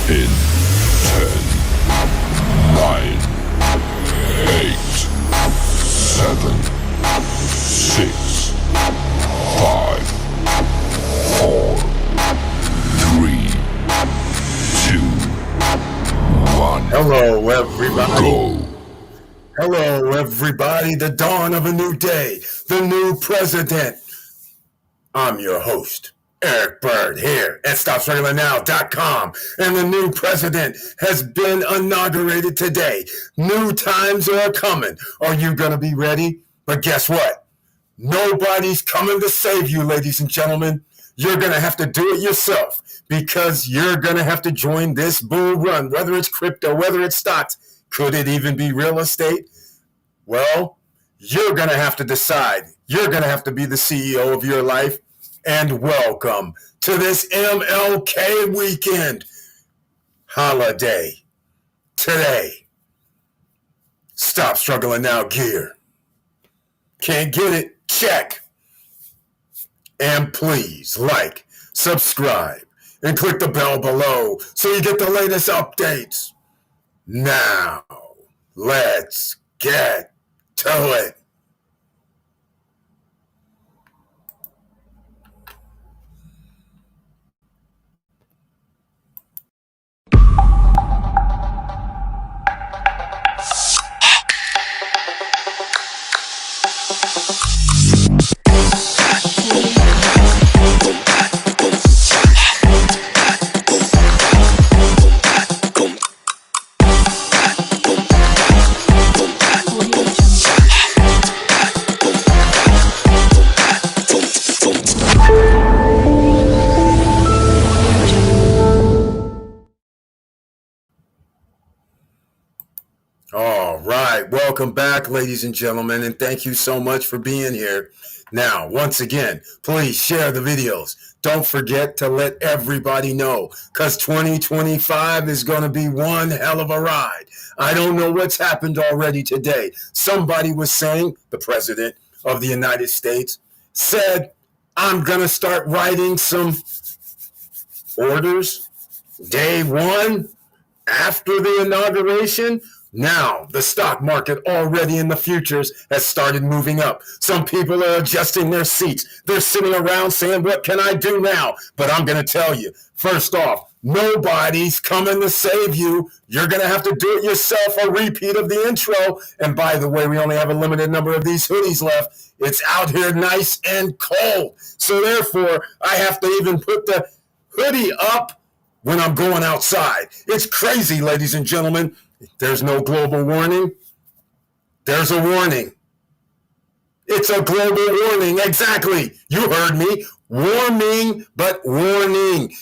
In 10, 9, 8, 7, 6, 5, 4, 3, 2, 1. Hello, everybody. Go. Hello, everybody. The dawn of a new day. The new president. I'm your host, Eric Bird, here at StopStrugglingNow.com. And the new president has been inaugurated today. New times are coming. Are you going to be ready? But guess what? Nobody's coming to save you, ladies and gentlemen. You're going to have to do it yourself because you're going to have to join this bull run, whether it's crypto, whether it's stocks. Could it even be real estate? Well, you're going to have to decide. You're going to have to be the CEO of your life. And welcome to this MLK weekend holiday. Today, Stop Struggling Now gear. Can't get it? Check. And please like, subscribe, and click the bell below so you get the latest updates. Now, let's get to it. All right, welcome back, ladies and gentlemen, and thank you so much for being here. Now, once again, please share the videos. Don't forget to let everybody know, because 2025 is going to be one hell of a ride. I don't know what's happened already today. Somebody was saying, the president of the United States said, I'm going to start writing some orders day one after the inauguration. Now, the stock market already in the futures has started moving up. Some people are adjusting their seats. They're sitting around saying, what can I do now? But I'm going to tell you, first off, nobody's coming to save you. You're going to have to do it yourself, a repeat of the intro. And by the way, we only have a limited number of these hoodies left. It's out here nice and cold. So therefore, I have to even put the hoodie up when I'm going outside. It's crazy, ladies and gentlemen. There's no global warning. There's a warning. It's a global warning. Exactly. You heard me. Warming, but warning.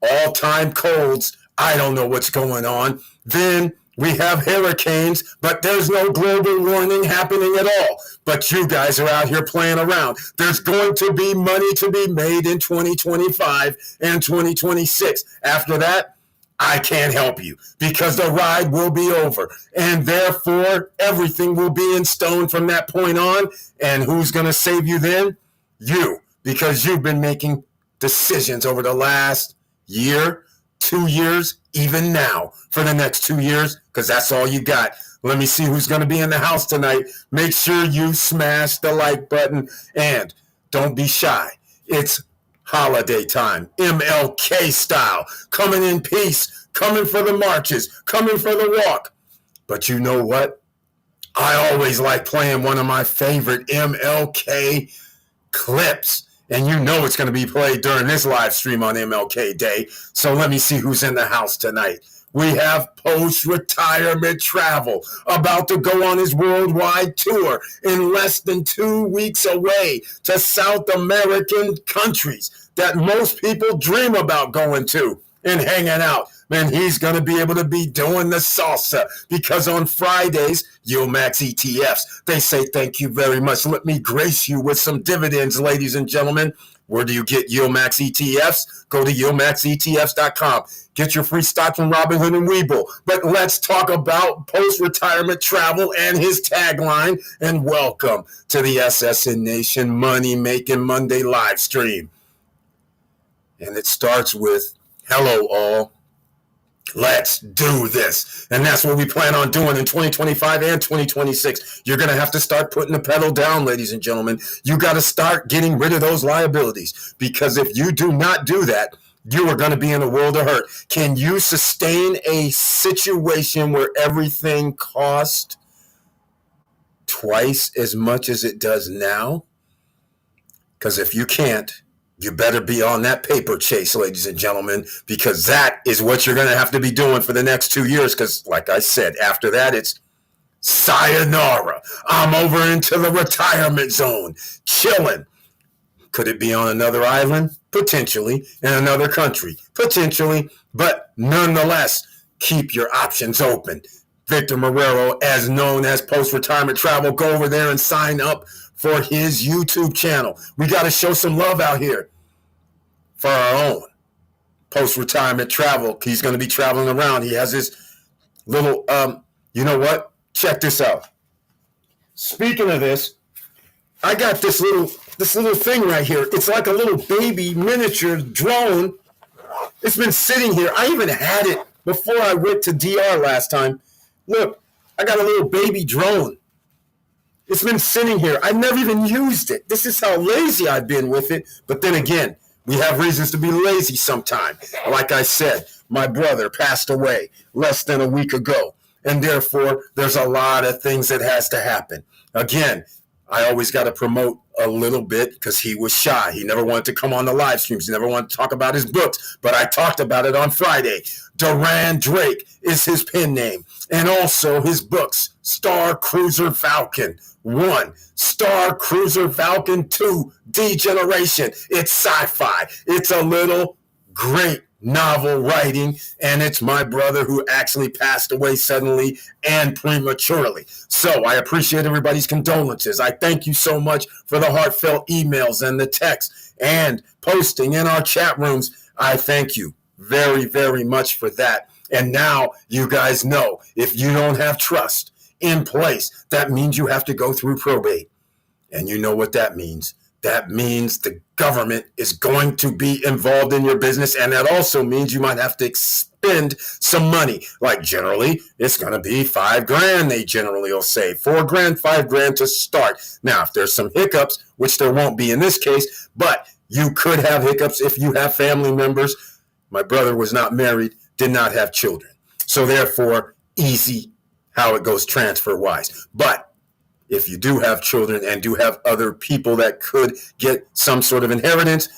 All-time colds. I don't know what's going on. Then we have hurricanes, but there's no global warning happening at all. But you guys are out here playing around. There's going to be money to be made in 2025 and 2026. After that, I can't help you because the ride will be over. And therefore, everything will be in stone from that point on. And who's going to save you then? You, because you've been making decisions over the last year, 2 years, even now for the next 2 years, because that's all you got. Let me see who's going to be in the house tonight. Make sure you smash the like button and don't be shy. It's holiday time, MLK style, coming in peace, coming for the marches, coming for the walk. But you know what? I always like playing one of my favorite MLK clips. And you know it's going to be played during this live stream on MLK Day. So let me see who's in the house tonight. We have post-retirement travel about to go on his worldwide tour in less than 2 weeks away to South American countries that most people dream about going to and hanging out. Man, he's going to be able to be doing the salsa because on Fridays, Max ETFs, they say, thank you very much. Let me grace you with some dividends, ladies and gentlemen. Where do you get Max ETFs? Go to YieldMaxETFs.com. Get your free stock from Robinhood and Webull. But let's talk about post-retirement travel and his tagline. And welcome to the SSN Nation Money Making Monday live stream. And it starts with, hello all. Let's do this. And that's what we plan on doing in 2025 and 2026. You're going to have to start putting the pedal down, ladies and gentlemen. You got to start getting rid of those liabilities, because if you do not do that, you are going to be in a world of hurt. Can you sustain a situation where everything costs twice as much as it does now? Because if you can't, you better be on that paper chase, ladies and gentlemen, because that is what you're going to have to be doing for the next 2 years. Because, like I said, after that, it's sayonara. I'm over into the retirement zone, chilling. Could it be on another island? Potentially. In another country? Potentially. But nonetheless, keep your options open. Victor Marrero, as known as Post-Retirement Travel, go over there and sign up for his YouTube channel. We got to show some love out here for our own Post-Retirement Travel. He's going to be traveling around. He has his little, you know what? Check this out. Speaking of this, I got this little thing right here. It's like a little baby miniature drone. It's been sitting here. I even had it before I went to DR last time. Look, I got a little baby drone. It's been sitting here. I never even used it. This is how lazy I've been with it. But then again, we have reasons to be lazy sometimes. Like I said, my brother passed away less than a week ago. And therefore, there's a lot of things that has to happen. Again, I always got to promote a little bit because he was shy. He never wanted to come on the live streams. He never wanted to talk about his books. But I talked about it on Friday. Duran Drake is his pen name. And also his books, Star Cruiser Falcon 1, Star Cruiser Falcon 2, Degeneration. It's sci-fi. It's a little great novel writing, and it's my brother who actually passed away suddenly and prematurely. So I appreciate everybody's condolences. I thank you so much for the heartfelt emails and the texts and posting in our chat rooms. I thank you very, very much for that. And now you guys know, if you don't have trust in place, that means you have to go through probate. And you know what that means. That means the government is going to be involved in your business. And that also means you might have to expend some money. Like generally, it's going to be $5,000. They generally will say $4,000, $5,000 to start. Now, if there's some hiccups, which there won't be in this case, but you could have hiccups if you have family members. My brother was not married, did not have children. So therefore, easy how it goes transfer-wise. But if you do have children and do have other people that could get some sort of inheritance,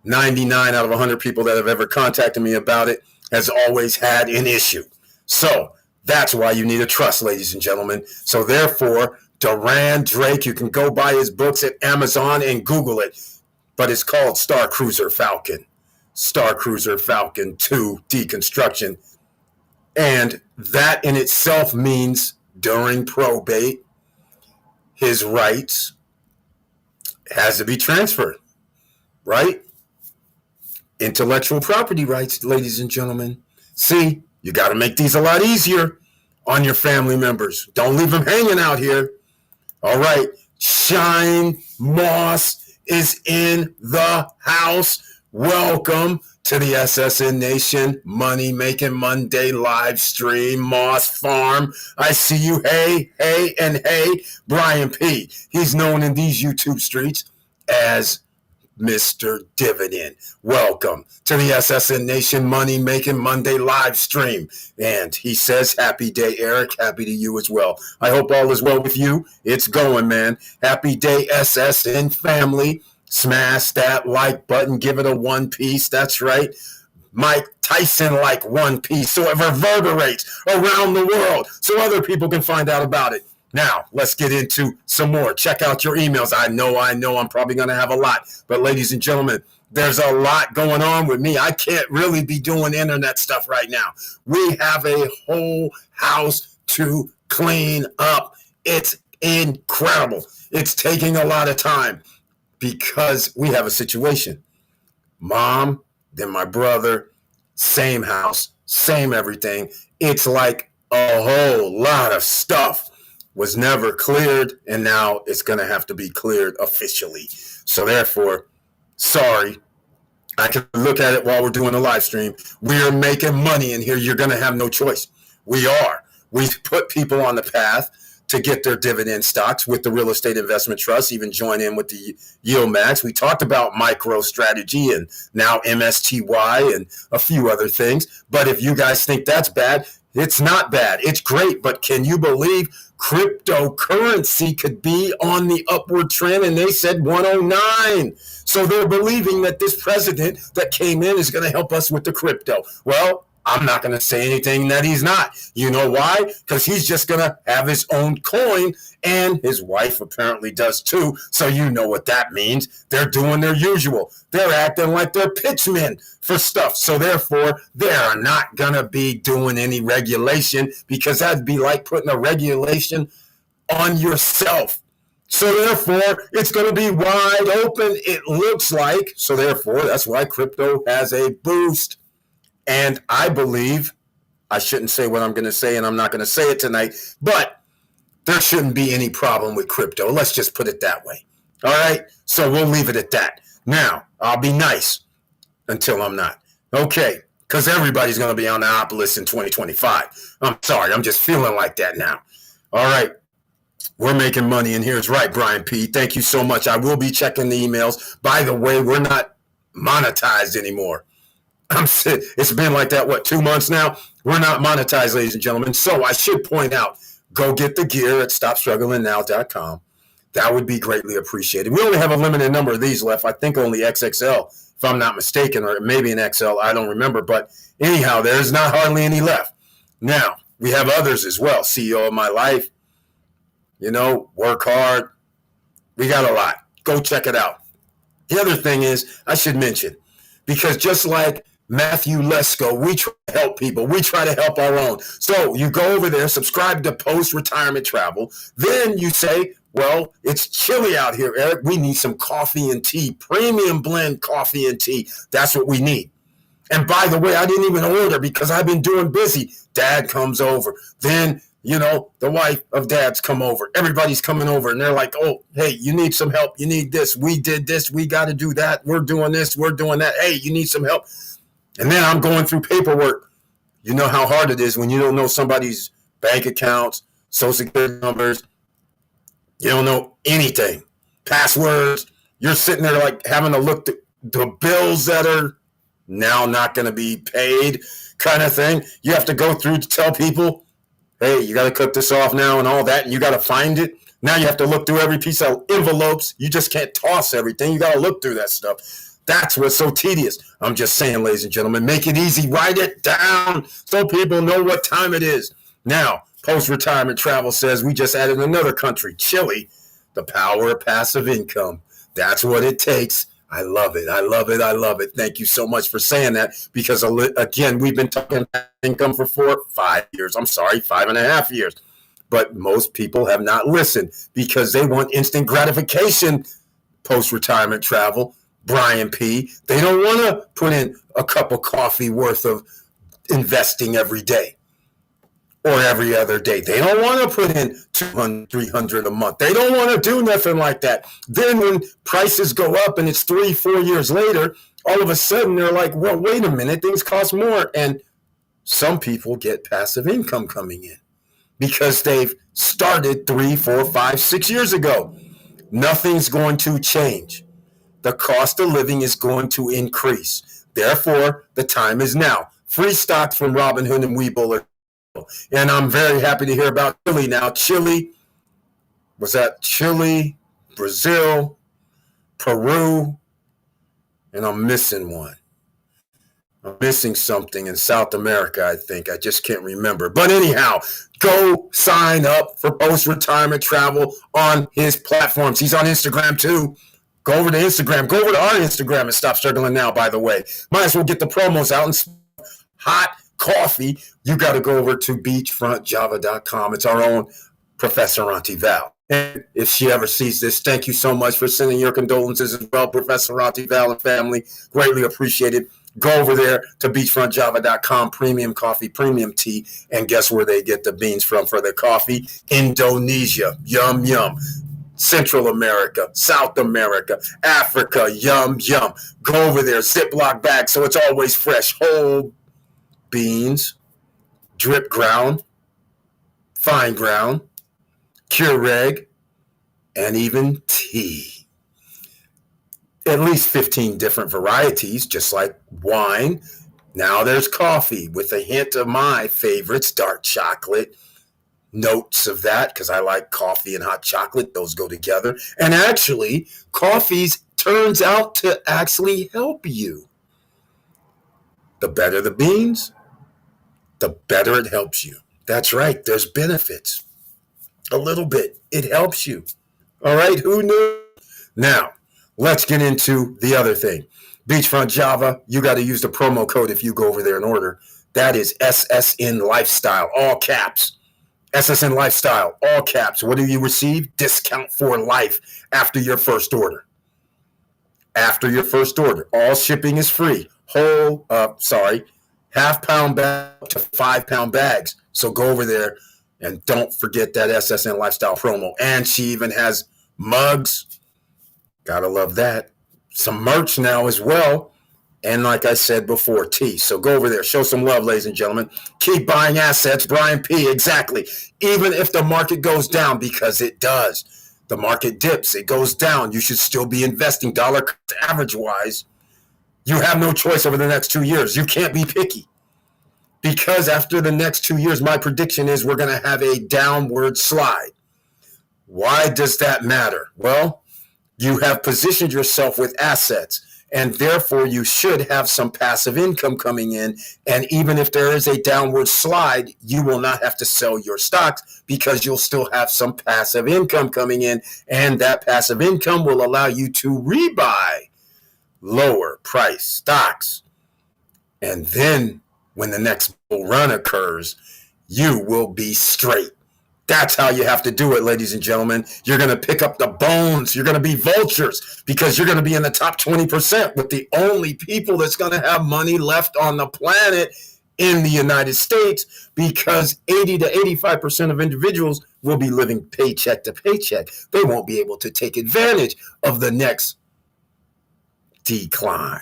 99 out of 100 people that have ever contacted me about it has always had an issue. So that's why you need a trust, ladies and gentlemen. So therefore, Duran Drake, you can go buy his books at Amazon and Google it. But it's called Star Cruiser Falcon. Star Cruiser Falcon 2 Deconstruction. And that in itself means during probate, his rights has to be transferred, right? Intellectual property rights, ladies and gentlemen. See, you got to make these a lot easier on your family members. Don't leave them hanging out here. All right, Shine Moss is in the house. Welcome to the SSN Nation Money Making Monday live stream. Moss Farm, I see you. Hey, and hey. Brian P. He's known in these YouTube streets as Mr. Dividend. Welcome to the SSN Nation Money Making Monday live stream. And he says, happy day, Eric. Happy to you as well. I hope all is well with you. It's going, man. Happy day, SSN family. Smash that like button. Give it a 1 piece. That's right. Mike Tyson like 1 piece. So it reverberates around the world so other people can find out about it. Now, let's get into some more. Check out your emails. I know I'm probably going to have a lot. But ladies and gentlemen, there's a lot going on with me. I can't really be doing internet stuff right now. We have a whole house to clean up. It's incredible. It's taking a lot of time because we have a situation. Mom, then my brother, same house, same everything. It's like a whole lot of stuff was never cleared, and now it's going to have to be cleared officially. So therefore, sorry, I can look at it while we're doing the live stream. We are making money in here. You're going to have no choice. We are. We put people on the path to get their dividend stocks with the real estate investment trust, even join in with the yield max. We talked about micro strategy and now MSTY and a few other things. But if you guys think that's bad, it's not bad. It's great. But can you believe cryptocurrency could be on the upward trend? And they said 109. So they're believing that this president that came in is going to help us with the crypto. Well, I'm not going to say anything that he's not. You know why? Because he's just going to have his own coin, and his wife apparently does too. So you know what that means. They're doing their usual. They're acting like they're pitchmen for stuff. So therefore, they are not going to be doing any regulation, because that'd be like putting a regulation on yourself. So therefore, it's going to be wide open, it looks like. So therefore, that's why crypto has a boost. And I believe, I shouldn't say what I'm going to say, and I'm not going to say it tonight, but there shouldn't be any problem with crypto. Let's just put it that way. All right? So we'll leave it at that. Now, I'll be nice until I'm not. Okay, because everybody's going to be on the Opolis in 2025. I'm sorry, I'm just feeling like that now. All right. We're making money in here. It's right, Brian P. Thank you so much. I will be checking the emails. By the way, we're not monetized anymore. It's been like that, 2 months now? We're not monetized, ladies and gentlemen. So I should point out, go get the gear at stopstrugglingnow.com. That would be greatly appreciated. We only have a limited number of these left. I think only XXL, if I'm not mistaken, or maybe an XL. I don't remember. But anyhow, there's not hardly any left. Now, we have others as well. CEO of My Life. Work hard. We got a lot. Go check it out. The other thing is, I should mention, because just like Matthew Lesko, we try to help people. We try to help our own. So you go over there, subscribe to Post-Retirement Travel. Then you say, well, it's chilly out here, Eric. We need some coffee and tea, premium blend coffee and tea. That's what we need. And by the way, I didn't even order because I've been doing busy. Dad comes over. Then the wife of Dad's come over. Everybody's coming over, and they're like, oh, hey, you need some help. You need this. We did this. We got to do that. We're doing this. We're doing that. Hey, you need some help. And then I'm going through paperwork. You know how hard it is when you don't know somebody's bank accounts, social security numbers. You don't know anything. Passwords. You're sitting there like having to look at the bills that are now not going to be paid kind of thing. You have to go through to tell people, hey, you got to cut this off now and all that, and you got to find it. Now you have to look through every piece of envelopes. You just can't toss everything. You got to look through that stuff. That's what's so tedious. I'm just saying, ladies and gentlemen, make it easy. Write it down so people know what time it is. Now, Post-Retirement Travel says we just added another country, Chile, the power of passive income. That's what it takes. I love it. I love it. I love it. Thank you so much for saying that, because, again, we've been talking about income for 5 years. I'm sorry, 5.5 years. But most people have not listened because they want instant gratification. Post-Retirement Travel, Brian P. They don't want to put in a cup of coffee worth of investing every day or every other day. They don't want to put in $200, $300 a month. They don't want to do nothing like that. Then when prices go up and it's 3-4 years later, all of a sudden they're like, well, wait a minute, things cost more. And some people get passive income coming in because they've started 3, 4, 5, 6 years ago. Nothing's going to change. The cost of living is going to increase. Therefore, the time is now. Free stocks from Robinhood and Webull. And I'm very happy to hear about Chile now. Chile, was that Chile, Brazil, Peru, and I'm missing one. I'm missing something in South America, I think. I just can't remember. But anyhow, go sign up for Post-Retirement Travel on his platforms. He's on Instagram too. Go over to Instagram. Go over to our Instagram and Stop Struggling Now, by the way. Might as well get the promos out and hot coffee. You got to go over to beachfrontjava.com. It's our own Professor Auntie Val. And if she ever sees this, thank you so much for sending your condolences as well, Professor Auntie Val and family. Greatly appreciated. Go over there to beachfrontjava.com, premium coffee, premium tea, and guess where they get the beans from for their coffee? Indonesia. Yum, yum. Central America, South America, Africa, yum, yum. Go over there, Ziploc bag, so it's always fresh. Whole beans, drip ground, fine ground, Keurig, and even tea. At least 15 different varieties, just like wine. Now there's coffee with a hint of my favorites, dark chocolate, notes of that, because I like coffee and hot chocolate. Those go together. And actually, coffees turns out to actually help you. The better the beans, the better it helps you. That's right. There's benefits. A little bit. It helps you. All right. Who knew? Now, let's get into the other thing. Beachfront Java, you got to use the promo code if you go over there and order. That is SSN Lifestyle, all caps. SSN Lifestyle, all caps. What do you receive? Discount for life after your first order. After your first order. All shipping is free. Half-pound bag to 5-pound bags. So go over there and don't forget that SSN Lifestyle promo. And she even has mugs. Gotta love that. Some merch now as well. And like I said before, tea. So go over there. Show some love, ladies and gentlemen. Keep buying assets. Brian P. Exactly. Even if the market goes down, because it does. The market dips. It goes down. You should still be investing dollar average-wise. You have no choice over the next 2 years. You can't be picky. Because after the next 2 years, my prediction is we're going to have a downward slide. Why does that matter? Well, you have positioned yourself with assets, and therefore you should have some passive income coming in. And even if there is a downward slide, you will not have to sell your stocks because you'll still have some passive income coming in. And that passive income will allow you to rebuy lower price stocks. And then when the next bull run occurs, you will be straight. That's how you have to do it, ladies and gentlemen. You're going to pick up the bones. You're going to be vultures because you're going to be in the top 20% with the only people that's going to have money left on the planet in the United States, because 80 to 85% of individuals will be living paycheck to paycheck. They won't be able to take advantage of the next decline,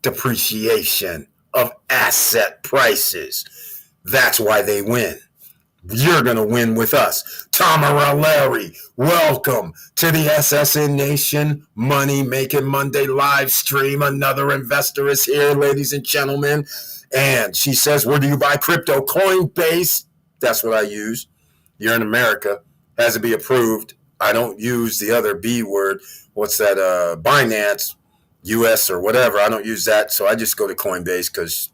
depreciation of asset prices. That's why they win. You're going to win with us. Tamara Larry, welcome to the SSN Nation Money Making Monday live stream. Another investor is here, ladies and gentlemen. And she says, where do you buy crypto? Coinbase. That's what I use. You're in America. Has to be approved. I don't use the other B word. What's that? Binance, US or whatever. I don't use that. So I just go to Coinbase because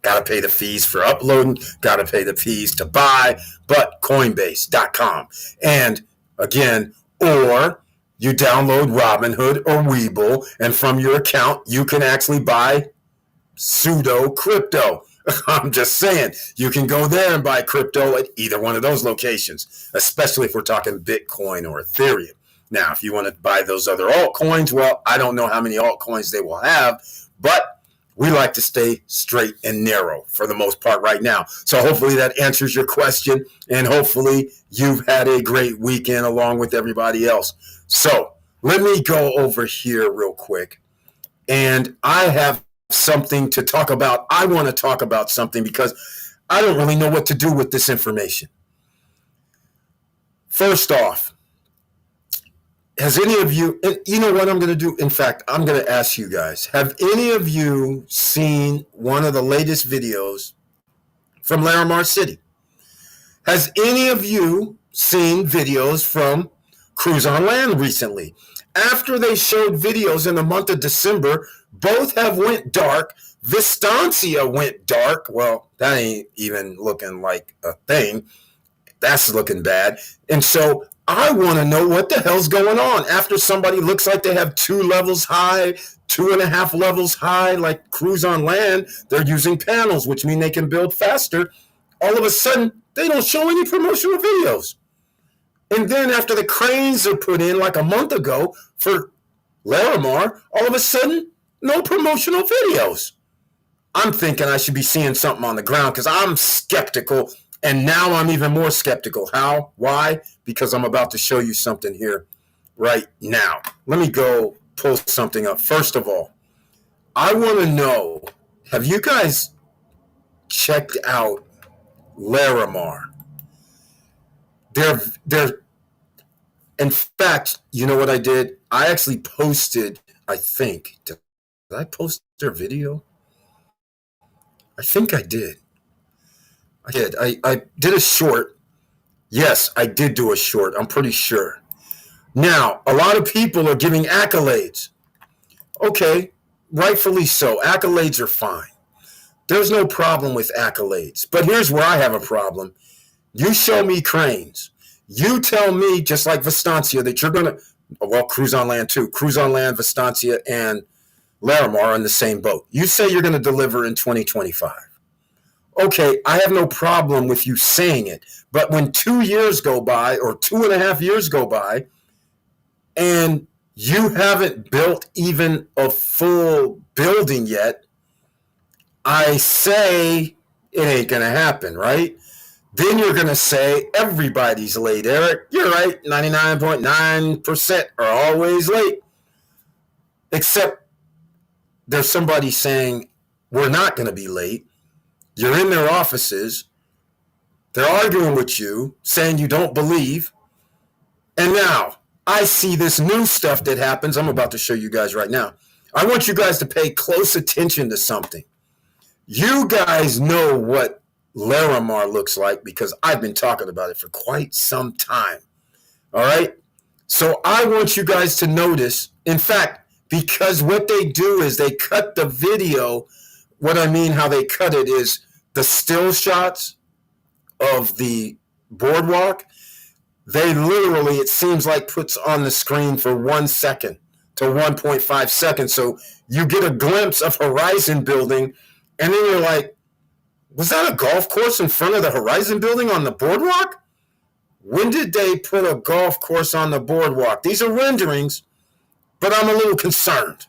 got to pay the fees for uploading, got to pay the fees to buy, but Coinbase.com. And again, or you download Robinhood or Webull, and from your account, you can actually buy pseudo crypto. I'm just saying, you can go there and buy crypto at either one of those locations, especially if we're talking Bitcoin or Ethereum. Now, if you want to buy those other altcoins, well, I don't know how many altcoins they will have, but we like to stay straight and narrow for the most part right now. So hopefully that answers your question, and hopefully you've had a great weekend along with everybody else. So let me go over here real quick, and I have something to talk about. I want to talk about something because I don't really know what to do with this information. First off, has any of you, and you know what I'm going to do? In fact, I'm going to ask you guys, have any of you seen one of the latest videos from Larimar City? Has any of you seen videos from Cruise on Land recently? After they showed videos in the month of December, both have went dark. Vistancia went dark. Well, that ain't even looking like a thing. That's looking bad. And so I want to know what the hell's going on. After somebody looks like they have 2 levels high, 2.5 levels high, like Cruise on Land, they're using panels, which mean they can build faster. All of a sudden, they don't show any promotional videos. And then after the cranes are put in like a month ago for Larimar, all of a sudden, no promotional videos. I'm thinking I should be seeing something on the ground because I'm skeptical. And now I'm even more skeptical. How? Why? Because I'm about to show you something here right now. Let me go pull something up. First of all, I want to know, have you guys checked out Larimar? They're in fact, you know what I did? I actually posted, I think, did I post their video? I think I did. I did. I did a short. Yes, I did do a short. I'm pretty sure. Now, a lot of people are giving accolades. Okay, rightfully so. Accolades are fine. There's no problem with accolades. But here's where I have a problem. You show me cranes. You tell me, just like Vistancia, that you're going to, well, Cruise on Land too. Cruise on Land, Vistancia, and Larimar are in the same boat. You say you're going to deliver in 2025. Okay, I have no problem with you saying it. But when 2 years go by or 2.5 years go by and you haven't built even a full building yet, I say it ain't going to happen, right? Then you're going to say everybody's late, Eric. You're right, 99.9% are always late. Except there's somebody saying we're not going to be late. You're in their offices. They're arguing with you, saying you don't believe. And now I see this new stuff that happens. I'm about to show you guys right now. I want you guys to pay close attention to something. You guys know what Larimar looks like because I've been talking about it for quite some time. All right? So I want you guys to notice, in fact, because what they do is they cut the video. What I mean how they cut it is the still shots of the boardwalk. They literally, it seems like, puts on the screen for 1 second to 1.5 seconds. So you get a glimpse of Horizon Building, and then you're like, was that a golf course in front of the Horizon Building on the boardwalk? When did they put a golf course on the boardwalk? These are renderings, but I'm a little concerned.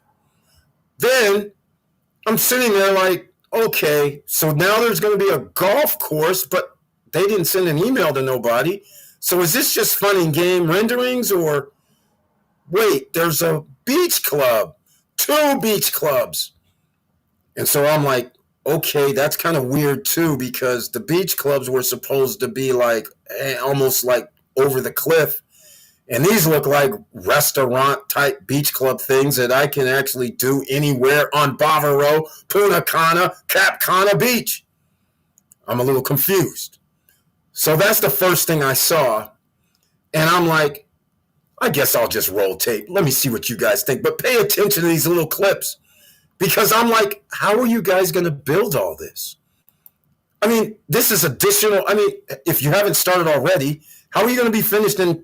Then I'm sitting there like, okay, so now there's going to be a golf course, but they didn't send an email to nobody. So is this just fun and game renderings, or wait, there's a beach club, 2 beach clubs. And so I'm like, okay, that's kind of weird too, because the beach clubs were supposed to be like almost like over the cliff. And these look like restaurant type beach club things that I can actually do anywhere on Bavaro, Punta Cana, Cap Cana Beach. I'm a little confused. So that's the first thing I saw. And I'm like, I guess I'll just roll tape. Let me see what you guys think. But pay attention to these little clips. Because I'm like, how are you guys going to build all this? I mean, this is additional. I mean, if you haven't started already, how are you going to be finished in,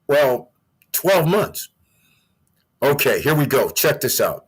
well, 12 months? Okay, here we go. Check this out.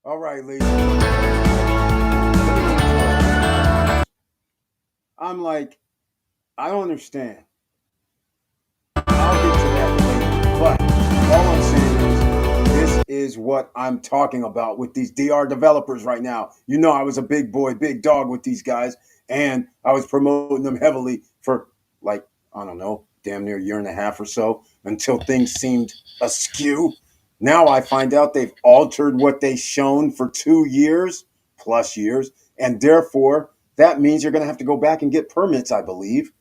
All right, ladies and gentlemen. I'm like, I don't understand. I'll get to that later. But all I'm saying is, this is what I'm talking about with these DR developers right now. You know, I was a big boy, big dog with these guys, and I was promoting them heavily for like, I don't know, damn near a year and a half or so until things seemed askew. Now I find out they've altered what they've shown for 2 years plus years, and therefore that means you're going to have to go back and get permits, I believe.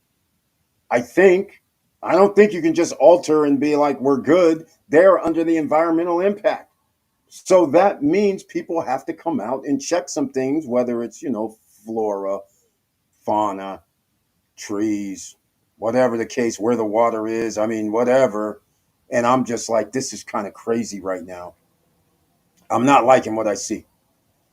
I think. I don't think you can just alter and be like, we're good. They're under the environmental impact. So that means people have to come out and check some things, whether it's, flora, fauna, trees, whatever the case, where the water is. I mean, whatever. And I'm just like, this is kind of crazy right now. I'm not liking what I see,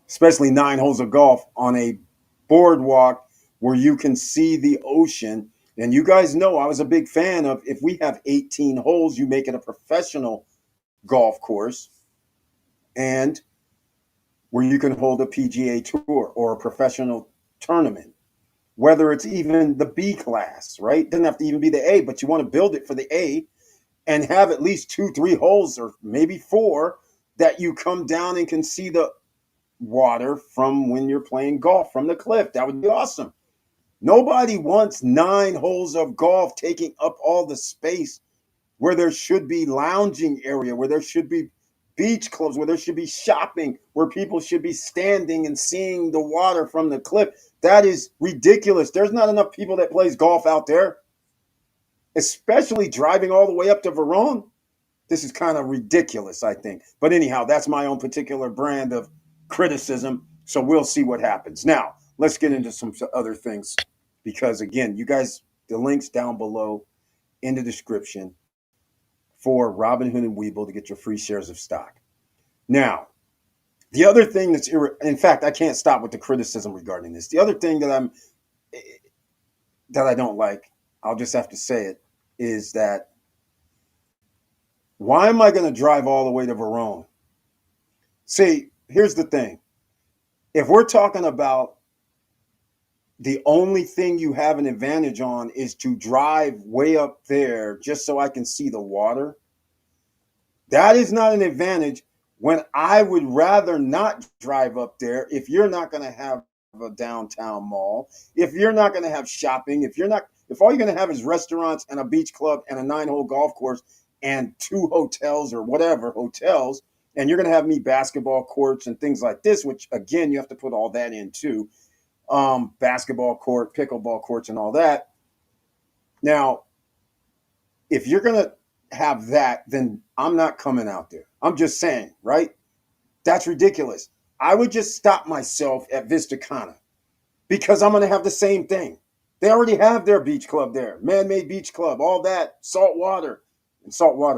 especially 9 holes of golf on a boardwalk where you can see the ocean. And you guys know I was a big fan of, if we have 18 holes, you make it a professional golf course and where you can hold a PGA tour or a professional tournament, whether it's even the B class, right? It doesn't have to even be the A, but you want to build it for the A and have at least 2, 3 holes or maybe 4 that you come down and can see the water from when you're playing golf from the cliff. That would be awesome. Nobody wants 9 holes of golf taking up all the space where there should be lounging area, where there should be beach clubs, where there should be shopping, where people should be standing and seeing the water from the cliff. That is ridiculous. There's not enough people that plays golf out there, especially driving all the way up to Verone. This is kind of ridiculous, I think. But anyhow, that's my own particular brand of criticism. So we'll see what happens. Now, let's get into some other things because, again, you guys, the links down below in the description for Robinhood and Webull to get your free shares of stock. Now, the other thing in fact, I can't stop with the criticism regarding this. The other thing that I don't like, I'll just have to say it, is that why am I going to drive all the way to Verone? See, here's the thing. If we're talking about the only thing you have an advantage on is to drive way up there just so I can see the water, that is not an advantage when I would rather not drive up there if you're not going to have a downtown mall, if you're not going to have shopping, if all you're going to have is restaurants and a beach club and a 9-hole golf course and 2 hotels or whatever hotels, and you're going to have me basketball courts and things like this, which again, you have to put all that in too. Basketball court, pickleball courts and all that. Now, if you're going to have that, then I'm not coming out there. I'm just saying, right? That's ridiculous. I would just stop myself at Vista Cana because I'm going to have the same thing. They already have their beach club there, man-made beach club, all that, salt water,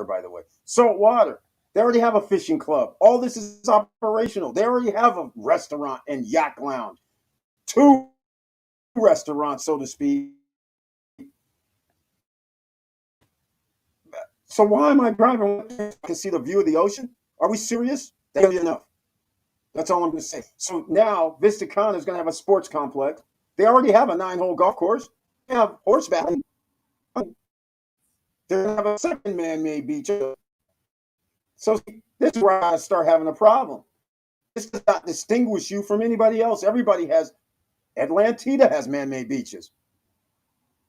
by the way, salt water. They already have a fishing club. All this is operational. They already have a restaurant and yacht lounge, 2 restaurants, so to speak. So why am I driving? I can see the view of the ocean. Are we serious? That's enough. That's all I'm going to say. So now Vista Cana is going to have a sports complex. They already have a 9-hole golf course. They have horseback. They're going to have a second man-made beach. So this is where I start having a problem. This does not distinguish you from anybody else. Everybody has. Atlantida has man-made beaches.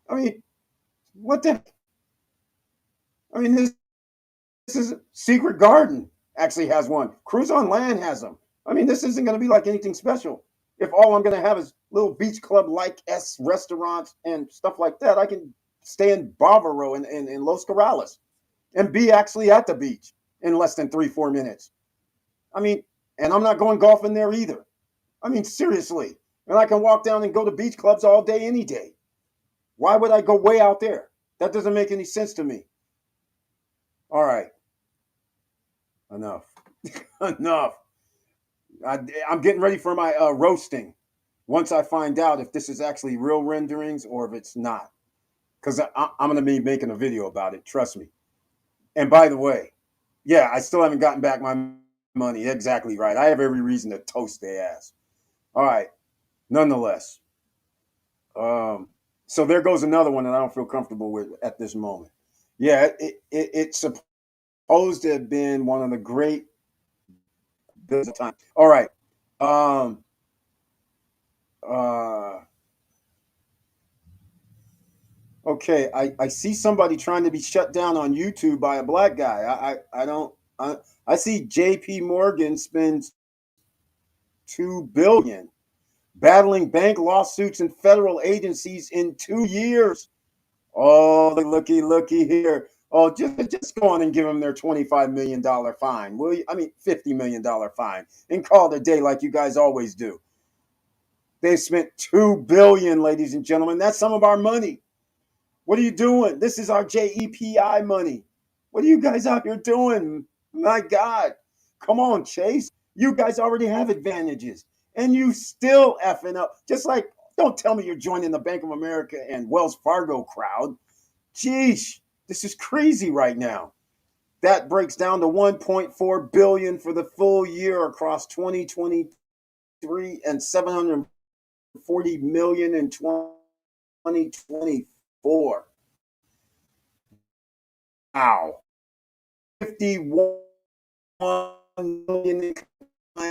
I mean, what the? I mean, this is Secret Garden actually has one. Cruise on Land has them. I mean, this isn't going to be like anything special. If all I'm going to have is little beach club like restaurants and stuff like that, I can stay in Bavaro in Los Corrales and be actually at the beach in less than 3-4 minutes. I mean, and I'm not going golfing there either. I mean, seriously. And I can walk down and go to beach clubs all day, any day. Why would I go way out there? That doesn't make any sense to me. All right. Enough. Enough. I'm getting ready for my roasting once I find out if this is actually real renderings or if it's not. Because I'm going to be making a video about it. Trust me. And by the way, yeah, I still haven't gotten back my money. Exactly right. I have every reason to toast their ass. All right. Nonetheless, so there goes another one that I don't feel comfortable with at this moment. Yeah, it's supposed to have been one of the great business times. All right. Um, uh, okay, I see somebody trying to be shut down on YouTube by a black guy. I don't I see JP Morgan spends 2 billion battling bank lawsuits and federal agencies in 2 years. Oh, looky here. Oh, just go on and give them their $25 million fine, will you? I mean, $50 million fine, and call it a day like you guys always do. They spent 2 billion, ladies and gentlemen. That's some of our money. What are you doing? This is our JEPI money. What are you guys out here doing? My God. Come on, Chase. You guys already have advantages. And you still effing up. Just like, don't tell me you're joining the Bank of America and Wells Fargo crowd. Geesh, this is crazy right now. That breaks down to 1.4 billion for the full year across 2023 and 740 million in 2024. Wow. 51 million in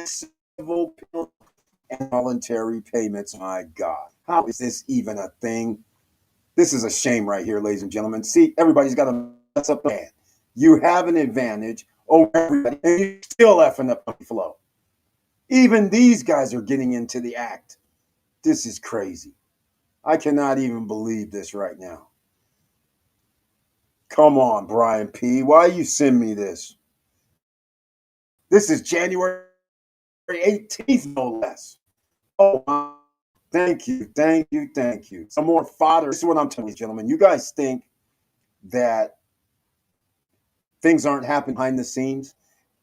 civil penalty and voluntary payments. My God. How is this even a thing? This is a shame right here, ladies and gentlemen. See, everybody's got to mess up their hand. You have an advantage over everybody, and you're still effing up the flow. Even these guys are getting into the act. This is crazy. I cannot even believe this right now. Come on, Brian P. Why you send me this? This is January 18th, no less. Oh, thank you. Some more fodder. This is what I'm telling you, gentlemen. You guys think that things aren't happening behind the scenes?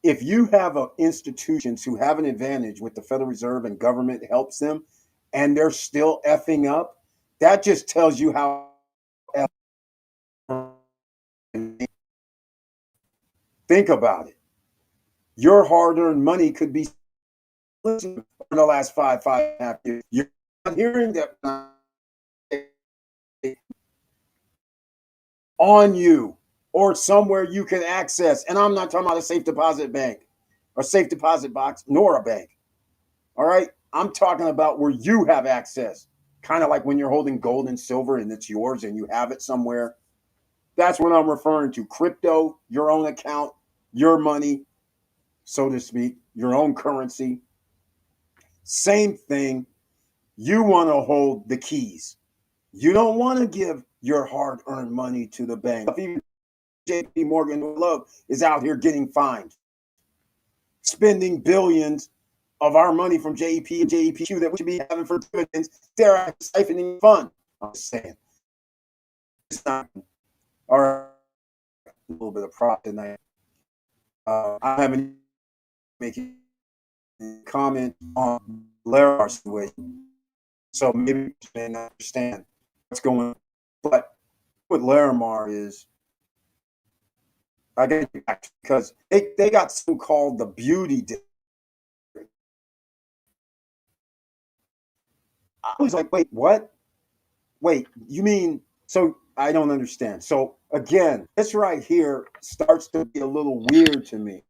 If you have institutions who have an advantage with the Federal Reserve and government helps them, and they're still effing up, that just tells you how. Think about it. Your hard-earned money could be for the last five and a half years. You're not hearing that on you or somewhere you can access. And I'm not talking about a safe deposit bank or safe deposit box, nor a bank. All right. I'm talking about where you have access, kind of like when you're holding gold and silver and it's yours and you have it somewhere. That's what I'm referring to. Crypto, your own account, your money, so to speak, your own currency. Same thing. You want to hold the keys. You don't want to give your hard-earned money to the bank. Even JP Morgan Love is out here getting fined, spending billions of our money from JEP and JEPQ that we should be having for dividends. They're siphoning fund. I'm just saying. It's not. All right. A little bit of prop tonight. I haven't making a comment on Laramar situation, so maybe you may not understand what's going on. But with Laramar is, I get it back because they got something called the beauty district. I was like, wait, what? Wait, you mean, so I don't understand. So again, this right here starts to be a little weird to me.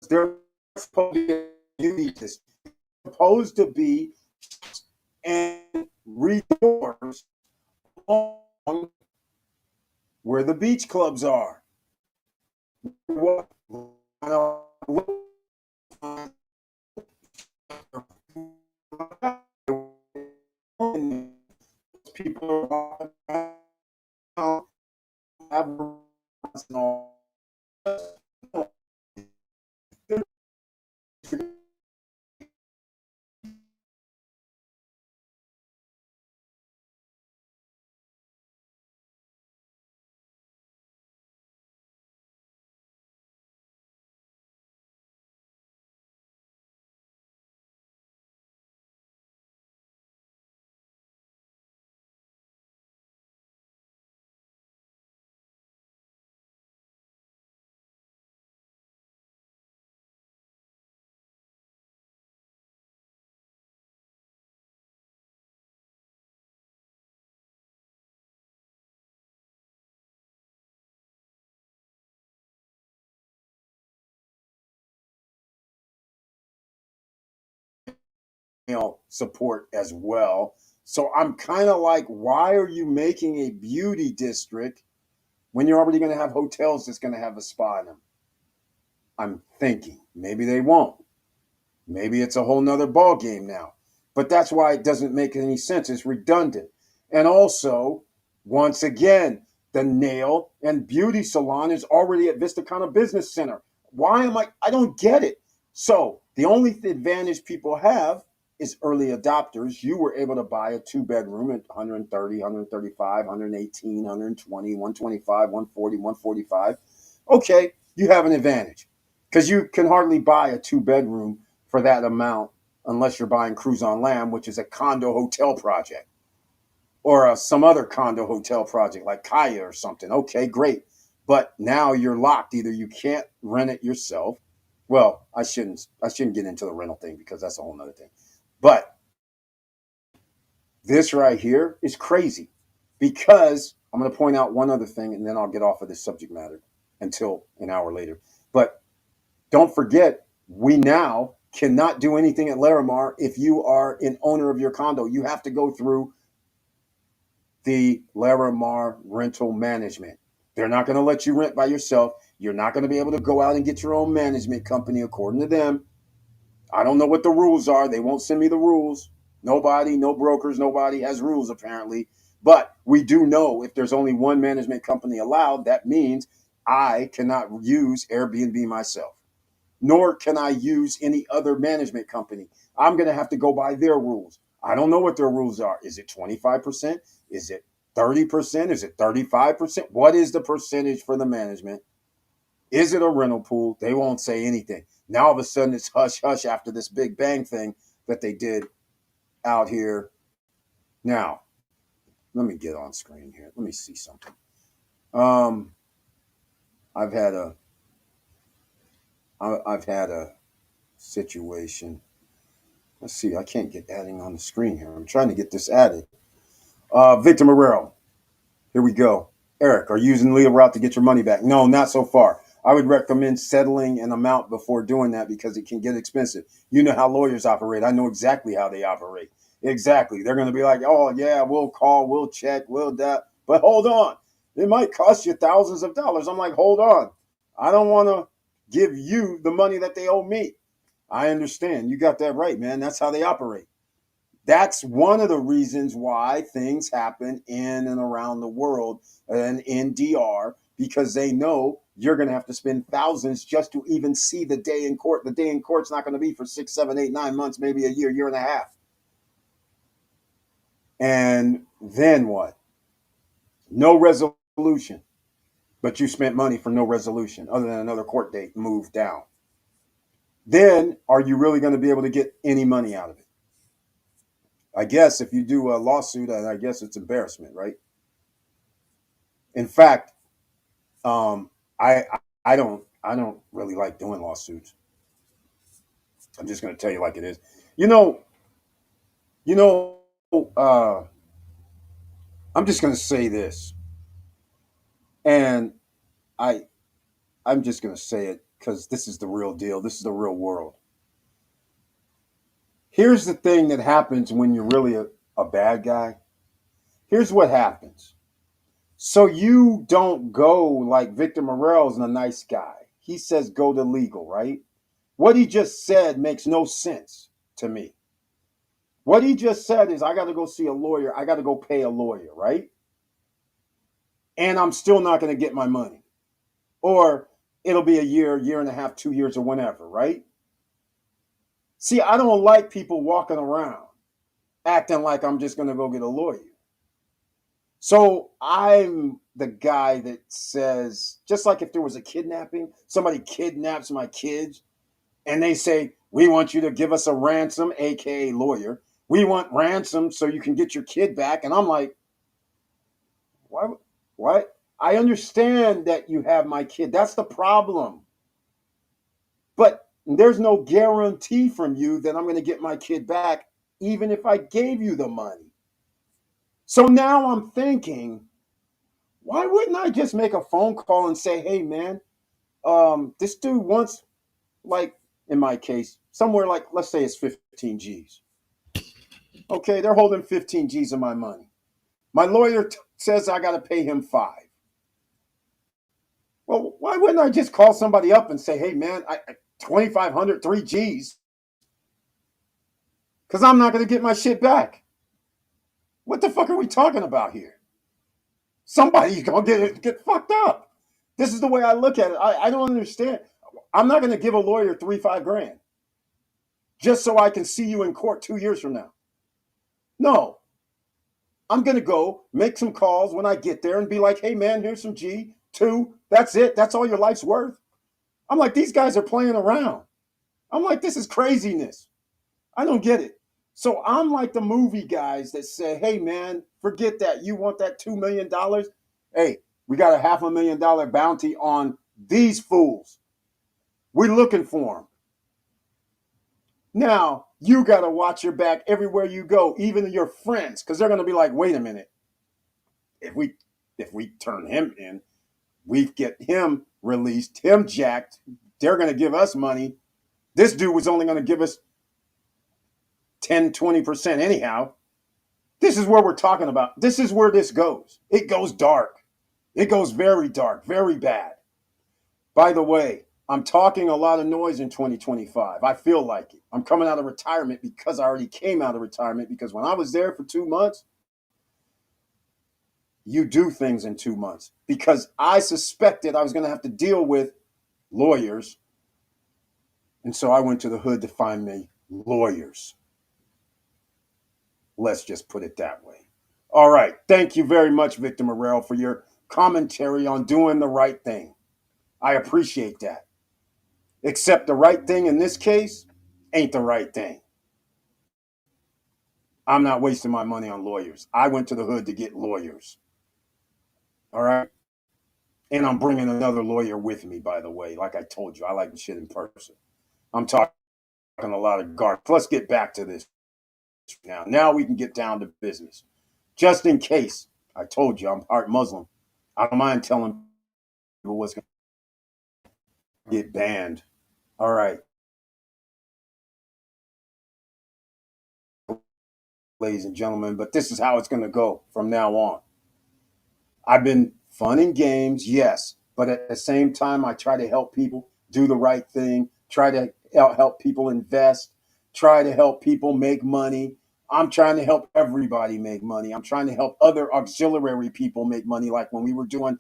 They're supposed to be a beauty district, supposed to be and redoors along where the beach clubs are. What? People have support as well. So I'm kind of like, why are you making a beauty district when you're already going to have hotels that's going to have a spa in them? I'm thinking maybe they won't. Maybe it's a whole nother ball game now. But that's why it doesn't make any sense. It's redundant. And also, once again, the nail and beauty salon is already at Vista Kana Business Center. Why am I don't get it. So the only advantage people have is early adopters. You were able to buy a 2-bedroom at 130, 135, 118, 120, 125, 140, 145. Okay, you have an advantage because you can hardly buy a 2-bedroom for that amount unless you're buying Cruise on Land, which is a condo hotel project, or some other condo hotel project like Kaya or something. Okay, great. But now you're locked. Either you can't rent it yourself. Well, I shouldn't get into the rental thing because that's a whole nother thing. But this right here is crazy because I'm going to point out one other thing and then I'll get off of this subject matter until an hour later. But don't forget, we now cannot do anything at Larimar if you are an owner of your condo. You have to go through the Larimar rental management. They're not going to let you rent by yourself. You're not going to be able to go out and get your own management company according to them. I don't know what the rules are. They won't send me the rules. Nobody, no brokers, nobody has rules apparently. But we do know if there's only one management company allowed, that means I cannot use Airbnb myself, nor can I use any other management company. I'm going to have to go by their rules. I don't know what their rules are. Is it 25%? Is it 30%? Is it 35%? What is the percentage for the management? Is it a rental pool? They won't say anything. Now all of a sudden it's hush hush after this Big Bang thing that they did out here. Now, let me get on screen here. Let me see something. I've had a situation. Let's see. I can't get adding on the screen here. I'm trying to get this added. Victor Marrero. Here we go. Eric, are you using the legal route to get your money back? No, not so far. I would recommend settling an amount before doing that because it can get expensive. You know how lawyers operate. I know exactly how they operate. Exactly. They're going to be like, oh, yeah, we'll call, we'll check, we'll that. But hold on. It might cost you thousands of dollars. I'm like, hold on. I don't want to give you the money that they owe me. I understand. You got that right, man. That's how they operate. That's one of the reasons why things happen in and around the world and in DR, because they know you're going to have to spend thousands just to even see the day in court. The day in court's not going to be for 6, 7, 8, 9 months, maybe a year, year and a half. And then what? No resolution. But you spent money for no resolution other than another court date moved down. Then are you really going to be able to get any money out of it? I guess if you do a lawsuit, I guess it's embarrassment, right? In fact, I don't really like doing lawsuits. I'm just going to tell you like it is. You know, you know. I'm just going to say this, and I I'm just going to say it because this is the real deal. This is the real world. Here's the thing that happens when you're really a bad guy. Here's what happens. So you don't go like Victor Morel's a nice guy. He says go to legal, right? What he just said makes no sense to me. What he just said is I got to go see a lawyer. I got to go pay a lawyer, right? And I'm still not going to get my money. Or it'll be a year, year and a half, 2 years or whenever, right? See, I don't like people walking around acting like I'm just going to go get a lawyer. So I'm the guy that says, just like if there was a kidnapping, somebody kidnaps my kids and they say, we want you to give us a ransom, aka lawyer. We want ransom so you can get your kid back. And I'm like, why? What? I understand that you have my kid. That's the problem. But there's no guarantee from you that I'm going to get my kid back, even if I gave you the money. So now I'm thinking, why wouldn't I just make a phone call and say, hey, man, this dude wants, like, in my case, somewhere like, let's say it's 15 G's. Okay, they're holding 15 G's of my money. My lawyer says I got to pay him 5. Well, why wouldn't I just call somebody up and say, hey, man, 2,500, 3 G's, because I'm not going to get my shit back. What the fuck are we talking about here? Somebody's going to get fucked up. This is the way I look at it. I don't understand. I'm not going to give a lawyer 3-5 grand just so I can see you in court 2 years from now. No, I'm going to go make some calls when I get there and be like, hey, man, here's some G, 2. That's it. That's all your life's worth. I'm like, these guys are playing around. I'm like, this is craziness. I don't get it. So I'm like the movie guys that say, hey, man, forget that. You want that $2 million? Hey, we got a $500,000 bounty on these fools. We're looking for them. Now, you got to watch your back everywhere you go, even your friends, because they're going to be like, wait a minute. If we turn him in, we get him released, him jacked. They're going to give us money. This dude was only going to give us 10, 20% anyhow. This is where we're talking about. This is where this goes. It goes dark. It goes very dark, very bad. By the way, I'm talking a lot of noise in 2025. I feel like it. I'm coming out of retirement because I already came out of retirement, because when I was there for 2 months, you do things in 2 months, because I suspected I was going to have to deal with lawyers. And so I went to the hood to find me lawyers. Let's just put it that way. All right. Thank you very much, Victor Morrell, for your commentary on doing the right thing. I appreciate that. Except the right thing in this case ain't the right thing. I'm not wasting my money on lawyers. I went to the hood to get lawyers. All right. And I'm bringing another lawyer with me, by the way. Like I told you, I like the shit in person. I'm talking a lot of garbage. Let's get back to this now. Now we can get down to business. Just in case, I told you I'm part Muslim. I don't mind telling people what's going to get banned. All right. Ladies and gentlemen, but this is how it's going to go from now on. I've been fun and games, yes, but at the same time, I try to help people do the right thing, try to help people invest, try to help people make money. I'm trying to help everybody make money. I'm trying to help other auxiliary people make money, like when we were doing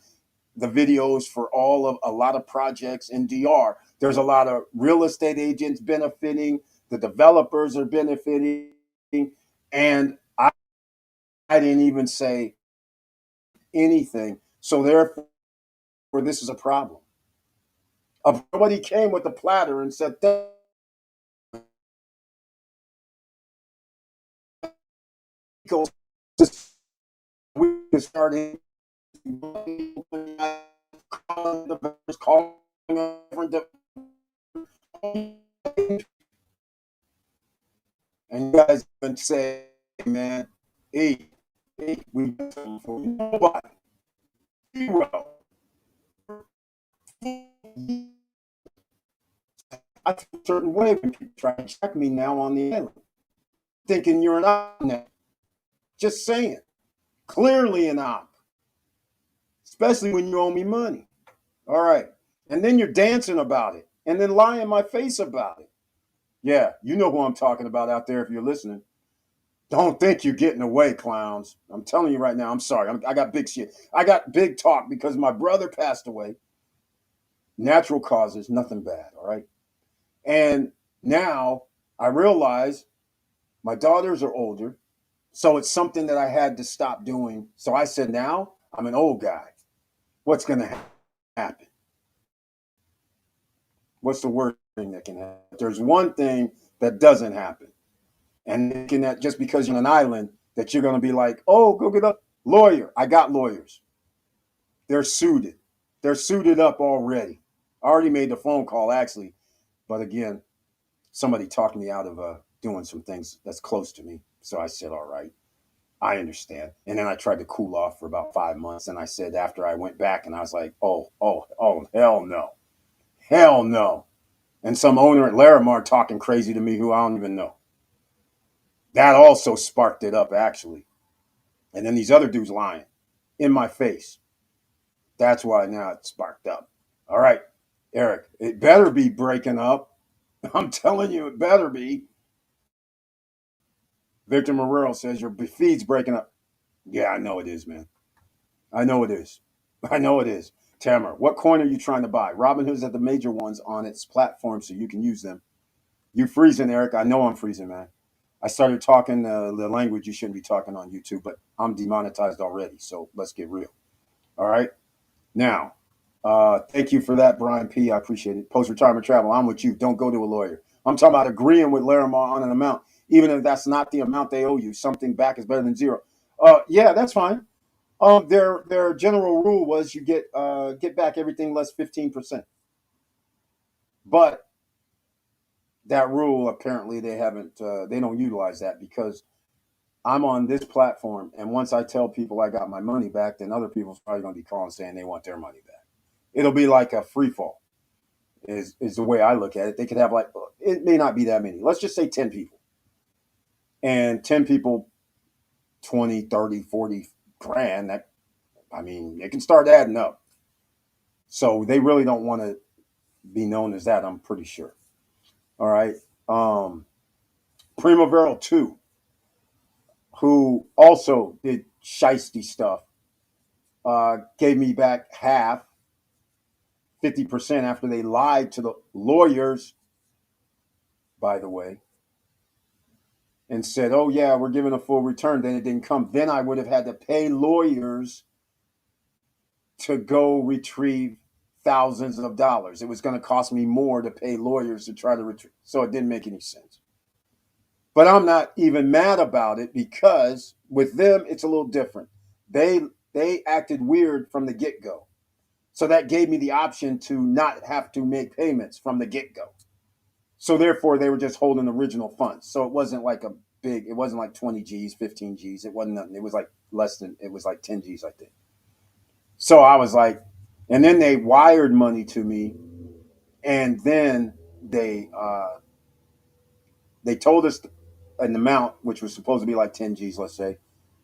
the videos for a lot of projects in DR. There's a lot of real estate agents benefiting, the developers are benefiting, and I didn't even say anything. So therefore, this is a problem. Somebody came with a platter and said, we can start calling and you guys can say, man, hey, we got something for you. Nobody. Zero. I feel a certain way when people try to check me now on the island, thinking you're an op now. Just saying. Clearly an op. Especially when you owe me money. All right. And then you're dancing about it and then lying in my face about it. Yeah, you know who I'm talking about out there if you're listening. Don't think you're getting away, clowns. I'm telling you right now, I'm sorry. I got big shit. I got big talk because my brother passed away. Natural causes, nothing bad, all right? And now I realize my daughters are older, so it's something that I had to stop doing. So I said, now I'm an old guy. What's going to happen? What's the worst thing that can happen? There's one thing that doesn't happen. And thinking that just because you're on an island, that you're going to be like, oh, go get a lawyer. I got lawyers. They're suited. They're suited up already. I already made the phone call, actually. But again, somebody talked me out of doing some things that's close to me. So I said, all right, I understand. And then I tried to cool off for about 5 months. And I said, after I went back, and I was like, oh, hell no. Hell no. And some owner at Larimar talking crazy to me who I don't even know. That also sparked it up, actually. And then these other dudes lying in my face. That's why now it's sparked up. All right, Eric, it better be breaking up. I'm telling you, it better be. Victor Morero says your feed's breaking up. Yeah, I know it is, man. I know it is. I know it is. Tamara, what coin are you trying to buy? Robinhood's at the major ones on its platform, so you can use them. You freezing, Eric? I know I'm freezing, man. I started talking the language you shouldn't be talking on YouTube, but I'm demonetized already, so let's get real. All right? Now, thank you for that, Brian P. I appreciate it. Post-retirement travel, I'm with you. Don't go to a lawyer. I'm talking about agreeing with Larimar on an amount, even if that's not the amount they owe you. Something back is better than zero. Yeah, that's fine. Their general rule was you get back everything less 15%. But that rule apparently they haven't they don't utilize that because I'm on this platform, and once I tell people I got my money back, then other people's probably going to be calling saying they want their money back. It'll be like a free fall. Is the way I look at it. They could have like it may not be that many. Let's just say 10 people. And 10 people 20, 30, 40 grand, that I mean, it can start adding up. So they really don't want to be known as that, I'm pretty sure. All right. Primavera 2, who also did shisty stuff, gave me back half, 50% after they lied to the lawyers, by the way, and said, oh, yeah, we're giving a full return. Then it didn't come. Then I would have had to pay lawyers to go retrieve thousands of dollars. It was going to cost me more to pay lawyers to try to retrieve. So it didn't make any sense. But I'm not even mad about it because with them, it's a little different. They acted weird from the get-go. So that gave me the option to not have to make payments from the get-go. So therefore, they were just holding original funds. So it wasn't like it wasn't like 20 G's, 15 G's. It wasn't nothing. It was like it was like 10 G's, I think. So I was like, and then they wired money to me. And then they told us an amount, which was supposed to be like 10 G's, let's say,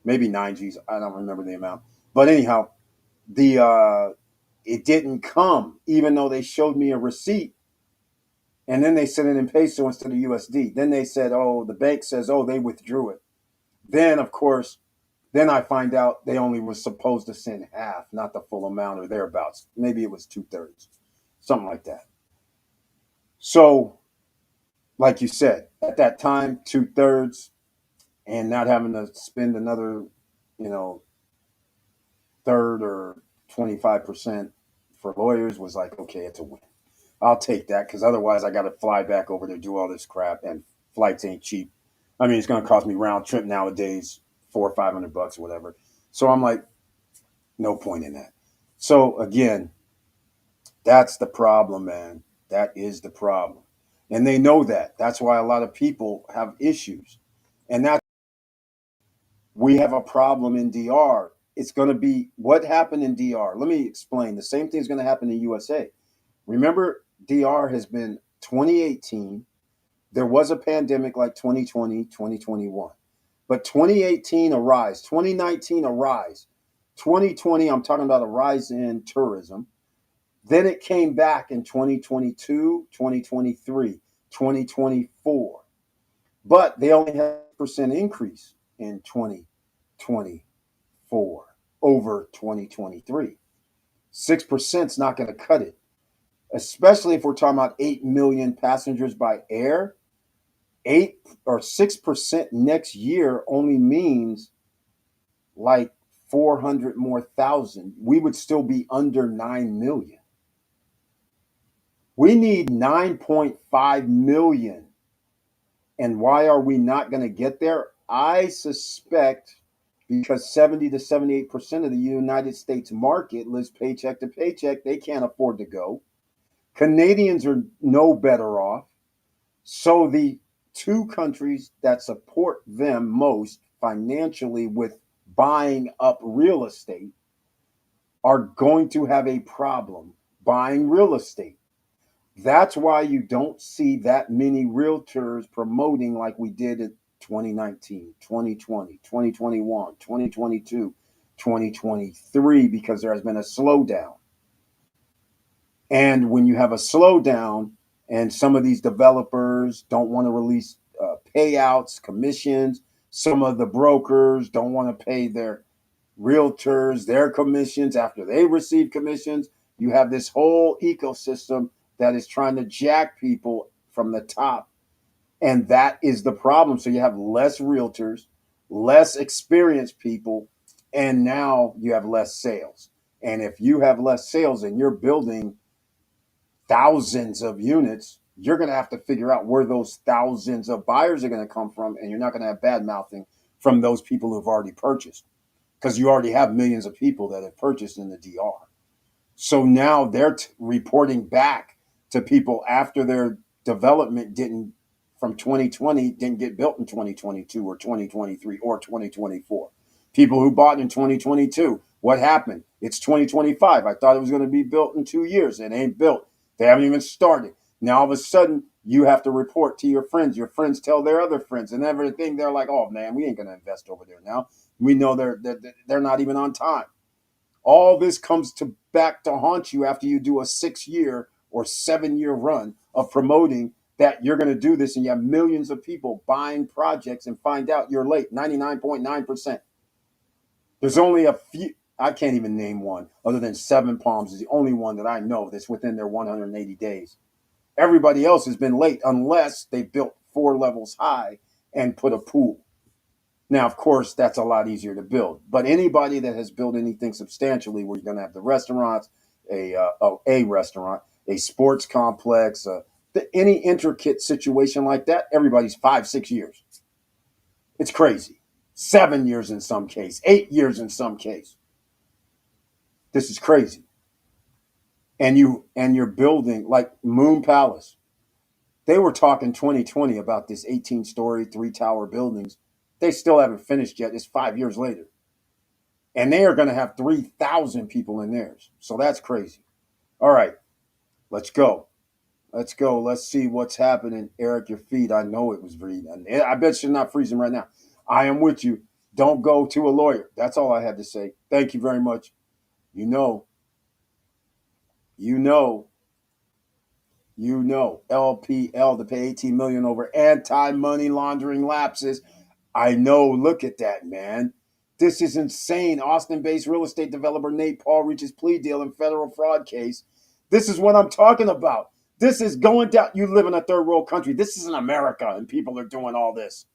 maybe 9 G's. I don't remember the amount. But anyhow, it didn't come, even though they showed me a receipt. And then they sent it in peso instead of USD. Then they said, oh, the bank says, oh, they withdrew it. Then, of course, then I find out they only was supposed to send half, not the full amount or thereabouts. Maybe it was 2/3, something like that. So, like you said, at that time, 2/3 and not having to spend another, third or 25% for lawyers was like, okay, it's a win. I'll take that because otherwise I got to fly back over there, do all this crap, and flights ain't cheap. I mean, it's going to cost me round trip nowadays, $400 or $500 or whatever. So I'm like, no point in that. So again, that's the problem, man. That is the problem, and they know that. That's why a lot of people have issues, and that's we have a problem in DR. It's going to be what happened in DR. Let me explain. The same thing is going to happen in USA. Remember, DR has been 2018. There was a pandemic like 2020, 2021. But 2018, a rise. 2019, a rise. 2020, I'm talking about a rise in tourism. Then it came back in 2022, 2023, 2024. But they only had a percent increase in 2024 over 2023. 6% is not going to cut it, especially if we're talking about 8 million passengers by air. 8 or 6% next year only means like 400 more thousand. We would still be under 9 million. We need 9.5 million. And why are we not going to get there? I suspect because 70 to 78% of the United States market lives paycheck to paycheck. They can't afford to go. Canadians are no better off. So the two countries that support them most financially with buying up real estate are going to have a problem buying real estate. That's why you don't see that many realtors promoting like we did 2019, 2020, 2021, 2022, 2023, because there has been a slowdown. And when you have a slowdown and some of these developers don't want to release payouts, commissions, some of the brokers don't want to pay their realtors their commissions after they receive commissions, you have this whole ecosystem that is trying to jack people from the top. And that is the problem. So you have less realtors, less experienced people, and now you have less sales. And if you have less sales and you're building thousands of units, you're going to have to figure out where those thousands of buyers are going to come from. And you're not going to have bad mouthing from those people who've already purchased, because you already have millions of people that have purchased in the DR. So now they're reporting back to people after their development from 2020 didn't get built in 2022 or 2023 or 2024. People who bought in 2022, what happened? It's 2025. I thought it was going to be built in 2 years. It ain't built. They haven't even started. Now all of a sudden you have to report to your friends. Your friends tell their other friends and everything. They're like, oh man, we ain't going to invest over there now. We know they're not even on time. All this comes back to haunt you after you do a 6-year or 7-year run of promoting that you're going to do this, and you have millions of people buying projects and find out you're late 99.9%. There's only a few. I can't even name one other than Seven Palms is the only one that I know that's within their 180 days. Everybody else has been late unless they built 4 levels high and put a pool. Now, of course, that's a lot easier to build. But anybody that has built anything substantially, where you're going to have the restaurants, a restaurant, a sports complex, any intricate situation like that, everybody's 5-6 years. It's crazy. 7 years in some case, 8 years in some case. This is crazy. And you're building like Moon Palace. They were talking 2020 about this 18-story, 3-tower buildings. They still haven't finished yet. It's 5 years later. And they are going to have 3,000 people in theirs. So that's crazy. All right, let's go. Let's go. Let's see what's happening. Eric, your feet. I know it was freezing. I bet you're not freezing right now. I am with you. Don't go to a lawyer. That's all I had to say. Thank you very much. You know, LPL to pay $18 million over anti-money laundering lapses. I know. Look at that, man. This is insane. Austin-based real estate developer Nate Paul reaches plea deal in federal fraud case. This is what I'm talking about. This is going down. You live in a third world country. This is in America, and people are doing all this.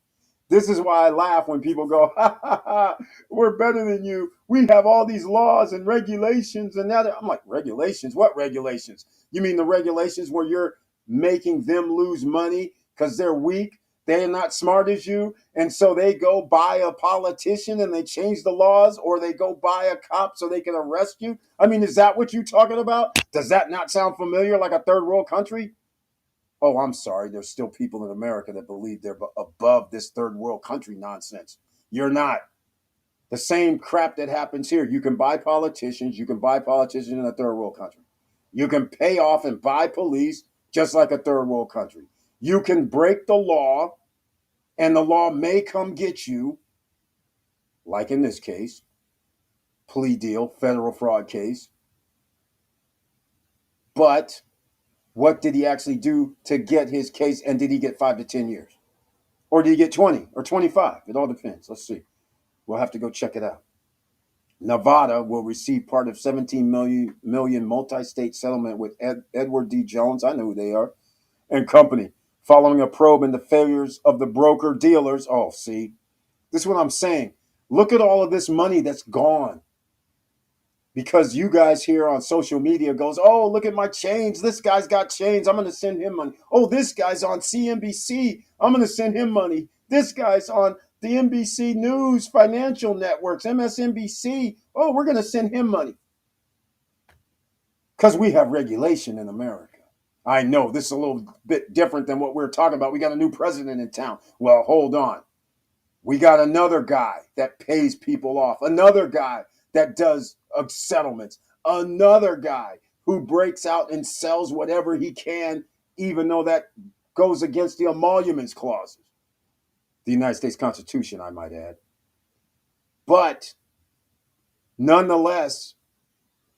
This is why I laugh when people go, ha, ha, ha, we're better than you. We have all these laws and regulations. And now I'm like, regulations? What regulations? You mean the regulations where you're making them lose money because they're weak? They're not smart as you. And so they go buy a politician and they change the laws, or they go buy a cop so they can arrest you. I mean, is that what you're talking about? Does that not sound familiar, like a third world country? Oh, I'm sorry. There's still people in America that believe they're above this third world country nonsense. You're not. The same crap that happens here. You can buy politicians. You can buy politicians in a third world country. You can pay off and buy police just like a third world country. You can break the law, and the law may come get you, like in this case, plea deal, federal fraud case. But what did he actually do to get his case, and did he get 5 to 10 years? Or did he get 20 or 25? It all depends. Let's see. We'll have to go check it out. Nevada will receive part of $17 million multi-state settlement with Edward D. Jones, I know who they are, and company, following a probe into failures of the broker-dealers. Oh, see, this is what I'm saying. Look at all of this money that's gone because you guys here on social media goes, oh, look at my chains. This guy's got chains. I'm going to send him money. Oh, this guy's on CNBC. I'm going to send him money. This guy's on the NBC News financial networks, MSNBC. Oh, we're going to send him money because we have regulation in America. I know this is a little bit different than what we're talking about. We got a new president in town. Well, hold on. We got another guy that pays people off, another guy that does settlements, another guy who breaks out and sells whatever he can, even though that goes against the emoluments clauses. The United States Constitution, I might add. But nonetheless,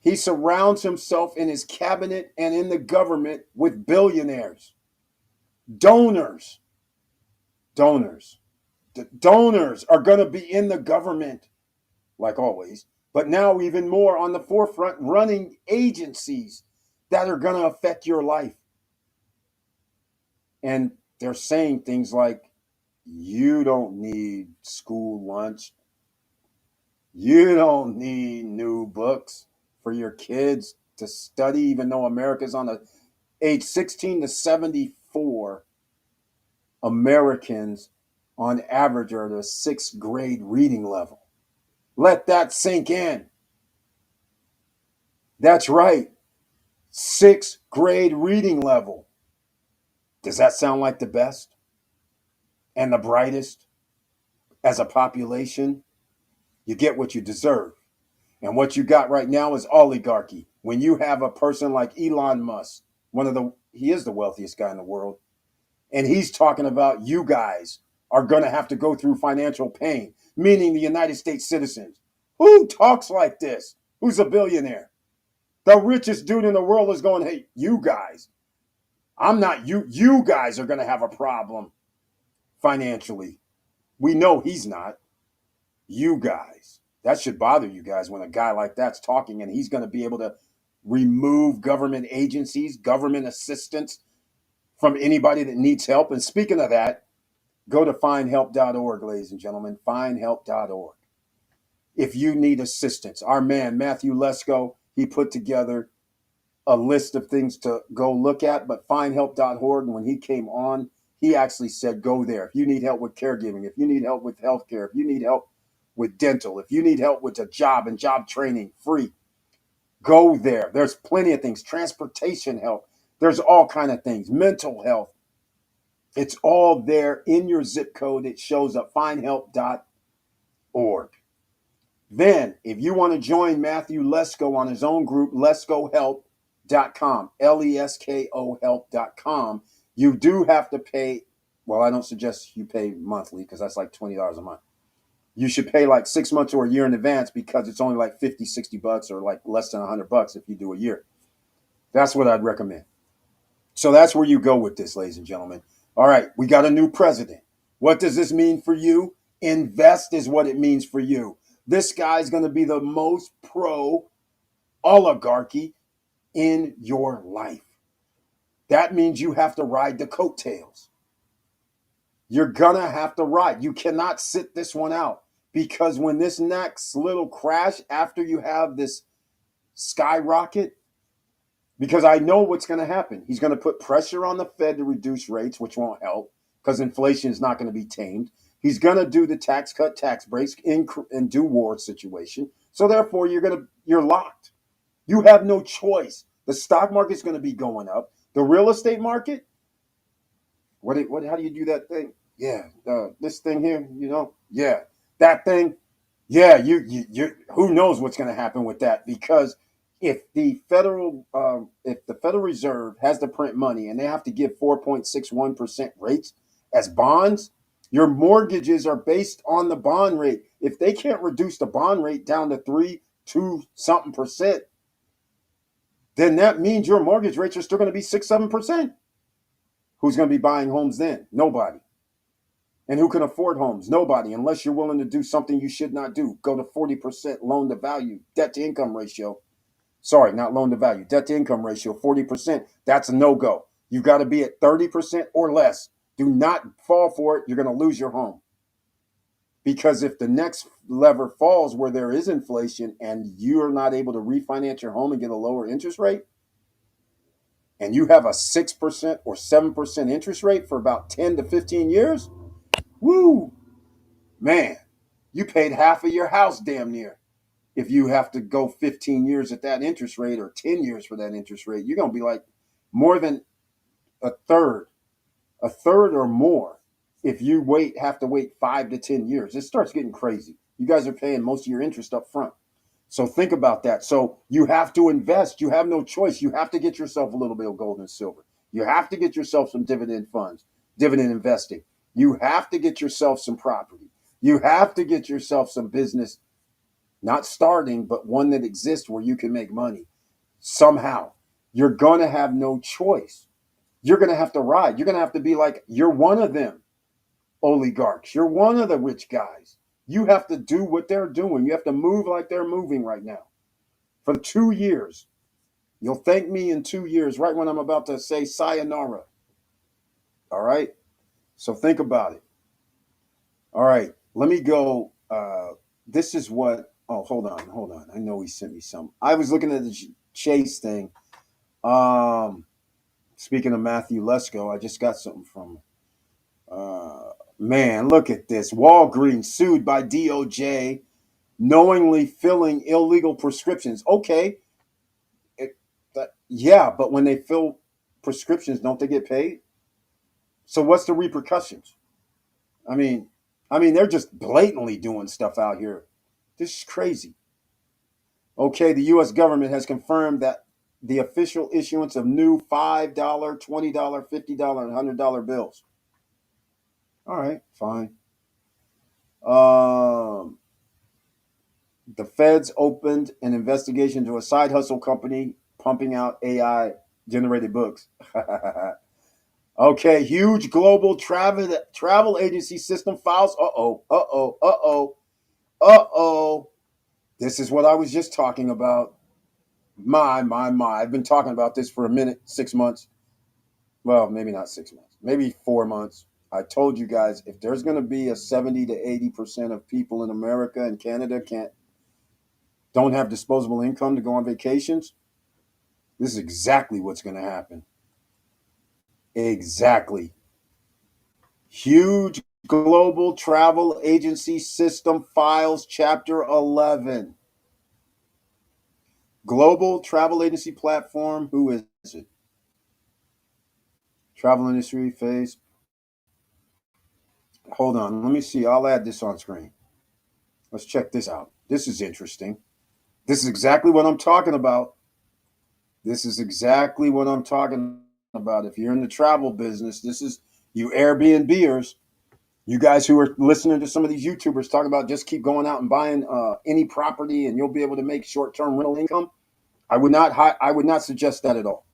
he surrounds himself in his cabinet and in the government with billionaires, donors. Donors. The donors are going to be in the government, like always, but now even more on the forefront, running agencies that are going to affect your life. And they're saying things like, you don't need school lunch. You don't need new books for your kids to study, even though America's on the age 16 to 74. Americans on average are at a sixth grade reading level. Let that sink in. That's right. Sixth grade reading level. Does that sound like the best and the brightest as a population? You get what you deserve. And what you got right now is oligarchy. When you have a person like Elon Musk, he is the wealthiest guy in the world, and he's talking about you guys are going to have to go through financial pain, meaning the United States citizens. Who talks like this? Who's a billionaire? The richest dude in the world is going, hey, you guys, I'm not you. You guys are going to have a problem financially. We know he's not. You guys. That should bother you guys when a guy like that's talking and he's going to be able to remove government agencies, government assistance from anybody that needs help. And speaking of that, go to findhelp.org, ladies and gentlemen, findhelp.org. If you need assistance, our man, Matthew Lesko, he put together a list of things to go look at, but findhelp.org, and when he came on, he actually said, go there. If you need help with caregiving, if you need help with healthcare, if you need help with dental, if you need help with a job and job training, free, go there. There's plenty of things. Transportation help. There's all kind of things. Mental health. It's all there in your zip code. It shows up, findhelp.org. Then, if you want to join Matthew Lesko on his own group, leskohelp.com, Lesko help.com, you do have to pay. Well, I don't suggest you pay monthly because that's like $20 a month. You should pay like 6 months or a year in advance because it's only like 50, 60 bucks or like less than $100 if you do a year. That's what I'd recommend. So that's where you go with this, ladies and gentlemen. All right, we got a new president. What does this mean for you? Invest is what it means for you. This guy's going to be the most pro oligarchy in your life. That means you have to ride the coattails. You're going to have to ride. You cannot sit this one out because when this next little crash after you have this skyrocket, because I know what's going to happen. He's going to put pressure on the Fed to reduce rates, which won't help because inflation is not going to be tamed. He's going to do the tax cut, tax breaks in due war situation. So therefore, you're locked. You have no choice. The stock market's going to be going up. The real estate market, how do you do that thing? Yeah, this thing here, yeah, that thing. Yeah, you who knows what's going to happen with that because if the Federal Reserve has to print money and they have to give 4.61% rates as bonds, your mortgages are based on the bond rate. If they can't reduce the bond rate down to 2 something percent, then that means your mortgage rates are still going to be 6-7%. Who's going to be buying homes then? Nobody. And who can afford homes? Nobody, unless you're willing to do something you should not do. Go to 40% loan to value, debt to income ratio. Sorry, not loan to value, debt to income ratio, 40%. That's a no-go. You got to be at 30% or less. Do not fall for it. You're going to lose your home. Because if the next lever falls where there is inflation and you're not able to refinance your home and get a lower interest rate, and you have a 6% or 7% interest rate for about 10 to 15 years, woo, man, you paid half of your house damn near. If you have to go 15 years at that interest rate or 10 years for that interest rate, you're going to be like more than a third or more. If you have to wait 5 to 10 years, it starts getting crazy. You guys are paying most of your interest up front. So think about that. So you have to invest. You have no choice. You have to get yourself a little bit of gold and silver. You have to get yourself some dividend funds, dividend investing. You have to get yourself some property. You have to get yourself some business, not starting, but one that exists where you can make money somehow. You're going to have no choice. You're going to have to ride. You're going to have to be like, you're one of them oligarchs. You're one of the rich guys. You have to do what they're doing. You have to move like they're moving right now for 2 years. You'll thank me in 2 years, right when I'm about to say sayonara. All right? So think about it. All right. Let me go. This is what. Oh, hold on. I know he sent me some. I was looking at the Chase thing. Speaking of Matthew Lesko, I just got something from him. Man, look at this. Walgreens sued by DOJ, knowingly filling illegal prescriptions. Okay. Yeah, but when they fill prescriptions, don't they get paid? So what's the repercussions? I mean, they're just blatantly doing stuff out here. This is crazy. Okay, the U.S. government has confirmed that the official issuance of new $5, $20, $50, and $100 bills. All right, fine. The feds opened an investigation into a side hustle company pumping out AI generated books. Okay, huge global travel agency system files. This is what I was just talking about. My. I've been talking about this for a minute, 6 months. Well, maybe not 6 months, maybe 4 months. I told you guys if there's going to be a 70 to 80% of people in America and Canada don't have disposable income to go on vacations, this is exactly what's going to happen. Exactly. Huge global travel agency system files, Chapter 11. Global travel agency platform. Who is it? Travel industry face. Hold on. Let me see. I'll add this on screen. Let's check this out. This is interesting. This is exactly what I'm talking about. This is exactly what I'm talking about. If you're in the travel business, this is you Airbnbers. You guys who are listening to some of these YouTubers talking about just keep going out and buying any property and you'll be able to make short-term rental income. I would not suggest that at all.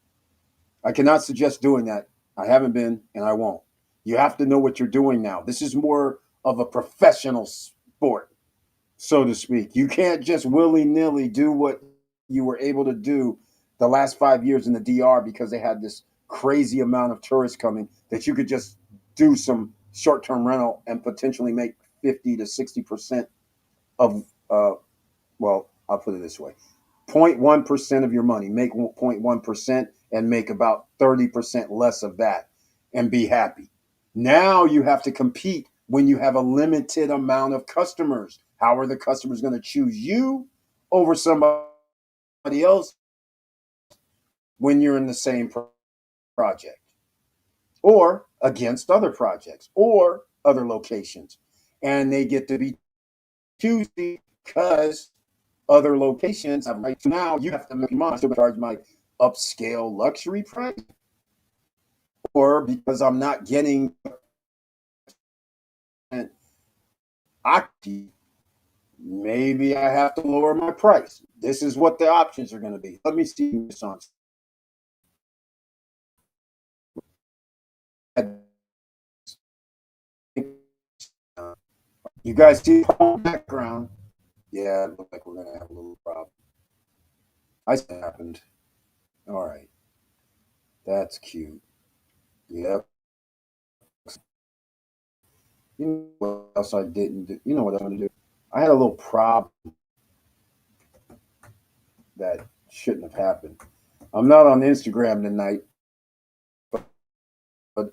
I cannot suggest doing that. I haven't been and I won't. You have to know what you're doing now. This is more of a professional sport, so to speak. You can't just willy-nilly do what you were able to do the last 5 years in the DR because they had this crazy amount of tourists coming that you could just do some short-term rental and potentially make 50 to 60% of, well, I'll put it this way. 0.1% of your money, make 0.1% and make about 30% less of that and be happy. Now you have to compete when you have a limited amount of customers. How are the customers going to choose you over somebody else when you're in the same project or against other projects or other locations? And they get to be choosy because other locations have right now you have to make money to charge my upscale luxury price, or because I'm not getting an octane, maybe I have to lower my price. This is what the options are going to be. Let me see this on. You guys see the background? Yeah, it looks like we're going to have a little problem. I see it happened. All right. That's cute. Yep. You know what else I didn't do? You know what I'm going to do? I had a little problem that shouldn't have happened. I'm not on Instagram tonight, but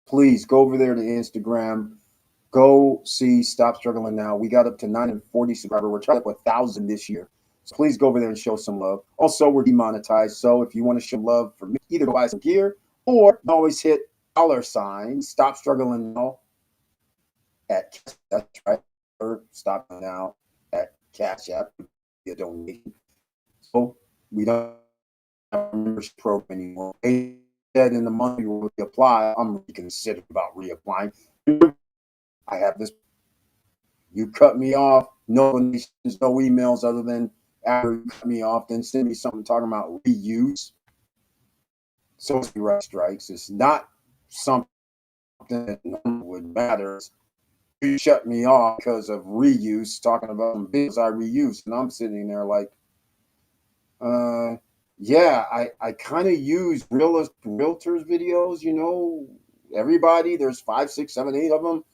please go over there to Instagram. Go see Stop Struggling Now. We got up to 940 subscribers. We're trying to put 1,000 this year. So please go over there and show some love. Also, we're demonetized. So if you want to show love for me, either go buy some gear or always hit $ Stop Struggling Now at that's right. Or Stop Now at Cash App. A donation. So we don't have a membership program anymore. in the month you reapply, I'm reconsidering about reapplying. I have this. You cut me off, no donations, no emails other than after you cut me off, then send me something talking about reuse. So it's right strikes. It's not something that would matter. You shut me off because of reuse, talking about some bills I reuse. And I'm sitting there like, yeah, I kind of use realtors videos, everybody, there's 5, 6, 7, 8 of them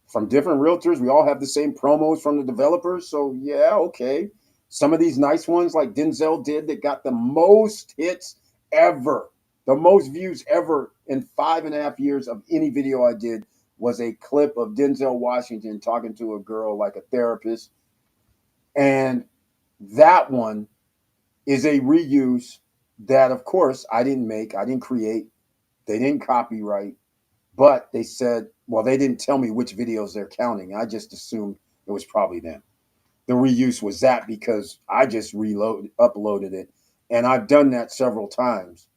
from different realtors. We all have the same promos from the developers. So yeah, okay. Some of these nice ones like Denzel did that got the most hits ever, the most views ever in 5.5 years of any video I did was a clip of Denzel Washington talking to a girl like a therapist. And that one is a reuse that, of course, I didn't make, I didn't create, they didn't copyright, but they said, well, they didn't tell me which videos they're counting. I just assumed it was probably them. The reuse was that because I just uploaded it, and I've done that several times,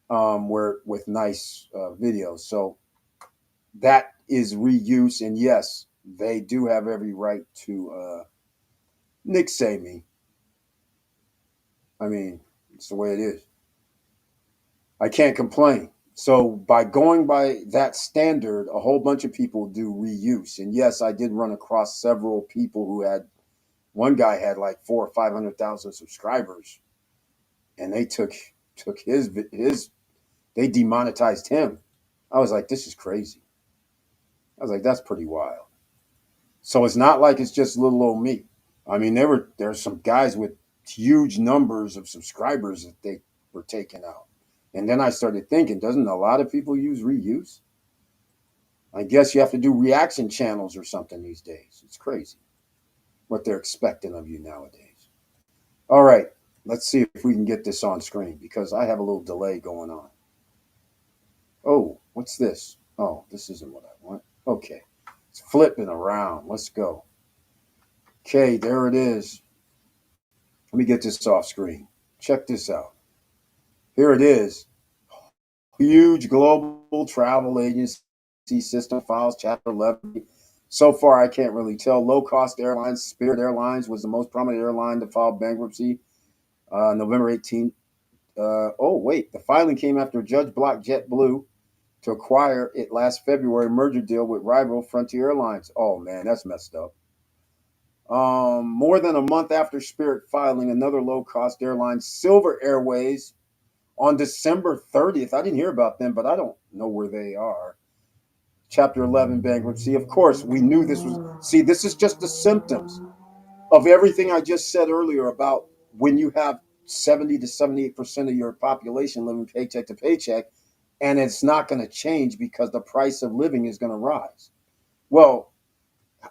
where with nice videos. So that is reuse, and yes, they do have every right to nick-say me. I mean, it's the way it is. I can't complain. So by going by that standard, a whole bunch of people do reuse. And yes, I did run across several people who had, one guy had like 400,000 or 500,000 subscribers, and they took his, they demonetized him. I was like, this is crazy. I was like, that's pretty wild. So it's not like it's just little old me. I mean, there's some guys with huge numbers of subscribers that they were taking out. And then I started thinking, doesn't a lot of people use reuse? I guess you have to do reaction channels or something these days. It's crazy what they're expecting of you nowadays. All right, let's see if we can get this on screen because I have a little delay going on. Oh, what's this? Oh, this isn't what I want. Okay, it's flipping around. Let's go. Okay, there it is. Let me get this off screen. Check this out. Here it is. Huge global travel agency system files Chapter 11. So far, I can't really tell. Low-cost airlines, Spirit Airlines was the most prominent airline to file bankruptcy November 18th. The filing came after a judge blocked JetBlue to acquire it last February merger deal with rival Frontier Airlines. Oh, man, that's messed up. More than a month after Spirit filing, another low-cost airline, Silver Airways, on December 30th. I didn't hear about them, but I don't know where they are. Chapter 11 bankruptcy. Of course, we knew this was. See, this is just the symptoms of everything I just said earlier about when you have 70 to 78% of your population living paycheck to paycheck, and it's not going to change because the price of living is going to rise. Well,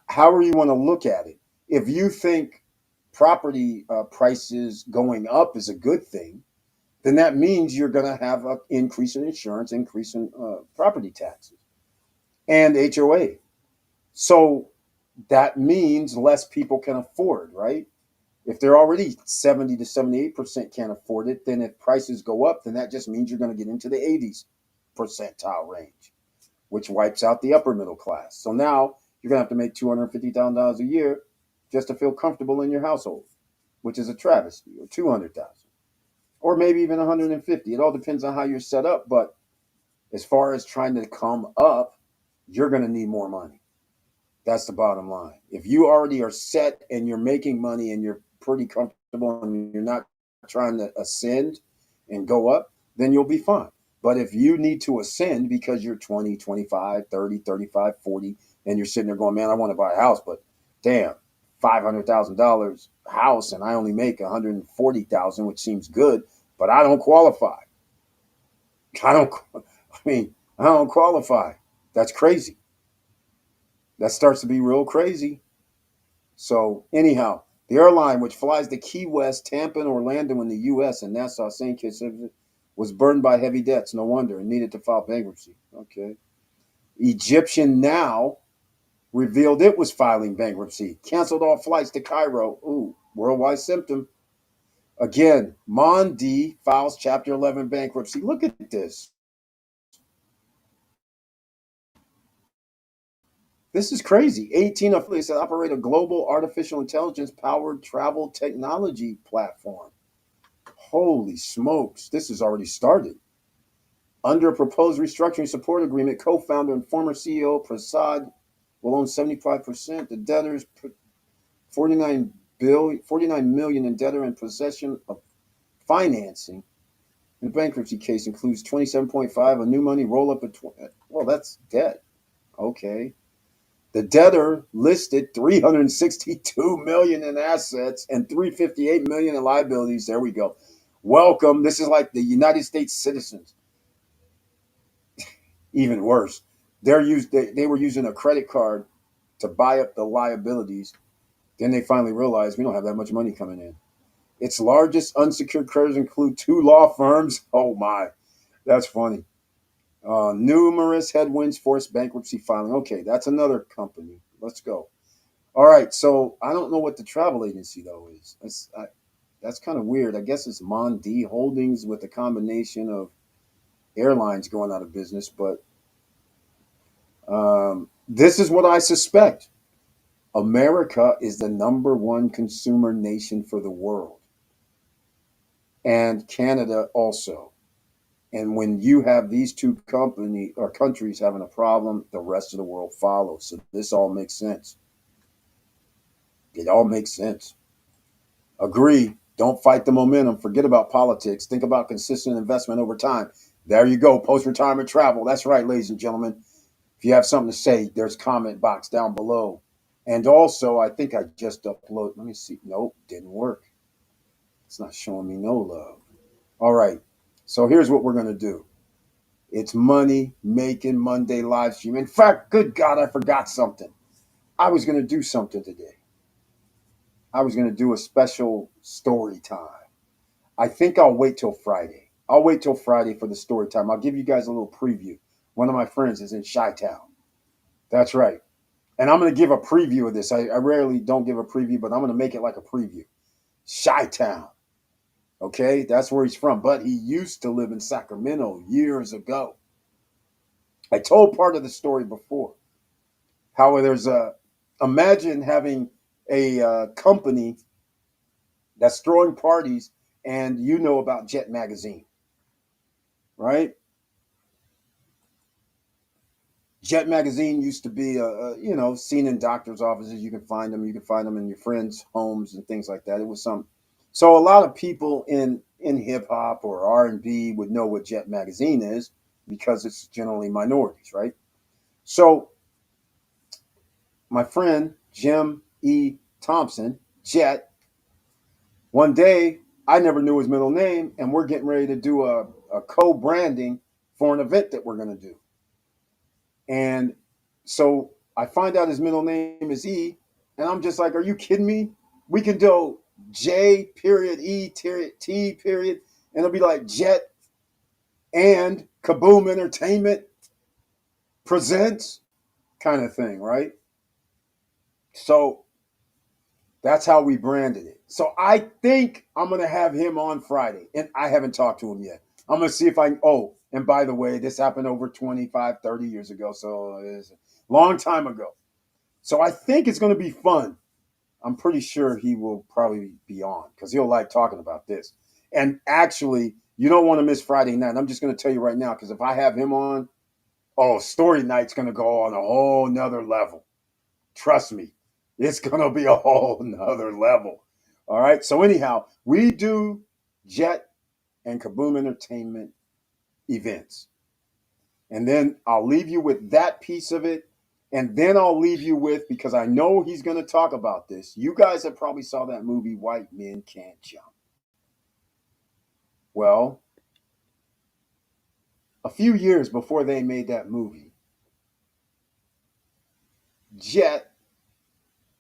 however you want to look at it, if you think property prices going up is a good thing, then that means you're going to have an increase in insurance, increase in property taxes, and HOA. So that means less people can afford, right? If they're already 70 to 78% can't afford it, then if prices go up, then that just means you're going to get into the 80s percentile range, which wipes out the upper middle class. So now you're going to have to make $250,000 a year just to feel comfortable in your household, which is a travesty, or 200,000. Or maybe even 150. It all depends on how you're set up. But as far as trying to come up, you're going to need more money. That's the bottom line. If you already are set and you're making money and you're pretty comfortable and you're not trying to ascend and go up, then you'll be fine. But if you need to ascend because you're 20, 25, 30, 35, 40, and you're sitting there going, man, I want to buy a house, but damn, $500,000 house and I only make 140,000, which seems good, but I don't qualify. I don't qualify. That's crazy. That starts to be real crazy. So anyhow, the airline, which flies to Key West, Tampa, and Orlando in the U.S. and Nassau, St. Kitts, was burdened by heavy debts. No wonder, and needed to file bankruptcy. Okay. Egyptian Now revealed it was filing bankruptcy. Canceled all flights to Cairo. Ooh, worldwide symptom. Again, Mondi files Chapter 11 bankruptcy. Look at this. This is crazy. 18 affiliates that operate a global artificial intelligence powered travel technology platform. Holy smokes, this has already started. Under a proposed restructuring support agreement, co-founder and former CEO Prasad will own 75%. The debtors 49 million in debtor in possession of financing. The bankruptcy case includes 27.5, a new money roll up at 20. Well, that's debt. Okay. The debtor listed 362 million in assets and 358 million in liabilities. There we go. Welcome. This is like the United States citizens. Even worse. They were using a credit card to buy up the liabilities. Then they finally realized we don't have that much money coming in. Its largest unsecured creditors include 2 law firms. Oh my, that's funny. Numerous headwinds forced bankruptcy filing. Okay, that's another company. Let's go. All right, so I don't know what the travel agency though is. That's kind of weird. I guess it's Mondi Holdings with a combination of airlines going out of business, but this is what I suspect. America is the number one consumer nation for the world, and Canada also. And when you have these two company or countries having a problem, the rest of the world follows. So this all makes sense. It all makes sense. Agree. Don't fight the momentum. Forget about politics. Think about consistent investment over time. There you go. Post-retirement travel. That's right, ladies and gentlemen. If you have something to say, there's a comment box down below. And also, I think I just uploaded. Let me see. Nope, didn't work. It's not showing me no love. All right. So here's what we're going to do. It's Money Making Monday live stream. In fact, good God, I forgot something. I was going to do something today. I was going to do a special story time. I think I'll wait till Friday. I'll wait till Friday for the story time. I'll give you guys a little preview. One of my friends is in Chi-Town. That's right. And I'm going to give a preview of this. I rarely don't give a preview, but I'm going to make it like a preview. Chi-Town. Okay, that's where he's from. But he used to live in Sacramento years ago. I told part of the story before. How there's imagine having a company that's throwing parties and you know about Jet Magazine, right? Jet Magazine used to be, seen in doctors' offices. You can find them. You can find them in your friends' homes and things like that. It was some. So a lot of people in hip hop or R&B would know what Jet Magazine is because it's generally minorities, right? So my friend Jim E. Thompson, Jet, one day I never knew his middle name, and we're getting ready to do a co-branding for an event that we're going to do. And so I find out his middle name is E, and I'm just like, are you kidding me? We can do J period E T period, and it'll be like Jet and Kaboom Entertainment presents kind of thing, right? So that's how we branded it. So I think I'm going to have him on Friday, and I haven't talked to him yet. I'm going to see if I can. Oh, and by the way, this happened over 25, 30 years ago, so it's a long time ago. So I think it's going to be fun. I'm pretty sure he will probably be on because he'll like talking about this. And actually, you don't want to miss Friday night. I'm just going to tell you right now because if I have him on, oh, story night's going to go on a whole nother level. Trust me, it's going to be a whole nother level. All right. So anyhow, we do Jet and Kaboom Entertainment events. And then I'll leave you with that piece of it. And then I'll leave you with, because I know he's going to talk about this. You guys have probably saw that movie, White Men Can't Jump. Well, a few years before they made that movie, Jet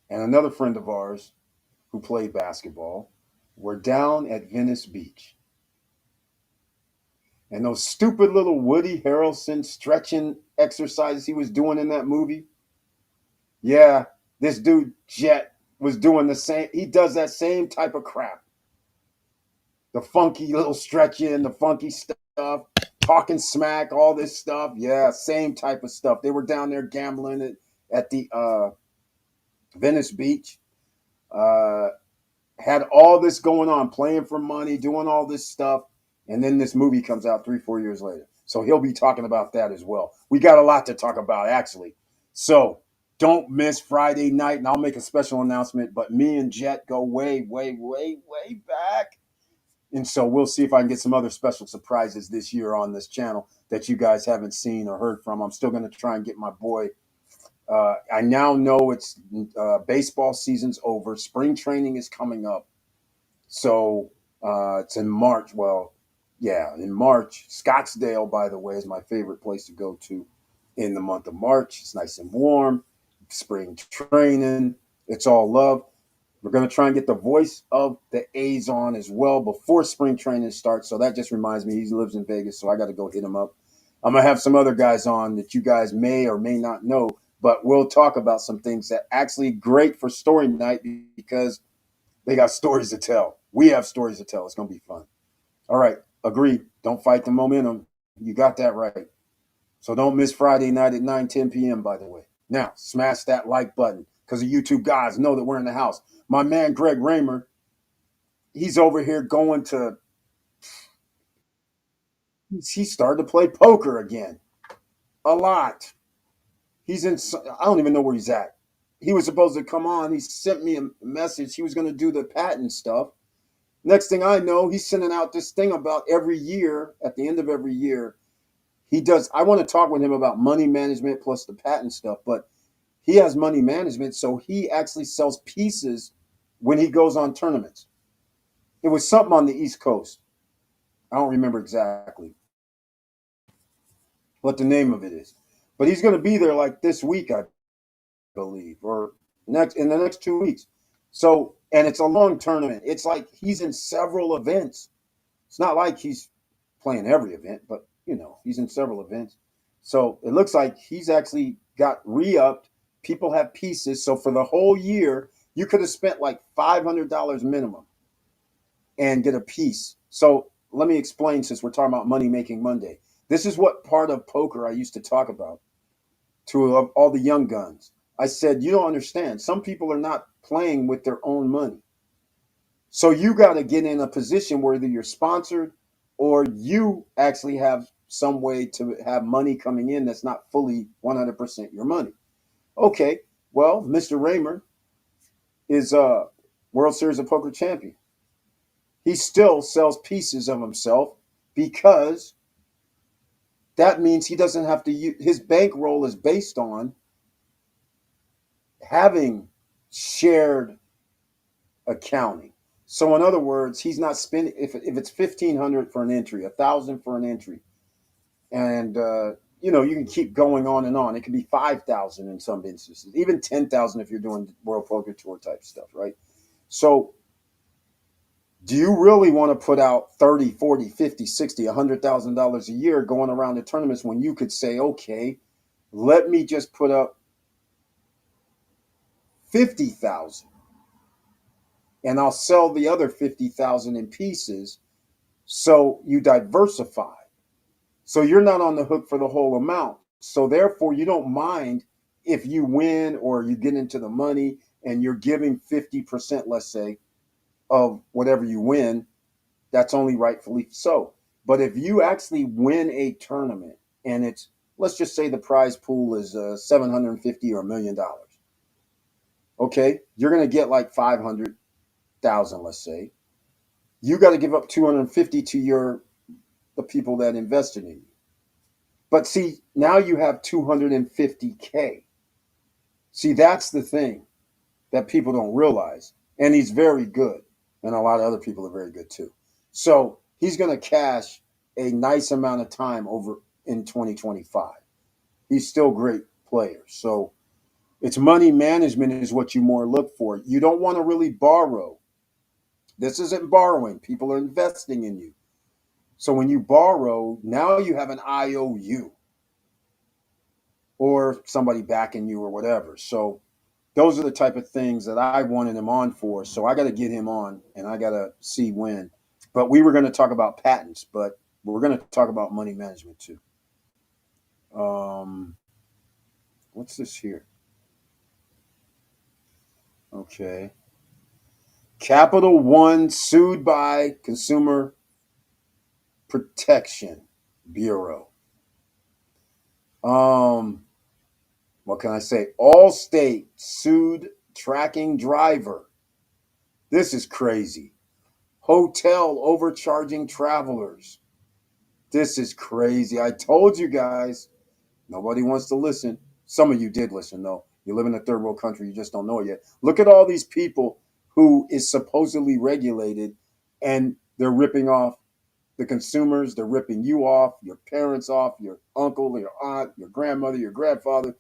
and another friend of ours who played basketball were down at Venice Beach. And those stupid little Woody Harrelson stretching exercises he was doing in that movie. Yeah, this dude, Jet, was doing the same. He does that same type of crap. the funky little stretching, the funky stuff, talking smack, all this stuff. Yeah, same type of stuff. They were down there gambling at the Venice Beach. Uh, had all this going on, playing for money, doing all this stuff, and then this movie comes out 3-4 years later. So he'll be talking about that as well. We got a lot to talk about, actually. So don't miss Friday night, and I'll make a special announcement. But me and Jet go way, way, way, way back. And so we'll see if I can get some other special surprises this year on this channel that you guys haven't seen or heard from. I'm still going to try and get my boy. I now know it's baseball season's over. Spring training is coming up. So it's in March. Well, yeah, in March. Scottsdale, by the way, is my favorite place to go to in the month of March. It's nice and warm. Spring training. It's all love. We're going to try and get the voice of the A's on as well before spring training starts. So that just reminds me, he lives in Vegas, so I got to go hit him up. I'm going to have some other guys on that you guys may or may not know, but we'll talk about some things that actually great for story night because they got stories to tell. We have stories to tell. It's going to be fun. All right. Agreed. Don't fight the momentum. You got that right. So don't miss Friday night at 9:10 p.m., by the way. Now, smash that like button because the YouTube guys know that we're in the house. My man, Greg Raymer, he's over here going to, he started to play poker again. A lot. He's in, I don't even know where he's at. He was supposed to come on. He sent me a message. He was going to do the patent stuff. Next thing I know, he's sending out this thing about every year, at the end of every year, he does. I want to talk with him about money management plus the patent stuff, but he has money management, so he actually sells pieces when he goes on tournaments. It was something on the East Coast. I don't remember exactly what the name of it is, but he's going to be there like this week, I believe, or next in the next 2 weeks. So, and it's a long tournament. It's like he's in several events. It's not like he's playing every event, but he's in several events. So it looks like he's actually got re-upped. People have pieces. So for the whole year, you could have spent like $500 minimum and get a piece. So let me explain, since we're talking about Money Making Monday. This is what part of poker I used to talk about to all the young guns. I said, you don't understand. Some people are not playing with their own money. So you got to get in a position where either you're sponsored or you actually have some way to have money coming in that's not fully 100% your money. Okay, well, Mr. Raymer is a World Series of Poker champion. He still sells pieces of himself because that means he doesn't have to use, his bankroll is based on having shared accounting. So in other words, he's not spending, if it's 1,500 for an entry, 1,000 for an entry, and you can keep going on and on. It could be 5,000 in some instances, even 10,000 if you're doing World Poker Tour type stuff, right? So do you really want to put out 30, 40, 50, 60, $100,000 a year going around the tournaments when you could say, okay, let me just put up 50,000 and I'll sell the other 50,000 in pieces. So you diversify. So you're not on the hook for the whole amount. So therefore you don't mind if you win or you get into the money and you're giving 50%, let's say, of whatever you win. That's only rightfully so. But if you actually win a tournament and it's, let's just say the prize pool is 750 or $1 million. Okay, you're going to get like 500,000, let's say. You got to give up 250 to the people that invested in you. But see, now you have 250K. See, that's the thing that people don't realize. And he's very good. And a lot of other people are very good too. So he's going to cash a nice amount of time over in 2025. He's still a great player. So it's money management is what you more look for. You don't want to really borrow. This isn't borrowing. People are investing in you. So when you borrow, now you have an IOU or somebody backing you or whatever. So those are the type of things that I wanted him on for. So I got to get him on and I got to see when. But we were going to talk about patents, but we're going to talk about money management too. Um, what's this here? Okay. Capital One sued by Consumer Protection Bureau. Um, what can I say? Allstate sued tracking driver. This is crazy. Hotel overcharging travelers. This is crazy. I told you guys. Nobody wants to listen. Some of you did listen, though. You live in a third world country, you just don't know it yet. Look at all these people who is supposedly regulated, and they're ripping off the consumers. They're ripping you off, your parents off, your uncle, your aunt, your grandmother, your grandfather,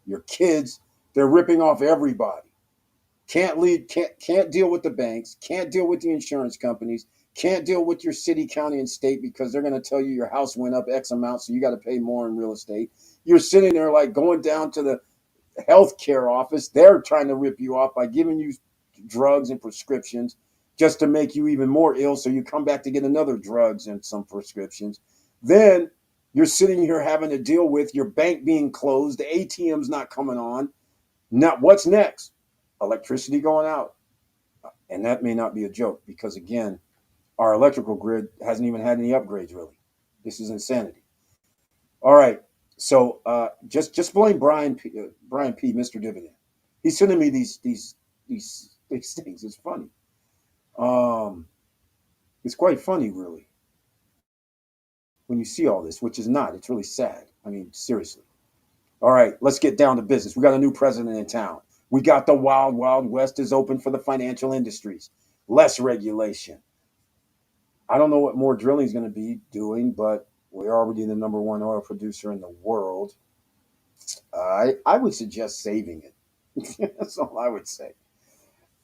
your kids. They're ripping off everybody. Can't deal with the banks, can't deal with the insurance companies, can't deal with your city, county, and state because they're going to tell you your house went up X amount, so you got to pay more in real estate. You're sitting there like going down to the healthcare office. They're trying to rip you off by giving you drugs and prescriptions just to make you even more ill, so you come back to get another drugs and some prescriptions. Then you're sitting here having to deal with your bank being closed, the ATM's not coming on. Now, what's next? Electricity going out. And that may not be a joke because, again, our electrical grid hasn't even had any upgrades, really. This is insanity. All right. So just blame Brian P. Mr. Dividend. He's sending me these things. It's funny. Um, it's quite funny, really, when you see all this, which is not. It's really sad. I mean, seriously. All right, let's get down to business. We got a new president in town. We got the wild, wild west is open for the financial industries. Less regulation. I don't know what more drilling is going to be doing, but we're already the number one oil producer in the world. I would suggest saving it. That's all I would say.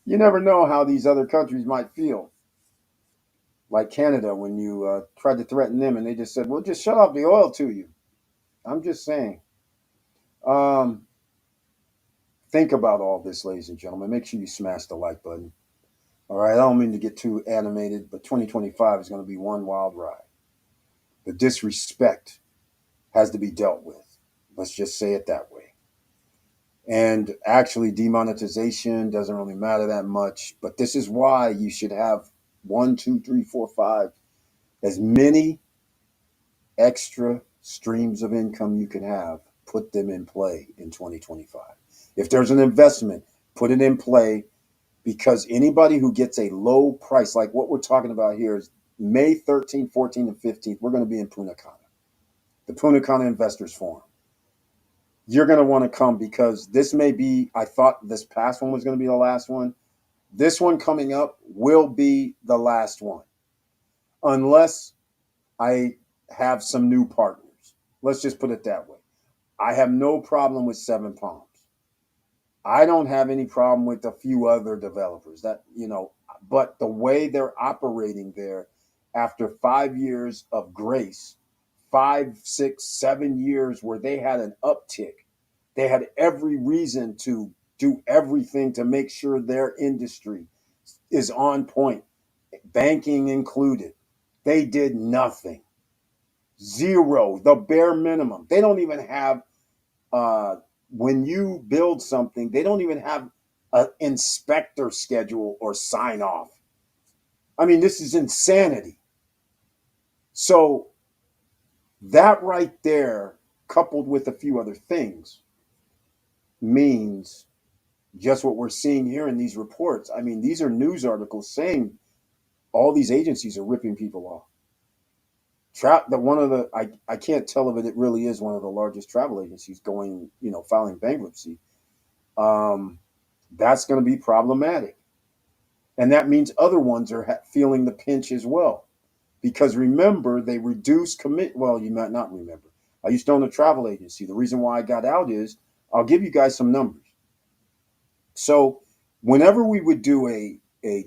You never know how these other countries might feel. Like Canada, when you tried to threaten them and they just said, "We'll just shut off the oil to you." I'm just saying. Um, think about all this, ladies and gentlemen. Make sure you smash the like button. All right, I don't mean to get too animated, but 2025 is going to be one wild ride. The disrespect has to be dealt with. Let's just say it that way. And actually, demonetization doesn't really matter that much. But this is why you should have one, two, three, four, five, as many extra streams of income you can have. Put them in play in 2025. If there's an investment, put it in play because anybody who gets a low price, like what we're talking about here, is May 13th, 14th, and 15th, we're going to be in Punta Cana, the Punta Cana Investors Forum. You're going to want to come because this may be, I thought this past one was going to be the last one. This one coming up will be the last one, unless I have some new partners. Let's just put it that way. I have no problem with Seven Palms. I don't have any problem with a few other developers but the way they're operating there after 5 years of grace, 5, 6, 7 years where they had an uptick, they had every reason to do everything to make sure their industry is on point, banking included. They did nothing. Zero, the bare minimum. They don't even have when you build something, they don't even have an inspector schedule or sign off. I mean, this is insanity. So that right there, coupled with a few other things, means just what we're seeing here in these reports. I mean, these are news articles saying all these agencies are ripping people off. I can't tell if it really is one of the largest travel agencies going, filing bankruptcy. That's going to be problematic. And that means other ones are feeling the pinch as well. Because remember, they reduce commit. Well, you might not remember. I used to own a travel agency. The reason why I got out is I'll give you guys some numbers. So whenever we would do a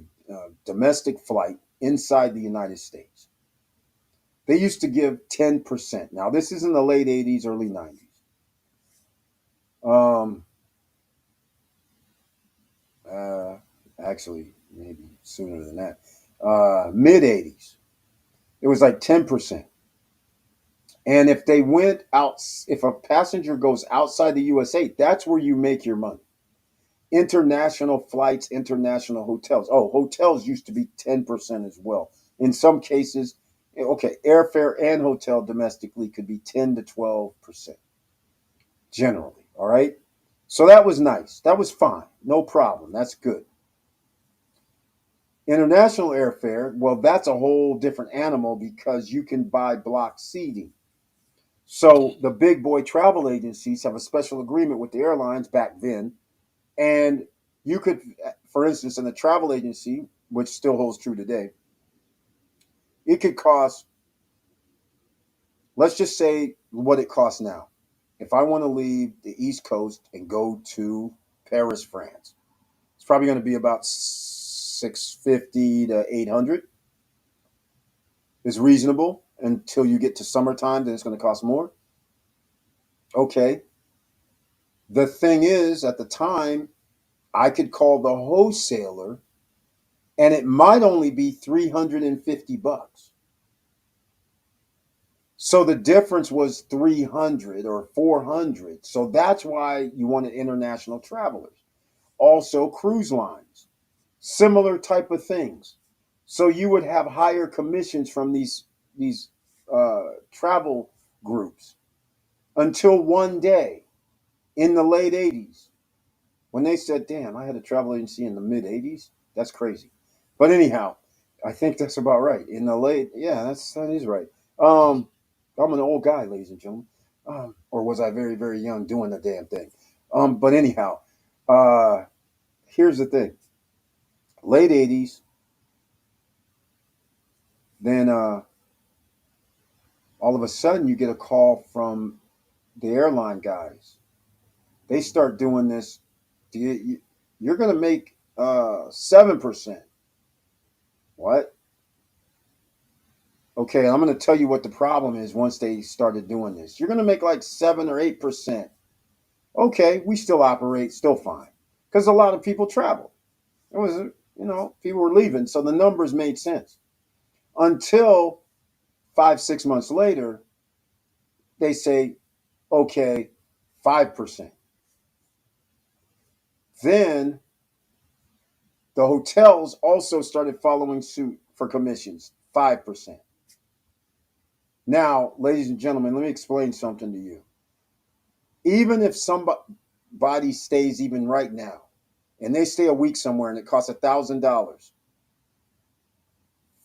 domestic flight inside the United States, they used to give 10%. Now, this is in the late 80s, early 90s. Actually, maybe sooner than that. mid 80s. It was like 10%. And if they went out, if a passenger goes outside the USA, that's where you make your money. International flights, international hotels. Oh, hotels used to be 10% as well. In some cases, okay, airfare and hotel domestically could be 10 to 12% generally. All right. So that was nice. That was fine. No problem. That's good. International airfare, well, that's a whole different animal because you can buy block seating. So the big boy travel agencies have a special agreement with the airlines back then. And you could, for instance, in a travel agency, which still holds true today, it could cost, let's just say what it costs now. If I want to leave the East Coast and go to Paris, France, it's probably going to be about 650 to 800. Is reasonable until you get to summertime, then it's going to cost more. Okay. The thing is, at the time, I could call the wholesaler and it might only be 350 bucks. So the difference was 300 or 400. So that's why you wanted international travelers. Also, cruise lines, similar type of things. So you would have higher commissions from these travel groups until one day in the late 80s when they said, damn, I had a travel agency in the mid 80s. That's crazy. But anyhow, I think that's about right. In the late, yeah, that is right. I'm an old guy, ladies and gentlemen. Or was I very, very young doing the damn thing? But anyhow, uh, here's the thing. Late 80s, then all of a sudden you get a call from the airline guys. They start doing this. You're going to make 7%. What? Okay, I'm going to tell you what the problem is once they started doing this. You're going to make like 7 or 8%. Okay, we still operate, still fine. Because a lot of people travel. It was, people were leaving, so the numbers made sense. Until 5, 6 months later, they say, okay, 5%. Then the hotels also started following suit for commissions, 5%. Now, ladies and gentlemen, let me explain something to you. Even if somebody stays even right now, and they stay a week somewhere and it costs $1,000,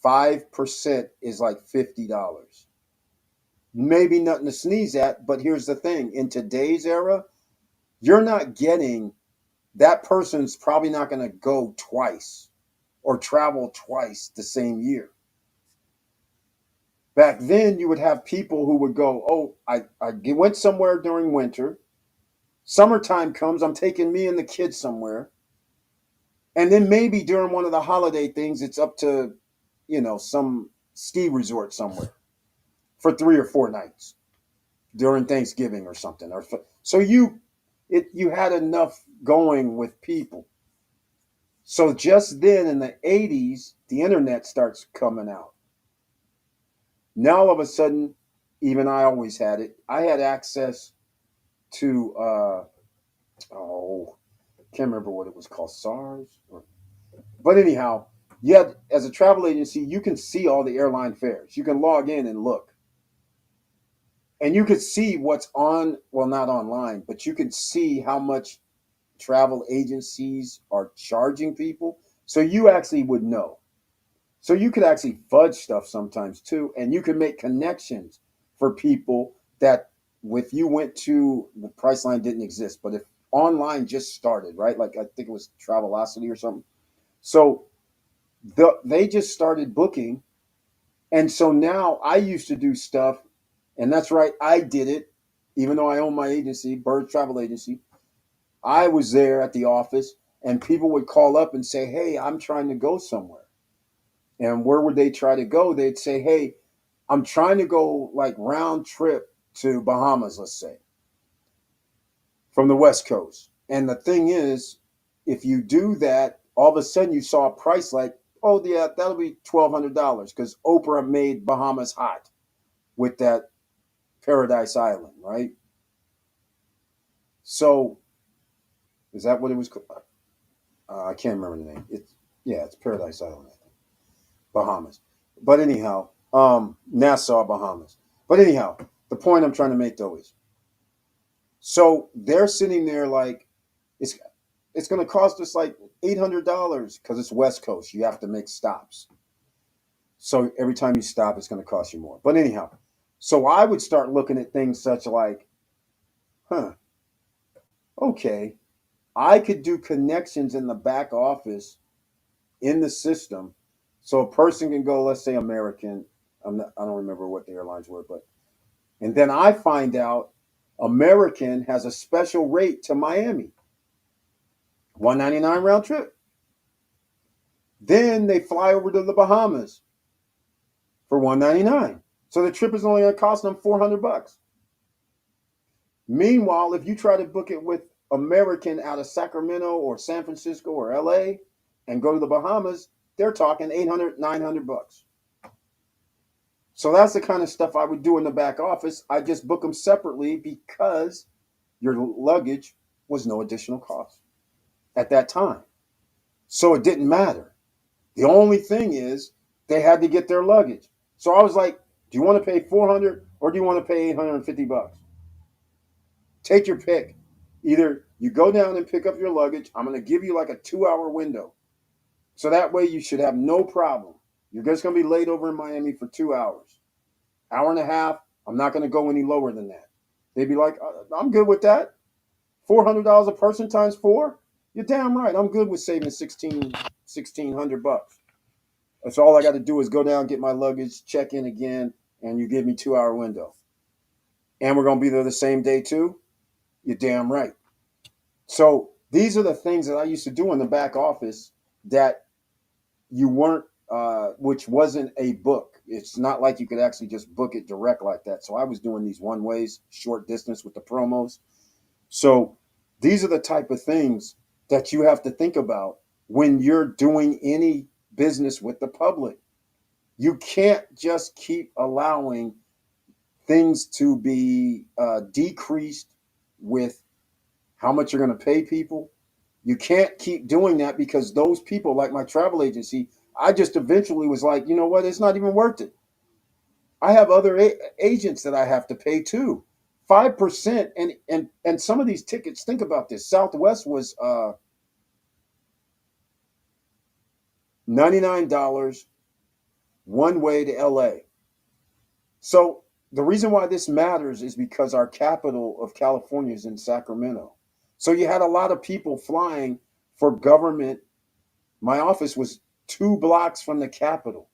5% is like $50. Maybe nothing to sneeze at, but here's the thing. In today's era, you're not getting, that person's probably not going to go twice or travel twice the same year. Back then, you would have people who would go, oh, I went somewhere during winter. Summertime comes, I'm taking me and the kids somewhere. And then maybe during one of the holiday things, it's up to, some ski resort somewhere for 3 or 4 nights during Thanksgiving or something. So you had enough going with people. So just then in the 80s, the internet starts coming out. Now all of a sudden, even I always had it. I had access to can't remember what it was called, SARS. But anyhow, yet as a travel agency, you can see all the airline fares. You can log in and look. And you could see what's on, well, not online, but you can see how much travel agencies are charging people. So you actually would know. So you could actually fudge stuff sometimes too. And you can make connections for people that if you went to, the Priceline didn't exist, but if online just started, right? Like I think it was Travelocity or something. So they just started booking. And so now I used to do stuff, and that's right, I did it, even though I own my agency, Bird Travel Agency. I was there at the office, and people would call up and say, hey, I'm trying to go somewhere. And where would they try to go? They'd say, hey, I'm trying to go like round trip to Bahamas, let's say, from the West Coast. And the thing is, if you do that, all of a sudden you saw a price like Oh yeah, that'll be $1,200 because Oprah made Bahamas hot with that Paradise Island, right? So is that what it was called? I can't remember the name. It's Paradise Island, I think. Bahamas. But anyhow, Nassau, Bahamas. But anyhow, the point I'm trying to make though is, so they're sitting there like it's it's going to cost us like $800 because it's West Coast. You have to make stops. So every time you stop, it's going to cost you more. But anyhow, so I would start looking at things such like, huh, okay, I could do connections in the back office in the system. So a person can go, let's say American. I don't remember what the airlines were, but, and then I find out American has a special rate to Miami, 199 round trip. Then they fly over to the Bahamas for 199. So the trip is only going to cost them $400. Meanwhile, if you try to book it with American out of Sacramento or San Francisco or LA and go to the Bahamas, they're talking 800, 900 bucks. So that's the kind of stuff I would do in the back office. I just book them separately because your luggage was no additional cost at that time. So it didn't matter. The only thing is they had to get their luggage. So I was like, do you want to pay 400 or do you want to pay 850 bucks? Take your pick. Either you go down and pick up your luggage. I'm going to give you like a 2-hour window. So that way you should have no problem. You're just going to be laid over in Miami for 2 hours. Hour and a half, I'm not going to go any lower than that. They'd be like, I'm good with that. $400 a person times 4? You're damn right. I'm good with saving $1,600. That's all I got to do is go down, get my luggage, check in again, and you give me 2-hour window. And we're going to be there the same day too? You're damn right. So these are the things that I used to do in the back office that you weren't, which wasn't a book. It's not like you could actually just book it direct like that. So I was doing these one ways, short distance with the promos. So these are the type of things that you have to think about when you're doing any business with the public. You can't just keep allowing things to be decreased with how much you're going to pay people. You can't keep doing that because those people, like my travel agency, I just eventually was like, you know what? It's not even worth it. I have other agents that I have to pay too. 5% and some of these tickets, think about this. Southwest was $99 one way to LA. So the reason why this matters is because our capital of California is in Sacramento. So you had a lot of people flying for government. My office was 2 blocks from the Capitol.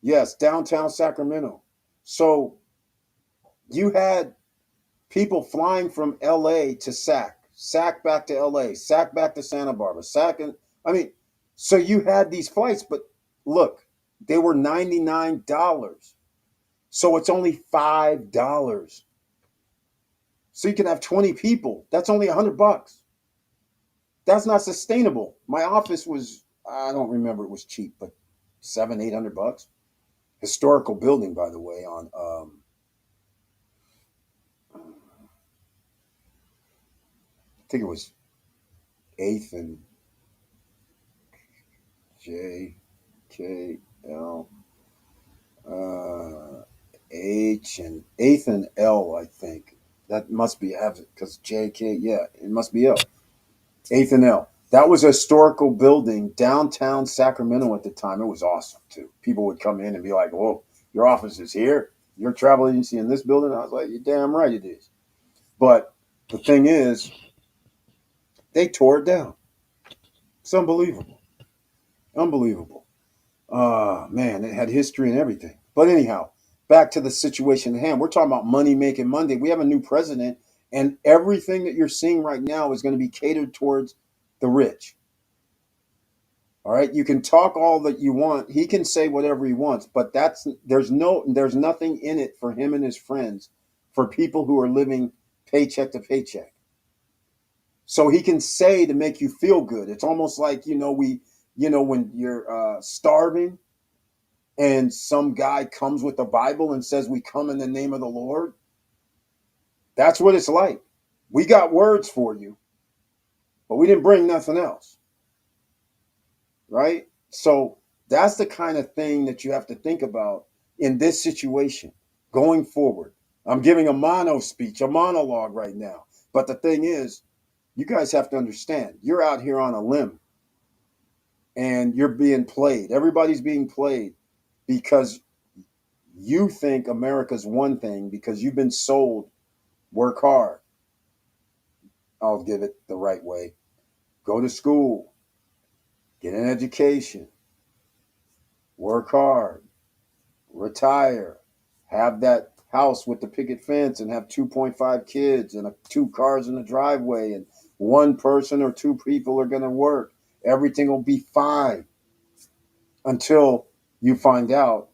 Yes, downtown Sacramento. So you had people flying from LA to Sac back to LA, Sac back to Santa Barbara, so you had these flights, but look, they were $99. So it's only $5. So you can have 20 people. That's only $100. That's not sustainable. My office was, I don't remember, it was cheap, but $700-800. Historical building, by the way, on I think it was 8th and J K L H and 8th and L, I think. That must be because JK, yeah, it must be L. 8th and L. That was a historical building downtown Sacramento at the time. It was awesome too. People would come in and be like, "Whoa, your office is here? Your travel agency in this building?" I was like, "You're damn right it is." But the thing is, they tore it down. It's unbelievable. Unbelievable. Man, it had history and everything. But anyhow, back to the situation at hand. We're talking about money making Monday. We have a new president, and everything that you're seeing right now is going to be catered towards the rich. All right, you can talk all that you want. He can say whatever he wants, but there's nothing in it for him and his friends, for people who are living paycheck to paycheck. So he can say to make you feel good. It's almost like, when you're starving and some guy comes with the Bible and says, we come in the name of the Lord. That's what it's like. We got words for you, but we didn't bring nothing else. Right? So that's the kind of thing that you have to think about in this situation going forward. I'm giving a monologue right now. But the thing is, you guys have to understand, you're out here on a limb and you're being played. Everybody's being played because you think America's one thing because you've been sold work hard. I'll give it the right way. Go to school, get an education, work hard, retire, have that house with the picket fence and have 2.5 kids and two cars in the driveway and one person or two people are going to work. Everything will be fine until you find out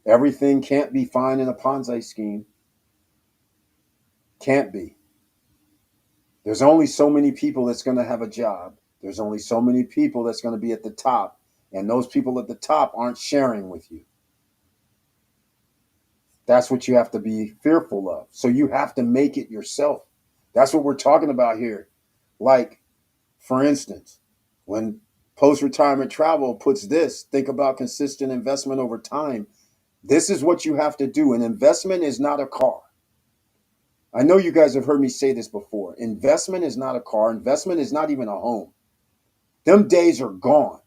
everything can't be fine in a Ponzi scheme. Can't be. There's only so many people that's going to have a job. There's only so many people that's going to be at the top. And those people at the top aren't sharing with you. That's what you have to be fearful of. So you have to make it yourself. That's what we're talking about here. Like, for instance, when post-retirement travel puts this, think about consistent investment over time. This is what you have to do. An investment is not a car. I know you guys have heard me say this before. Investment is not a car. Investment is not even a home. Them days are gone.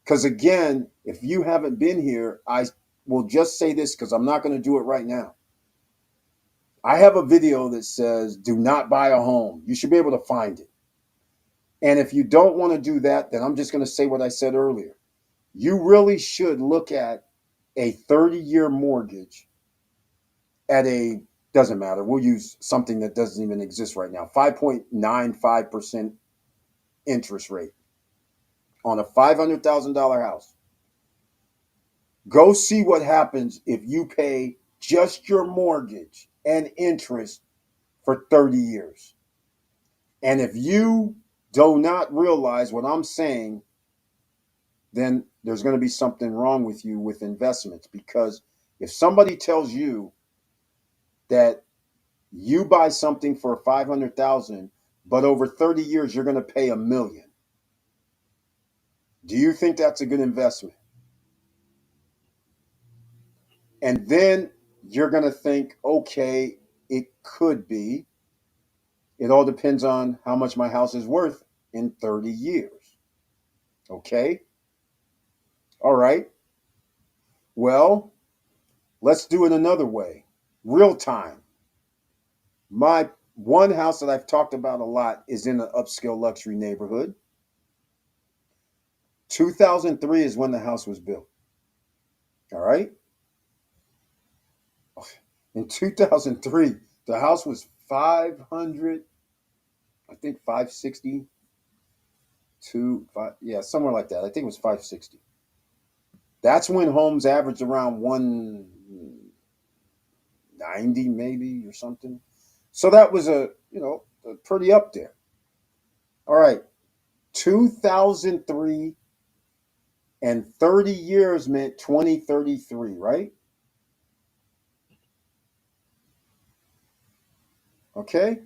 Because again, if you haven't been here, I will just say this because I'm not going to do it right now. I have a video that says, do not buy a home. You should be able to find it. And if you don't want to do that, then I'm just going to say what I said earlier. You really should look at a 30-year mortgage at doesn't matter. We'll use something that doesn't even exist right now. 5.95% interest rate on a $500,000 house. Go see what happens if you pay just your mortgage and interest for 30 years. And if you do not realize what I'm saying, then there's going to be something wrong with you with investments. Because if somebody tells you that you buy something for 500,000, but over 30 years you're going to pay $1 million, do you think that's a good investment? And then you're going to think, okay, it could be. It all depends on how much my house is worth in 30 years. Okay? All right. Well, let's do it another way. Real time. My one house that I've talked about a lot is in an upscale luxury neighborhood. 2003 is when the house was built. All right. In 2003, the house was 500, I think 560 to somewhere like that. I think it was 560. That's when homes averaged around 190 maybe or something. So that was pretty up there. All right. 2003 and 30 years meant 2033, right? Okay.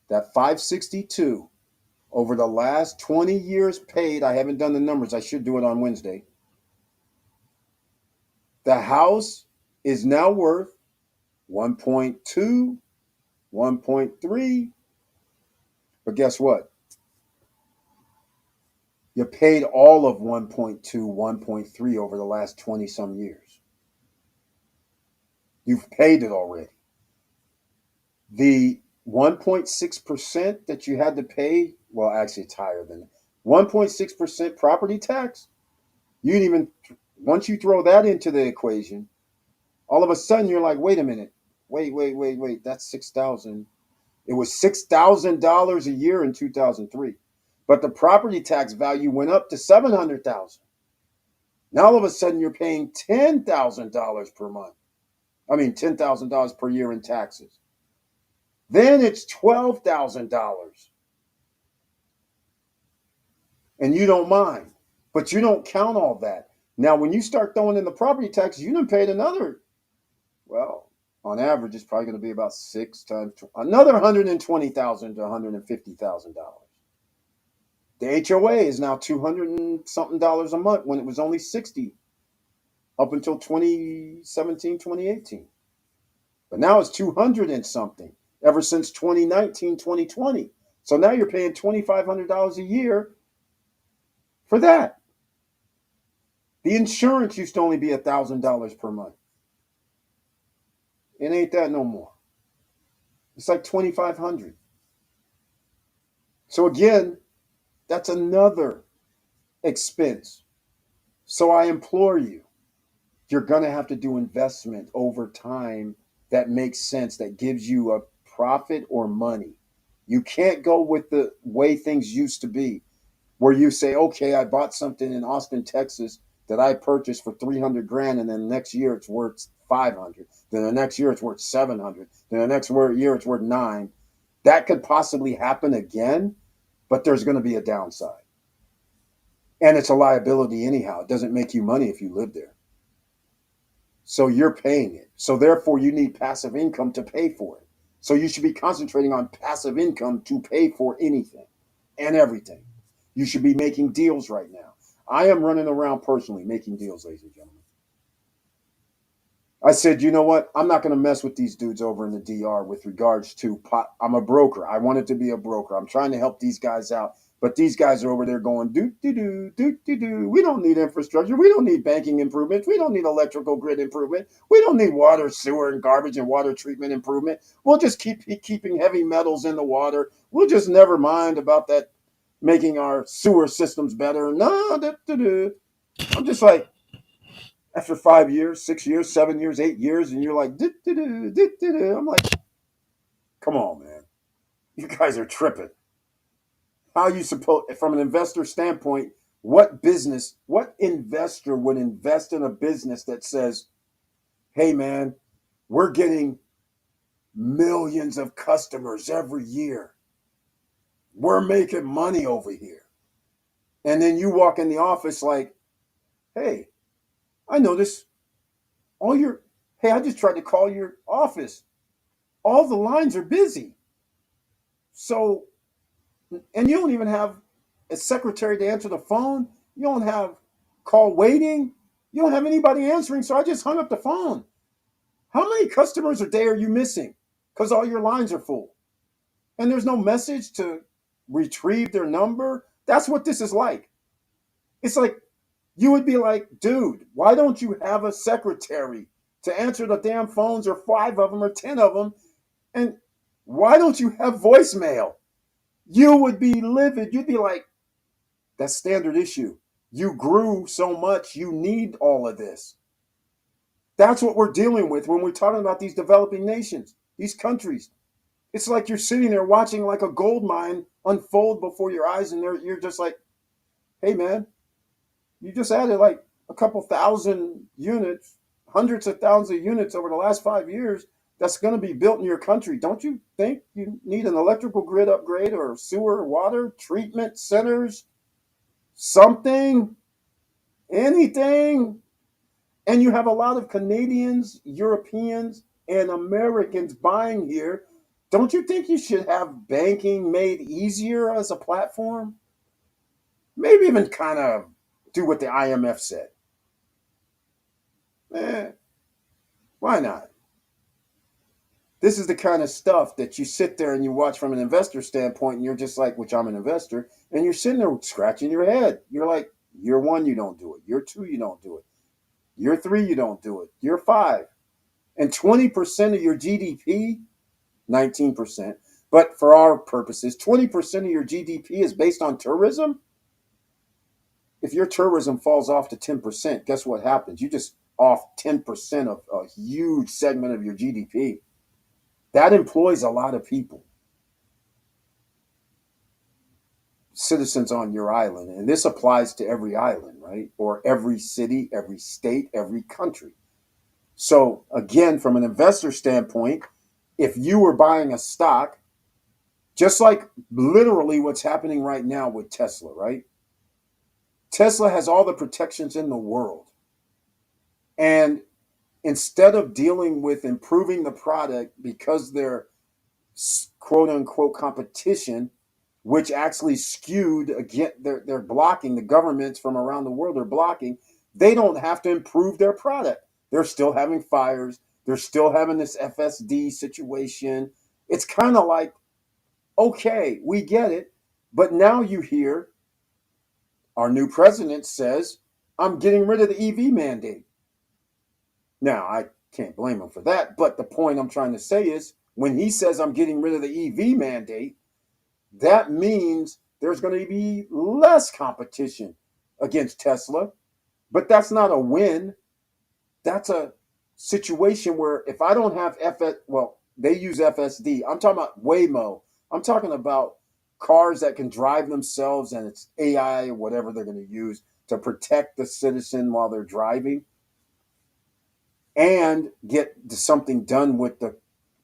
That 562 over the last 20 years paid. I haven't done the numbers. I should do it on Wednesday. The house is now worth 1.2, 1.3. But guess what? You paid all of 1.2, 1.3 over the last 20 some years. You've paid it already. The 1.6% that you had to pay, well, actually it's higher than 1.6% property tax. You didn't even, once you throw that into the equation, all of a sudden you're like, wait a minute, wait, that's $6,000. It was $6,000 a year in 2003, but the property tax value went up to $700,000. Now all of a sudden you're paying $10,000 per month. I mean, $10,000 per year in taxes. Then it's $12,000. And you don't mind. But you don't count all that. Now, when you start throwing in the property tax, you done paid another, well, on average, it's probably going to be about 6 times, another $120,000 to $150,000. The HOA is now $200 and something a month when it was only 60 up until 2017, 2018. But now it's 200 and something ever since 2019, 2020. So now you're paying $2,500 a year for that. The insurance used to only be $1,000 per month. It ain't that no more. It's like 2,500. So again, that's another expense. So I implore you, you're going to have to do investment over time that makes sense, that gives you a profit or money. You can't go with the way things used to be, where you say, okay, I bought something in Austin, Texas that I purchased for 300 grand, and then next year it's worth 500. Then the next year it's worth 700. Then the next year it's worth 9. That could possibly happen again, but there's going to be a downside. And it's a liability anyhow. It doesn't make you money if you live there. So you're paying it. So therefore you need passive income to pay for it. So you should be concentrating on passive income to pay for anything and everything. You should be making deals right now. I am running around personally making deals, ladies and gentlemen. I said, you know what? I'm not going to mess with these dudes over in the DR with regards to pot. I'm a broker. I wanted to be a broker. I'm trying to help these guys out. But these guys are over there going, do. We don't need infrastructure. We don't need banking improvements. We don't need electrical grid improvement. We don't need water, sewer, and garbage and water treatment improvement. We'll just keep keeping heavy metals in the water. We'll just never mind about that, making our sewer systems better. No, I'm just like, after 5 years, 6 years, 7 years, 8 years, and you're like, I'm like, come on, man. You guys are tripping. How you suppose, from an investor standpoint, what investor would invest in a business that says, hey, man, we're getting millions of customers every year. We're making money over here. And then you walk in the office like, hey, I notice hey, I just tried to call your office. All the lines are busy. So, and you don't even have a secretary to answer the phone. You don't have call waiting. You don't have anybody answering. So I just hung up the phone. How many customers a day are you missing? Because all your lines are full. And there's no message to retrieve their number. That's what this is like. It's like, you would be like, dude, why don't you have a secretary to answer the damn phones, or 5 of them or 10 of them? And why don't you have voicemail? You would be livid. You'd be like, that's standard issue. You grew so much, you need all of this. That's what we're dealing with when we're talking about these developing nations, these countries. It's like you're sitting there watching like a gold mine unfold before your eyes, and you're just like, hey, man, you just added like a couple thousand units, hundreds of thousands of units over the last 5 years that's going to be built in your country. Don't you think you need an electrical grid upgrade, or sewer, water treatment centers, something, anything? And you have a lot of Canadians, Europeans, and Americans buying here. Don't you think you should have banking made easier as a platform? Maybe even kind of do what the IMF said. Why not? This is the kind of stuff that you sit there and you watch from an investor standpoint, and you're just like, which I'm an investor, and you're sitting there scratching your head. You're like, year 1, you don't do it. Year 2, you don't do it. Year 3, you don't do it. Year 5. And 20% of your GDP, 19%, but for our purposes, 20% of your GDP is based on tourism. If your tourism falls off to 10%, guess what happens? You just off 10% of a huge segment of your GDP. That employs a lot of people, citizens on your island. And this applies to every island, right? Or every city, every state, every country. So again, from an investor standpoint, if you were buying a stock, just like literally what's happening right now with Tesla, right? Tesla has all the protections in the world. And instead of dealing with improving the product because they're quote unquote competition, which actually skewed again, they're blocking the governments from around the world are blocking, they don't have to improve their product. They're still having fires. They're still having this FSD situation. It's kind of like, okay, we get it. But now you hear our new president says, I'm getting rid of the EV mandate. Now, I can't blame him for that. But the point I'm trying to say is when he says I'm getting rid of the EV mandate, that means there's going to be less competition against Tesla. But that's not a win. That's a situation where if I don't have they use FSD. I'm talking about Waymo. I'm talking about cars that can drive themselves and it's AI or whatever they're going to use to protect the citizen while they're driving and get something done with the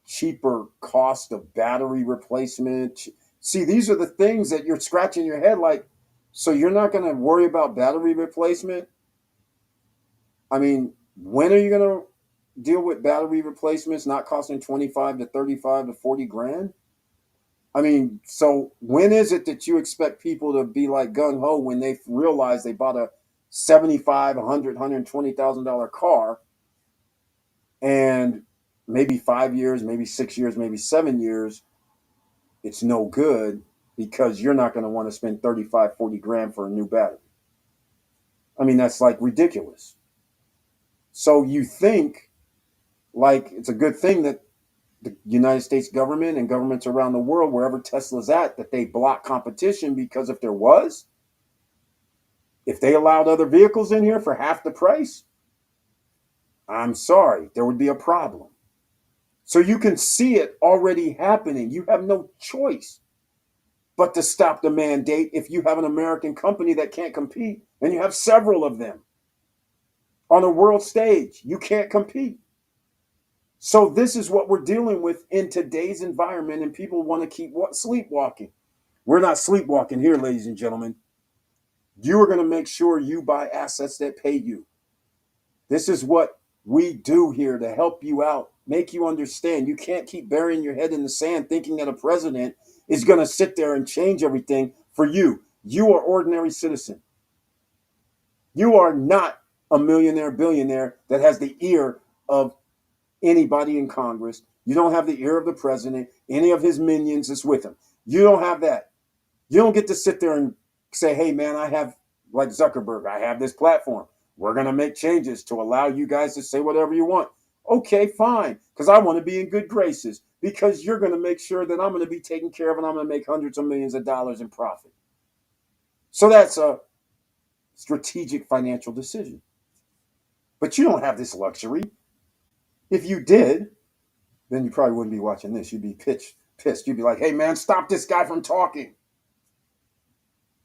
cheaper cost of battery replacement. See, these are the things that you're scratching your head like, so you're not going to worry about battery replacement? I mean, when are you going to deal with battery replacements not costing 25 to 35 to 40 grand? I mean, so when is it that you expect people to be like gung ho when they realize they bought a 75, 100, $120,000 car and maybe 5 years, maybe 6 years, maybe 7 years, it's no good because you're not going to want to spend 35, 40 grand for a new battery. I mean, that's like ridiculous. So you think like it's a good thing that the United States government and governments around the world, wherever Tesla's at, that they block competition because if they allowed other vehicles in here for half the price, I'm sorry, there would be a problem. So you can see it already happening. You have no choice but to stop the mandate if you have an American company that can't compete and you have several of them on a world stage. You can't compete. So this is what we're dealing with in today's environment, and people want to keep sleepwalking. We're not sleepwalking here, ladies and gentlemen. You are going to make sure you buy assets that pay you. This is what we do here to help you out, make you understand. You can't keep burying your head in the sand thinking that a president is going to sit there and change everything for you. You are ordinary citizen. You are not a millionaire, billionaire that has the ear of anybody in Congress. You don't have the ear of the president, any of his minions that's with him. You don't have that. You don't get to sit there and say, hey, man, I have, like Zuckerberg, I have this platform. We're going to make changes to allow you guys to say whatever you want. Okay, fine, because I want to be in good graces because you're going to make sure that I'm going to be taken care of and I'm going to make hundreds of millions of dollars in profit. So that's a strategic financial decision. But you don't have this luxury. If you did, then you probably wouldn't be watching this. You'd be pissed. You'd be like, hey, man, stop this guy from talking.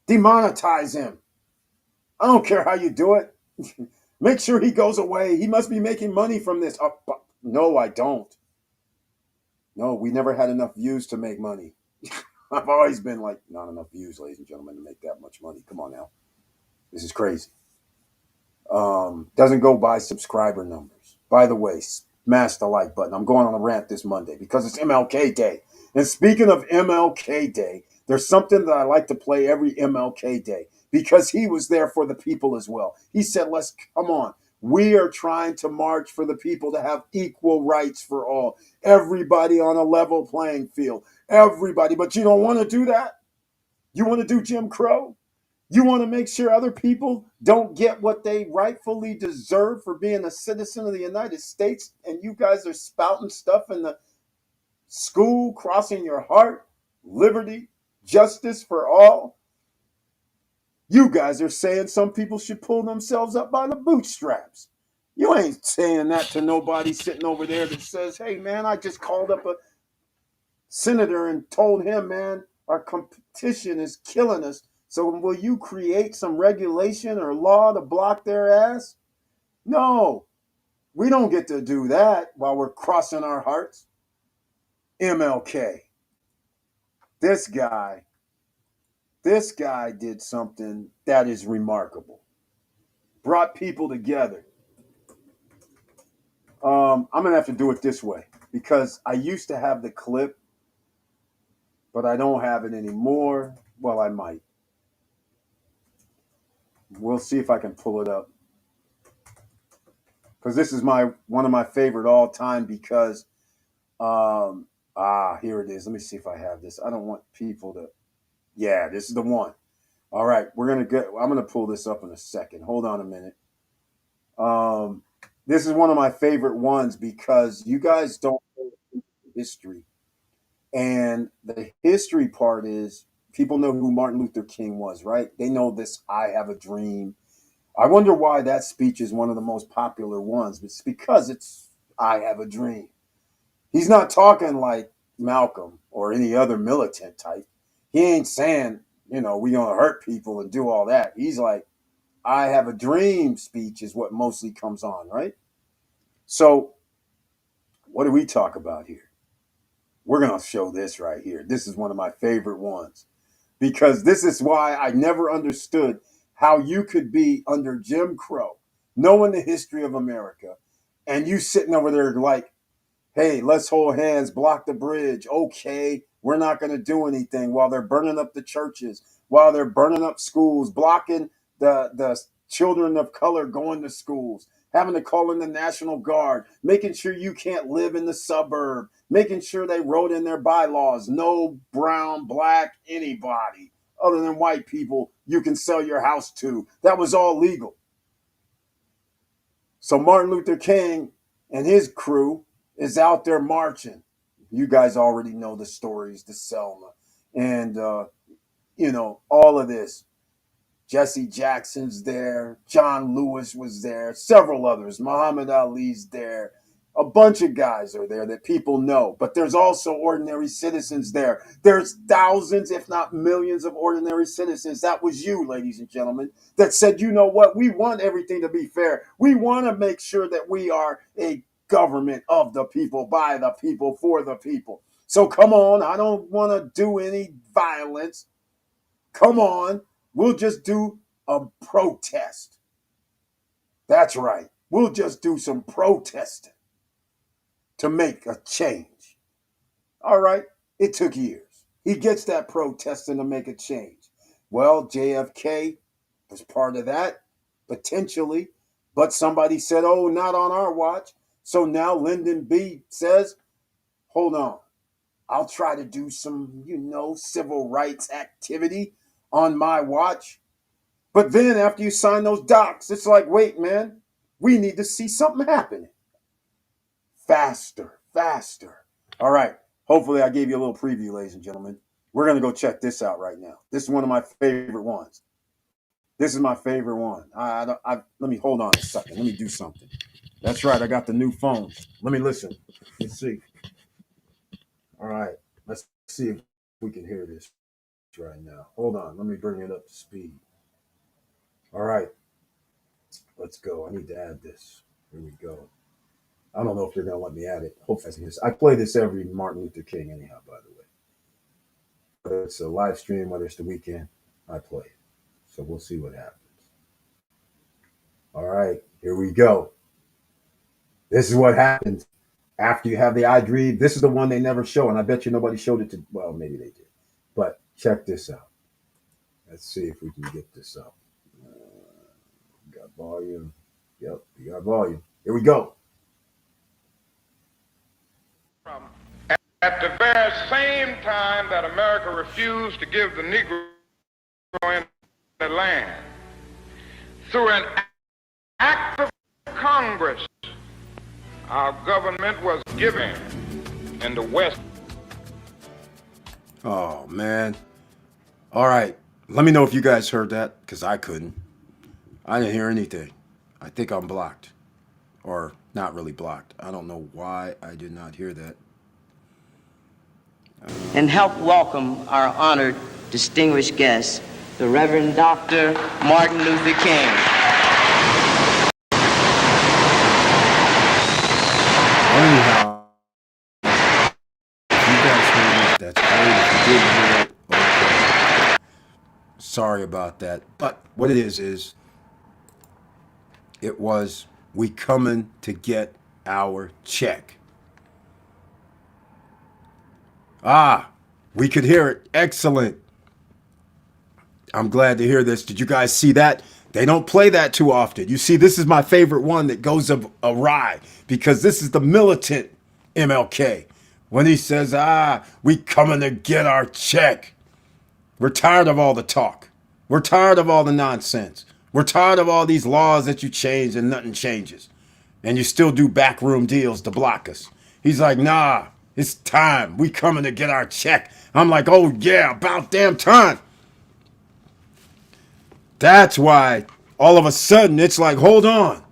Demonetize him. I don't care how you do it. Make sure he goes away. He must be making money from this. No, I don't. No, we never had enough views to make money. I've always been like, not enough views, ladies and gentlemen, to make that much money. Come on now. This is crazy. Doesn't go by subscriber numbers. By the way, smash the like button. I'm going on a rant this Monday because it's MLK Day. And speaking of MLK Day, there's something that I like to play every MLK Day because he was there for the people as well. He said, let's come on. We are trying to march for the people to have equal rights for all. Everybody on a level playing field. Everybody. But you don't want to do that? You want to do Jim Crow? You want to make sure other people don't get what they rightfully deserve for being a citizen of the United States, and you guys are spouting stuff in the school, crossing your heart, liberty, justice for all. You guys are saying some people should pull themselves up by the bootstraps. You ain't saying that to nobody sitting over there that says, hey, man, I just called up a senator and told him, man, our competition is killing us. So will you create some regulation or law to block their ass? No, we don't get to do that while we're crossing our hearts. MLK. This guy This guy did something that is remarkable. Brought people together. I'm gonna have to do it this way because I used to have the clip, but I don't have it anymore. Well, I might. We'll see if I can pull it up because this is one of my favorite all time. Because here it is. Let me see if I have this. I don't want people to. Yeah, this is the one. All right, I'm gonna pull this up in a second. Hold on a minute. This is one of my favorite ones because you guys don't know history. And the history part is people know who Martin Luther King was, right? They know this I have a dream. I wonder why that speech is one of the most popular ones. It's because it's I have a dream. He's not talking like Malcolm or any other militant type. He ain't saying, we gonna hurt people and do all that. He's like, I have a dream speech is what mostly comes on, right? So what do we talk about here? We're going to show this right here. This is one of my favorite ones because this is why I never understood how you could be under Jim Crow, knowing the history of America, and you sitting over there like, hey, let's hold hands, block the bridge. Okay, we're not going to do anything while they're burning up the churches, while they're burning up schools, blocking the children of color going to schools, having to call in the National Guard, making sure you can't live in the suburb, making sure they wrote in their bylaws, no brown, black, anybody other than white people you can sell your house to. That was all legal. So Martin Luther King and his crew is out there marching. You guys already know the stories, the Selma, and all of this. Jesse Jackson's there, John Lewis was there, several others, Muhammad Ali's there. A bunch of guys are there that people know, but there's also ordinary citizens there. There's thousands, if not millions, of ordinary citizens. That was you, ladies and gentlemen, that said, you know what? We want everything to be fair. We want to make sure that we are a government of the people, by the people, for the people. So come on, I don't want to do any violence. Come on, we'll just do a protest. That's right. We'll just do some protesting to make a change. All right, it took years. He gets that protesting to make a change. Well, JFK was part of that, potentially, but somebody said, oh, not on our watch. So now Lyndon B says, hold on, I'll try to do some, civil rights activity on my watch. But then after you sign those docs, it's like, wait, man, we need to see something happening. Faster. All right. Hopefully I gave you a little preview, ladies and gentlemen. We're going to go check this out right now. This is one of my favorite ones. This is my favorite one. Let me hold on a second. Let me do something. That's right. I got the new phone. Let me listen. Let's see. All right. Let's see if we can hear this right now. Hold on. Let me bring it up to speed. All right. Let's go. I need to add this. Here we go. I don't know if they're going to let me add it. Hopefully, I play this every Martin Luther King anyhow, by the way. Whether it's a live stream, whether it's the weekend, I play it. So we'll see what happens. All right, here we go. This is what happens after you have the iDream. This is the one they never show, and I bet you nobody showed it to, well, maybe they did. But check this out. Let's see if we can get this up. Got volume. Yep, we got volume. Here we go. At the very same time that America refused to give the Negro in the land, through an act of Congress, our government was giving in the West. Oh, man. All right. Let me know if you guys heard that, because I couldn't. I didn't hear anything. I think I'm blocked. Or not really blocked. I don't know why I did not hear that. And help welcome our honored, distinguished guest, the Reverend Dr. Martin Luther King. Anyhow, if you guys heard it, that's great. If you didn't hear it, okay. Sorry about that. But what it is it was we coming to get our check. Ah, we could hear it. Excellent. I'm glad to hear this. Did you guys see that? They don't play that too often. You see, this is my favorite one that goes awry because this is the militant MLK. When he says, we coming to get our check. We're tired of all the talk. We're tired of all the nonsense. We're tired of all these laws that you change and nothing changes. And you still do backroom deals to block us. He's like, nah, it's time. We coming to get our check. I'm like, oh yeah, about damn time. That's why all of a sudden it's like, hold on.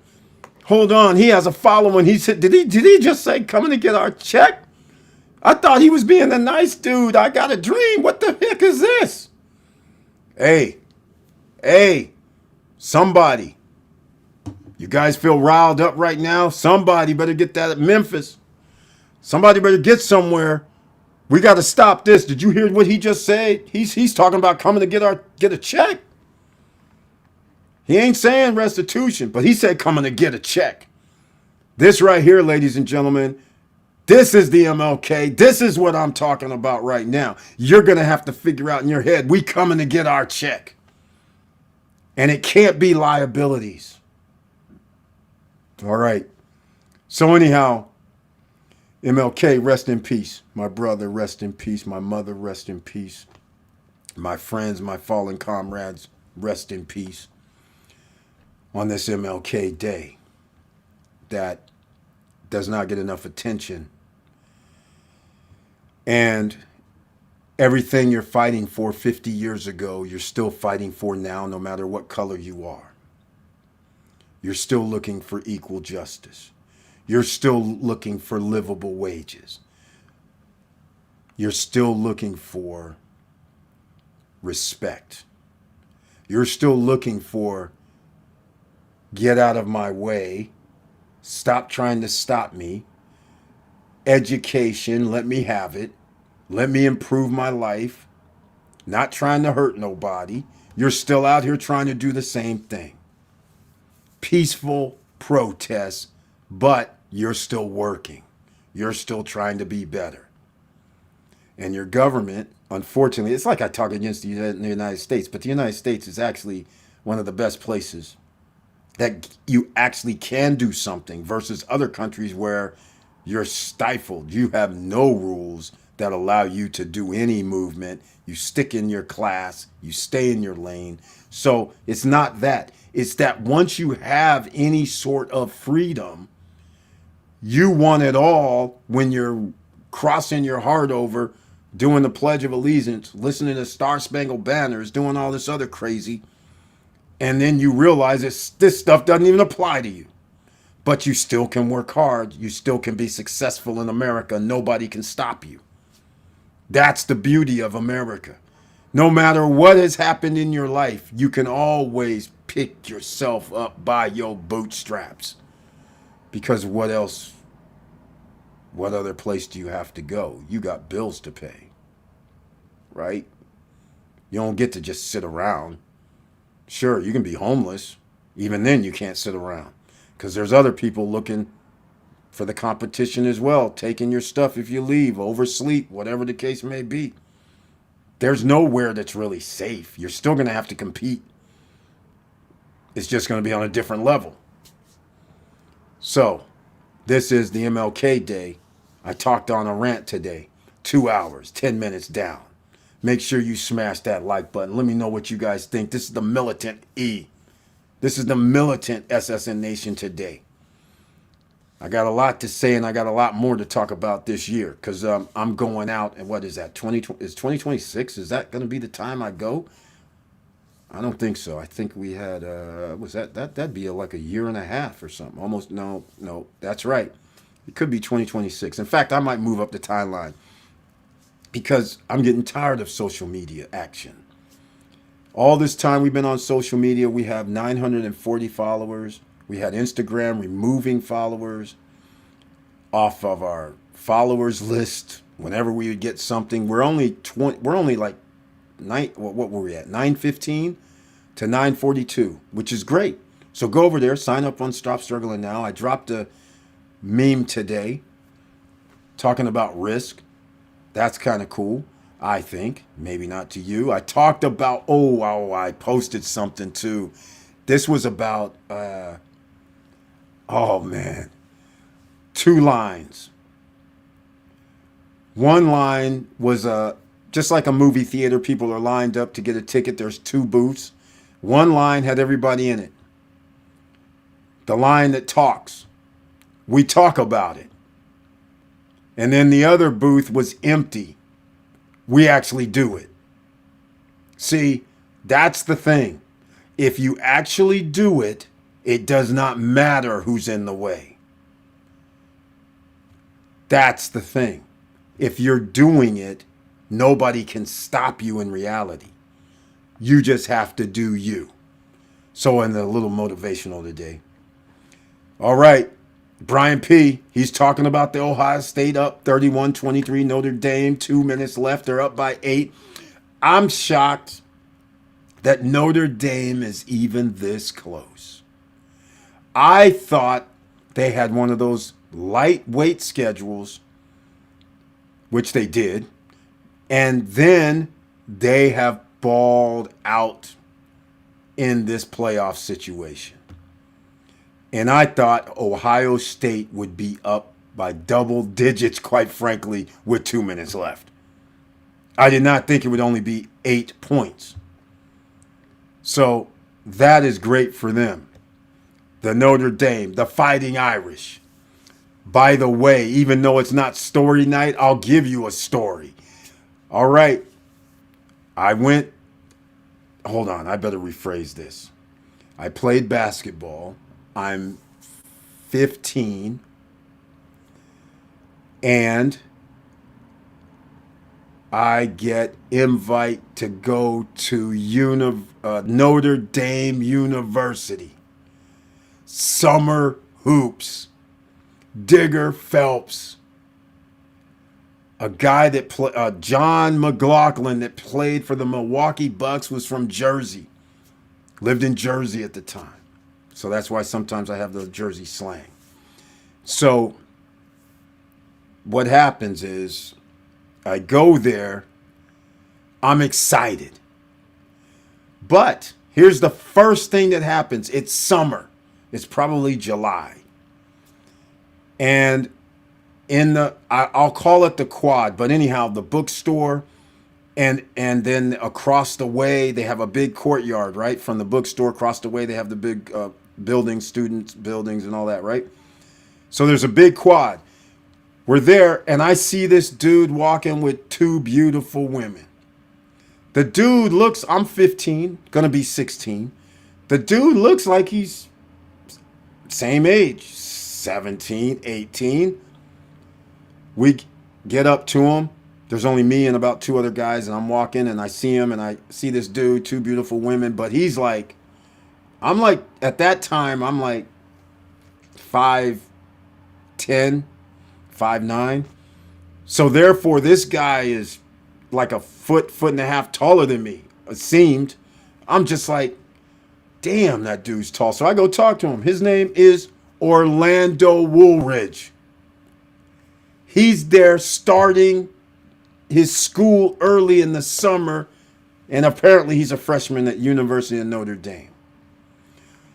He has a following. He said, did he just say coming to get our check? I thought he was being a nice dude. I got a dream. What the heck is this? Hey, somebody. You guys feel riled up right now? Somebody better get that at Memphis. Somebody better get somewhere. We got to stop this. Did you hear what he just said? He's talking about coming to get a check. He ain't saying restitution, but he said coming to get a check. This right here, ladies and gentlemen, this is the MLK. This is what I'm talking about right now. You're going to have to figure out in your head, we coming to get our check. And it can't be liabilities. All right. So anyhow, MLK, rest in peace. My brother, rest in peace. My mother, rest in peace. My friends, my fallen comrades, rest in peace. On this MLK day that does not get enough attention. And everything you're fighting for 50 years ago, you're still fighting for now, no matter what color you are. You're still looking for equal justice. You're still looking for livable wages. You're still looking for respect. You're still looking for get out of my way, stop trying to stop me, education, let me have it, let me improve my life, not trying to hurt nobody. You're still out here trying to do the same thing. Peaceful protests, but you're still working. You're still trying to be better. And your government, unfortunately, it's like I talk against the United States, but the United States is actually one of the best places that you actually can do something versus other countries where you're stifled. You have no rules that allow you to do any movement. You stick in your class, you stay in your lane. So it's not that. It's that once you have any sort of freedom, you want it all when you're crossing your heart over, doing the Pledge of Allegiance, listening to Star Spangled Banners, doing all this other crazy. And then you realize this stuff doesn't even apply to you. But you still can work hard. You still can be successful in America. Nobody can stop you. That's the beauty of America. No matter what has happened in your life, you can always pick yourself up by your bootstraps. Because what else? What other place do you have to go? You got bills to pay. Right? You don't get to just sit around. Sure, you can be homeless. Even then, you can't sit around because there's other people looking for the competition as well, taking your stuff if you leave, oversleep, whatever the case may be. There's nowhere that's really safe. You're still going to have to compete. It's just going to be on a different level. So, this is the MLK Day. I talked on a rant today. 2 hours, 10 minutes down. Make sure you smash that like button. Let me know what you guys think. This is the militant E. This is the militant SSN Nation today. I got a lot to say and I got a lot more to talk about this year because I'm going out and what is that? Is 2026? Is that going to be the time I go? I don't think so. I think we had, that'd be like a year and a half or something. Almost, no, that's right. It could be 2026. In fact, I might move up the timeline. Because I'm getting tired of social media action. All this time we've been on social media, we have 940 followers. We had Instagram removing followers off of our followers list whenever we would get something. We're only like what were we at? 9:15 to 9:42, which is great. So go over there, sign up on Stop Struggling Now. I dropped a meme today talking about risk. That's kind of cool, I think. Maybe not to you. I talked about, I posted something too. This was about, two lines. One line was just like a movie theater. People are lined up to get a ticket. There's two booths. One line had everybody in it. The line that talks. We talk about it. And then the other booth was empty. We actually do it. See, that's the thing. If you actually do it, it does not matter who's in the way. That's the thing. If you're doing it, nobody can stop you in reality. You just have to do you. So, in a little motivational today. All right. Brian P., he's talking about the Ohio State up 31-23, Notre Dame, 2 minutes left. They're up by 8. I'm shocked that Notre Dame is even this close. I thought they had one of those lightweight schedules, which they did, and then they have balled out in this playoff situation. And I thought Ohio State would be up by double digits, quite frankly, with 2 minutes left. I did not think it would only be 8 points. So that is great for them. The Notre Dame, the Fighting Irish. By the way, even though it's not story night, I'll give you a story. All right. I better rephrase this. I played basketball. I'm 15, and I get invite to go to Notre Dame University. Summer hoops. Digger Phelps. A guy that John McLaughlin that played for the Milwaukee Bucks was from Jersey. Lived in Jersey at the time. So that's why sometimes I have the Jersey slang. So what happens is I go there. I'm excited. But here's the first thing that happens. It's summer. It's probably July. And I'll call it the quad, but anyhow, the bookstore and then across the way, they have a big courtyard, right? From the bookstore across the way, they have the big buildings, students' buildings and all that, right? So there's a big quad. We're there, and I see this dude walking with two beautiful women. The dude looks, I'm 15, gonna be 16. The dude looks like he's same age, 17, 18. We get up to him. There's only me and about two other guys, and I'm walking, and I see him, and I see this dude, two beautiful women, but he's like, I'm like, at that time, I'm like 5'10", 5'9". So therefore, this guy is like a foot and a half taller than me. It seemed. I'm just like, damn, that dude's tall. So I go talk to him. His name is Orlando Woolridge. He's there starting his school early in the summer, and apparently he's a freshman at University of Notre Dame.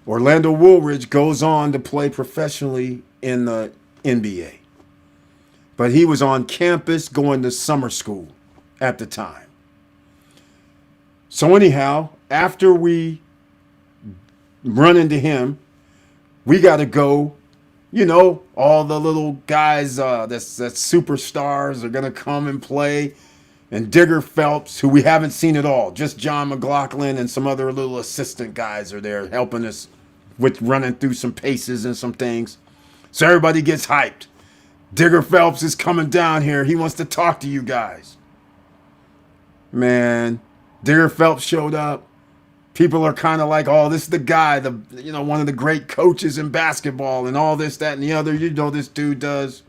Orlando Woolridge goes on to play professionally in the NBA. But he was on campus going to summer school at the time. So anyhow, after we run into him, we got to go, all the little guys that's superstars are going to come and play. And Digger Phelps, who we haven't seen at all, just John McLaughlin and some other little assistant guys are there helping us with running through some paces and some things. So everybody gets hyped. Digger Phelps is coming down here. He wants to talk to you guys. Man, Digger Phelps showed up. People are kind of like, oh, this is the guy, one of the great coaches in basketball and all this, that, and the other. This dude does.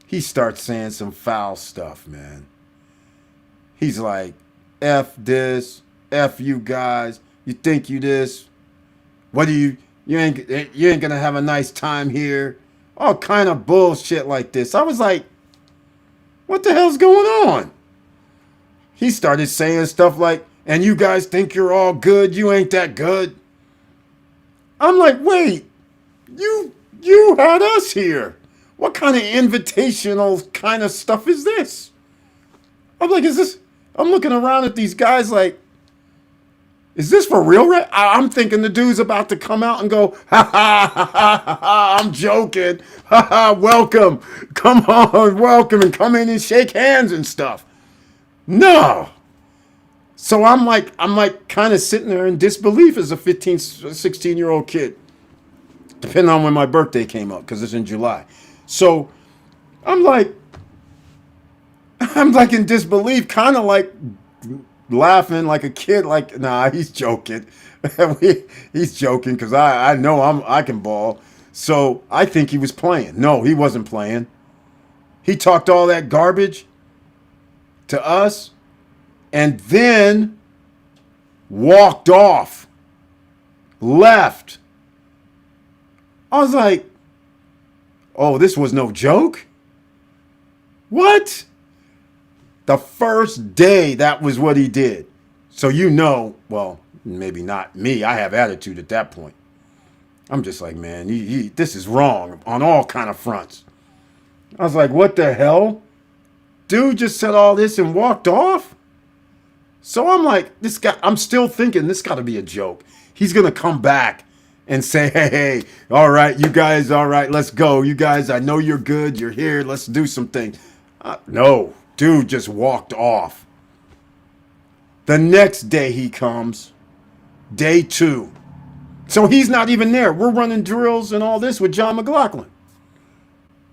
He starts saying some foul stuff, man. He's like, F this, F you guys. You think you this? What do you ain't gonna have a nice time here? All kind of bullshit like this. I was like, what the hell's going on? He started saying stuff like, and you guys think you're all good, you ain't that good. I'm like, wait, you had us here. What kind of invitational kind of stuff is this? I'm like, I'm looking around at these guys like, is this for real? I'm thinking the dude's about to come out and go, ha ha ha ha ha, ha, I'm joking. Ha ha, welcome. Come on, welcome, and come in and shake hands and stuff. No. So I'm like kind of sitting there in disbelief as a 15, 16-year-old kid, depending on when my birthday came up, because it's in July. So I'm like in disbelief, kind of like laughing like a kid, like, nah, he's joking. He's joking because I know I can ball. So I think he was playing. No, he wasn't playing. He talked all that garbage to us and then walked off, left. I was like, oh, this was no joke? What? The first day, that was what he did. So you know, well, maybe not me. I have attitude at that point. I'm just like, man, this is wrong on all kind of fronts. I was like, what the hell? Dude just said all this and walked off? So I'm like, I'm still thinking this got to be a joke. He's going to come back and say, hey, all right, you guys, all right, let's go. You guys, I know you're good. You're here. Let's do some things. No. Dude just walked off. The next day he comes, day 2. So he's not even there. We're running drills and all this with John McLaughlin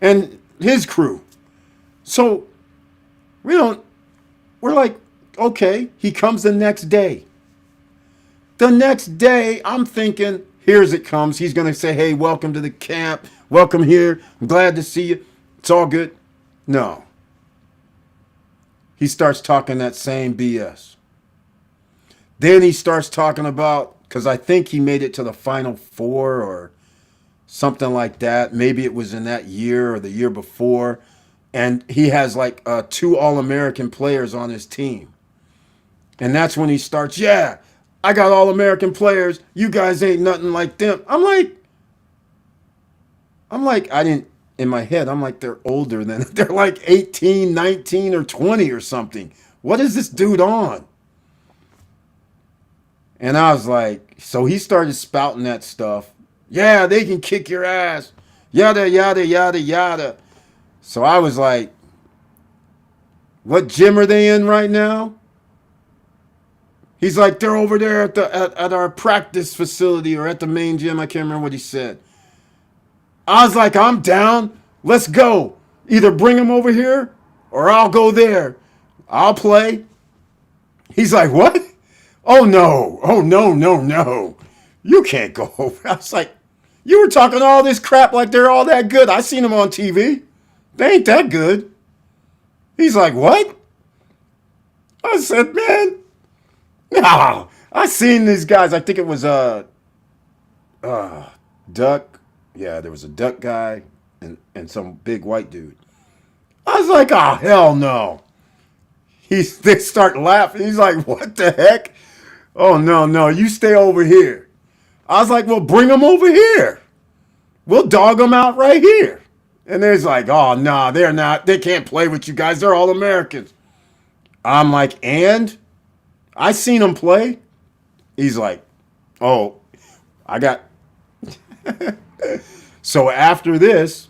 and his crew. So we're like, okay, he comes the next day. The next day, I'm thinking, here's it comes. He's going to say, hey, welcome to the camp. Welcome here. I'm glad to see you. It's all good. No. He starts talking that same BS. Then he starts talking about, because I think he made it to the Final Four or something like that. Maybe it was in that year or the year before. And he has like 2 All-American players on his team. And that's when he starts, yeah, I got All-American players. You guys ain't nothing like them. I'm like, in my head, I'm like, they're older than, they're like 18, 19, or 20 or something. What is this dude on? And I was like, so he started spouting that stuff. Yeah, they can kick your ass. Yada, yada, yada, yada. So I was like, what gym are they in right now? He's like, they're over there at our practice facility or at the main gym. I can't remember what he said. I was like, I'm down. Let's go. Either bring him over here or I'll go there. I'll play. He's like, what? Oh, no. Oh, no, no, no. You can't go over. I was like, you were talking all this crap like they're all that good. I seen them on TV. They ain't that good. He's like, what? I said, man, no. I seen these guys. I think it was Duck. Yeah, there was a Duck guy and some big white dude. I was like, oh, hell no. They start laughing. He's like, what the heck? Oh, no, no, you stay over here. I was like, well, bring them over here. We'll dog them out right here. And they're like, oh, no, they're not. They can't play with you guys. They're all Americans. I'm like, and? I seen them play. He's like, oh, I got... So after this,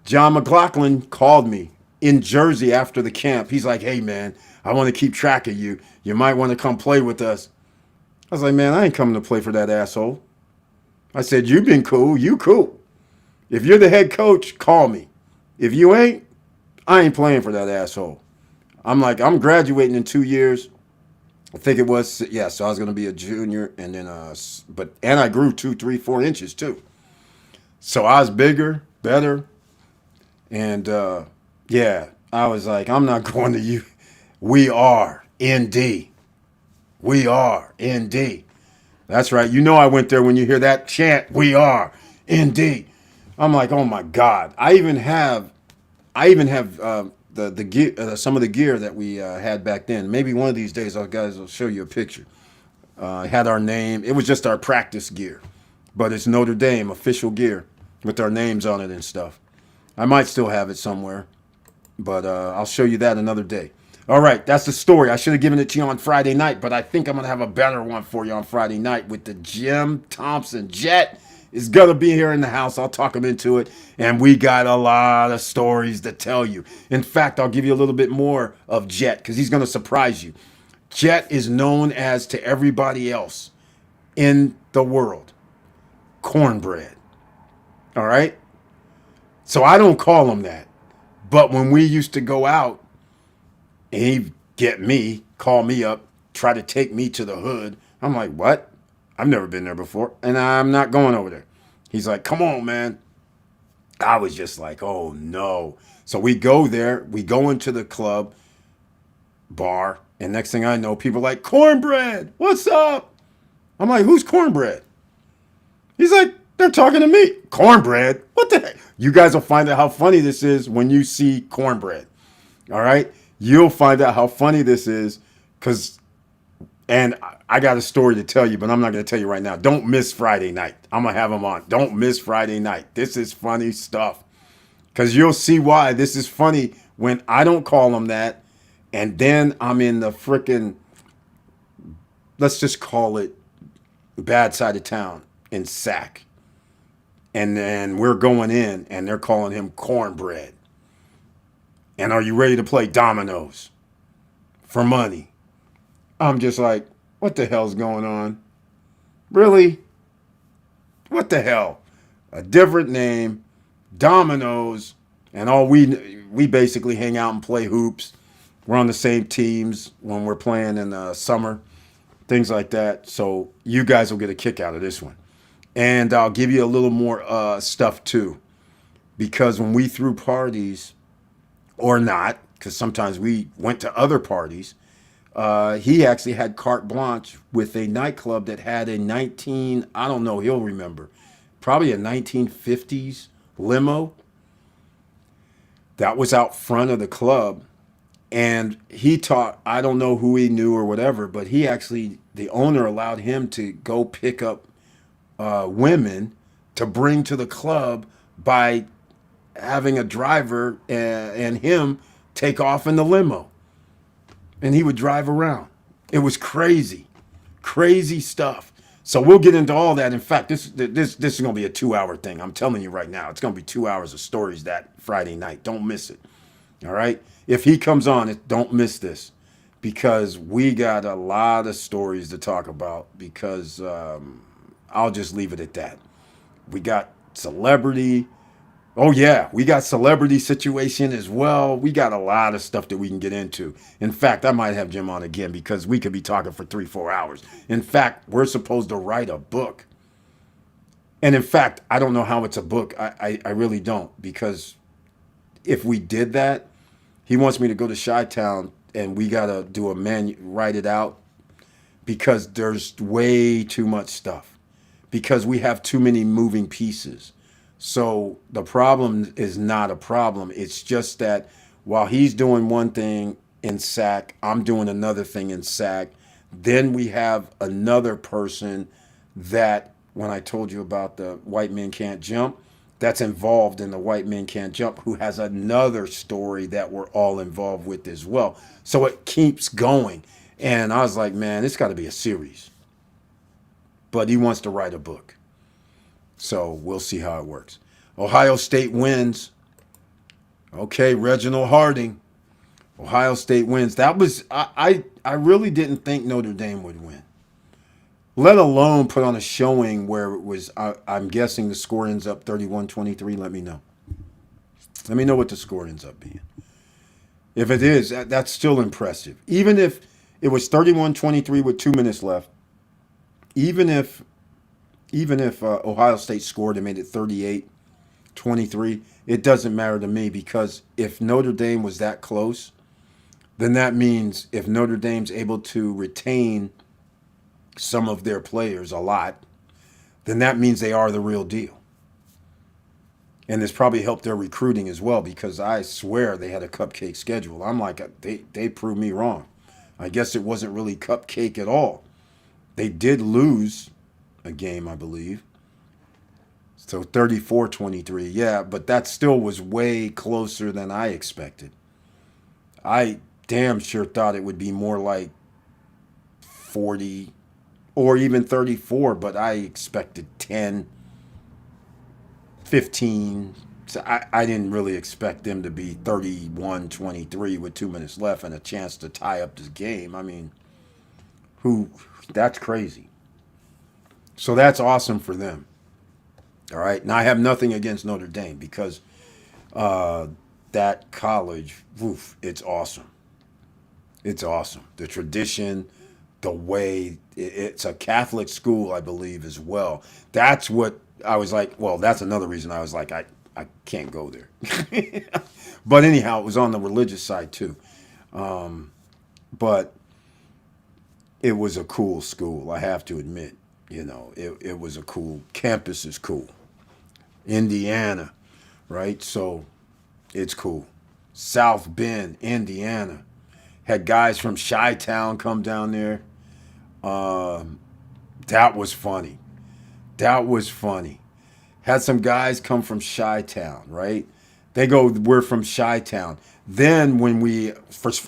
John McLaughlin called me in Jersey after the camp. He's like, hey, man, I want to keep track of you. You might want to come play with us. I was like, man, I ain't coming to play for that asshole. I said, you've been cool. You cool. If you're the head coach, call me. If you ain't, I ain't playing for that asshole. I'm like, I'm graduating in 2 years. I think it was, yeah, so I was going to be a junior. And then, and I grew 2, 3, 4 inches too. So I was bigger, better. And, yeah, I was like, I'm not going to you. We are. ND. We are ND. That's right. You know I went there when you hear that chant. We are ND. I'm like, oh my God. I even have the gear, some of the gear that we had back then. Maybe one of these days, our guys will show you a picture. It had our name. It was just our practice gear, but it's Notre Dame official gear with our names on it and stuff. I might still have it somewhere, but I'll show you that another day. All right, that's the story. I should have given it to you on Friday night, but I think I'm going to have a better one for you on Friday night with the Jim Thompson Jet. Is going to be here in the house. I'll talk him into it. And we got a lot of stories to tell you. In fact, I'll give you a little bit more of Jet because he's going to surprise you. Jet is known as, to everybody else in the world, cornbread. All right? So I don't call him that. But when we used to go out, and he'd call me up, try to take me to the hood. I'm like, what? I've never been there before, and I'm not going over there. He's like, come on, man. I was just like, oh, no. So we go there. We go into the club, bar, and next thing I know, people are like, cornbread, what's up? I'm like, who's cornbread? He's like, they're talking to me. Cornbread? What the heck? You guys will find out how funny this is when you see cornbread. All right? You'll find out how funny this is and I got a story to tell you, but I'm not going to tell you right now. Don't miss Friday night. I'm going to have them on. Don't miss Friday night. This is funny stuff. Because you'll see why this is funny when I don't call them that. And then I'm in the frickin', let's just call it bad side of town in Sac. And then we're going in and they're calling him cornbread. And are you ready to play dominoes for money? I'm just like, what the hell's going on? Really? What the hell? A different name, dominoes, and all we basically hang out and play hoops. We're on the same teams when we're playing in the summer, things like that. So you guys will get a kick out of this one. And I'll give you a little more stuff too. Because when we threw parties, or not, because sometimes we went to other parties, he actually had carte blanche with a nightclub that had a I don't know, he'll remember, probably a 1950s limo that was out front of the club. And he taught, I don't know who he knew or whatever, but he actually, the owner allowed him to go pick up women to bring to the club by having a driver and him take off in the limo. And he would drive around. It was crazy stuff. So we'll get into all that. In fact, this is going to be a 2-hour thing. I'm telling you right now, it's going to be 2 hours of stories that Friday night. Don't miss it. All right. If he comes on, don't miss this, because we got a lot of stories to talk about, because I'll just leave it at that. We got celebrity. Oh, yeah, we got celebrity situation as well. We got a lot of stuff that we can get into. In fact, I might have Jim on again because we could be talking for 3-4 hours. In fact, we're supposed to write a book. And in fact, I don't know how it's a book. I really don't, because if we did that, he wants me to go to Chi-Town and we got to do write it out, because there's way too much stuff, because we have too many moving pieces. So the problem is not a problem. It's just that while he's doing one thing in SAC, I'm doing another thing in SAC. Then we have another person that, when I told you about the White Men Can't Jump, that's involved in the White Men Can't Jump, who has another story that we're all involved with as well. So it keeps going. And I was like, man, it's got to be a series. But he wants to write a book. So we'll see how it works. Ohio State wins. Okay, Reginald Harding. Ohio State wins. That was, I really didn't think Notre Dame would win, let alone put on a showing where it was, I'm guessing the score ends up 31-23. Let me know. Let me know what the score ends up being. If it is, that's still impressive. Even if it was 31-23 with 2 minutes left, even if Ohio State scored and made it 38-23, it doesn't matter to me, because if Notre Dame was that close, then that means if Notre Dame's able to retain some of their players, a lot, then that means they are the real deal. And it's probably helped their recruiting as well, because I swear they had a cupcake schedule. I'm like, they proved me wrong. I guess it wasn't really cupcake at all. They did lose a game, I believe. So 34-23, yeah, but that still was way closer than I expected. I damn sure thought it would be more like 40 or even 34, but I expected 10, 15. So I didn't really expect them to be 31-23 with 2 minutes left and a chance to tie up this game. I mean, that's crazy. So that's awesome for them. All right. Now, I have nothing against Notre Dame, because that college, it's awesome. It's awesome. The tradition, the way, it's a Catholic school, I believe, as well. That's what I was like, well, that's another reason I was like, I can't go there. But anyhow, it was on the religious side too. But it was a cool school, I have to admit. You know, it was a cool, campus is cool. Indiana, right? So it's cool. South Bend, Indiana. Had guys from Chi-Town come down there. That was funny. That was funny. Had some guys come from Chi-Town, right? They go, we're from Chi-Town. Then when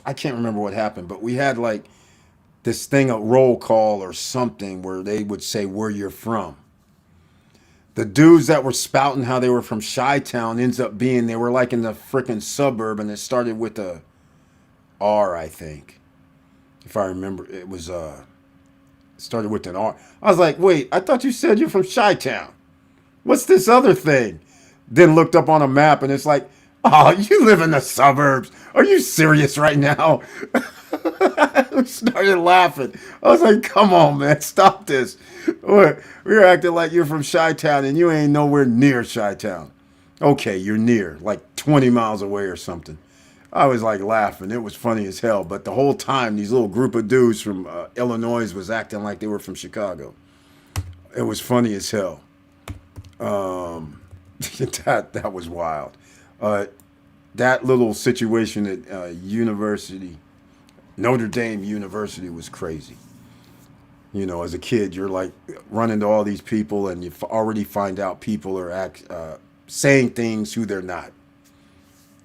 I can't remember what happened, but we had like this thing, a roll call or something, where they would say where you're from. The dudes that were spouting how they were from Chi-Town ends up being, they were like in the freaking suburb, and it started with a R, I think. If I remember, it was started with an R. I was like, wait, I thought you said you're from Chi-Town. What's this other thing? Then looked up on a map, and it's like, oh, you live in the suburbs. Are you serious right now? I started laughing. I was like, come on, man, stop this. We're acting like you're from Chi-Town, and you ain't nowhere near Chi-Town. Okay, you're near, like 20 miles away or something. I was like laughing. It was funny as hell. But the whole time, these little group of dudes from Illinois was acting like they were from Chicago. It was funny as hell. That was wild. That little situation at Notre Dame University was crazy. You know, as a kid, you're like running to all these people, and you already find out people are saying things who they're not.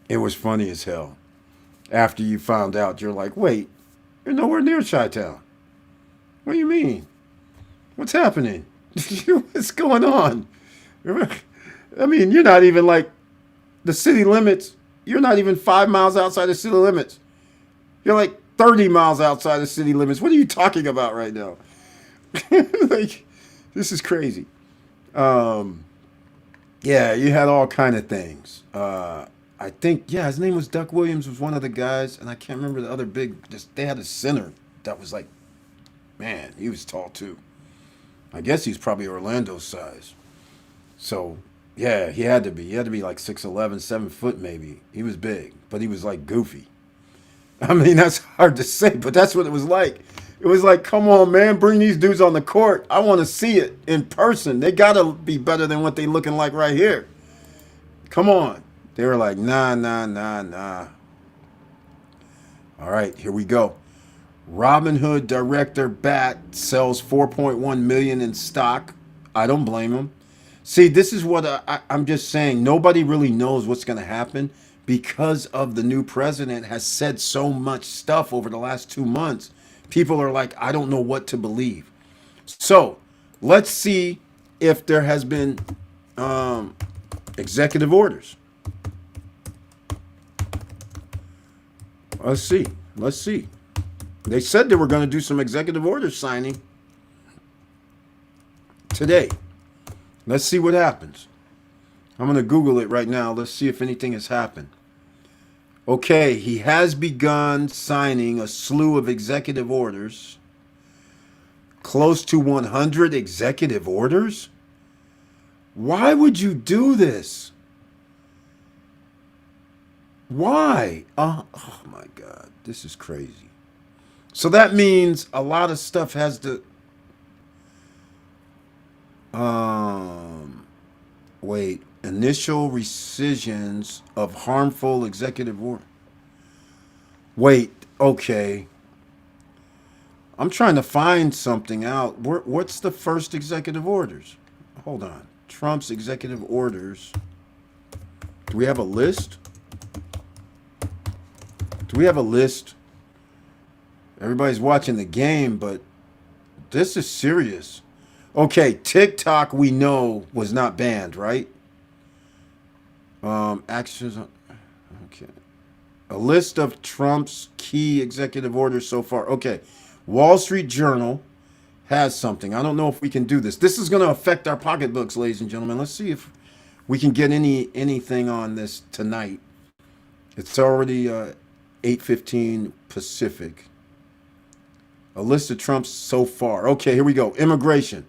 It was funny as hell. After you found out, you're like, wait, you're nowhere near Chi-Town. What do you mean? What's happening? What's going on? I mean, you're not even like the city limits. You're not even 5 miles outside the city limits. You're like 30 miles outside the city limits. What are you talking about right now? Like, this is crazy. Yeah, you had all kind of things. I think, yeah, his name was Duck Williams, was one of the guys, and I can't remember the other they had a center that was like, man, he was tall too. I guess he's probably Orlando's size. So, yeah, he had to be. He had to be like 6'11", 7 foot maybe. He was big, but he was like goofy. I mean, that's hard to say, but that's what it was like. It was like, come on, man, bring these dudes on the court. I want to see it in person. They got to be better than what they looking like right here. Come on. They were like, nah. All right, here we go. Robinhood director Bat sells 4.1 million in stock. I don't blame him. See, this is what I'm just saying. Nobody really knows what's going to happen because of the new president has said so much stuff over the last 2 months. People are like, I don't know what to believe. So let's see if there has been executive orders. Let's see. They said they were going to do some executive order signing today. Let's see what happens. I'm going to Google it right now. Let's see if anything has happened. Okay, he has begun signing a slew of executive orders. Close to 100 executive orders? Why would you do this? Why? Oh my God, this is crazy. So that means a lot of stuff has to. Wait. Initial rescissions of harmful executive order. Wait. Okay. I'm trying to find something out. What's the first executive orders? Hold on. Trump's executive orders. Do we have a list? Do we have a list? Everybody's watching the game, but this is serious. Okay, TikTok we know was not banned, right? Actions. Okay. A list of Trump's key executive orders so far. Okay. Wall Street Journal has something. I don't know if we can do this. This is going to affect our pocketbooks, ladies and gentlemen. Let's see if we can get anything on this tonight. It's already 8:15 Pacific. A list of Trump's so far. Okay, here we go. Immigration.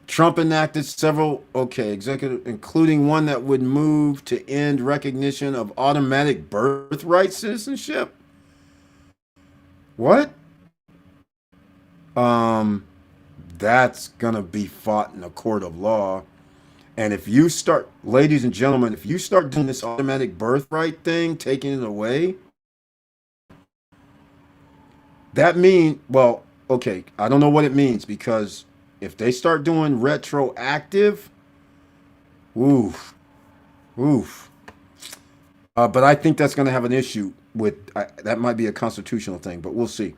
Trump enacted several, executive, including one that would move to end recognition of automatic birthright citizenship. What? That's gonna be fought in a court of law. And if you start, ladies and gentlemen, if you start doing this automatic birthright thing, taking it away, that means, well, okay, I don't know what it means, because if they start doing retroactive, oof. But I think that's going to have an issue with, that might be a constitutional thing, but we'll see.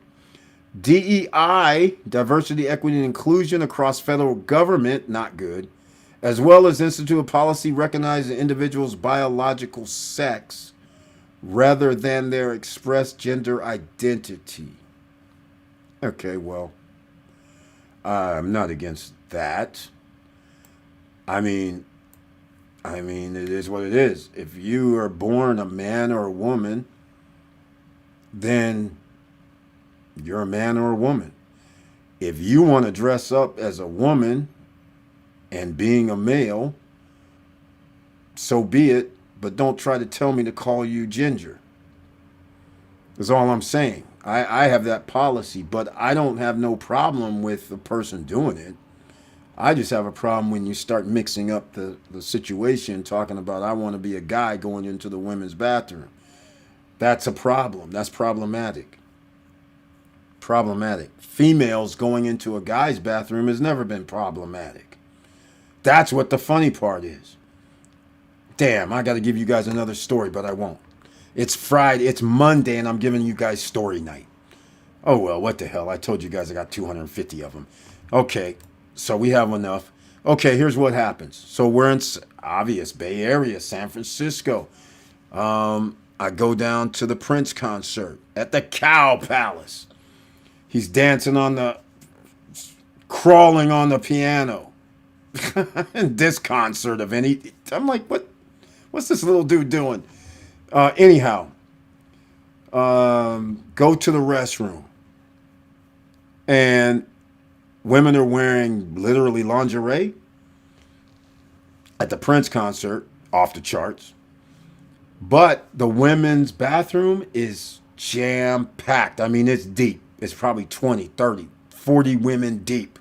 DEI, diversity, equity, and inclusion across federal government, not good, as well as institute a policy recognizing individuals' biological sex rather than their expressed gender identity. Okay, well, I'm not against that. I mean, it is what it is. If you are born a man or a woman, then you're a man or a woman. If you want to dress up as a woman and being a male, so be it, but don't try to tell me to call you Ginger. That's all I'm saying. I have that policy, but I don't have no problem with the person doing it. I just have a problem when you start mixing up the situation, talking about I want to be a guy going into the women's bathroom. That's a problem. That's problematic. Problematic. Females going into a guy's bathroom has never been problematic. That's what the funny part is. Damn, I got to give you guys another story, but I won't. It's Friday, it's Monday, and I'm giving you guys story night. Oh, well, what the hell? I told you guys I got 250 of them. Okay, so we have enough. Okay, here's what happens. So we're in obvious Bay Area, San Francisco. I go down to the Prince concert at the Cow Palace. He's dancing crawling on the piano. In this concert of any, I'm like, what's this little dude doing? Anyhow, go to the restroom, and women are wearing literally lingerie at the Prince concert, off the charts. But the women's bathroom is jam-packed. I mean, it's deep. It's probably 20, 30, 40 women deep.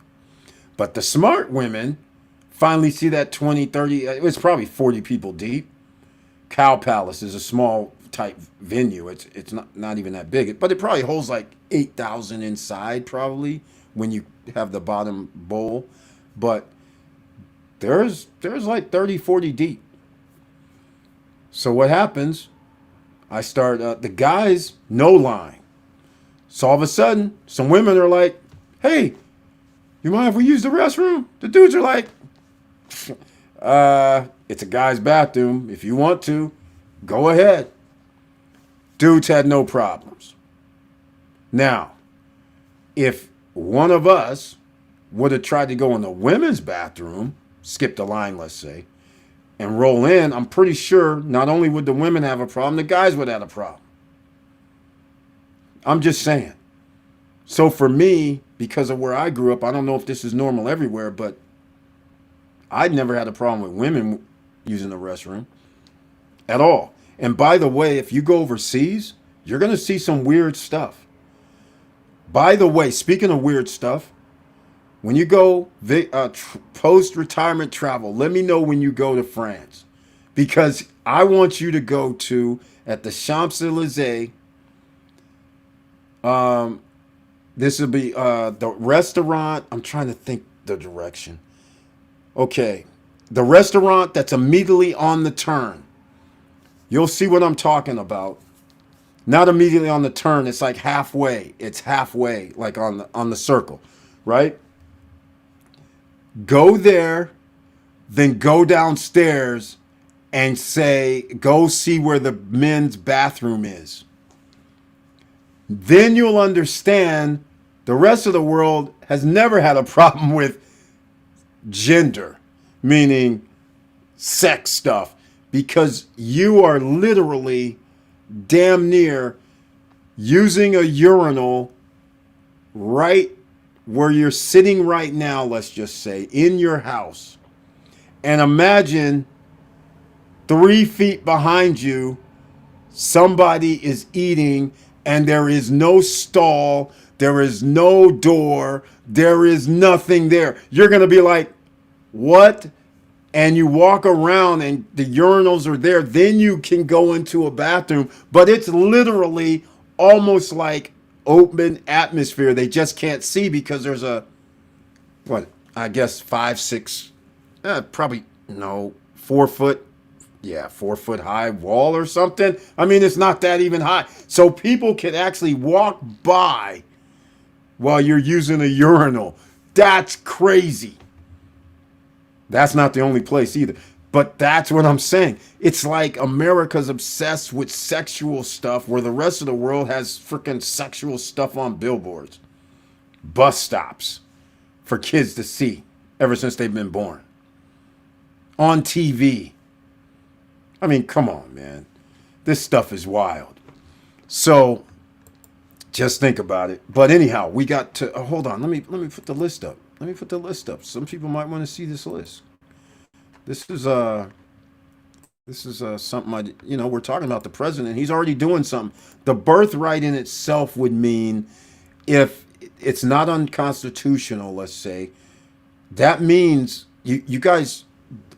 But the smart women finally see that 20, 30, it's probably 40 people deep. Cow Palace is a small type venue. It's not even that big, but it probably holds like 8,000 inside probably when you have the bottom bowl. But there's like 30, 40 deep. So what happens? I start, the guys, no line. So all of a sudden, some women are like, hey, you mind if we use the restroom? The dudes are like, it's a guy's bathroom. If you want to, go ahead. Dudes had no problems. Now, if one of us would have tried to go in the women's bathroom, skip the line, let's say, and roll in, I'm pretty sure not only would the women have a problem, the guys would have a problem. I'm just saying. So for me, because of where I grew up, I don't know if this is normal everywhere, but I'd never had a problem with women using the restroom at all. And by the way, if you go overseas, you're going to see some weird stuff. By the way, speaking of weird stuff, when you go post-retirement travel, let me know when you go to France. Because I want you to go to, at the Champs-Élysées, this will be the restaurant. I'm trying to think the direction. Okay. The restaurant that's immediately on the turn. You'll see what I'm talking about. Not immediately on the turn. It's like halfway. It's halfway, like on the circle, right? Go there, then go downstairs and say, go see where the men's bathroom is. Then you'll understand the rest of the world has never had a problem with gender, meaning sex stuff, because you are literally damn near using a urinal right where you're sitting right now, let's just say, in your house. And imagine 3 feet behind you, somebody is eating and there is no stall, there is no door, there is nothing there. You're going to be like, what? And you walk around and the urinals are there. Then you can go into a bathroom, but it's literally almost like open atmosphere. They just can't see because there's a, what, I guess 5, 6, probably, no, 4 foot, 4 foot high wall or something. I mean, it's not that even high. So people can actually walk by while you're using a urinal. That's crazy. That's not the only place either. But that's what I'm saying. It's like America's obsessed with sexual stuff where the rest of the world has freaking sexual stuff on billboards, bus stops for kids to see ever since they've been born, on TV. I mean, come on, man. This stuff is wild. So just think about it. But anyhow, we got to hold on. Let me put the list up. Let me put the list up. Some people might want to see this list. This is something we're talking about the president. He's already doing something. The birthright in itself would mean, if it's not unconstitutional, let's say, that means you guys,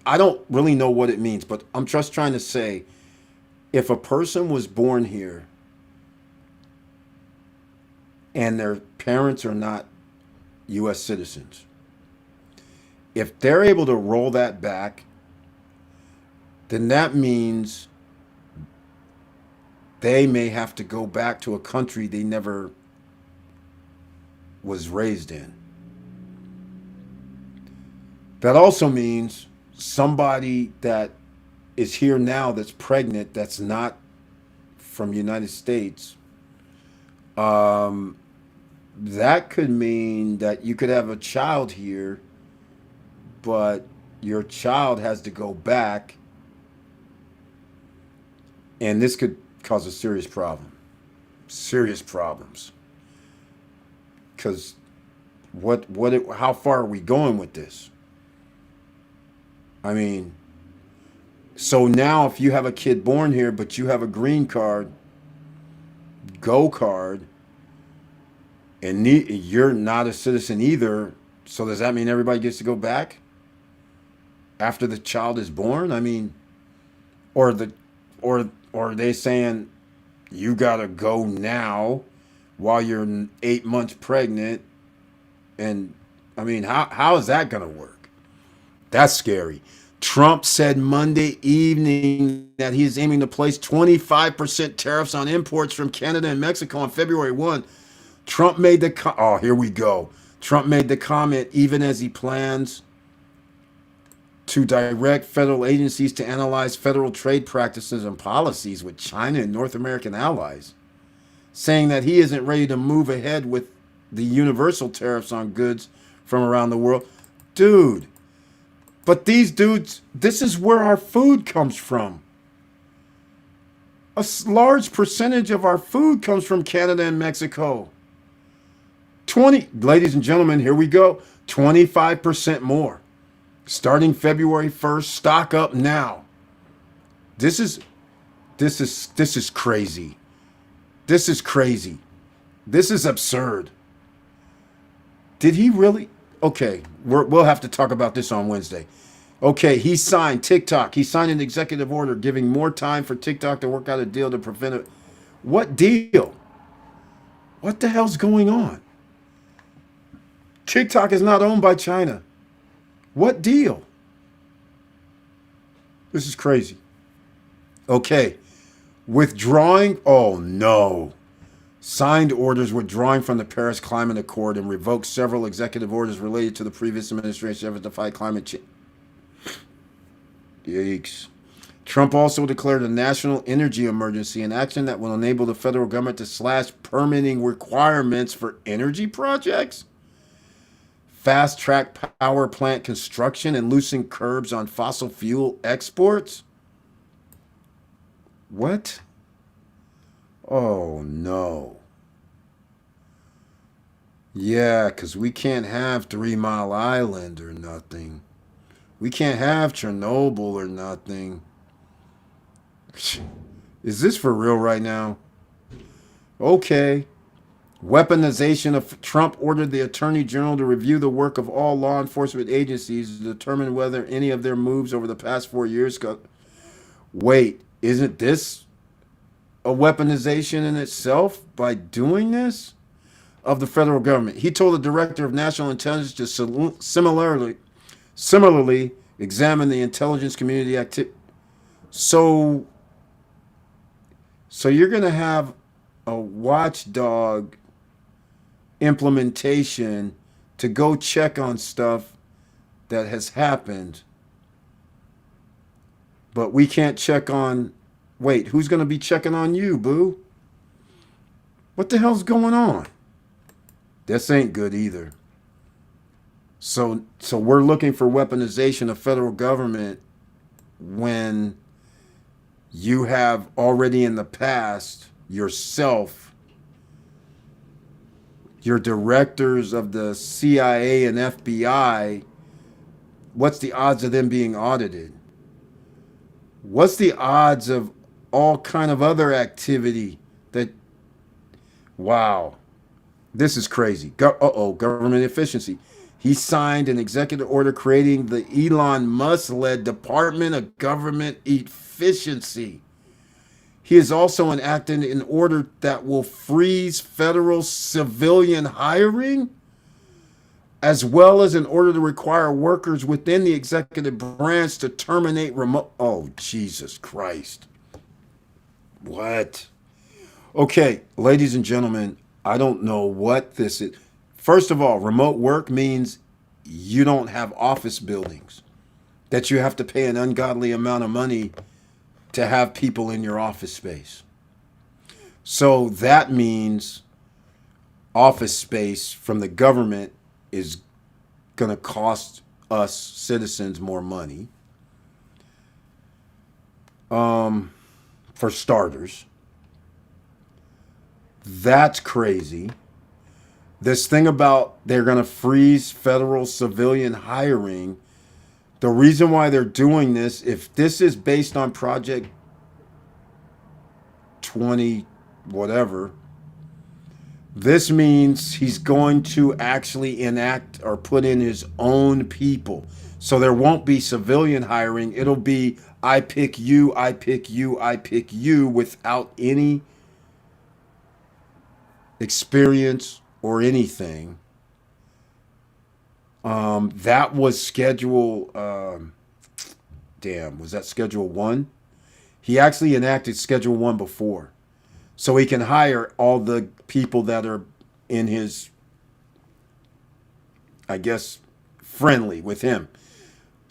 I don't really know what it means, but I'm just trying to say, if a person was born here and their parents are not U.S. citizens, if they're able to roll that back, then that means they may have to go back to a country they never was raised in. That also means somebody that is here now that's pregnant, that's not from the United States, that could mean that you could have a child here, but your child has to go back, and this could cause a serious problem. Serious problems. Because how far are we going with this? I mean, so now if you have a kid born here, but you have a green card, go card, and you're not a citizen either, so does that mean everybody gets to go back after the child is born? I mean, or are they saying you gotta go now while you're 8 months pregnant? And I mean, how is that gonna work? That's scary. Trump said Monday evening that he is aiming to place 25% tariffs on imports from Canada and Mexico on February 1. Trump made the here we go. Trump made the comment even as he plans to direct federal agencies to analyze federal trade practices and policies with China and North American allies, saying that he isn't ready to move ahead with the universal tariffs on goods from around the world. Dude, but these dudes, this is where our food comes from. A large percentage of our food comes from Canada and Mexico. Ladies and gentlemen, here we go. 25% more. Starting February 1st, stock up now. This is This is crazy. This is crazy. This is absurd. Did he really? Okay, we'll have to talk about this on Wednesday. Okay, he signed TikTok. He signed an executive order giving more time for TikTok to work out a deal to prevent it. What deal? What the hell's going on? TikTok is not owned by China. What deal? This is crazy. Okay, withdrawing. Oh no. Signed orders withdrawing from the Paris Climate Accord and revoked several executive orders related to the previous administration's effort to fight climate change. Yikes. Trump also declared a national energy emergency, an action that will enable the federal government to slash permitting requirements for energy projects, fast track power plant construction, and loosen curbs on fossil fuel exports. What? Oh, no. Yeah, because we can't have 3 Mile Island or nothing. We can't have Chernobyl or nothing. Is this for real right now? Okay. Weaponization of Trump ordered the Attorney General to review the work of all law enforcement agencies to determine whether any of their moves over the past 4 years got... Wait, isn't this a weaponization in itself by doing this of the federal government? He told the Director of National Intelligence to similarly examine the intelligence community activity. So you're going to have a watchdog implementation to go check on stuff that has happened, but we can't check on... Wait, who's going to be checking on you, boo? What the hell's going on? This ain't good either. So we're looking for weaponization of federal government when you have already in the past yourself, your directors of the CIA and FBI, what's the odds of them being audited? What's the odds of all kind of other activity that... Wow. This is crazy. Government efficiency. He signed an executive order creating the Elon Musk-led Department of Government Efficiency. He has also enacted an order that will freeze federal civilian hiring, as well as an order to require workers within the executive branch to terminate remote... Oh, Jesus Christ. What? Okay, ladies and gentlemen, I don't know what this is. First of all, remote work means you don't have office buildings, that you have to pay an ungodly amount of money to have people in your office space. So that means office space from the government is going to cost us citizens more money. For starters. That's crazy. This thing about they're going to freeze federal civilian hiring. The reason why they're doing this, if this is based on Project 20 whatever, this means he's going to actually enact or put in his own people. So there won't be civilian hiring. It'll be I pick you, I pick you, I pick you without any experience or anything. That was schedule... was that schedule 1? He actually enacted schedule 1 before. So he can hire all the people that are in his, I guess, friendly with him.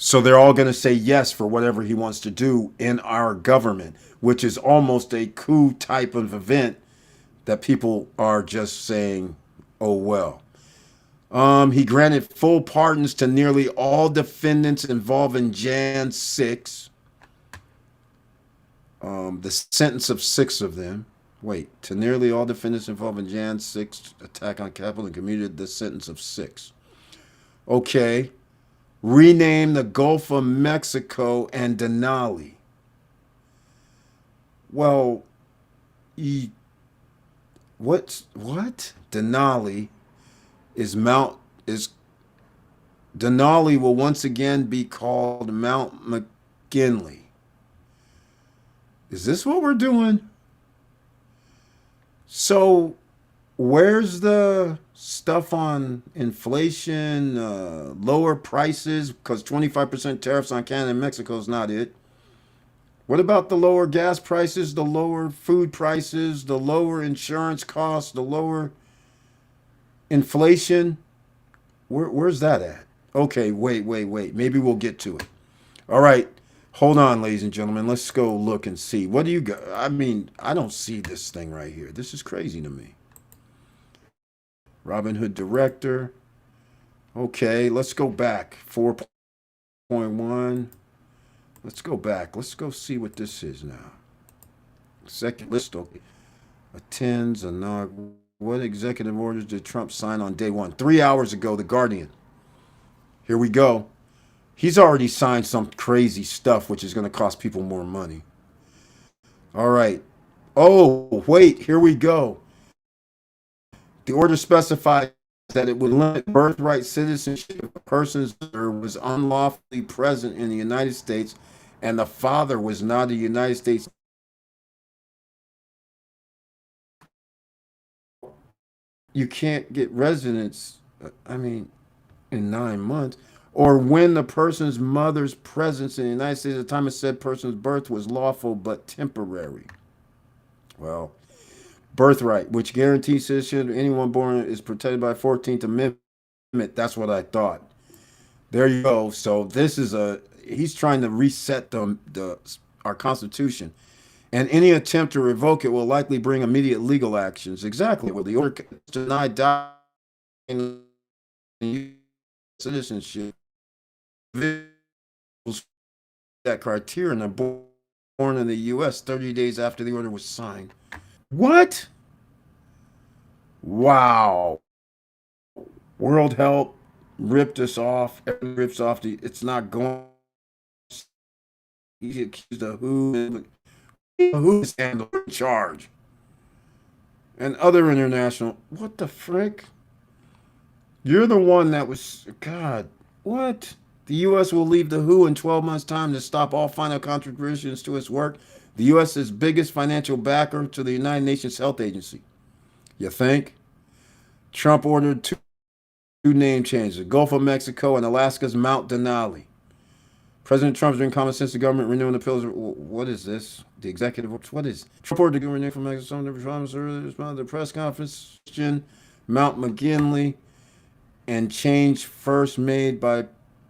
So they're all going to say yes for whatever he wants to do in our government, which is almost a coup type of event that people are just saying, oh, well. He granted full pardons to nearly all defendants involved in Jan 6. The sentence of 6 of them. Wait, to nearly all defendants involved in Jan 6 attack on Capitol and commuted the sentence of 6. Okay. Rename the Gulf of Mexico and Denali. Well, he, what? Denali is Mount is Denali will once again be called Mount McKinley. Is this what we're doing? So, where's the stuff on inflation, lower prices? Because 25% tariffs on Canada and Mexico is not it. What about the lower gas prices, the lower food prices, the lower insurance costs, the lower inflation? Where's that at? Okay, wait. Maybe we'll get to it. All right. Hold on, ladies and gentlemen. Let's go look and see. What do you got? I mean, I don't see this thing right here. This is crazy to me. Robin Hood director. Okay, let's go back. 4.1. Let's go back. Let's go see what this is now. Second list. Okay. Attends a nog. What executive orders did Trump sign on day one? 3 hours ago, The Guardian. Here we go. He's already signed some crazy stuff, which is going to cost people more money. All right. Oh, wait. Here we go. The order specifies that it would limit birthright citizenship if a person's mother was unlawfully present in the United States and the father was not a United States. You can't get residence, in 9 months. Or when the person's mother's presence in the United States at the time of said person's birth was lawful but temporary. Well, birthright, which guarantees citizenship to anyone born is protected by 14th Amendment. That's what I thought. There you go. So he's trying to reset our Constitution. And any attempt to revoke it will likely bring immediate legal actions. Exactly. Well, the order denied citizenship that criterion are born in the U.S. 30 days after the order was signed. What? Wow. World Health ripped us off. Everyone rips off. It's not going. He's accused of who's in charge. And other international. What the frick? You're the one that was. God. What? The U.S. will leave the WHO in 12 months' time to stop all final contributions to its work. The U.S.'s biggest financial backer to the United Nations Health Agency. You think? Trump ordered two name changes, the Gulf of Mexico and Alaska's Mount Denali. President Trump's been common sense the government renewing the pillars. What is this? The executive. What is Trump ordered the government from Mexico? Some never promised earlier this month. The press conference. Mount McKinley and change first made by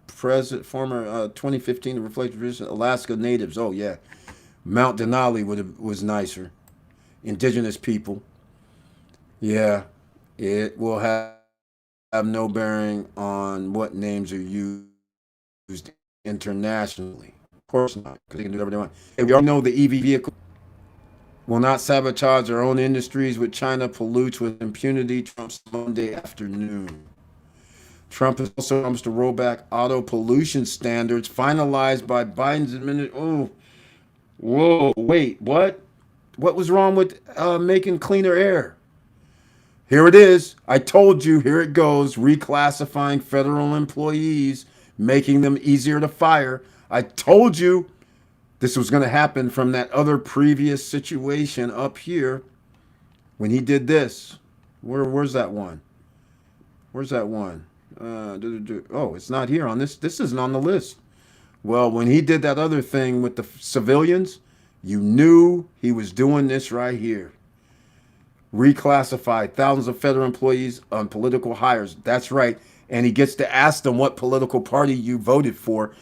former 2015 to reflect Alaska natives. Oh yeah, Mount Denali was nicer. Indigenous people. Yeah, it will have no bearing on what names are used internationally. Of course not, because they can do whatever they want. And we all know the EV vehicle will not sabotage their own industries with China pollutes with impunity. Trump's Monday afternoon. Trump has also promised to roll back auto pollution standards finalized by Biden's administration. Oh, whoa, wait, what? What was wrong with making cleaner air? Here it is. I told you, here it goes. Reclassifying federal employees, making them easier to fire. I told you this was going to happen from that other previous situation up here when he did this. Where's that one? Where's that one? Oh, it's not here on this. This isn't on the list. Well, when he did that other thing with the civilians, you knew he was doing this right here. Reclassified thousands of federal employees on political hires. That's right. And he gets to ask them what political party you voted for.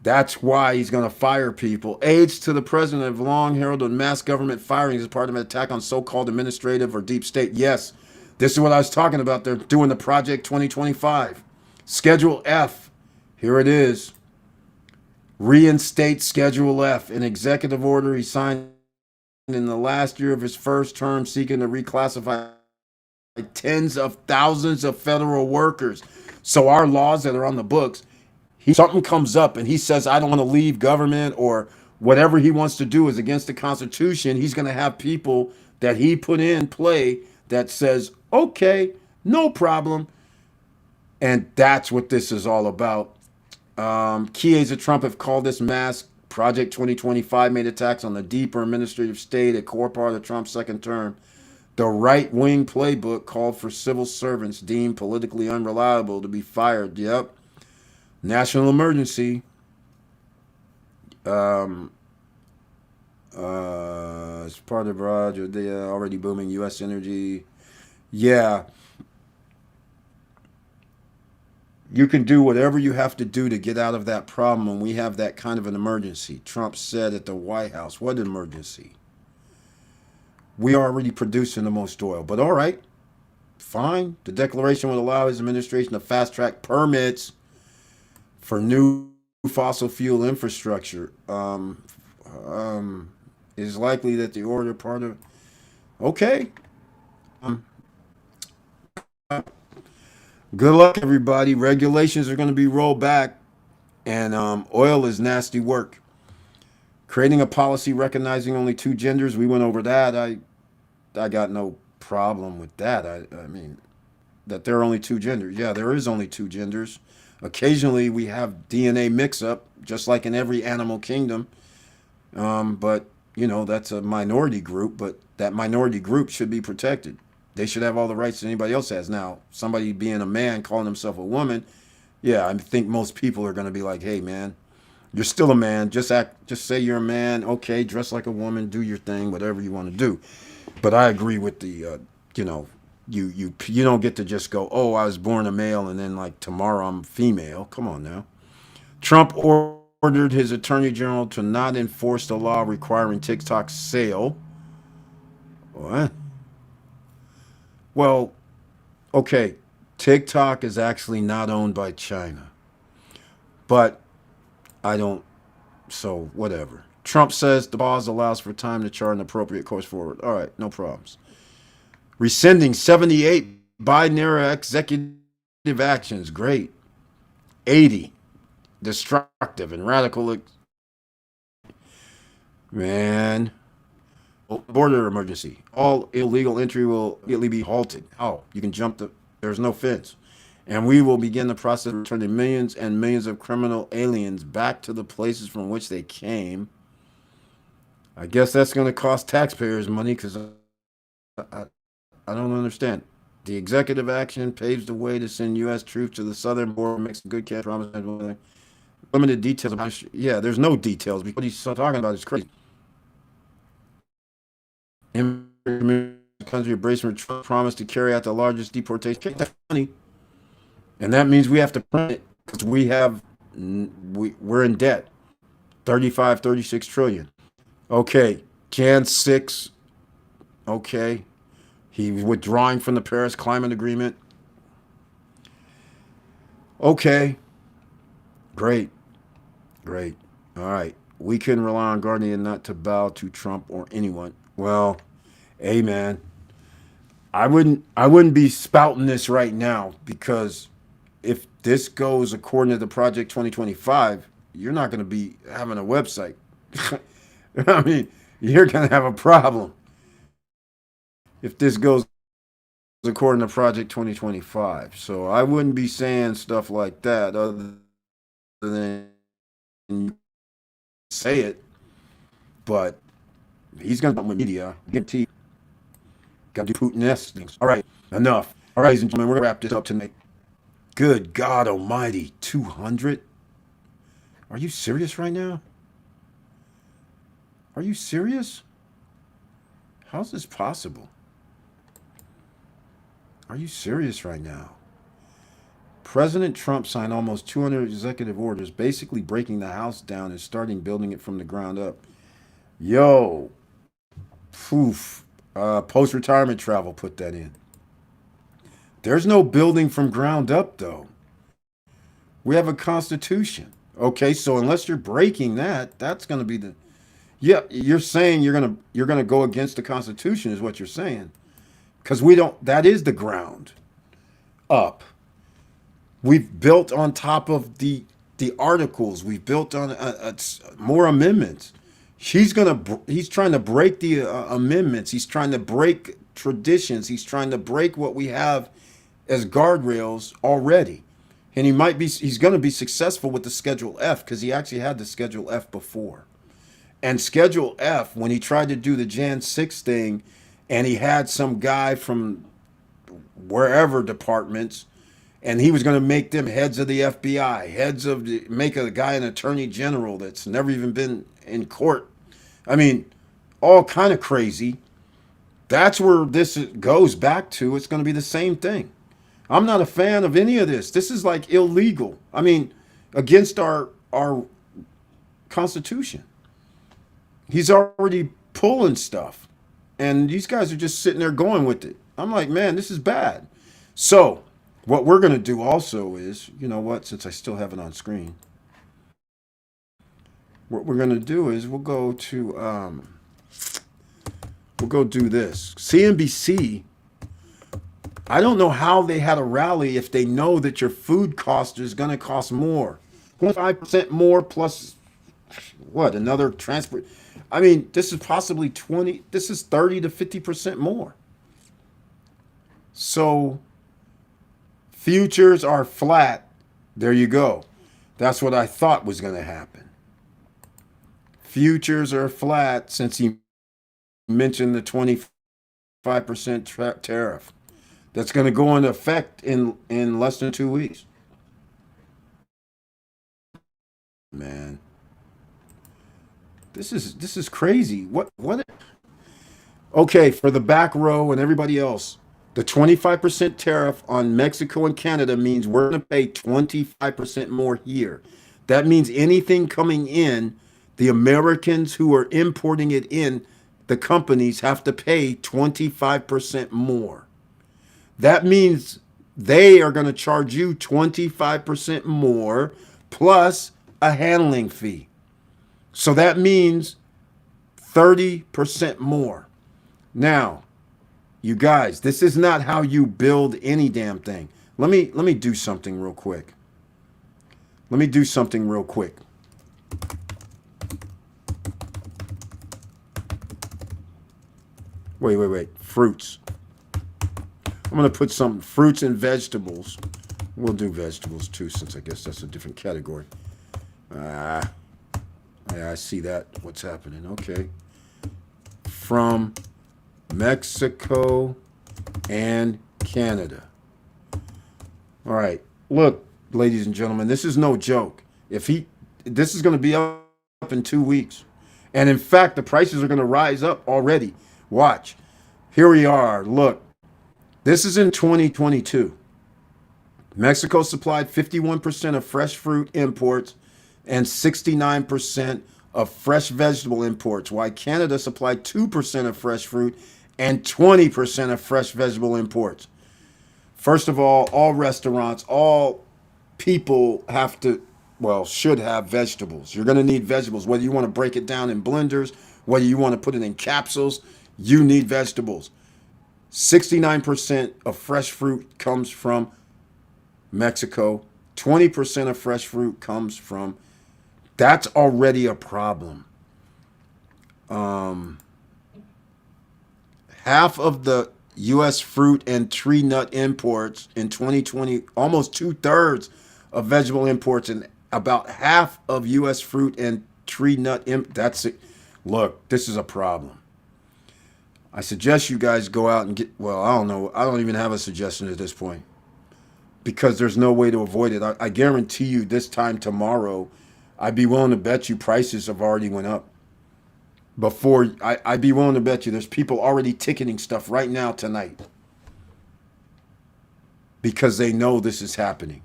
That's why he's going to fire people. Aides to the president have long heralded mass government firings as part of an attack on so-called administrative or deep state. Yes, this is what I was talking about. They're doing the Project 2025. Schedule F. Here it is. Reinstate Schedule F, an executive order he signed in the last year of his first term seeking to reclassify tens of thousands of federal workers. So our laws that are on the books, something comes up and he says, I don't want to leave government or whatever he wants to do is against the Constitution, he's going to have people that he put in play that says, okay, no problem. And that's what this is all about. Key aides of Trump have called this mass Project 2025 made attacks on the deeper administrative state, a core part of Trump's second term. The right-wing playbook called for civil servants deemed politically unreliable to be fired. Yep. National emergency. It's part of Roger. They already booming U.S. energy. Yeah. You can do whatever you have to do to get out of that problem when we have that kind of an emergency. Trump said at the White House. What emergency? We are already producing the most oil. But all right, fine. The declaration would allow his administration to fast-track permits for new fossil fuel infrastructure. It is likely that the order part of... Okay. Good luck, everybody. Regulations are going to be rolled back, and oil is nasty work. Creating a policy recognizing only two genders, we went over that. I got no problem with that. I mean, that there are only two genders. Yeah, there is only two genders. Occasionally, we have DNA mix-up, just like in every animal kingdom. But, you know, that's a minority group, but that minority group should be protected. They should have all the rights that anybody else has. Now, somebody being a man calling himself a woman, yeah, I think most people are going to be like, hey, man, you're still a man. Just say you're a man. Okay, dress like a woman. Do your thing, whatever you want to do. But I agree with the, you know, you don't get to just go, oh, I was born a male and then like tomorrow I'm female. Come on now. Trump ordered his attorney general to not enforce the law requiring TikTok's sale. What? Well, okay, TikTok is actually not owned by China. But I don't, so whatever. Trump says the pause allows for time to chart an appropriate course forward. All right, no problems. Rescinding 78 Biden-era executive actions. Great. 80 destructive and radical. Man. Border emergency. All illegal entry will immediately be halted. Oh, you can jump there's no fence. And we will begin the process of returning millions and millions of criminal aliens back to the places from which they came. I guess that's going to cost taxpayers money because I don't understand. The executive action paves the way to send U.S. troops to the southern border, makes a good promise. Limited details about it. Yeah, there's no details because what he's talking about is crazy. Country embracement Trump promised to carry out the largest deportation. That's funny. And that means we have to print it because we're in debt. 36 trillion. Okay. Jan 6. Okay. He's withdrawing from the Paris Climate Agreement. Okay. Great. All right. We can rely on Guardian not to bow to Trump or anyone. Well, hey man, I wouldn't be spouting this right now because if this goes according to the Project 2025, you're not going to be having a website. I mean, you're going to have a problem if this goes according to Project 2025. So I wouldn't be saying stuff like that other than say it, but he's going to with media. Guarantee. Got to do Putin-esque things. All right, enough. All right, ladies and gentlemen, we're going to wrap this up tonight. Good God almighty, 200? Are you serious right now? Are you serious? How's this possible? Are you serious right now? President Trump signed almost 200 executive orders, basically breaking the house down and starting building it from the ground up. Yo. Poof. Post-retirement travel put that in. There's no building from ground up, though. We have a constitution. Okay, so unless you're breaking that, that's going to be the... Yeah, you're saying you're gonna go against the Constitution is what you're saying. Because we don't... That is the ground up. We've built on top of the articles. We've built on more amendments. He's trying to break the amendments. He's trying to break traditions. He's trying to break what we have as guardrails already. And he's going to be successful with the Schedule F because he actually had the Schedule F before. And Schedule F, when he tried to do the Jan 6 thing, and he had some guy from wherever departments, and he was going to make them heads of the FBI, make a guy an attorney general that's never even been in court. I mean, all kind of crazy. That's where this goes back to. It's going to be the same thing. I'm not a fan of any of this. This is like illegal. I mean, against our Constitution. He's already pulling stuff. And these guys are just sitting there going with it. I'm like, man, this is bad. So, what we're going to do also is, you know what, since I still have it on screen, what we're going to do is we'll go do this. CNBC, I don't know how they had a rally if they know that your food cost is going to cost more. 25% more plus what, another transport. I mean, this is possibly 30 to 50% more. So futures are flat. There you go. That's what I thought was going to happen. Futures are flat since he mentioned the 25% tariff. That's going to go into effect in less than 2 weeks. Man. This is crazy. What? Okay, for the back row and everybody else, the 25% tariff on Mexico and Canada means we're going to pay 25% more here. That means anything coming in, the Americans who are importing it in, the companies have to pay 25% more. That means they are going to charge you 25% more plus a handling fee. So that means 30% more. Now, you guys, this is not how you build any damn thing. Let me do something real quick. Wait. Fruits. I'm going to put some fruits and vegetables. We'll do vegetables too, since I guess that's a different category. Yeah, I see that. What's happening? Okay. From Mexico and Canada. All right. Look, ladies and gentlemen, this is no joke. This is going to be up in 2 weeks. And in fact, the prices are going to rise up already. Watch. Here we are. Look. This is in 2022. Mexico supplied 51% of fresh fruit imports and 69% of fresh vegetable imports, while Canada supplied 2% of fresh fruit and 20% of fresh vegetable imports. First of all restaurants, all people should have vegetables. You're going to need vegetables, whether you want to break it down in blenders, whether you want to put it in capsules, you need vegetables. 69% of fresh fruit comes from Mexico. 20% of fresh fruit comes from. That's already a problem. Half of the U.S. fruit and tree nut imports in 2020, almost 2/3 of vegetable imports, and about half of U.S. fruit and tree nut that's it. Look, this is a problem. I suggest you guys go out and get, I don't know. I don't even have a suggestion at this point because there's no way to avoid it. I guarantee you this time tomorrow, I'd be willing to bet you prices have already went up. I'd be willing to bet you there's people already ticketing stuff right now tonight because they know this is happening.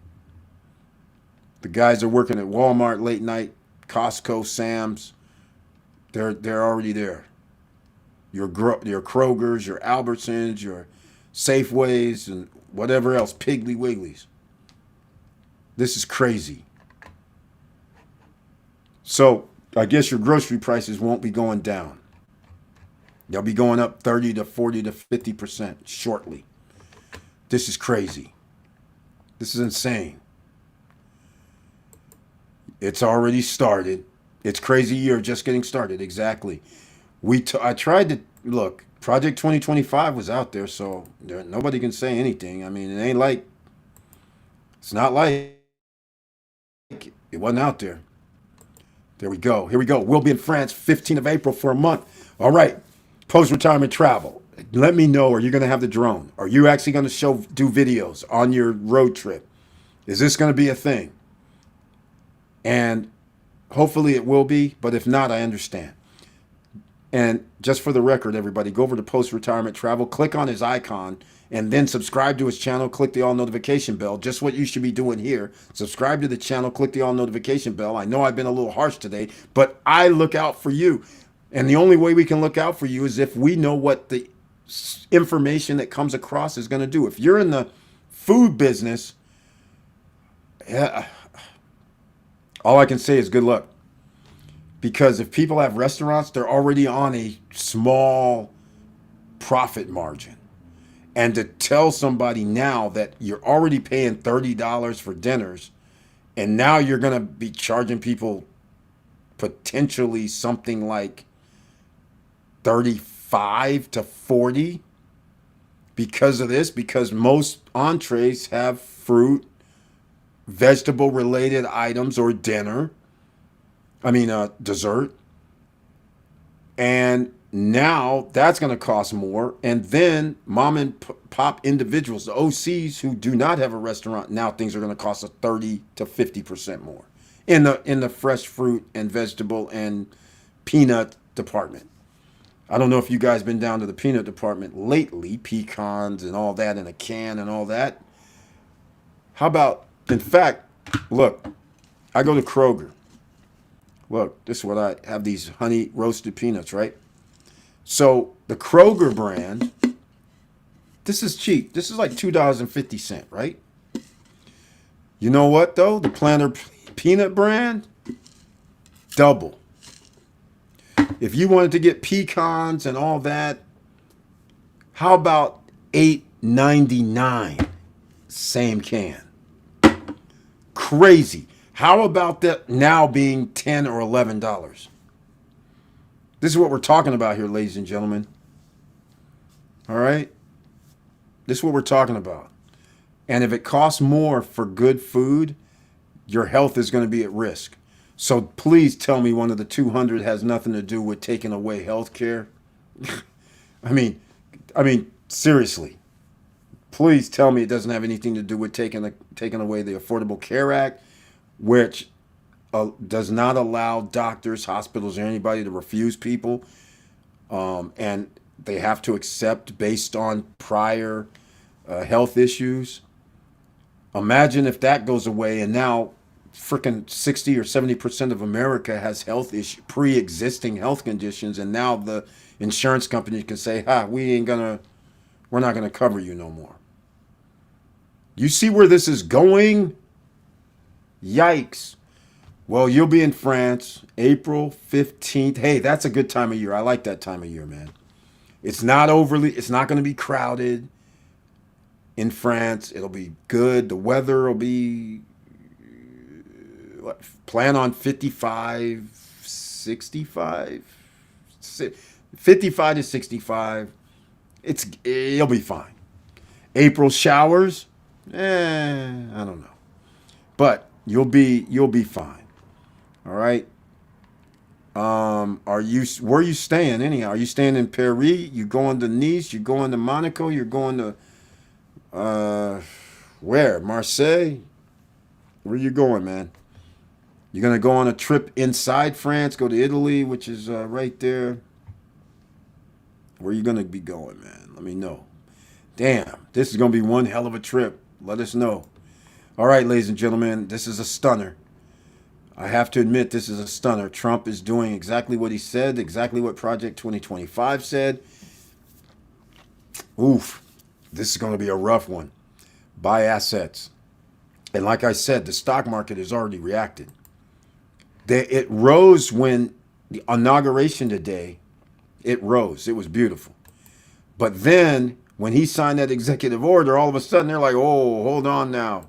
The guys are working at Walmart late night, Costco, Sam's. They're already there. Your Krogers, your Albertsons, your Safeways, and whatever else, Piggly Wigglies. This is crazy. So I guess your grocery prices won't be going down. They'll be going up 30 to 40 to 50% shortly. This is crazy. This is insane. It's already started. It's crazy year just getting started. Exactly. I tried to look. Project 2025 was out there, so nobody can say anything. I mean, it ain't like it's not like it wasn't out there. There we go. Here we go. We'll be in France 15th of April for a month. All right. Post-retirement travel. Let me know. Are you going to have the drone? Are you actually going to do videos on your road trip? Is this going to be a thing? And hopefully it will be, but if not, I understand. And just for the record, everybody, go over to Post-Retirement Travel, click on his icon, and then subscribe to his channel, click the all notification bell. Just what you should be doing here. Subscribe to the channel, click the all notification bell. I know I've been a little harsh today, but I look out for you. And the only way we can look out for you is if we know what the information that comes across is going to do. If you're in the food business, yeah, all I can say is good luck. Because if people have restaurants, they're already on a small profit margin. And to tell somebody now that you're already paying $30 for dinners, and now you're going to be charging people potentially something like 35 to 40 because of this, because most entrees have fruit, vegetable related items or dessert. And now that's going to cost more. And then mom and pop individuals, the OCs who do not have a restaurant, now things are going to cost us 30 to 50% more in the fresh fruit and vegetable and peanut department. I don't know if you guys been down to the peanut department lately, pecans and all that in a can and all that. How about, in fact, look, I go to Kroger. Look, this is what I have, these honey roasted peanuts, right? So the Kroger brand, this is cheap. This is like $2.50, right? You know what, though? The Planter peanut brand, double. If you wanted to get pecans and all that, how about $8.99? Same can. Crazy. How about that now being $10 or $11? This is what we're talking about here, ladies and gentlemen. All right? This is what we're talking about. And if it costs more for good food, your health is going to be at risk. So please tell me one of the 200 has nothing to do with taking away health care. I mean, seriously. Please tell me it doesn't have anything to do with taking away the Affordable Care Act, which does not allow doctors, hospitals, or anybody to refuse people. And they have to accept based on prior health issues. Imagine if that goes away and now freaking 60 or 70% of America has pre-existing health conditions, and now the insurance company can say, we're not gonna cover you no more. You see where this is going? Yikes. Well, you'll be in France April 15th. Hey, that's a good time of year. I like that time of year, man. It's not going to be crowded in France. It'll be good. The weather will be, plan on 55, 65, 55 to 65. It'll be fine. April showers, I don't know. But you'll be fine. All right. Where are you staying anyhow? Are you staying in Paris? You going to Nice? You going to Monaco? You're going to where? Marseille? Where you going, man? You're gonna go on a trip inside France, go to Italy, which is right there. Where you gonna be going, man? Let me know. Damn, this is gonna be one hell of a trip. Let us know. All right, ladies and gentlemen, this is a stunner. I have to admit, this is a stunner. Trump is doing exactly what he said, exactly what Project 2025 said. Oof, this is going to be a rough one. Buy assets. And like I said, the stock market has already reacted. It rose when the inauguration today, it rose. It was beautiful. But then when he signed that executive order, all of a sudden they're like, oh, hold on now.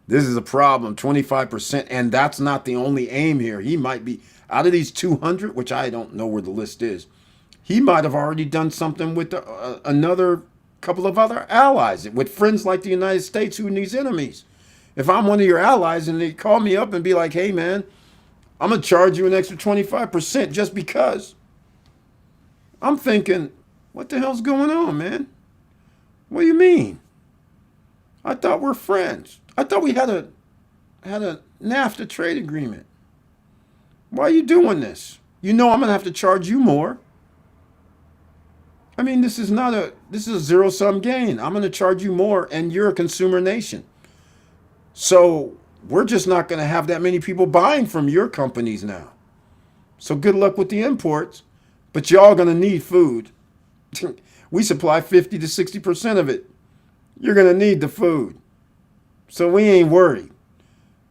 This is a problem, 25%. And that's not the only aim here. He might be, Out of these 200, which I don't know where the list is, he might have already done something with another couple of other allies, with friends like the United States who needs enemies. If I'm one of your allies and they call me up and be like, hey, man, I'm going to charge you an extra 25% just because. I'm thinking, what the hell's going on, man? What do you mean? I thought we're friends. I thought we had a NAFTA trade agreement. Why are you doing this? You know I'm going to have to charge you more. I mean, this is a zero-sum game. I'm going to charge you more, and you're a consumer nation. So we're just not going to have that many people buying from your companies now. So good luck with the imports, but y'all going to need food. We supply 50 to 60% of it. You're going to need the food. So we ain't worried.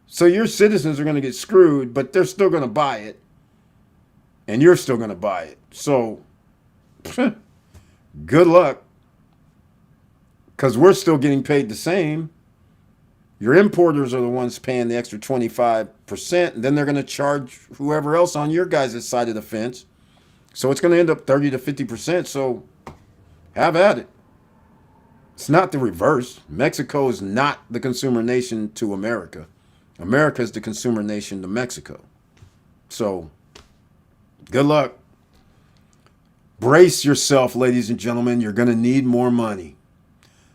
So your citizens are going to get screwed, but they're still going to buy it. And you're still going to buy it. So good luck. Because we're still getting paid the same. Your importers are the ones paying the extra 25%. And then they're going to charge whoever else on your guys' side of the fence. So it's going to end up 30 to 50%. So have at it. It's not the reverse. Mexico is not the consumer nation to America. America is the consumer nation to Mexico. So good luck. Brace yourself, ladies and gentlemen. You're going to need more money.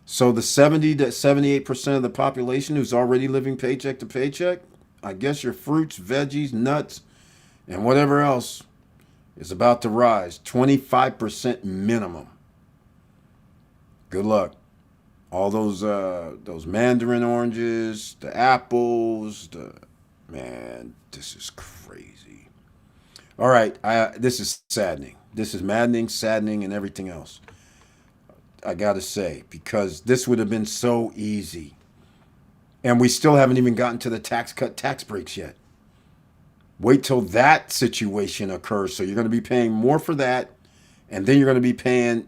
So the 70 to 78% of the population who's already living paycheck to paycheck, I guess your fruits, veggies, nuts, and whatever else is about to rise. 25% minimum. Good luck. All those mandarin oranges, the apples, man, this is crazy. All right, this is saddening. This is maddening, saddening, and everything else. I gotta say, because this would have been so easy. And we still haven't even gotten to the tax cut, tax breaks yet. Wait till that situation occurs. So you're going to be paying more for that. And then you're going to be paying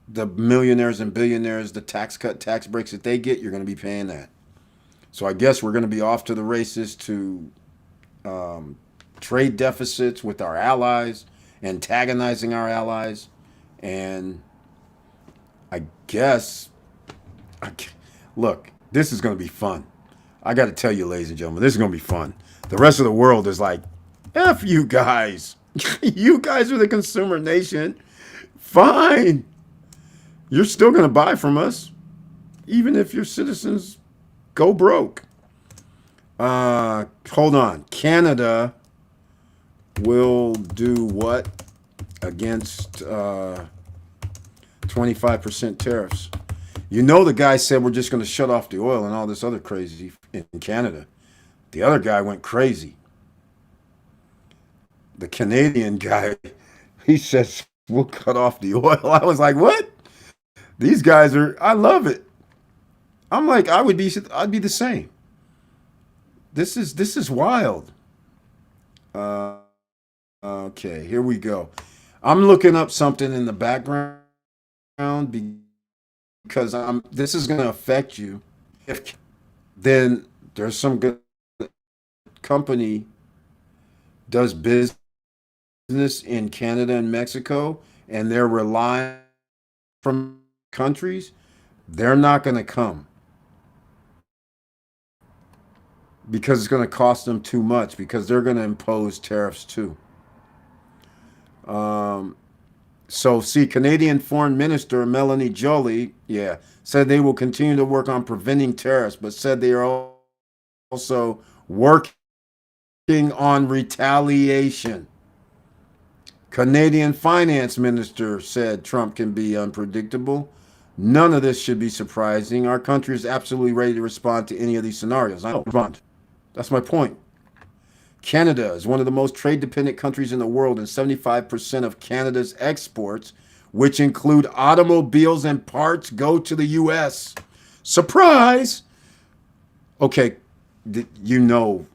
the millionaires and billionaires, the tax cut, tax breaks that they get. You're going to be paying that. So I guess we're going to be off to the races to trade deficits with our allies, antagonizing our allies. And I guess, look, this is going to be fun. I got to tell you, ladies and gentlemen, this is going to be fun. The rest of the world is like, F you guys. You guys are the consumer nation. Fine. You're still going to buy from us, even if your citizens go broke. Hold on. Canada will do what against 25% tariffs? You know the guy said we're just going to shut off the oil and all this other crazy in Canada. The other guy went crazy. The Canadian guy, he says we'll cut off the oil. I was like, what? These guys are, I love it. I'm like, I'd be the same. This is wild. Okay, here we go. I'm looking up something in the background because this is going to affect you. If then there's some good company does business in Canada and Mexico, and they're relying from countries, they're not going to come because it's going to cost them too much because they're going to impose tariffs too. So see, Canadian Foreign Minister Melanie Joly, said they will continue to work on preventing tariffs, but said they are also working on retaliation. Canadian Finance Minister said Trump can be unpredictable. None of this should be surprising. Our country is absolutely ready to respond to any of these scenarios. I don't respond. That's my point. Canada is one of the most trade-dependent countries in the world, and 75% of Canada's exports, which include automobiles and parts, go to the U.S. Surprise! Okay, you know,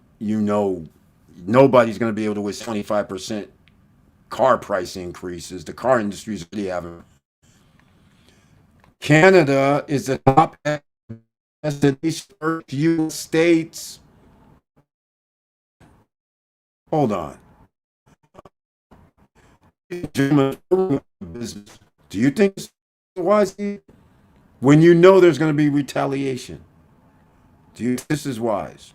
nobody's going to be able to withstand 25% car price increases. The car industry is already having. Canada is the top destination for U.S. states. Hold on. business. Do you think it's wise when you know there's going to be retaliation? Do you think this is wise?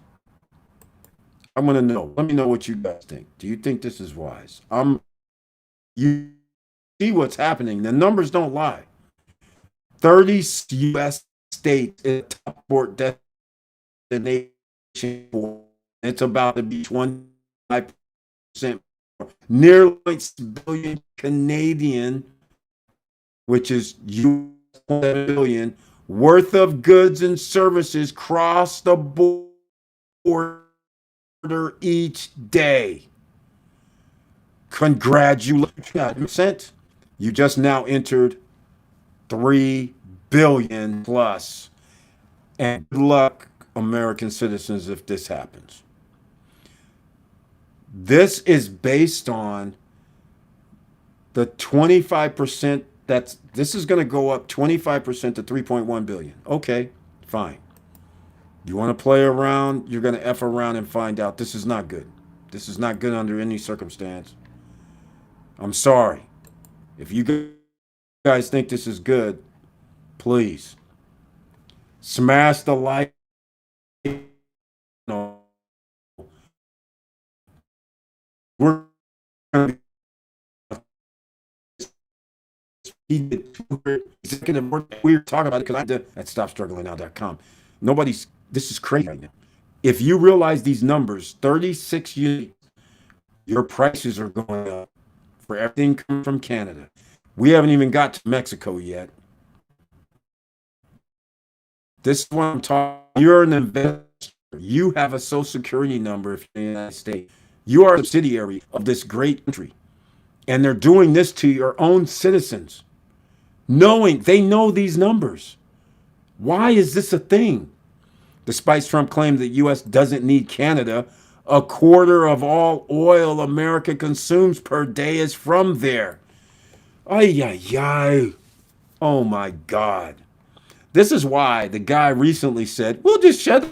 I want to know. Let me know what you guys think. Do you think this is wise? You see what's happening. The numbers don't lie. 30 U.S. states in the top port destination. It's about to be 25%, nearly 6 billion Canadian, which is US billion worth of goods and services cross the border each day. Congratulations. You just now entered 3 billion plus. And good luck, American citizens, if this happens. This is based on the 25% this is going to go up 25% to 3.1 billion. Okay, fine. You want to play around, you're going to F around and find out this is not good. This is not good under any circumstance. I'm sorry. If you guys think this is good, please smash the like. No. We're going to he did 200 executive work. We were talking about it because I did at stopstrugglingnow.com. Nobody's, this is crazy right now. If you realize these numbers, 36 units, your prices are going up for everything coming from Canada. We haven't even got to Mexico yet. This is what I'm talking. You're an investor. You have a social security number if you're in the United States. You are a subsidiary of this great country. And they're doing this to your own citizens, knowing they know these numbers. Why is this a thing? Despite Trump claiming that the U.S. doesn't need Canada, a quarter of all oil America consumes per day is from there. Ay, ay, ay. Oh, my God. This is why the guy recently said, we'll just shut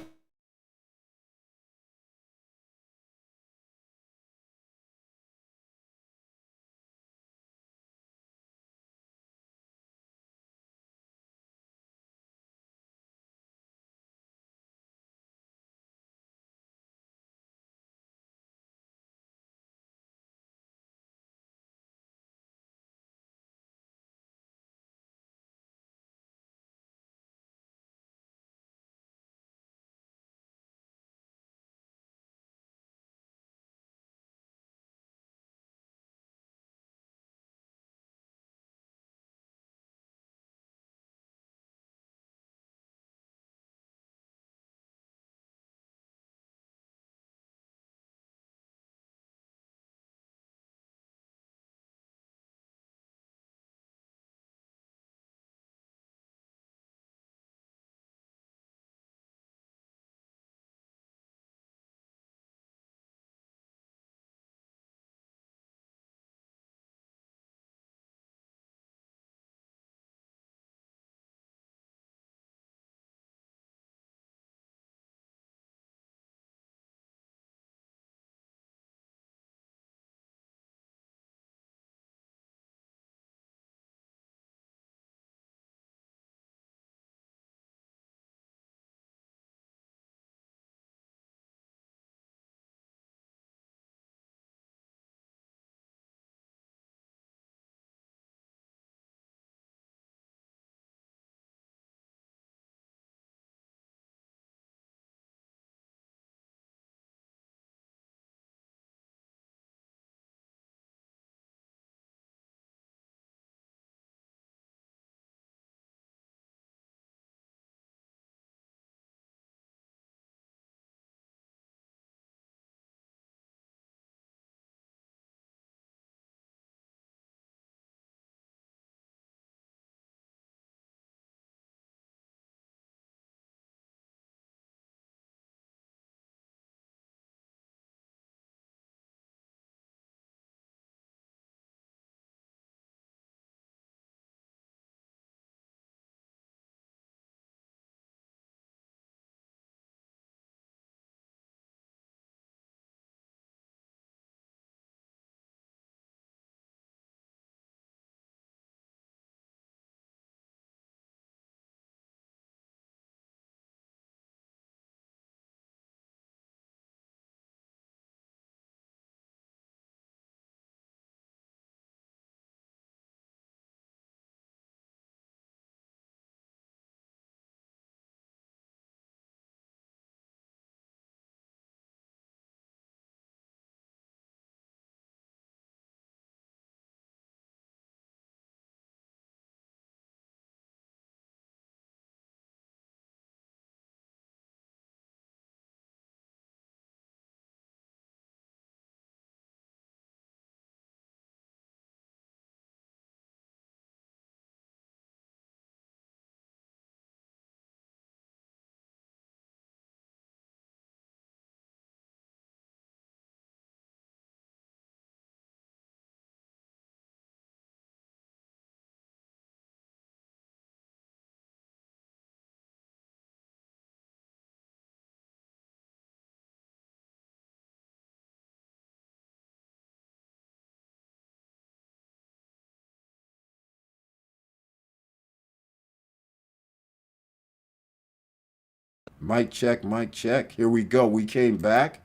Mic check, mic check. Here we go. We came back.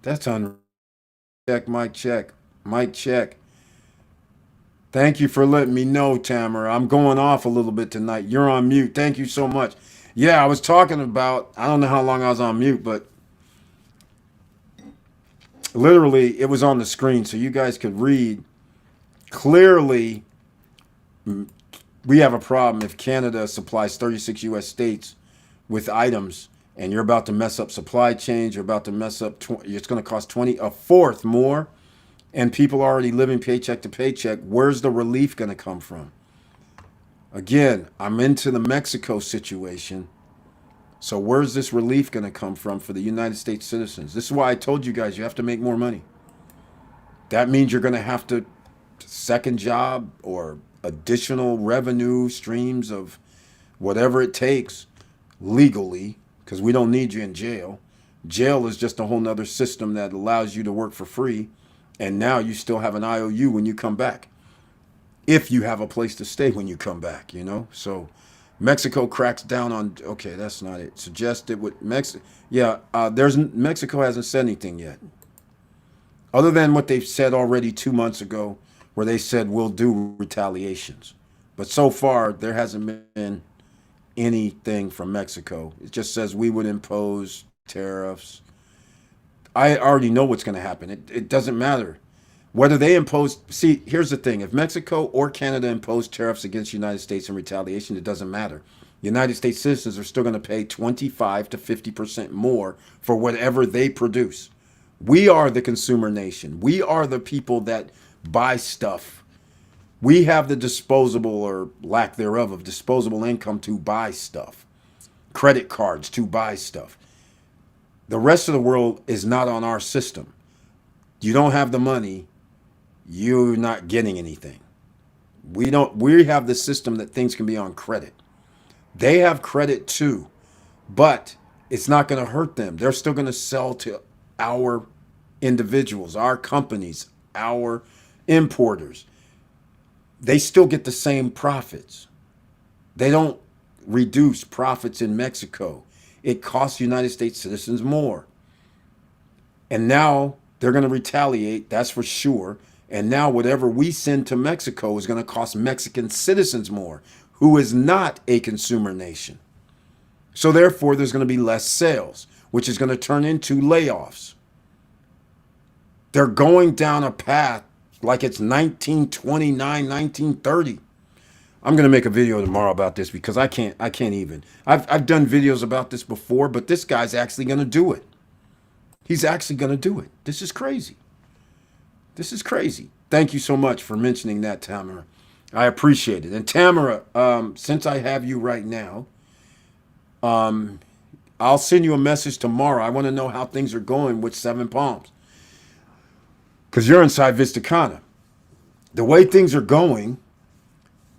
That's on check, mic check, mic check. Thank you for letting me know, Tamara. I'm going off a little bit tonight. You're on mute. Thank you so much. Yeah, I was talking about, I don't know how long I was on mute, but literally it was on the screen so you guys could read. Clearly, we have a problem if Canada supplies 36 U.S. states with items and you're about to mess up supply chains, you're about to mess up, it's going to cost a fourth more, and people are already living paycheck to paycheck. Where's the relief going to come from? Again, I'm into the Mexico situation. So where's this relief going to come from for the United States citizens? This is why I told you guys you have to make more money. That means you're going to have to second job or additional revenue streams of whatever it takes legally, because we don't need you in jail. Jail is just a whole nother system that allows you to work for free. And now you still have an IOU when you come back. If you have a place to stay when you come back, you know? So Mexico cracks down on, okay, that's not it. Suggested with Mexico. Yeah, Mexico hasn't said anything yet. Other than what they've said already 2 months ago, where they said we'll do retaliations. But so far, there hasn't been anything from Mexico. It just says we would impose tariffs. I already know what's going to happen. It doesn't matter. Whether they impose, see, here's the thing. If Mexico or Canada impose tariffs against the United States in retaliation, it doesn't matter. United States citizens are still going to pay 25 to 50% more for whatever they produce. We are the consumer nation. We are the people that buy stuff. We have the disposable, or lack thereof, of disposable income to buy stuff. Credit cards to buy stuff. The rest of the world is not on our system. You don't have the money, you're not getting anything. We have the system that things can be on credit. They have credit too, but it's not going to hurt them. They're still going to sell to our individuals, our companies, our importers. They still get the same profits. They don't reduce profits in Mexico. It costs United States citizens more. And now they're going to retaliate, that's for sure. And now whatever we send to Mexico is going to cost Mexican citizens more, who is not a consumer nation. So therefore, there's going to be less sales, which is going to turn into layoffs. They're going down a path like it's 1929, 1930. I'm going to make a video tomorrow about this because I can't even. I've done videos about this before, but this guy's actually going to do it. He's actually going to do it. This is crazy. This is crazy. Thank you so much for mentioning that, Tamara. I appreciate it. And Tamara, since I have you right now, I'll send you a message tomorrow. I want to know how things are going with Seven Palms, because you're inside Vista Cana. The way things are going,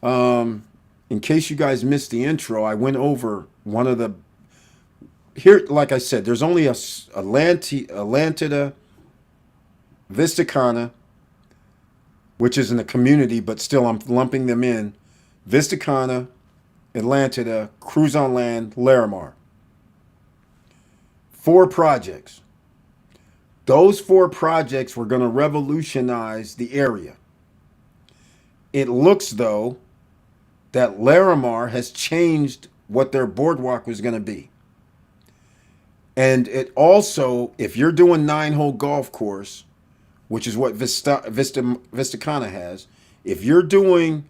in case you guys missed the intro, I went over one of the, here, like I said, there's only Atlantida, Vista Cana, which is in the community, but still I'm lumping them in. Vista Cana, Atlantida, Cruise on Land, Larimar. 4 projects. Those 4 projects were going to revolutionize the area. It looks, though, that Larimar has changed what their boardwalk was going to be. And it also, if you're doing 9-hole golf course, which is what Vista Cana has, if you're doing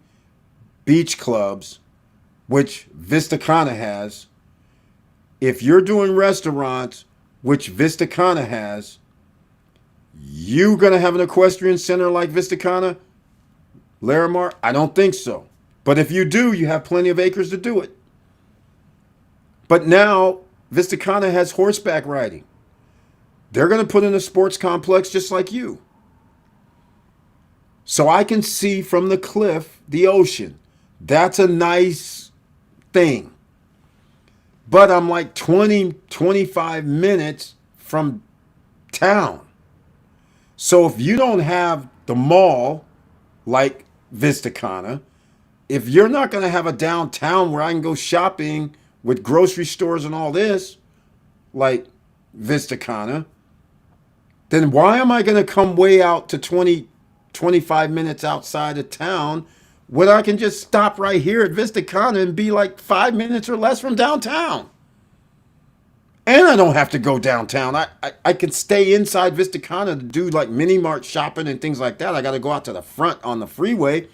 beach clubs, which Vista Cana has, if you're doing restaurants, which Vista Cana has, you going to have an equestrian center like Vista Cana, Larimar? I don't think so. But if you do, you have plenty of acres to do it. But now Vista Cana has horseback riding. They're going to put in a sports complex just like you. So I can see from the cliff the ocean. That's a nice thing. But I'm like 20, 25 minutes from town. So if you don't have the mall like Vista Cana, if you're not going to have a downtown where I can go shopping with grocery stores and all this, like Vista Cana, then why am I going to come way out to 20, 25 minutes outside of town when I can just stop right here at Vista Cana and be like 5 minutes or less from downtown? And I don't have to go downtown. I can stay inside Vista Cana to do like mini mart shopping and things like that. I got to go out to the front on the freeway,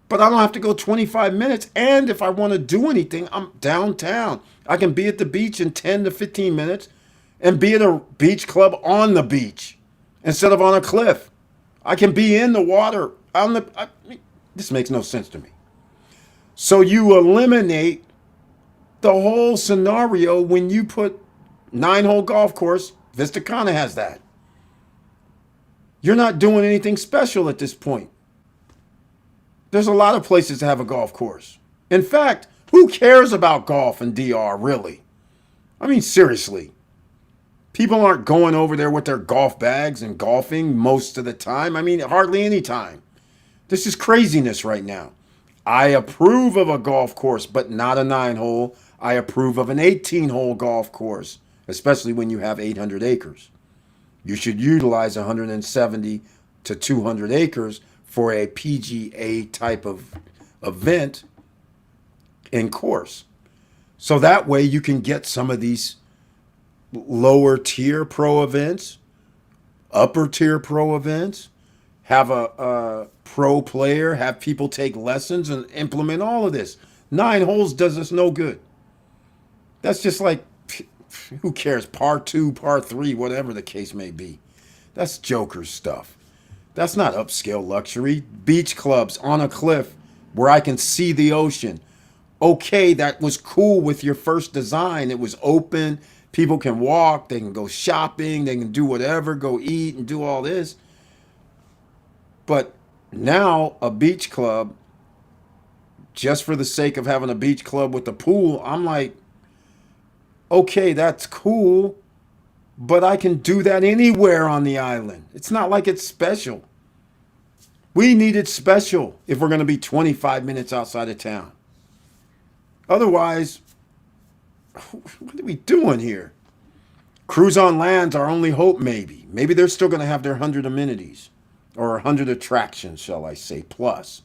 but I don't have to go 25 minutes. And if I want to do anything, I'm downtown. I can be at the beach in 10 to 15 minutes and be at a beach club on the beach instead of on a cliff. I can be in the water. This makes no sense to me. So you eliminate the whole scenario when you put 9-hole golf course. Vista Cana has that. You're not doing anything special at this point. There's a lot of places to have a golf course. In fact, who cares about golf in DR, really? I mean, seriously. People aren't going over there with their golf bags and golfing most of the time. I mean, hardly any time. This is craziness right now. I approve of a golf course, but not a 9-hole. I approve of an 18-hole golf course, especially when you have 800 acres. You should utilize 170 to 200 acres for a PGA type of event in course. So that way you can get some of these lower tier pro events, upper tier pro events, have a pro player, have people take lessons and implement all of this. 9 holes does us no good. That's just like, who cares? Par 2, par 3, whatever the case may be. That's joker stuff. That's not upscale luxury. Beach clubs on a cliff where I can see the ocean. Okay, that was cool with your first design. It was open. People can walk. They can go shopping. They can do whatever, go eat and do all this. But now a beach club, just for the sake of having a beach club with a pool, I'm like, okay, that's cool, but I can do that anywhere on the island. It's not like it's special. We need it special if we're going to be 25 minutes outside of town. Otherwise, what are we doing here? Cruise on land's our only hope, maybe. Maybe they're still going to have their 100 amenities or 100 attractions, shall I say, plus.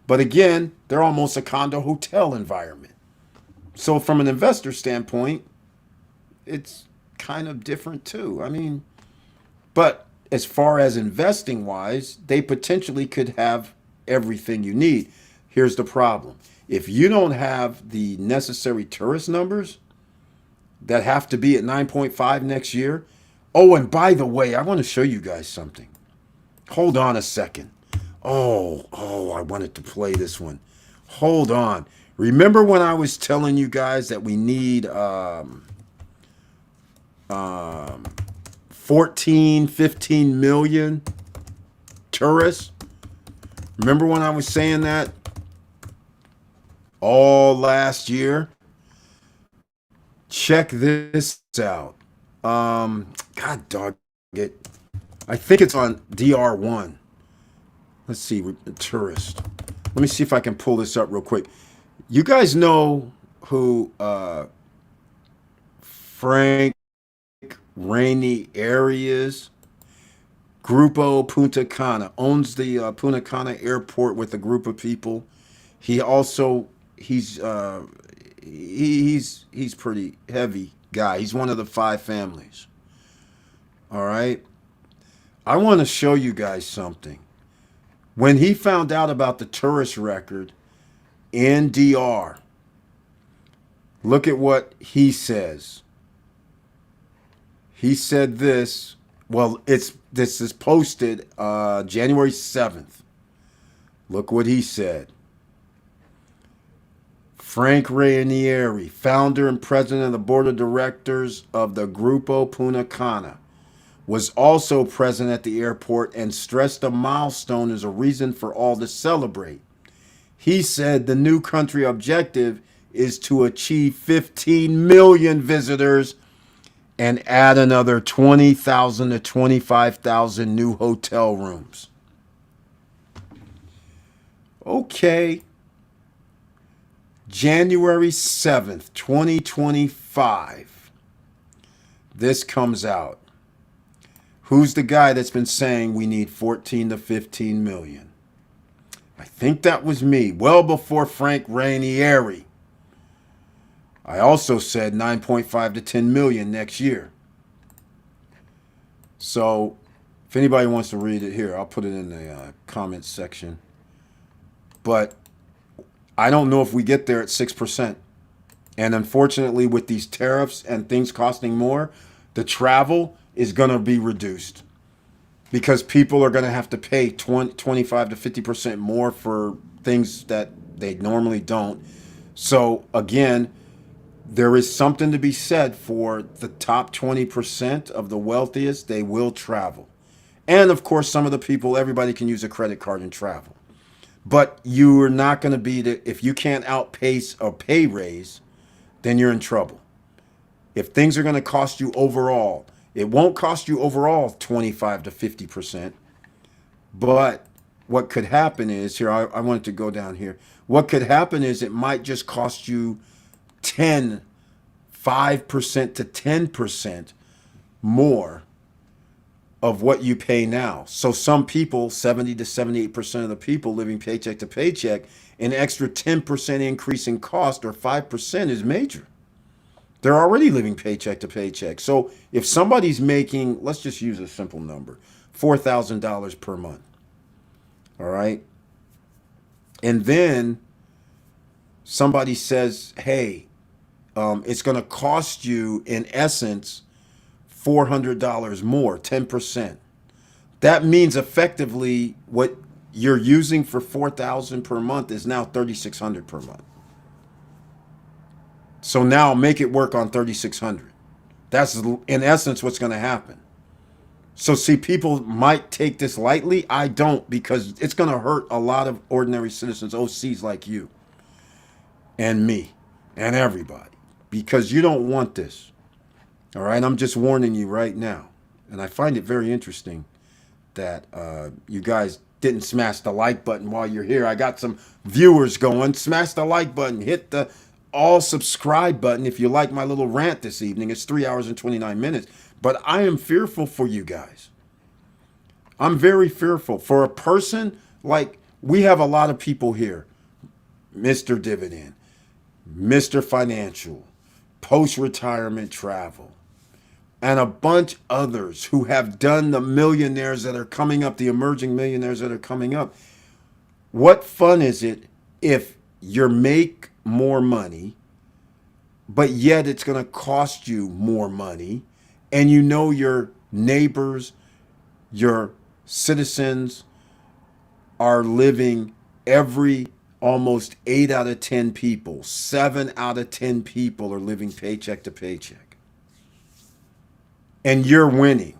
But again, they're almost a condo hotel environment. So from an investor standpoint, it's kind of different too. I mean, but as far as investing wise, they potentially could have everything you need. Here's the problem. If you don't have the necessary tourist numbers that have to be at 9.5 next year. Oh, and by the way, I want to show you guys something. Hold on a second. Oh, I wanted to play this one. Hold on. Remember when I was telling you guys that we need 14, 15 million tourists? Remember when I was saying that all last year? Check this out. God dog it. I think it's on DR1. Let's see, tourist. Let me see if I can pull this up real quick. You guys know who Frank Rainieri is? Grupo Punta Cana owns the Punta Cana airport with a group of people. He also he's pretty heavy guy. He's one of the 5 families. All right. I want to show you guys something. When he found out about the tourist record in DR, look at what he says. He said this. Well, this is posted January 7th. Look what he said. Frank Rainieri, founder and president of the board of directors of the Grupo Punta Cana, was also present at the airport and stressed a milestone as a reason for all to celebrate. He said the new country objective is to achieve 15 million visitors and add another 20,000 to 25,000 new hotel rooms. Okay. January 7th, 2025. This comes out. Who's the guy that's been saying we need 14 to 15 million? I think that was me, well before Frank Ranieri. I also said 9.5 to 10 million next year. So if anybody wants to read it here, I'll put it in the comments section. But I don't know if we get there at 6%. And unfortunately, with these tariffs and things costing more, the travel is going to be reduced because people are going to have to pay 25 to 50% more for things that they normally don't. So again, there is something to be said for the top 20% of the wealthiest. They will travel. And of course, some of the people, everybody can use a credit card and travel. But you are not going to be if you can't outpace a pay raise, then you're in trouble. If things are going to cost you overall, it won't cost you overall 25 to 50%. But what could happen is, here, I wanted to go down here. What could happen is it might just cost you 5% to 10% more of what you pay now. So some people, 70 to 78% of the people living paycheck to paycheck, an extra 10% increase in cost or 5% is major. They're already living paycheck to paycheck. So if somebody's making, let's just use a simple number, $4,000 per month. All right. And then somebody says, hey, it's going to cost you, in essence, $400 more, 10%. That means effectively what you're using for $4,000 per month is now $3,600 per month. So now make it work on $3,600. That's in essence what's going to happen. So see, people might take this lightly. I don't, because it's going to hurt a lot of ordinary citizens, OCs like you and me and everybody, because you don't want this. All right, I'm just warning you right now. And I find it very interesting that you guys didn't smash the like button while you're here. I got some viewers going. Smash the like button. Hit the all subscribe button if you like my little rant this evening. It's 3 hours and 29 minutes. But I am fearful for you guys. I'm very fearful. For a person like, we have a lot of people here. Mr. Dividend, Mr. Financial, post-retirement travel, and a bunch others who have done the millionaires that are coming up, the emerging millionaires that are coming up. What fun is it if you make more money, but yet it's going to cost you more money, and you know your neighbors, your citizens are living, almost 8 out of 10 people, 7 out of 10 people are living paycheck to paycheck. And you're winning.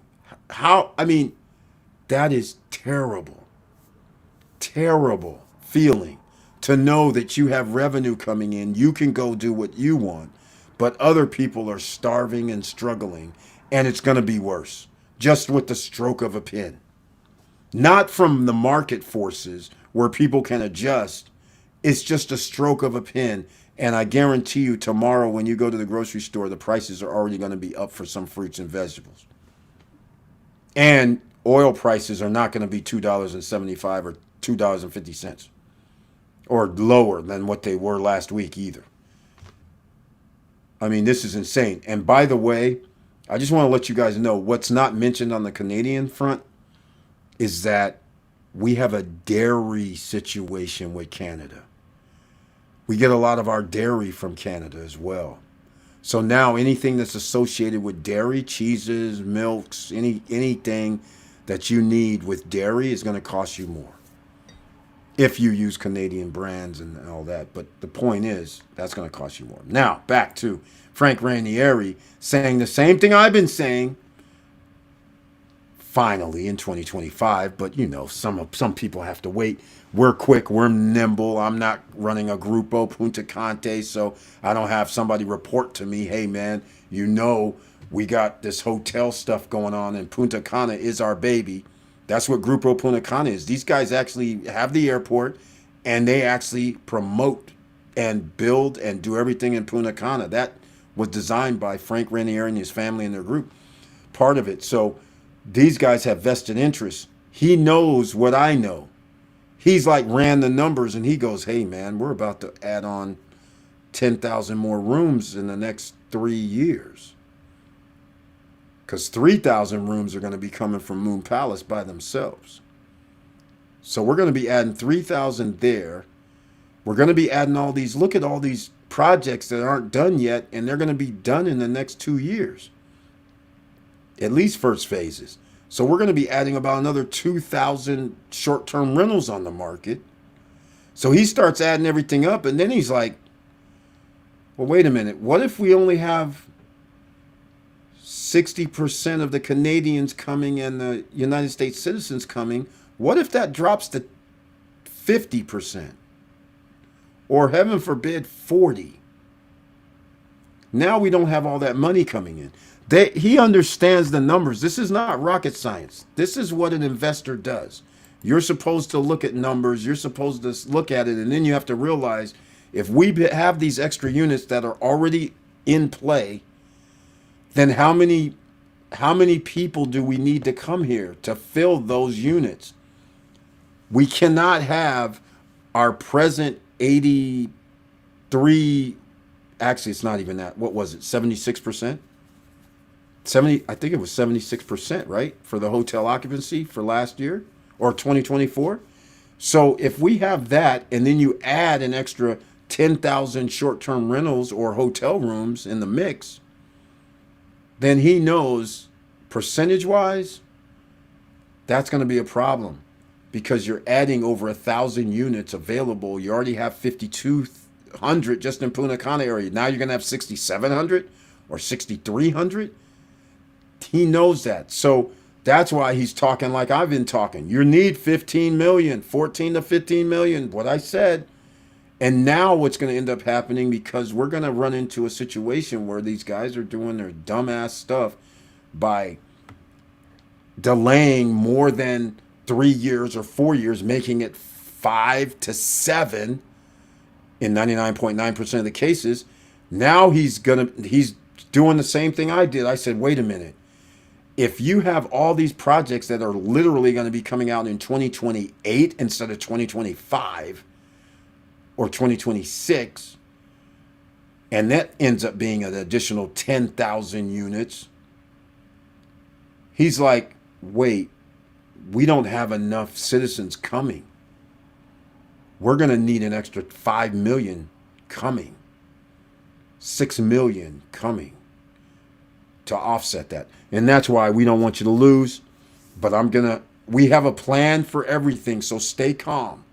That is terrible. Terrible feeling to know that you have revenue coming in. You can go do what you want, but other people are starving and struggling, and it's going to be worse. Just with the stroke of a pen. Not from the market forces where people can adjust. It's just a stroke of a pen. And I guarantee you tomorrow when you go to the grocery store, the prices are already going to be up for some fruits and vegetables. And oil prices are not going to be $2.75 or $2.50 or lower than what they were last week either. This is insane. And by the way, I just want to let you guys know what's not mentioned on the Canadian front is that we have a dairy situation with Canada. We get a lot of our dairy from Canada as well. So now anything that's associated with dairy, cheeses, milks, anything that you need with dairy is going to cost you more if you use Canadian brands and all that. But the point is, that's going to cost you more. Now, back to Frank Ranieri saying the same thing I've been saying finally in 2025. But, some people have to wait. We're quick. We're nimble. I'm not running a Grupo Punta Cante, so I don't have somebody report to me, hey, man, we got this hotel stuff going on, and Punta Cana is our baby. That's what Grupo Punta Cana is. These guys actually have the airport, and they actually promote and build and do everything in Punta Cana. That was designed by Frank Ranieri and his family and their group, part of it. So these guys have vested interests. He knows what I know. He's like ran the numbers and he goes, hey man, we're about to add on 10,000 more rooms in the next 3 years. Because 3,000 rooms are going to be coming from Moon Palace by themselves. So we're going to be adding 3,000 there. We're going to be adding all these, look at all these projects that aren't done yet, and they're going to be done in the next 2 years. At least first phases. So we're going to be adding about another 2,000 short-term rentals on the market. So he starts adding everything up, and then he's like, well, wait a minute. What if we only have 60% of the Canadians coming and the United States citizens coming? What if that drops to 50%? Or heaven forbid, 40%? Now we don't have all that money coming in. He understands the numbers. This is not rocket science. This is what an investor does. You're supposed to look at numbers. You're supposed to look at it, and then you have to realize if we have these extra units that are already in play, then how many people do we need to come here to fill those units? We cannot have our present 83, actually it's not even that. What was it? 76%? 70, I think it was 76%, right? For the hotel occupancy for last year or 2024. So if we have that and then you add an extra 10,000 short-term rentals or hotel rooms in the mix, then he knows percentage-wise, that's going to be a problem because you're adding over 1,000 units available. You already have 5,200 just in Punta Cana area. Now you're going to have 6,700 or 6,300. He knows that. So that's why he's talking like I've been talking. You need 15 million, 14 to 15 million, what I said. And now what's going to end up happening, because we're going to run into a situation where these guys are doing their dumbass stuff by delaying more than 3 years or 4 years, making it 5 to 7 in 99.9% of the cases. Now he's doing the same thing I did. I said, wait a minute. If you have all these projects that are literally going to be coming out in 2028 instead of 2025 or 2026, and that ends up being an additional 10,000 units, he's like, wait, we don't have enough citizens coming. We're going to need an extra 5 million coming, 6 million coming to offset that. And that's why we don't want you to lose, but we have a plan for everything, so stay calm.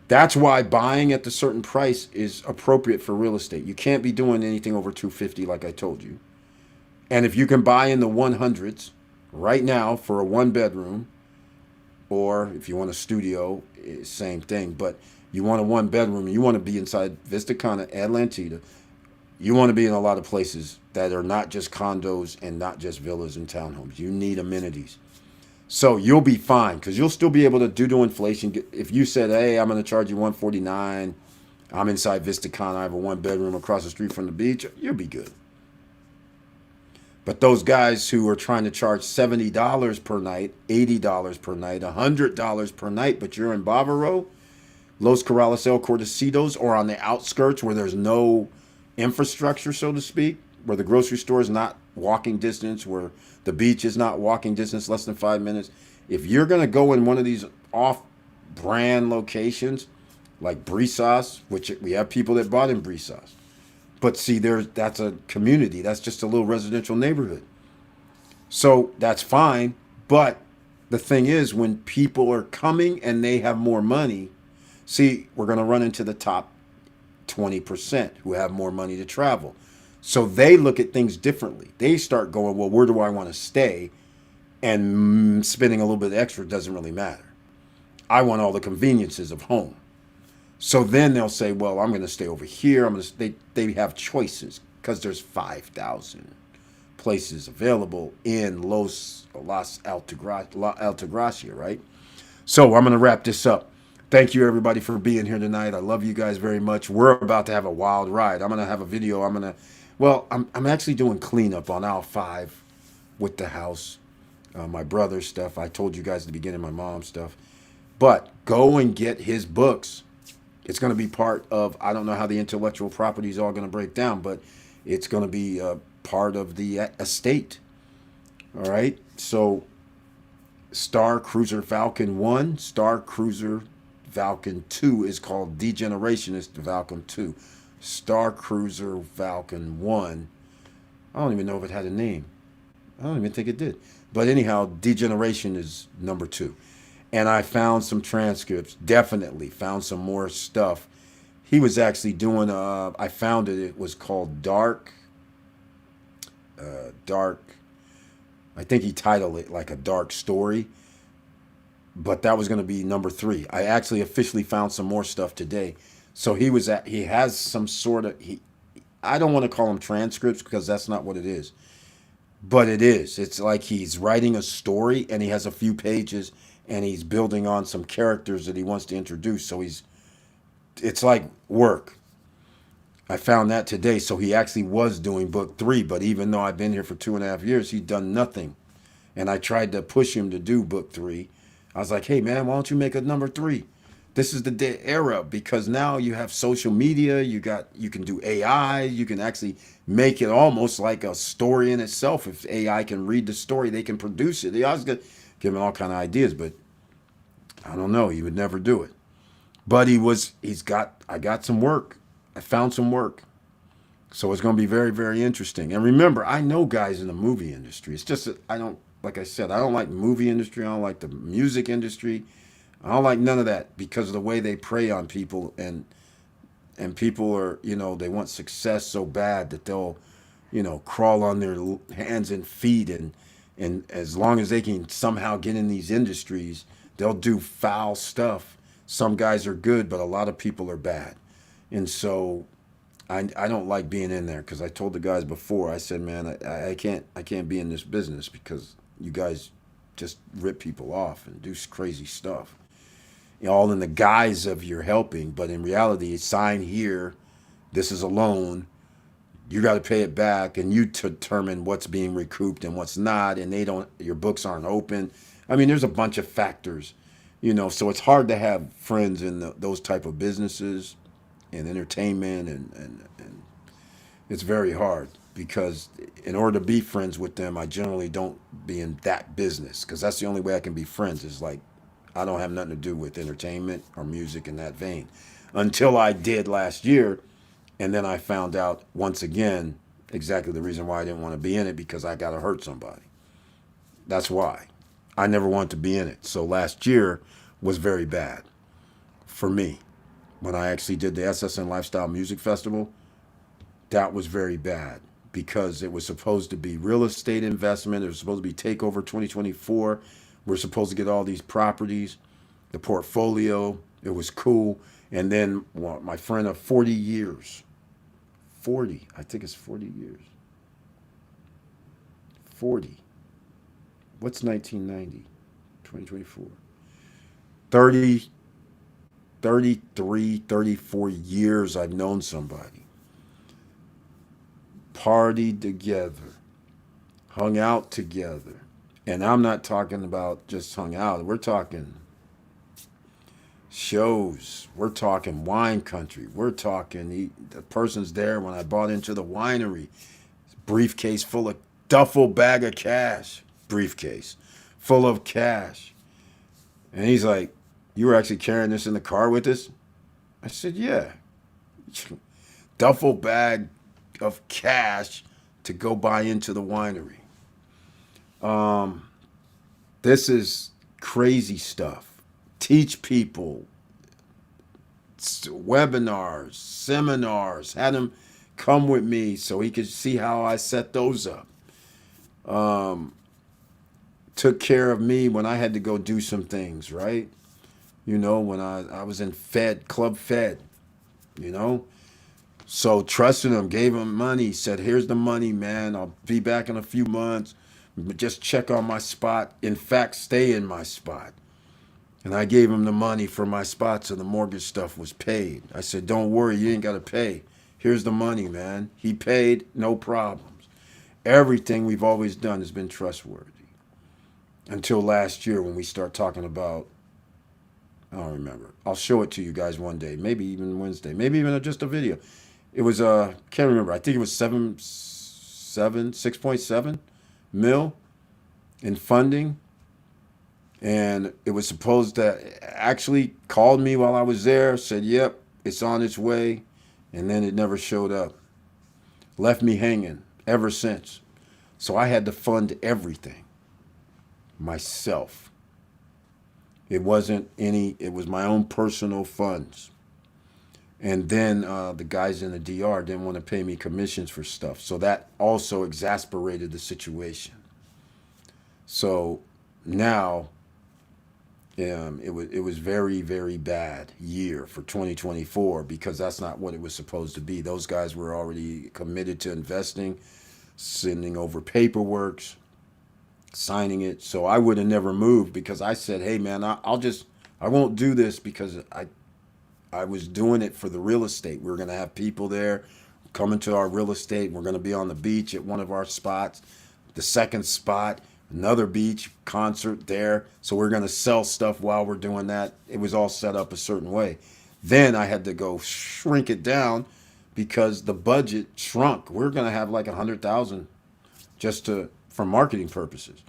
That's why buying at the certain price is appropriate for real estate. You can't be doing anything over 250 like I told you. And if you can buy in the 100s right now for a 1-bedroom, or if you want a studio, same thing, but you want a 1-bedroom and you want to be inside Vista Cana, Atlantida, you want to be in a lot of places that are not just condos and not just villas and townhomes. You need amenities. So you'll be fine because you'll still be able to do inflation. If you said, hey, I'm going to charge you $149, I'm inside Vista Cana, I have a 1-bedroom across the street from the beach, you'll be good. But those guys who are trying to charge $70 per night, $80 per night, $100 per night, but you're in Bavaro, Los Corrales, El Cordecitos, or on the outskirts where there's no infrastructure, so to speak, where the grocery store is not walking distance, where the beach is not walking distance, less than 5 minutes. If you're going to go in one of these off-brand locations like Brisas, which we have people that bought in Brisas, but see, that's a community. That's just a little residential neighborhood. So that's fine. But the thing is, when people are coming and they have more money, see, we're going to run into the top 20% who have more money to travel. So they look at things differently. They start going, well, where do I want to stay? And spending a little bit extra doesn't really matter. I want all the conveniences of home. So then they'll say, well, I'm going to stay over here. They have choices because there's 5,000 places available in Los Altagracia, right? So I'm going to wrap this up. Thank you, everybody, for being here tonight. I love you guys very much. We're about to have a wild ride. I'm going to have a video. I'm actually doing cleanup on aisle 5 with the house. My brother's stuff. I told you guys at the beginning, my mom's stuff. But go and get his books. It's going to be part of, I don't know how the intellectual property is all going to break down, but it's going to be part of the estate. All right. So Star Cruiser Falcon 1, Star Cruiser Falcon 2 is called Degenerationist Falcon 2. Star Cruiser Falcon 1, I don't even know if it had a name. I don't even think it did. But anyhow, Degeneration is number 2. And I found some transcripts, definitely found some more stuff. He was actually doing, I found it was called Dark, I think he titled it like a dark story, but that was going to be number 3. I actually officially found some more stuff today. So he has some sort of, I don't want to call them transcripts because that's not what it is, but it is. It's like he's writing a story and he has a few pages and he's building on some characters that he wants to introduce. So it's like work. I found that today. So he actually was doing book 3, but even though I've been here for 2.5 years, he's done nothing. And I tried to push him to do book 3. I was like, hey man, why don't you make a number 3? This is the era, because now you have social media, you can do AI, you can actually make it almost like a story in itself. If AI can read the story, they can produce it. I was giving all kind of ideas, but I don't know, he would never do it. But I got some work. I found some work. So it's going to be very, very interesting. And remember, I know guys in the movie industry. It's just that like I said, I don't like movie industry. I don't like the music industry. I don't like none of that because of the way they prey on people, and people are, they want success so bad that they'll, crawl on their hands and feet, and as long as they can somehow get in these industries, they'll do foul stuff. Some guys are good, but a lot of people are bad. And so I don't like being in there, because I told the guys before, I said, man, I can't be in this business because you guys just rip people off and do crazy stuff. All in the guise of you're helping, but in reality, sign here, this is a loan, you got to pay it back, and you determine what's being recouped and what's not, and your books aren't open. I mean, there's a bunch of factors, so it's hard to have friends in those type of businesses and entertainment, and it's very hard, because in order to be friends with them, I generally don't be in that business, because that's the only way I can be friends, is like, I don't have nothing to do with entertainment or music in that vein, until I did last year. And then I found out once again exactly the reason why I didn't want to be in it, because I got to hurt somebody. That's why. I never wanted to be in it. So last year was very bad for me. When I actually did the SSN Lifestyle Music Festival, that was very bad, because it was supposed to be real estate investment. It was supposed to be Takeover 2024. We're supposed to get all these properties, the portfolio. It was cool. And then my friend of 40 years, 40, I think it's 40 years. 40. What's 1990? 2024. 30, 33, 34 years I've known somebody. Partied together. Hung out together. And I'm not talking about just hung out. We're talking shows. We're talking wine country. We're talking the person's there when I bought into the winery. Briefcase full of duffel bag of cash. Briefcase full of cash. And he's like, you were actually carrying this in the car with us? I said, yeah. Duffel bag of cash to go buy into the winery. This is crazy stuff. Teach people, webinars, seminars, had him come with me so he could see how I set those up. Took care of me when I had to go do some things, right? When I was in Club Fed, So trusting him, gave him money, said, here's the money, man. I'll be back in a few months. Just check on my spot. In fact, stay in my spot. And I gave him the money for my spots and the mortgage stuff was paid. I said, don't worry, you ain't got to pay. Here's the money, man. He paid, no problems. Everything we've always done has been trustworthy. Until last year when we start talking about, I don't remember. I'll show it to you guys one day, maybe even Wednesday, maybe even just a video. It was, can't remember. I think it was 6.7 mil in funding. And it was supposed to actually called me while I was there, said, yep, it's on its way. And then it never showed up. Left me hanging ever since. So I had to fund everything myself. It wasn't any, it was my own personal funds. And then the guys in the DR didn't want to pay me commissions for stuff. So that also exasperated the situation. So now, it was very, very bad year for 2024 because that's not what it was supposed to be. Those guys were already committed to investing, sending over paperwork, signing it. So I would have never moved because I said, hey man, I won't do this because I was doing it for the real estate. We were going to have people there coming to our real estate. We're going to be on the beach at one of our spots. The second spot, another beach concert there. So we're going to sell stuff while we're doing that. It was all set up a certain way. Then I had to go shrink it down because the budget shrunk. We're going to have like 100,000 just for marketing purposes.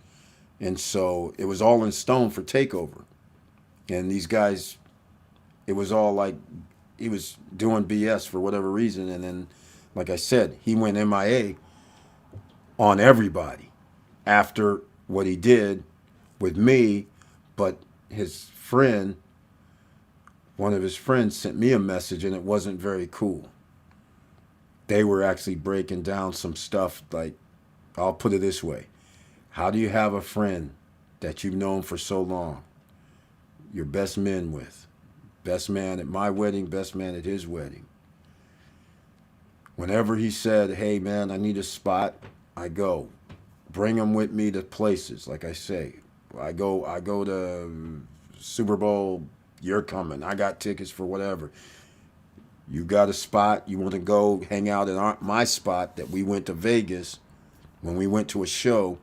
And so it was all in stone for takeover. And these guys, it was all like he was doing BS for whatever reason. And then, like I said, he went MIA on everybody after what he did with me. But his friend, one of his friends, sent me a message and it wasn't very cool. They were actually breaking down some stuff. Like, I'll put it this way. How do you have a friend that you've known for so long, your best men with, best man at my wedding, best man at his wedding? Whenever he said, hey man, I need a spot, I go. Bring them with me to places. Like I say, I go to Super Bowl, you're coming. I got tickets for whatever. You got a spot, you want to go hang out at my spot that we went to Vegas when we went to a show.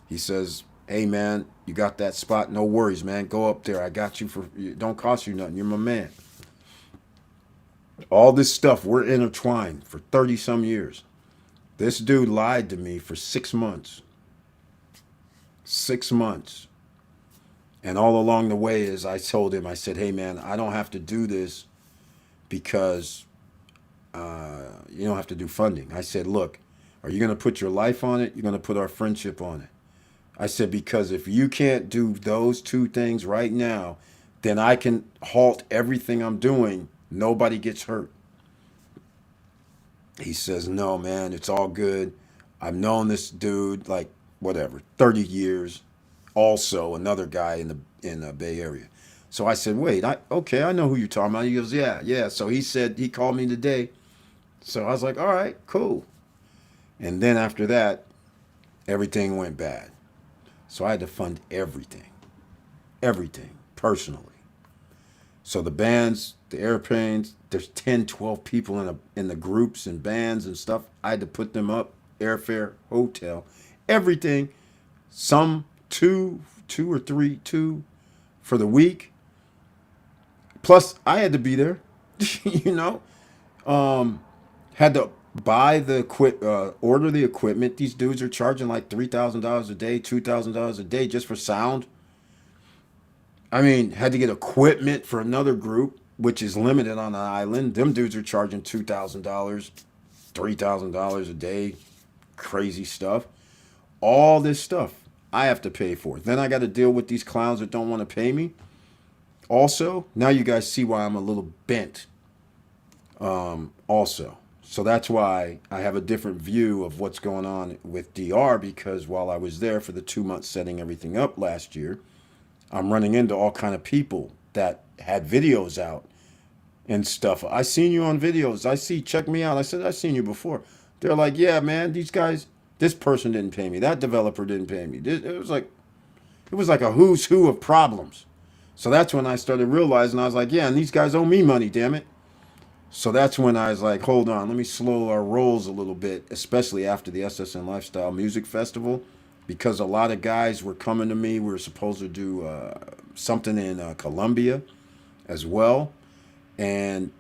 He says, hey man, you got that spot? No worries, man. Go up there. I got you for, it don't cost you nothing. You're my man. All this stuff, we're intertwined for 30 some years. This dude lied to me for 6 months. 6 months. And all along the way, as I told him, I said, hey man, I don't have to do this because you don't have to do funding. I said, look, are you going to put your life on it? You're going to put our friendship on it. I said, because if you can't do those two things right now, then I can halt everything I'm doing. Nobody gets hurt. He says, no, man, it's all good. I've known this dude like whatever, 30 years. Also, another guy in the Bay Area. So I said, wait, okay, I know who you're talking about. He goes, yeah. So he said, he called me today. So I was like, all right, cool. And then after that, everything went bad. So I had to fund everything personally. So the bands, the airplanes, there's 10, 12 people in the groups and bands and stuff. I had to put them up, airfare, hotel, everything. Some two for the week. Plus I had to be there, had to buy the order the equipment. These dudes are charging like $3,000 a day, $2,000 a day just for sound. I mean, had to get equipment for another group, which is limited on the island. Them dudes are charging $2,000, $3,000 a day. Crazy stuff. All this stuff I have to pay for. Then I got to deal with these clowns that don't want to pay me. Also, now you guys see why I'm a little bent. Also. So that's why I have a different view of what's going on with DR, because while I was there for the 2 months setting everything up last year, I'm running into all kind of people that had videos out and stuff. I seen you on videos. Check me out. I said, I've seen you before. They're like, yeah, man, these guys, this person didn't pay me. That developer didn't pay me. It was like a who's who of problems. So that's when I started realizing, I was like, yeah, and these guys owe me money, damn it. So that's when I was like, hold on, let me slow our rolls a little bit, especially after the SSN Lifestyle Music Festival, because a lot of guys were coming to me. We were supposed to do something in Colombia as well. And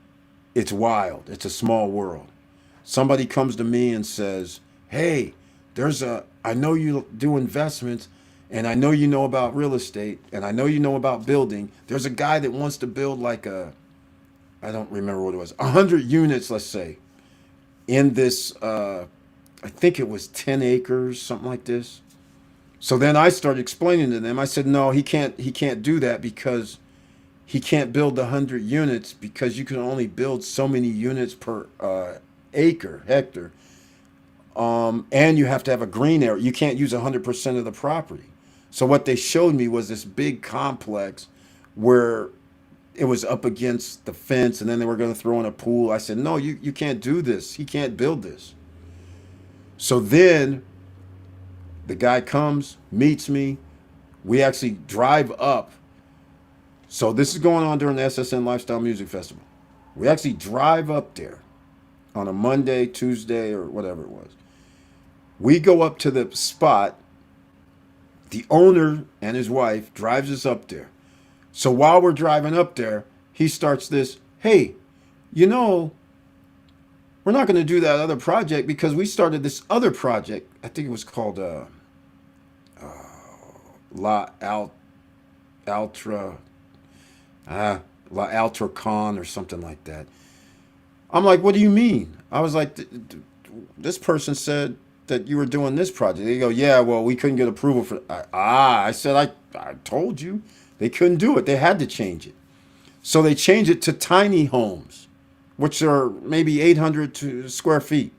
it's wild. It's a small world. Somebody comes to me and says, hey, I know you do investments, and I know you know about real estate, and I know you know about building. There's a guy that wants to build like I don't remember what it was, 100 units, let's say, in this, I think it was 10 acres, something like this. So then I started explaining to them. I said, no, he can't do that because he can't build the 100 units because you can only build so many units per hectare. And you have to have a green area. You can't use 100% of the property. So what they showed me was this big complex where it was up against the fence, and then they were going to throw in a pool. I said, no, you can't do this. He can't build this. So then the guy comes, meets me. We actually drive up. So this is going on during the SSN Lifestyle Music Festival. We actually drive up there on a Monday, Tuesday, or whatever it was. We go up to the spot. The owner and his wife drives us up there. So while we're driving up there, he starts this, hey, you know, we're not going to do that other project because we started this other project. I think it was called La Altra Con or something like that. I'm like, what do you mean? I was like, this person said that you were doing this project. They go, yeah, well, we couldn't get approval for. I said, I told you. They couldn't do it. They had to change it. So they changed it to tiny homes, which are maybe 800 square feet.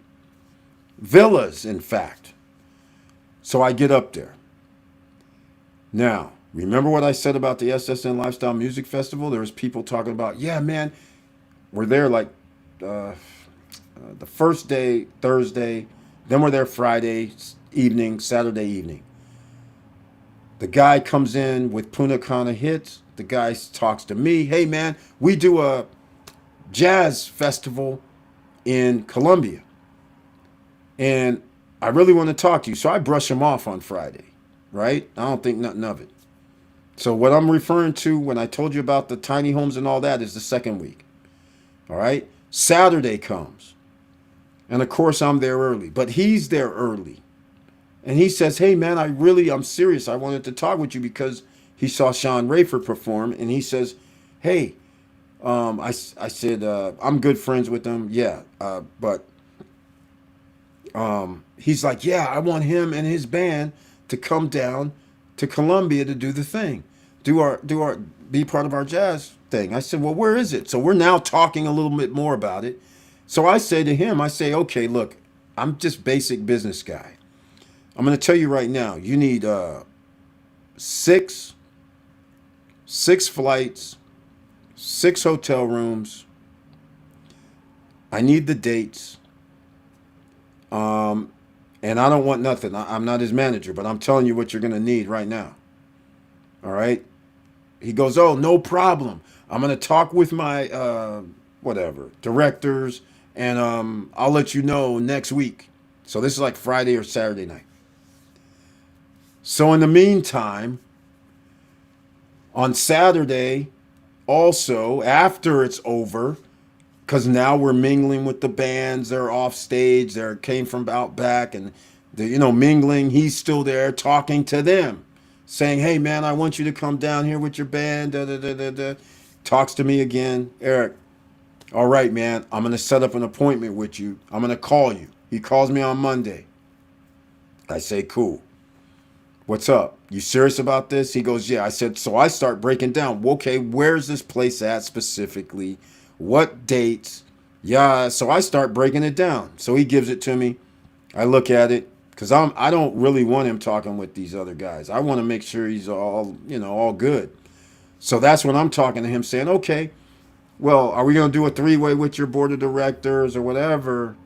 Villas, in fact. So I get up there. Now, remember what I said about the SSN Lifestyle Music Festival? There was people talking about, yeah, man, we're there like the first day, Thursday, then we're there Friday evening, Saturday evening. The guy comes in with Punta Cana hits. The guy talks to me. Hey, man, we do a jazz festival in Colombia. And I really want to talk to you. So I brush him off on Friday, right? I don't think nothing of it. So what I'm referring to when I told you about the tiny homes and all that is the second week. All right? Saturday comes. And of course, I'm there early. But he's there early. And he says, hey, man, I'm serious. I wanted to talk with you because he saw Sean Rayford perform. And he says, hey, I said, I'm good friends with him. Yeah. But he's like, yeah, I want him and his band to come down to Colombia to do the thing, be part of our jazz thing. I said, well, where is it? So we're now talking a little bit more about it. So I say to him, okay, look, I'm just basic business guy. I'm going to tell you right now, you need six flights, 6 hotel rooms. I need the dates. And I don't want nothing. I'm not his manager, but I'm telling you what you're going to need right now. All right? He goes, oh, no problem. I'm going to talk with my, directors, and I'll let you know next week. So this is like Friday or Saturday night. So in the meantime, on Saturday, also, after it's over, because now we're mingling with the bands. They're off stage. They came from out back, and they're, mingling. He's still there talking to them, saying, hey, man, I want you to come down here with your band. Da, da, da, da, da. Talks to me again. Eric, all right, man, I'm going to set up an appointment with you. I'm going to call you. He calls me on Monday. I say, cool. What's up? You serious about this? He goes, yeah. I said, so I start breaking down. Okay, where's this place at specifically? What dates? Yeah, so I start breaking it down. So he gives it to me. I look at it because I don't really want him talking with these other guys. I want to make sure he's all good. So that's when I'm talking to him saying, okay, well, are we going to do a 3-way with your board of directors or whatever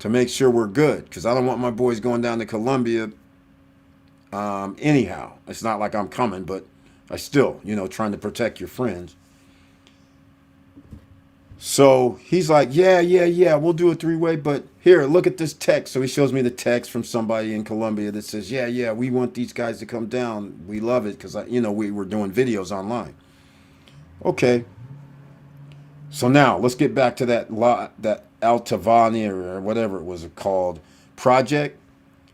to make sure we're good? Because I don't want my boys going down to Colombia. Anyhow, it's not like I'm coming, but I still, trying to protect your friends. So he's like, yeah, we'll do a three-way, but here, look at this text. So he shows me the text from somebody in Colombia that says, yeah, we want these guys to come down. We love it because, we were doing videos online. Okay. So now let's get back to that Altavani or whatever it was called project.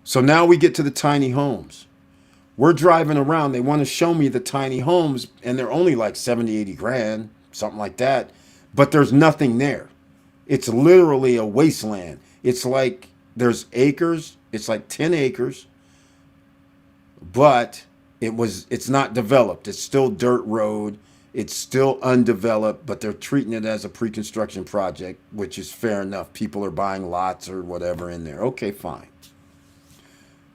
So now we get to the tiny homes. We're driving around. They want to show me the tiny homes, and they're only like 70, 80 grand, something like that. But there's nothing there. It's literally a wasteland. It's like there's acres. It's like 10 acres, but it's not developed. It's still dirt road. It's still undeveloped, but they're treating it as a pre-construction project, which is fair enough. People are buying lots or whatever in there. Okay, fine.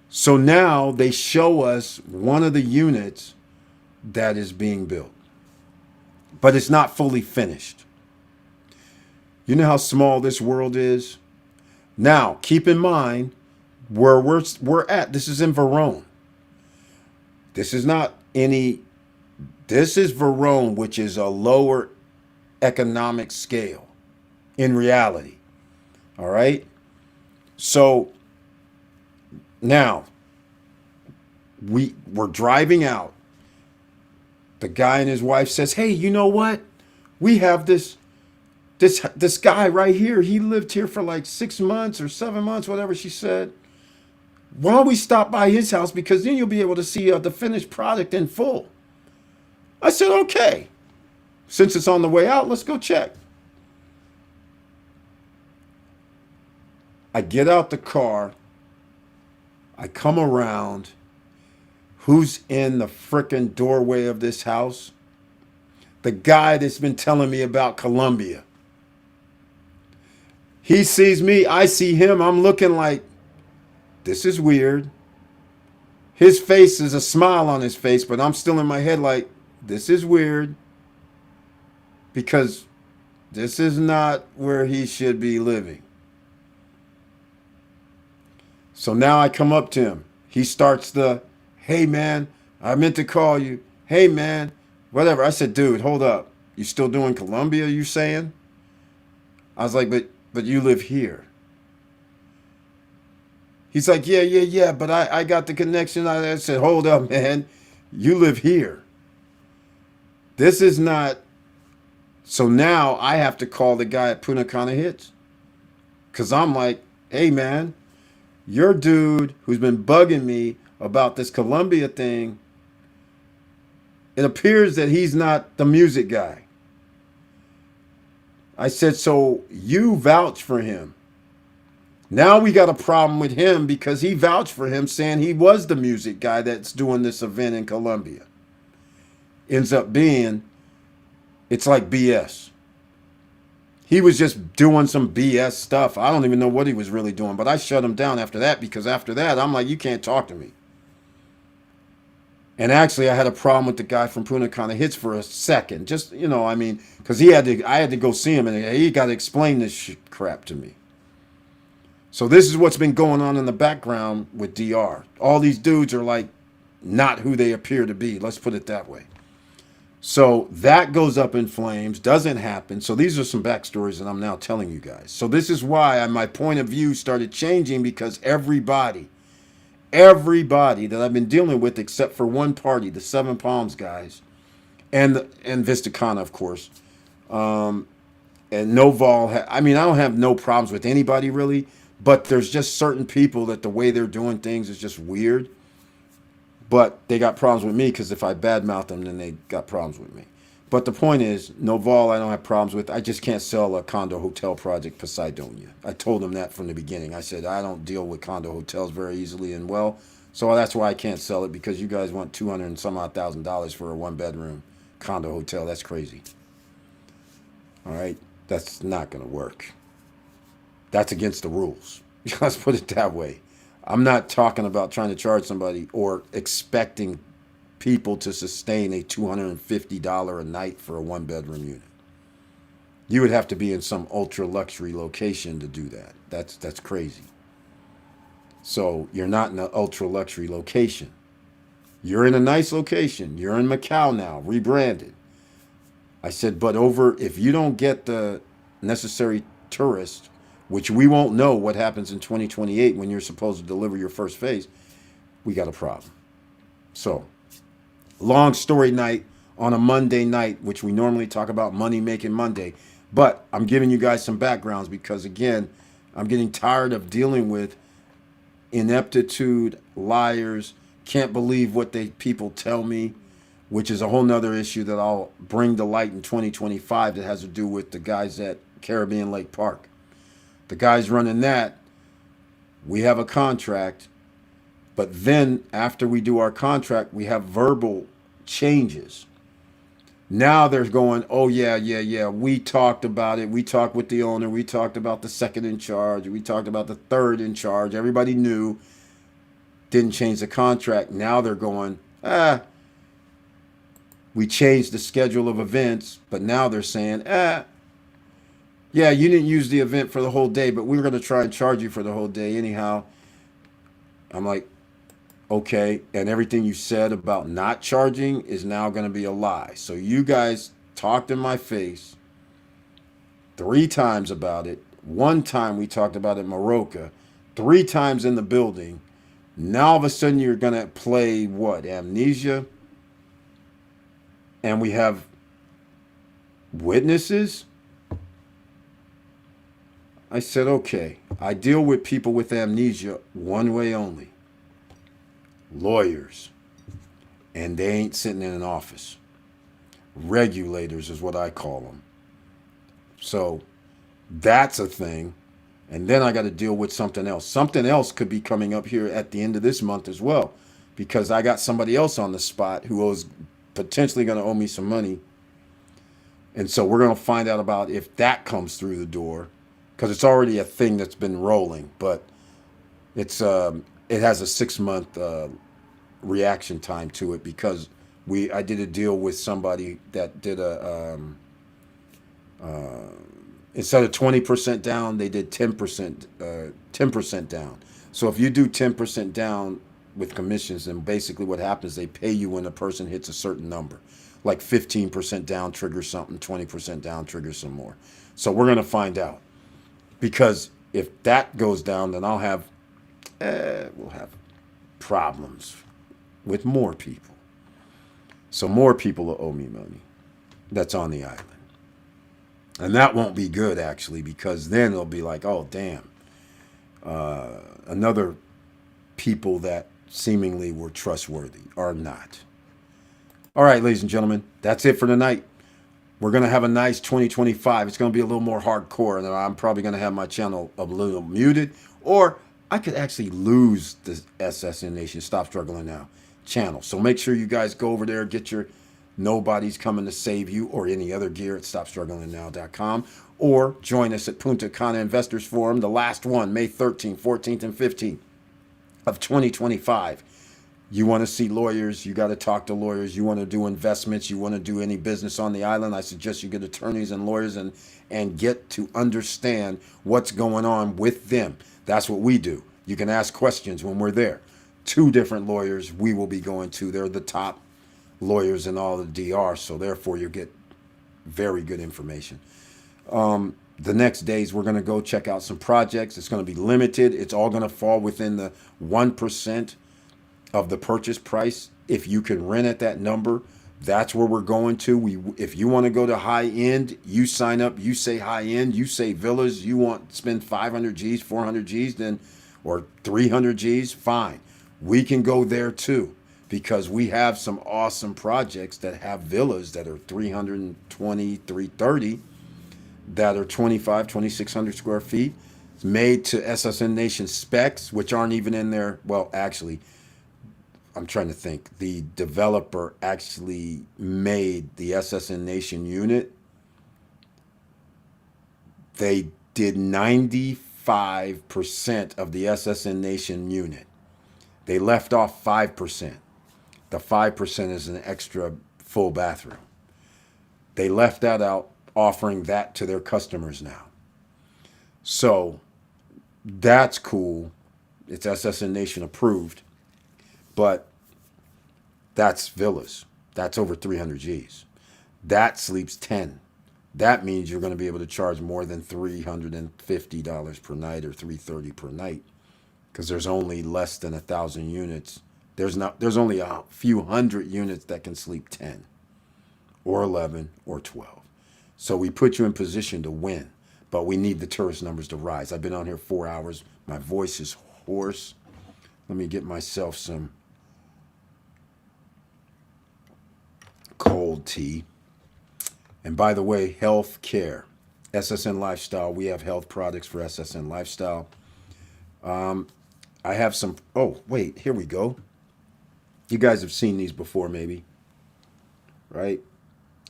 So now they show us one of the units that is being built, but it's not fully finished. You know how small this world is? Now, keep in mind where we're at. This is in Verone. This is not this is Verone, which is a lower economic scale in reality. All right? So now we're driving out. The guy and his wife says, "Hey, you know what? We have this guy right here. He lived here for like 6 months or 7 months, whatever she said. Why don't we stop by his house? Because then you'll be able to see the finished product in full." I said, okay. Since it's on the way out, let's go check. I get out the car. I come around. Who's in the frickin' doorway of this house? The guy that's been telling me about Colombia. He sees me. I see him. I'm looking like, this is weird. His face is a smile on his face, but I'm still in my head like, this is weird. Because this is not where he should be living. So now I come up to him. He starts hey man, I meant to call you. Hey man, whatever. I said, dude, hold up. You still doing Colombia, you saying? I was like, but you live here. He's like, yeah, but I got the connection. I said, hold up, man. You live here. This is not. So now I have to call the guy at Punta Cana Hits. Because I'm like, hey, man, your dude who's been bugging me about this Colombia thing, it appears that he's not the music guy. I said, so you vouch for him. Now we got a problem with him because he vouched for him saying he was the music guy that's doing this event in Colombia. Ends up being, it's like BS. He was just doing some BS stuff. I don't even know what he was really doing, but I shut him down after that because after that, I'm like, you can't talk to me. And actually, I had a problem with the guy from Punta Cana Hits for a second. Just, because I had to go see him and he got to explain this crap to me. So this is what's been going on in the background with DR. All these dudes are like not who they appear to be. Let's put it that way. So that goes up in flames, doesn't happen. So these are some backstories that I'm now telling you guys. So this is why my point of view started changing because everybody that I've been dealing with, except for one party, the Seven Palms guys, and Vista Cana, of course, and Noval. I don't have no problems with anybody really, but there's just certain people that the way they're doing things is just weird. But they got problems with me because if I badmouth them, then they got problems with me. But the point is, Noval I don't have problems with. I just can't sell a condo hotel project Poseidonia. I told them that from the beginning. I said, I don't deal with condo hotels very easily and well. So that's why I can't sell it because you guys want $200 and some odd thousand for a one-bedroom condo hotel. That's crazy. All right? That's not going to work. That's against the rules. Let's put it that way. I'm not talking about trying to charge somebody or expecting people to sustain a $250 a night for a one-bedroom unit. You would have to be in some ultra-luxury location to do that. That's crazy. So you're not in an ultra-luxury location. You're in a nice location. You're in Macau now, rebranded. I said, but if you don't get the necessary tourists, which we won't know what happens in 2028 when you're supposed to deliver your first phase, we got a problem. So, long story night on a Monday night, which we normally talk about Money Making Monday. But I'm giving you guys some backgrounds because, again, I'm getting tired of dealing with ineptitude, liars, can't believe what people tell me, which is a whole nother issue that I'll bring to light in 2025 that has to do with the guys at Caribbean Lake Park. The guys running that, we have a contract, but then after we do our contract, we have verbal changes. Now they're going, oh, yeah, we talked about it. We talked with the owner. We talked about the second in charge. We talked about the third in charge. Everybody knew. Didn't change the contract. Now they're going, we changed the schedule of events, but now they're saying, yeah, you didn't use the event for the whole day, but we were going to try and charge you for the whole day anyhow. I'm like, okay, and everything you said about not charging is now going to be a lie. So you guys talked in my face 3 times about it. 1 time we talked about it in Morocco, 3 times in the building. Now all of a sudden you're going to play what? Amnesia? And we have witnesses? I said, okay, I deal with people with amnesia one way only. Lawyers. And they ain't sitting in an office. Regulators is what I call them. So that's a thing. And then I got to deal with something else. Something else could be coming up here at the end of this month as well, because I got somebody else on the spot who is potentially going to owe me some money. And so we're going to find out about if that comes through the door, because it's already a thing that's been rolling, but it has a 6-month reaction time to it, because I did a deal with somebody that did instead of 20% down, they did 10% down. So if you do 10% down with commissions, then basically what happens, they pay you when a person hits a certain number. Like 15% down triggers something, 20% down triggers some more. So we're going to find out. Because if that goes down, then we'll have problems with more people. So more people will owe me money that's on the island. And that won't be good, actually, because then it'll be like, oh, damn. Another people that seemingly were trustworthy are not. All right, ladies and gentlemen, that's it for tonight. We're going to have a nice 2025. It's going to be a little more hardcore, and I'm probably going to have my channel a little muted, or I could actually lose the SSN Nation Stop Struggling Now channel. So make sure you guys go over there, get your Nobody's Coming to Save You or any other gear at StopStrugglingNow.com, or join us at Punta Cana Investors Forum, the last one, May 13th, 14th, and 15th of 2025. You want to see lawyers, you got to talk to lawyers. You want to do investments, you want to do any business on the island, I suggest you get attorneys and lawyers and get to understand what's going on with them. That's what we do. You can ask questions when we're there. 2 different lawyers we will be going to. They're the top lawyers in all the DR, so therefore you get very good information. The next days we're going to go check out some projects. It's going to be limited. It's all going to fall within the 1% of the purchase price. If you can rent at that number, that's where we're going to. If you want to go to high end, you sign up, you say high end, you say villas, you want to spend 500 G's, 400 G's, then, or 300 G's, fine. We can go there too, because we have some awesome projects that have villas that are 320, 330, that are 2,600 square feet, made to SSN Nation specs, which aren't even in there. Well, actually, I'm trying to think. The developer actually made the SSN Nation unit. They did 95% of the SSN Nation unit. They left off 5%. The 5% is an extra full bathroom. They left that out, offering that to their customers now. So that's cool. It's SSN Nation approved. But That's villas. That's over 300 G's. That sleeps 10. That means you're going to be able to charge more than $350 per night or $330 per night, because there's only less than 1,000 units. There's only a few hundred units that can sleep 10 or 11 or 12. So we put you in position to win, but we need the tourist numbers to rise. I've been on here 4 hours. My voice is hoarse. Let me get myself some cold tea. And by the way, health care, SSN Lifestyle. We have health products for SSN Lifestyle. I have some. Oh, wait, here we go. You guys have seen these before, maybe, right?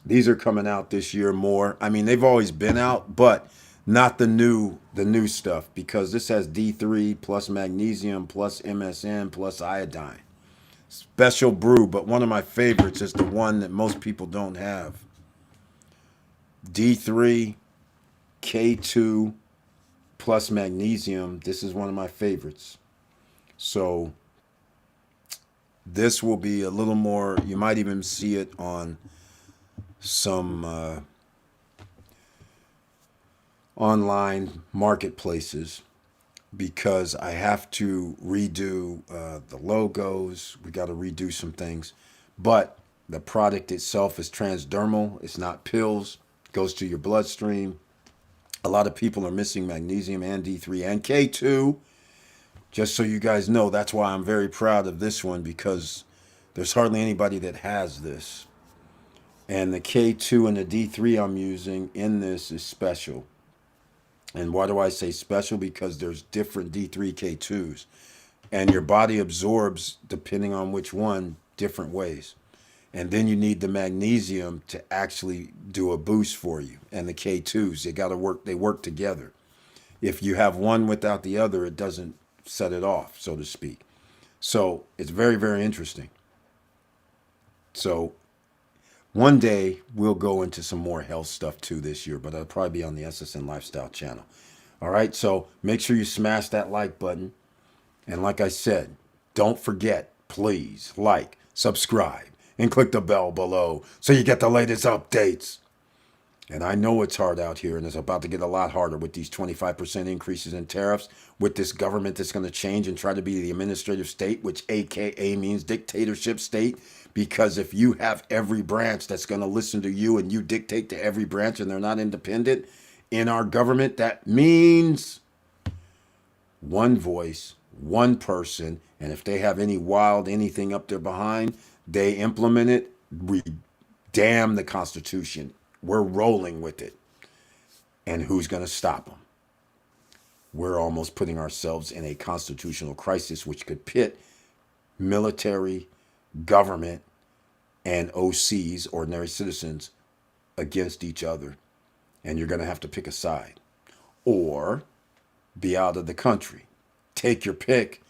These are coming out this year more. I mean, they've always been out, but not the new stuff, because this has D3 plus magnesium plus MSM plus iodine. Special brew, but one of my favorites is the one that most people don't have. D3, K2 plus magnesium. This is one of my favorites. So this will be a little more, you might even see it on some online marketplaces, because I have to redo the logos. We got to redo some things. But the product itself is transdermal. It's not pills. It goes to your bloodstream. A lot of people are missing magnesium and D3 and K2. Just so you guys know, that's why I'm very proud of this one, because there's hardly anybody that has this. And the K2 and the D3 I'm using in this is special. And why do I say special? Because there's different D3 K2s. And your body absorbs, depending on which one, different ways. And then you need the magnesium to actually do a boost for you. And the K2s, they work together. If you have one without the other, it doesn't set it off, so to speak. So it's very, very interesting. So one day we'll go into some more health stuff too this year, but it'll probably be on the SSN Lifestyle channel. All right, so make sure you smash that like button. And like I said, don't forget, please like, subscribe, and click the bell below so you get the latest updates. And I know it's hard out here, and it's about to get a lot harder with these 25% increases in tariffs, with this government that's going to change and try to be the administrative state, which AKA means dictatorship state. Because if you have every branch that's going to listen to you and you dictate to every branch and they're not independent in our government, that means one voice, one person. And if they have any wild anything up there behind, they implement it. We damn the Constitution. We're rolling with it. And who's going to stop them? We're almost putting ourselves in a constitutional crisis, which could pit military, government, and OCs, ordinary citizens, against each other. And you're going to have to pick a side. Or be out of the country. Take your pick,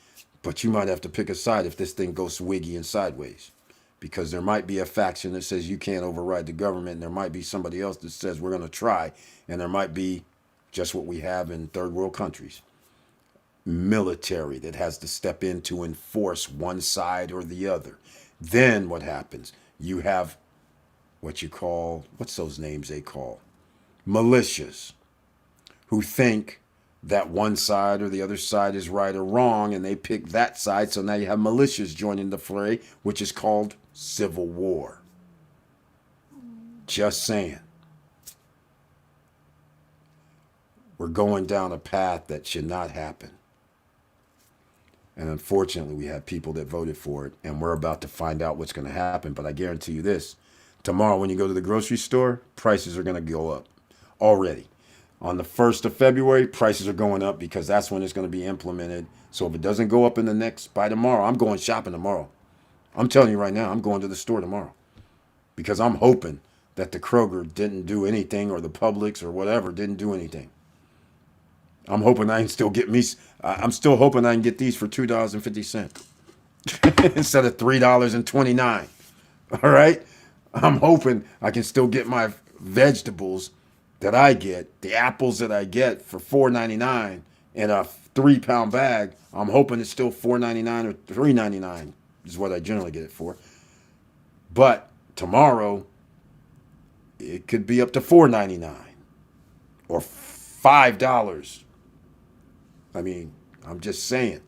but you might have to pick a side if this thing goes swiggy and sideways. Because there might be a faction that says you can't override the government, and there might be somebody else that says we're going to try, and there might be just what we have in third world countries. Military that has to step in to enforce one side or the other. Then what happens? You have what you call, what's those names they call? Militias, who think that one side or the other side is right or wrong, and they pick that side. So now you have militias joining the fray, which is called civil war. Just saying. We're going down a path that should not happen. And unfortunately, we have people that voted for it, and we're about to find out what's going to happen. But I guarantee you this, tomorrow when you go to the grocery store, prices are going to go up already. On the 1st of February, prices are going up because that's when it's going to be implemented. So if it doesn't go up by tomorrow, I'm going shopping tomorrow. I'm telling you right now, I'm going to the store tomorrow. Because I'm hoping that the Kroger didn't do anything, or the Publix or whatever didn't do anything. I'm hoping I can still get I'm still hoping I can get these for $2.50 instead of $3.29. All right? I'm hoping I can still get my vegetables that I get, the apples that I get for $4.99 in a 3-pound bag. I'm hoping it's still $4.99 or $3.99 is what I generally get it for. But tomorrow, it could be up to $4.99 or $5. I mean, I'm just saying.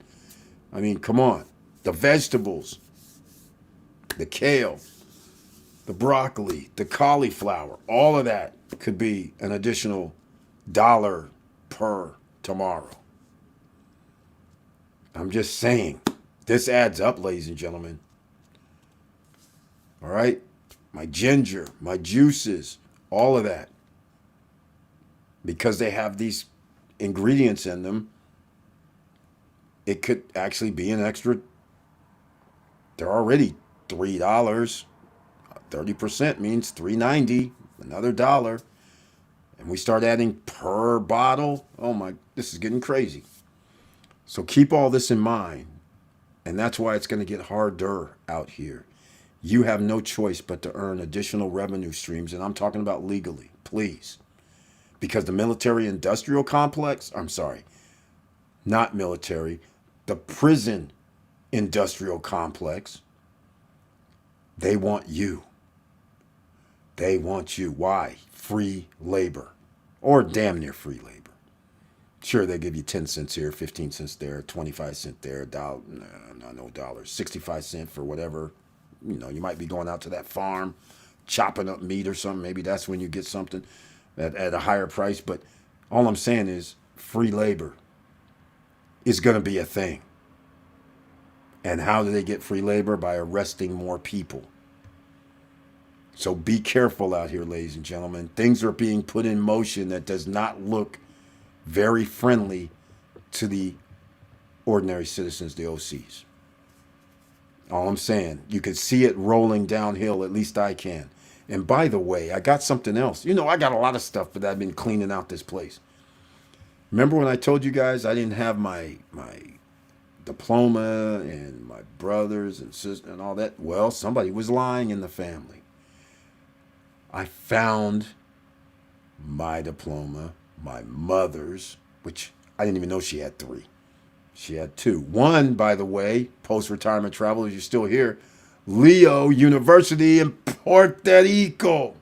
I mean, come on. The vegetables, the kale, the broccoli, the cauliflower, all of that could be an additional dollar per tomorrow. I'm just saying. This adds up, ladies and gentlemen. All right? My ginger, my juices, all of that. Because they have these ingredients in them, it could actually be an extra. They're already $3. 30% means $3.90, another dollar. And we start adding per bottle. Oh my, this is getting crazy. So keep all this in mind. And that's why it's going to get harder out here. You have no choice but to earn additional revenue streams. And I'm talking about legally, please. Because the military industrial complex, I'm sorry, not military, the prison industrial complex, they want you. They want you. Why? Free labor. Or damn near free labor. Sure, they give you 10 cents here, 15 cents there, 25 cents there, $1, no dollars, 65 cents for whatever. You know, you might be going out to that farm, chopping up meat or something. Maybe that's when you get something at a higher price. But all I'm saying is free labor is going to be a thing. And how do they get free labor? By arresting more people. So be careful out here, ladies and gentlemen. Things are being put in motion that does not look very friendly to the ordinary citizens, the OCs. All I'm saying, you can see it rolling downhill, at least I can. And by the way, I got something else. You know, I got a lot of stuff that I've been cleaning out this place. Remember when I told you guys I didn't have my diploma and my brothers and sisters and all that? Well, somebody was lying in the family. I found my diploma, my mother's, which I didn't even know she had 3. She had 2. One, by the way, post-retirement travelers, you're still here, Leo University in Puerto Rico.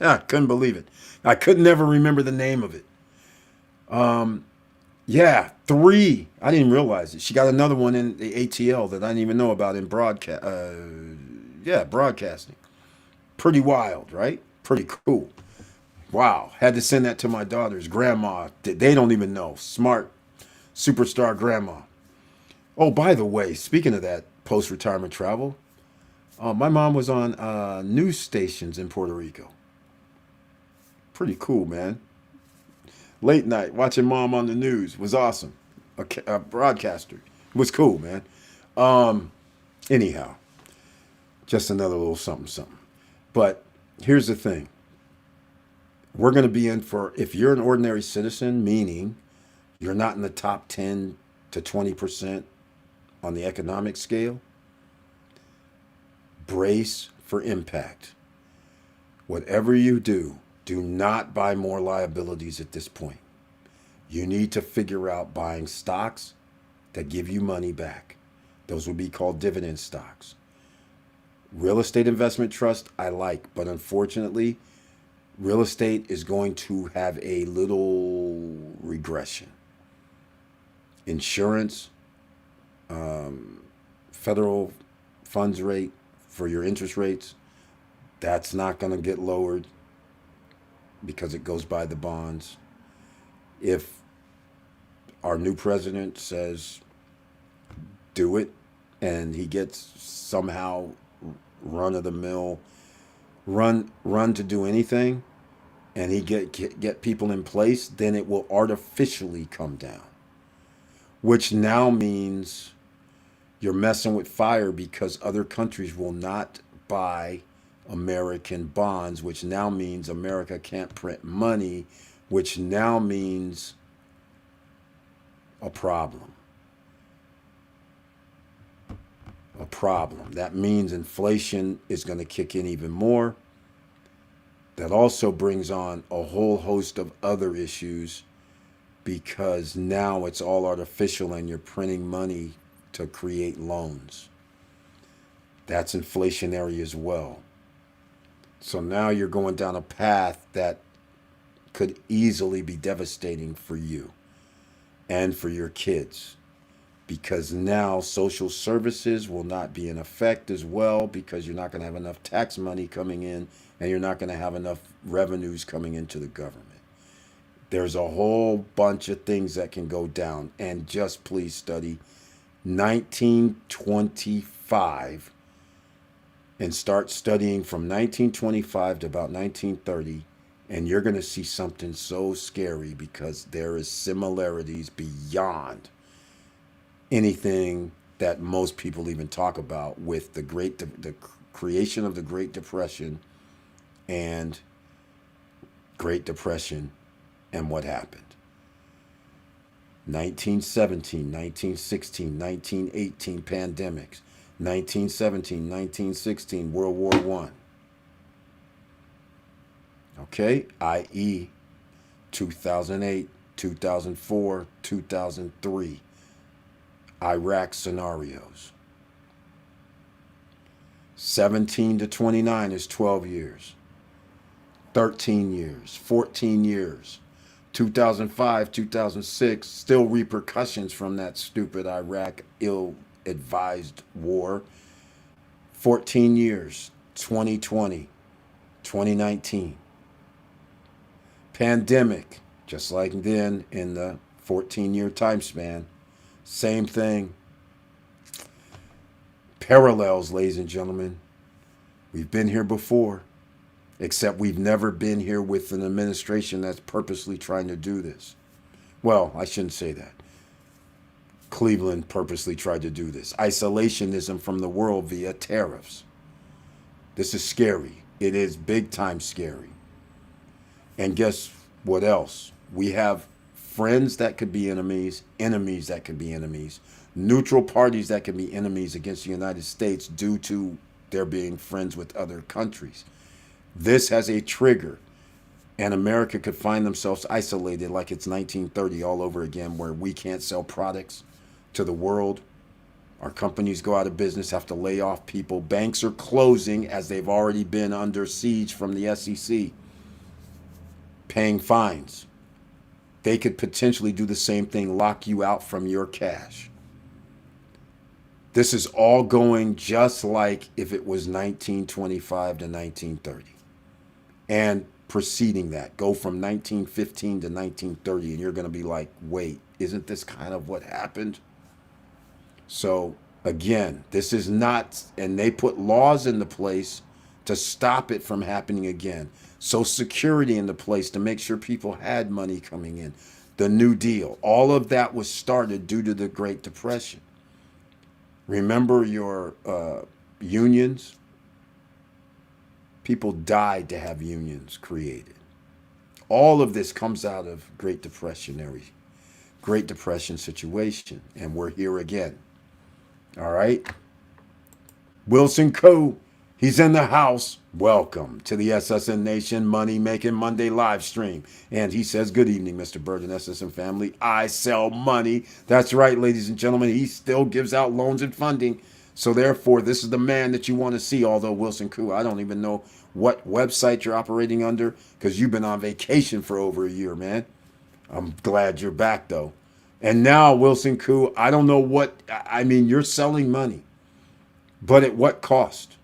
I couldn't believe it. I could never remember the name of it. Yeah, 3. I didn't realize it. She got another one in the ATL that I didn't even know about in broadcasting. Pretty wild, right? Pretty cool. Wow. Had to send that to my daughter's grandma. They don't even know. Smart superstar grandma. Oh, by the way, speaking of that post-retirement travel, my mom was on news stations in Puerto Rico. Pretty cool, man. Late night, watching mom on the news was awesome. A broadcaster. It was cool, man. Anyhow, just another little something. But here's the thing. We're going to be in for, if you're an ordinary citizen, meaning you're not in the top 10 to 20% on the economic scale, brace for impact. Whatever you do, do not buy more liabilities at this point. You need to figure out buying stocks that give you money back. Those would be called dividend stocks. Real estate investment trust, I like, but unfortunately, real estate is going to have a little regression. Insurance, federal funds rate for your interest rates, that's not going to get lowered because it goes by the bonds. If our new president says do it and he gets somehow run-of-the-mill run to do anything and he get people in place, then it will artificially come down, which now means you're messing with fire because other countries will not buy American bonds, which now means America can't print money, which now means a problem. A problem. That means inflation is going to kick in even more. That also brings on a whole host of other issues because now it's all artificial and you're printing money to create loans. That's inflationary as well. So now you're going down a path that could easily be devastating for you and for your kids, because now social services will not be in effect as well, because you're not going to have enough tax money coming in, and you're not going to have enough revenues coming into the government. There's a whole bunch of things that can go down. And just please study 1925 and start studying from 1925 to about 1930, and you're going to see something so scary, because there is similarities beyond anything that most people even talk about with the creation of the Great Depression and Great Depression and what happened. 1917, 1916, 1918 pandemics, 1917, 1916 World War I. Okay, i.e. 2008, 2004, 2003 Iraq scenarios. 17 to 29 is 12 years. 13 years, 14 years. 2005, 2006, still repercussions from that stupid Iraq ill-advised war. 14 years, 2020, 2019. Pandemic, just like then in the 14-year time span. Same thing. Parallels, ladies and gentlemen. We've been here before, except we've never been here with an administration that's purposely trying to do this. Well, I shouldn't say that. Cleveland purposely tried to do this. Isolationism from the world via tariffs. This is scary. It is big time scary. And guess what else? We have friends that could be enemies, enemies that could be enemies, neutral parties that can be enemies against the United States due to their being friends with other countries. This has a trigger, and America could find themselves isolated like it's 1930 all over again, where we can't sell products to the world. Our companies go out of business, have to lay off people. Banks are closing, as they've already been under siege from the SEC, paying fines. They could potentially do the same thing, lock you out from your cash. This is all going just like if it was 1925 to 1930. And preceding that, go from 1915 to 1930, and you're going to be like, wait, isn't this kind of what happened? So again, this is not, and they put laws into place to stop it from happening again. So security into place to make sure people had money coming in. The New Deal, all of that was started due to the Great Depression. Remember your unions? People died to have unions created. All of this comes out of Great Depression situation, and we're here again. All right. Wilson Coe, he's in the house. Welcome to the SSN Nation Money Making Monday live stream. And he says, good evening, Mr. Bird and SSN family. I sell money. That's right, ladies and gentlemen. He still gives out loans and funding. So therefore, this is the man that you want to see. Although Wilson Coe, I don't even know what website you're operating under, because you've been on vacation for over a year, man. I'm glad you're back, though. And now, Wilson Coe, I don't know what, I mean, you're selling money, but at what cost?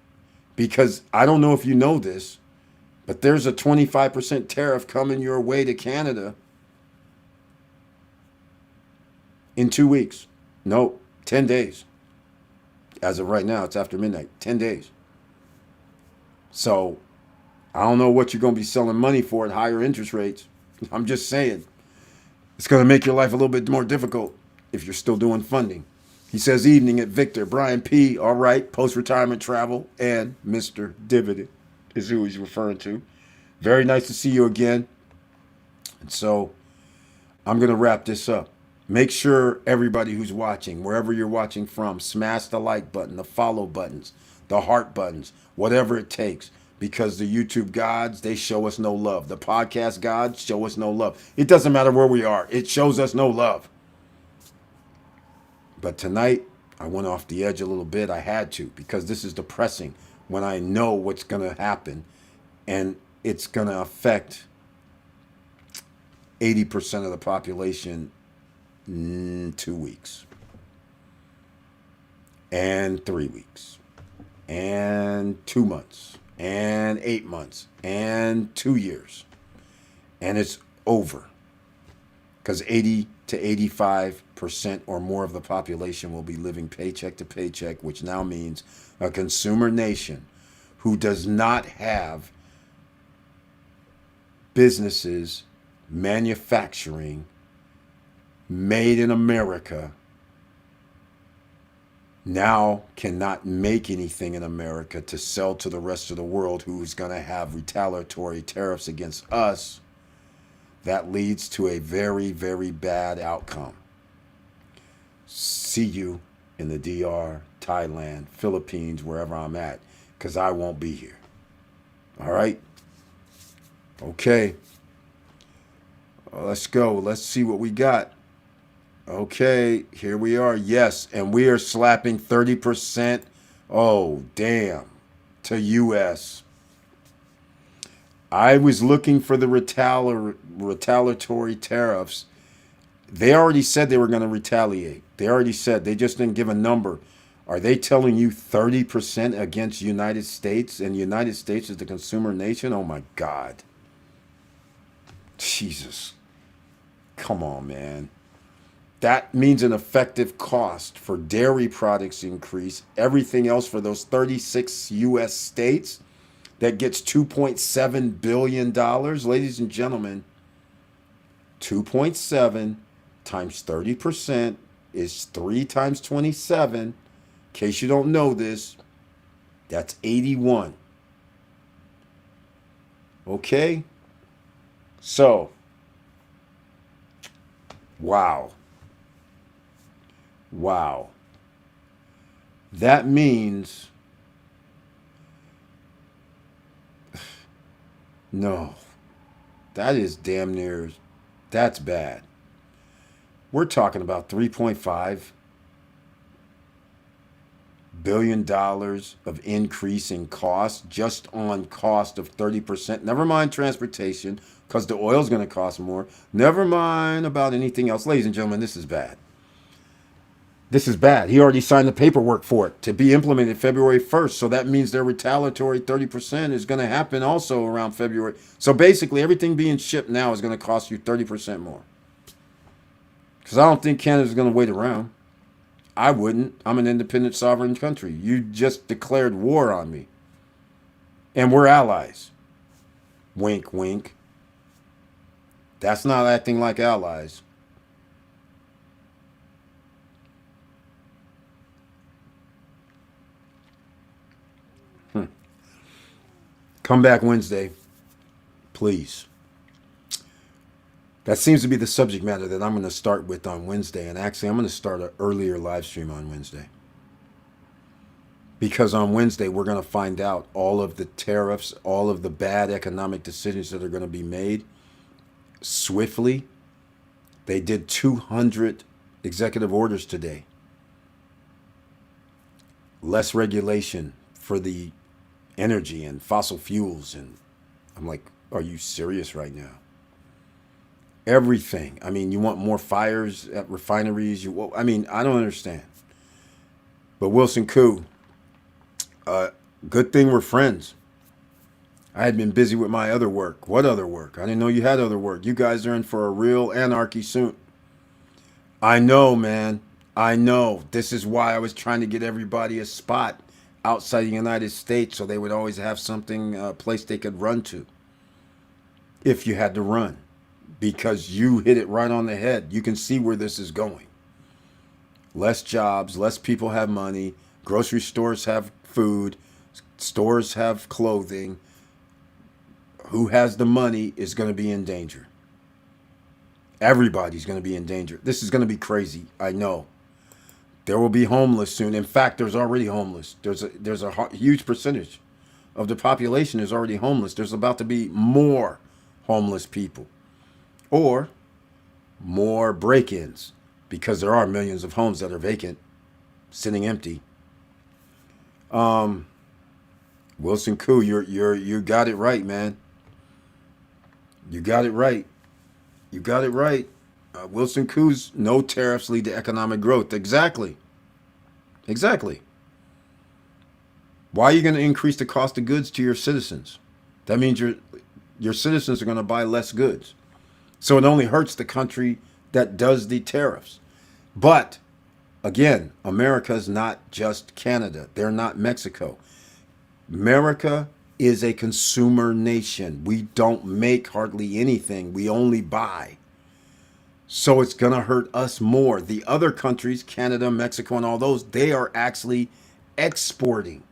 Because I don't know if you know this, but there's a 25% tariff coming your way to Canada in 2 weeks. No, 10 days. As of right now, it's after midnight, 10 days. So I don't know what you're going to be selling money for at higher interest rates. I'm just saying. It's going to make your life a little bit more difficult if you're still doing funding. He says, evening at Victor. Brian P. All right. Post-retirement travel and Mr. Dividend is who he's referring to. Very nice to see you again. And so I'm going to wrap this up. Make sure everybody who's watching, wherever you're watching from, smash the like button, the follow buttons, the heart buttons, whatever it takes. Because the YouTube gods, they show us no love. The podcast gods show us no love. It doesn't matter where we are. It shows us no love. But tonight, I went off the edge a little bit. I had to, because this is depressing when I know what's going to happen, and it's going to affect 80% of the population in 2 weeks, and 3 weeks, and 2 months, and 8 months, and 2 years. And it's over. Because 80 to 85% or more of the population will be living paycheck to paycheck, which now means a consumer nation who does not have businesses, manufacturing, made in America, now cannot make anything in America to sell to the rest of the world, who is going to have retaliatory tariffs against us. That leads to a very, very bad outcome. See you in the DR, Thailand, Philippines, wherever I'm at, because I won't be here. All right? Okay. Let's go. Let's see what we got. Okay, here we are. Yes, and we are slapping 30%. Oh, damn. To U.S. I was looking for the retaliatory tariffs. They already said they were going to retaliate. They already said. They just didn't give a number. Are they telling you 30% against United States? And the United States is the consumer nation? Oh, my God. Jesus. Come on, man. That means an effective cost for dairy products increase. Everything else for those 36 U.S. states that gets $2.7 billion. Ladies and gentlemen, 2.7 times 30% is 3 times 27. In case you don't know this, that's 81. Okay? So, wow. Wow. That means, no, that is damn near, that's bad. We're talking about $3.5 billion of increase in cost, just on cost of 30%. Never mind transportation, because the oil's going to cost more. Never mind about anything else. Ladies and gentlemen, this is bad. This is bad. He already signed the paperwork for it to be implemented February 1st. So that means their retaliatory 30% is going to happen also around February. So basically everything being shipped now is going to cost you 30% more. Because I don't think Canada's going to wait around. I wouldn't. I'm an independent sovereign country. You just declared war on me. And we're allies. Wink, wink. That's not acting like allies. Come back Wednesday, please. That seems to be the subject matter that I'm going to start with on Wednesday. And actually, I'm going to start an earlier live stream on Wednesday. Because on Wednesday, we're going to find out all of the tariffs, all of the bad economic decisions that are going to be made swiftly. They did 200 executive orders today. Less regulation for the energy and fossil fuels. And I'm like, are you serious right now? Everything. I mean, you want more fires at refineries? I mean, I don't understand. But Wilson Koo, good thing we're friends. I had been busy with my other work. What other work? I didn't know you had other work. You guys are in for a real anarchy soon. I know, man. I know. This is why I was trying to get everybody a spot outside the United States, so they would always have something, a place they could run to if you had to run, because you hit it right on the head. You can see where this is going. Less jobs, less people have money, grocery stores have food, stores have clothing. Who has the money is going to be in danger. Everybody's going to be in danger. This is going to be crazy, I know. There will be homeless soon. In fact, there's already homeless. There's a huge percentage of the population is already homeless. There's about to be more homeless people, or more break-ins, because there are millions of homes that are vacant. sitting empty. Wilson Koo, you got it right, man. You got it right. You got it right. Wilson Koo's no tariffs lead to economic growth. Exactly. Exactly. Why are you going to increase the cost of goods to your citizens? That means your citizens are going to buy less goods. So it only hurts the country that does the tariffs. But again, America's not just Canada. They're not Mexico. America is a consumer nation. We don't make hardly anything. We only buy. So it's going to hurt us more. The other countries, Canada, Mexico, and all those, they are actually exporting.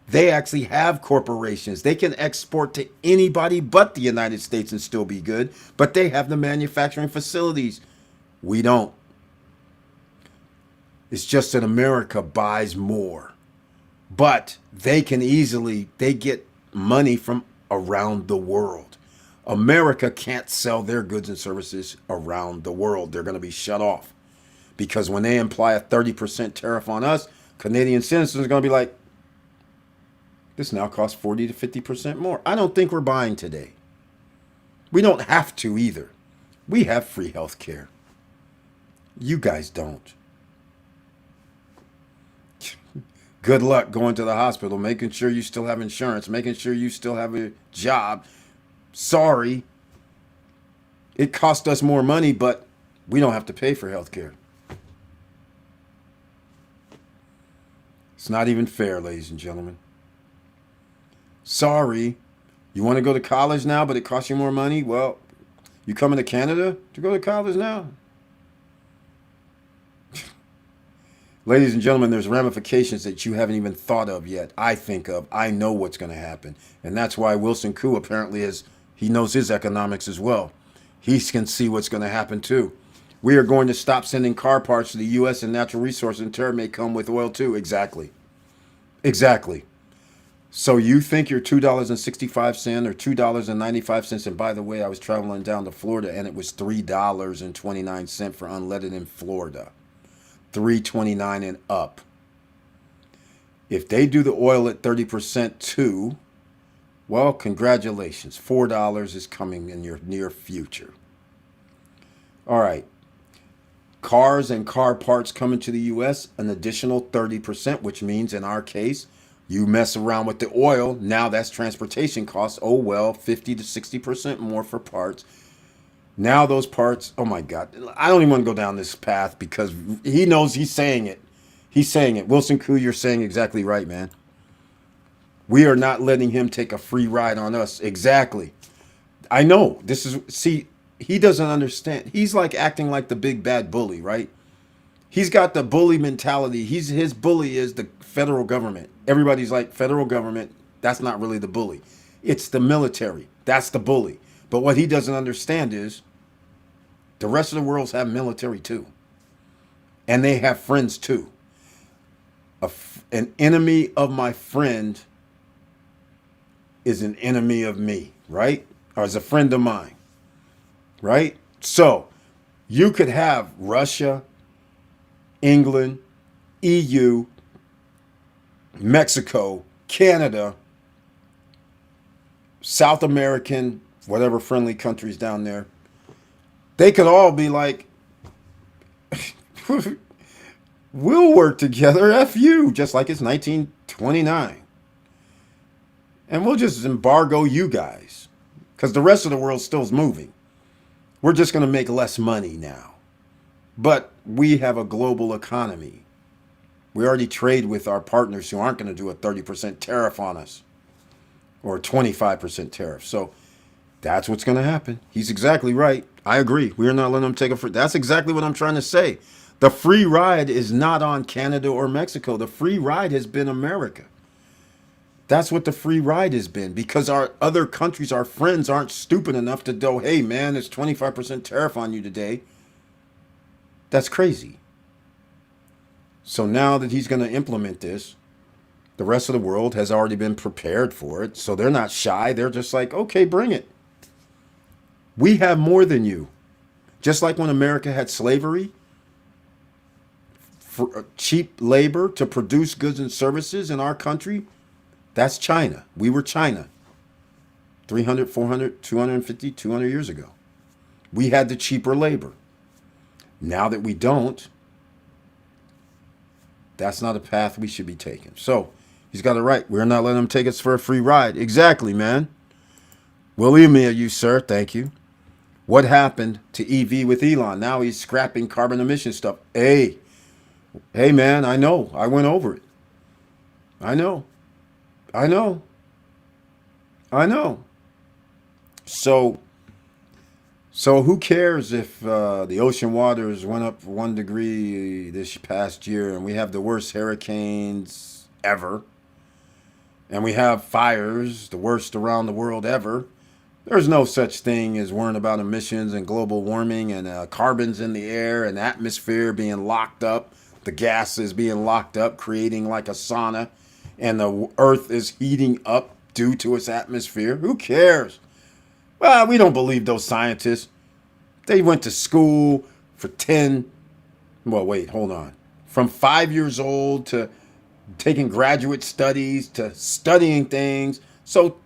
They actually have corporations. They can export to anybody but the United States and still be good, but they have the manufacturing facilities. We don't. It's just that America buys more. But they get money from around the world. America can't sell their goods and services around the world. They're going to be shut off. Because when they imply a 30% tariff on us, Canadian citizens are going to be like, this now costs 40 to 50% more. I don't think we're buying today. We don't have to either. We have free health care. You guys don't. Good luck going to the hospital, making sure you still have insurance, making sure you still have a job. Sorry. It cost us more money, but we don't have to pay for health care. It's not even fair, ladies and gentlemen. Sorry. You want to go to college now, but it costs you more money? Well, you coming to Canada to go to college now? Ladies and gentlemen, there's ramifications that you haven't even thought of yet. I think of. I know what's going to happen. And that's why Wilson Koo apparently he knows his economics as well. He can see what's going to happen too. We are going to stop sending car parts to the U.S. and natural resources, and tariff may come with oil too. Exactly. Exactly. So you think your $2.65 or $2.95, and by the way, I was traveling down to Florida and it was $3.29 for unleaded in Florida. $3.29 and up. If they do the oil at 30% too, well, congratulations. $4 is coming in your near future. All right. Cars and car parts coming to the U.S., an additional 30%, which means in our case, you mess around with the oil, now that's transportation costs. Oh, well, 50 to 60% more for parts. Now those parts, oh my God, I don't even want to go down this path because he knows he's saying it. He's saying it. Wilson Koo, you're saying exactly right, man. We are not letting him take a free ride on us. Exactly. I know. See, he doesn't understand. He's like acting like the big bad bully, right? He's got the bully mentality. His bully is the federal government. Everybody's like, federal government, that's not really the bully. It's the military. That's the bully. But what he doesn't understand is the rest of the world have military too. And they have friends too. An enemy of my friend is an enemy of me, right? Or is a friend of mine, right? So you could have Russia, England, EU, Mexico, Canada, South American, whatever friendly countries down there. They could all be like, we'll work together, F you, just like it's 1929. And we'll just embargo you guys because the rest of the world still's moving. We're just going to make less money now. But we have a global economy. We already trade with our partners who aren't going to do a 30% tariff on us or a 25% tariff. So that's what's going to happen. He's exactly right. I agree. We're not letting them take a free. That's exactly what I'm trying to say. The free ride is not on Canada or Mexico. The free ride has been America. That's what the free ride has been because our other countries, our friends aren't stupid enough to go, hey, man, there's 25% tariff on you today. That's crazy. So now that he's going to implement this, the rest of the world has already been prepared for it. So they're not shy. They're just like, okay, bring it. We have more than you. Just like when America had slavery, cheap labor to produce goods and services in our country, that's China. We were China 300, 400, 250, 200 years ago. We had the cheaper labor. Now that we don't, that's not a path we should be taking. So he's got it right. We're not letting him take us for a free ride. Exactly, man. We'll email you, sir. Thank you. What happened to EV with Elon? Now he's scrapping carbon emission stuff. Hey, man, I know. I went over it. I know. So who cares if the ocean waters went up 1 degree this past year and we have the worst hurricanes ever and we have fires, the worst around the world ever? There's no such thing as worrying about emissions and global warming and carbons in the air and atmosphere being locked up, the gases being locked up, creating like a sauna, and the earth is heating up due to its atmosphere. Who cares? Well, we don't believe those scientists. They went to school for from 5 years old to taking graduate studies to studying things. So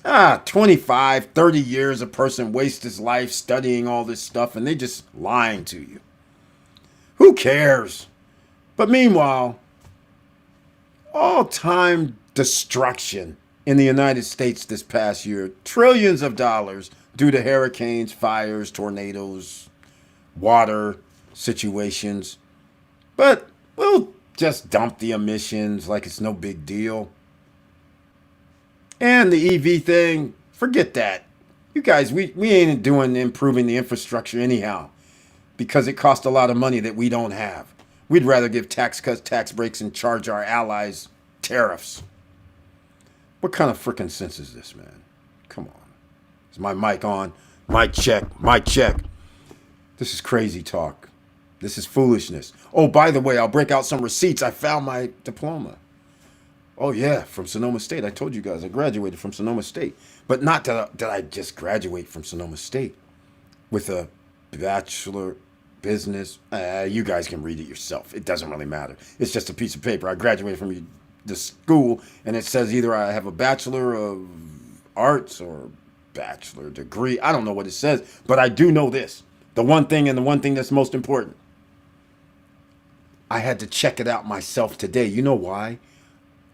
25, 30 years a person wastes his life studying all this stuff and they just lying to you. Who cares? But meanwhile, all-time destruction in the United States this past year, trillions of dollars due to hurricanes, fires, tornadoes, water situations. But we'll just dump the emissions like it's no big deal. And the EV thing, forget that. You guys, we ain't doing improving the infrastructure anyhow because it costs a lot of money that we don't have. We'd rather give tax cuts, tax breaks, and charge our allies tariffs. What kind of freaking sense is this, man? Come on. Is my mic on? Mic check. Mic check. This is crazy talk. This is foolishness. Oh, by the way, I'll break out some receipts. I found my diploma. Oh, yeah, from Sonoma State. I told you guys I graduated from Sonoma State. But not that I just graduate from Sonoma State with a bachelor business. You guys can read it yourself. It doesn't really matter. It's just a piece of paper. I graduated from the school, and it says either I have a Bachelor of Arts or bachelor degree. I don't know what it says, but I do know this. The one thing that's most important. I had to check it out myself today. You know why?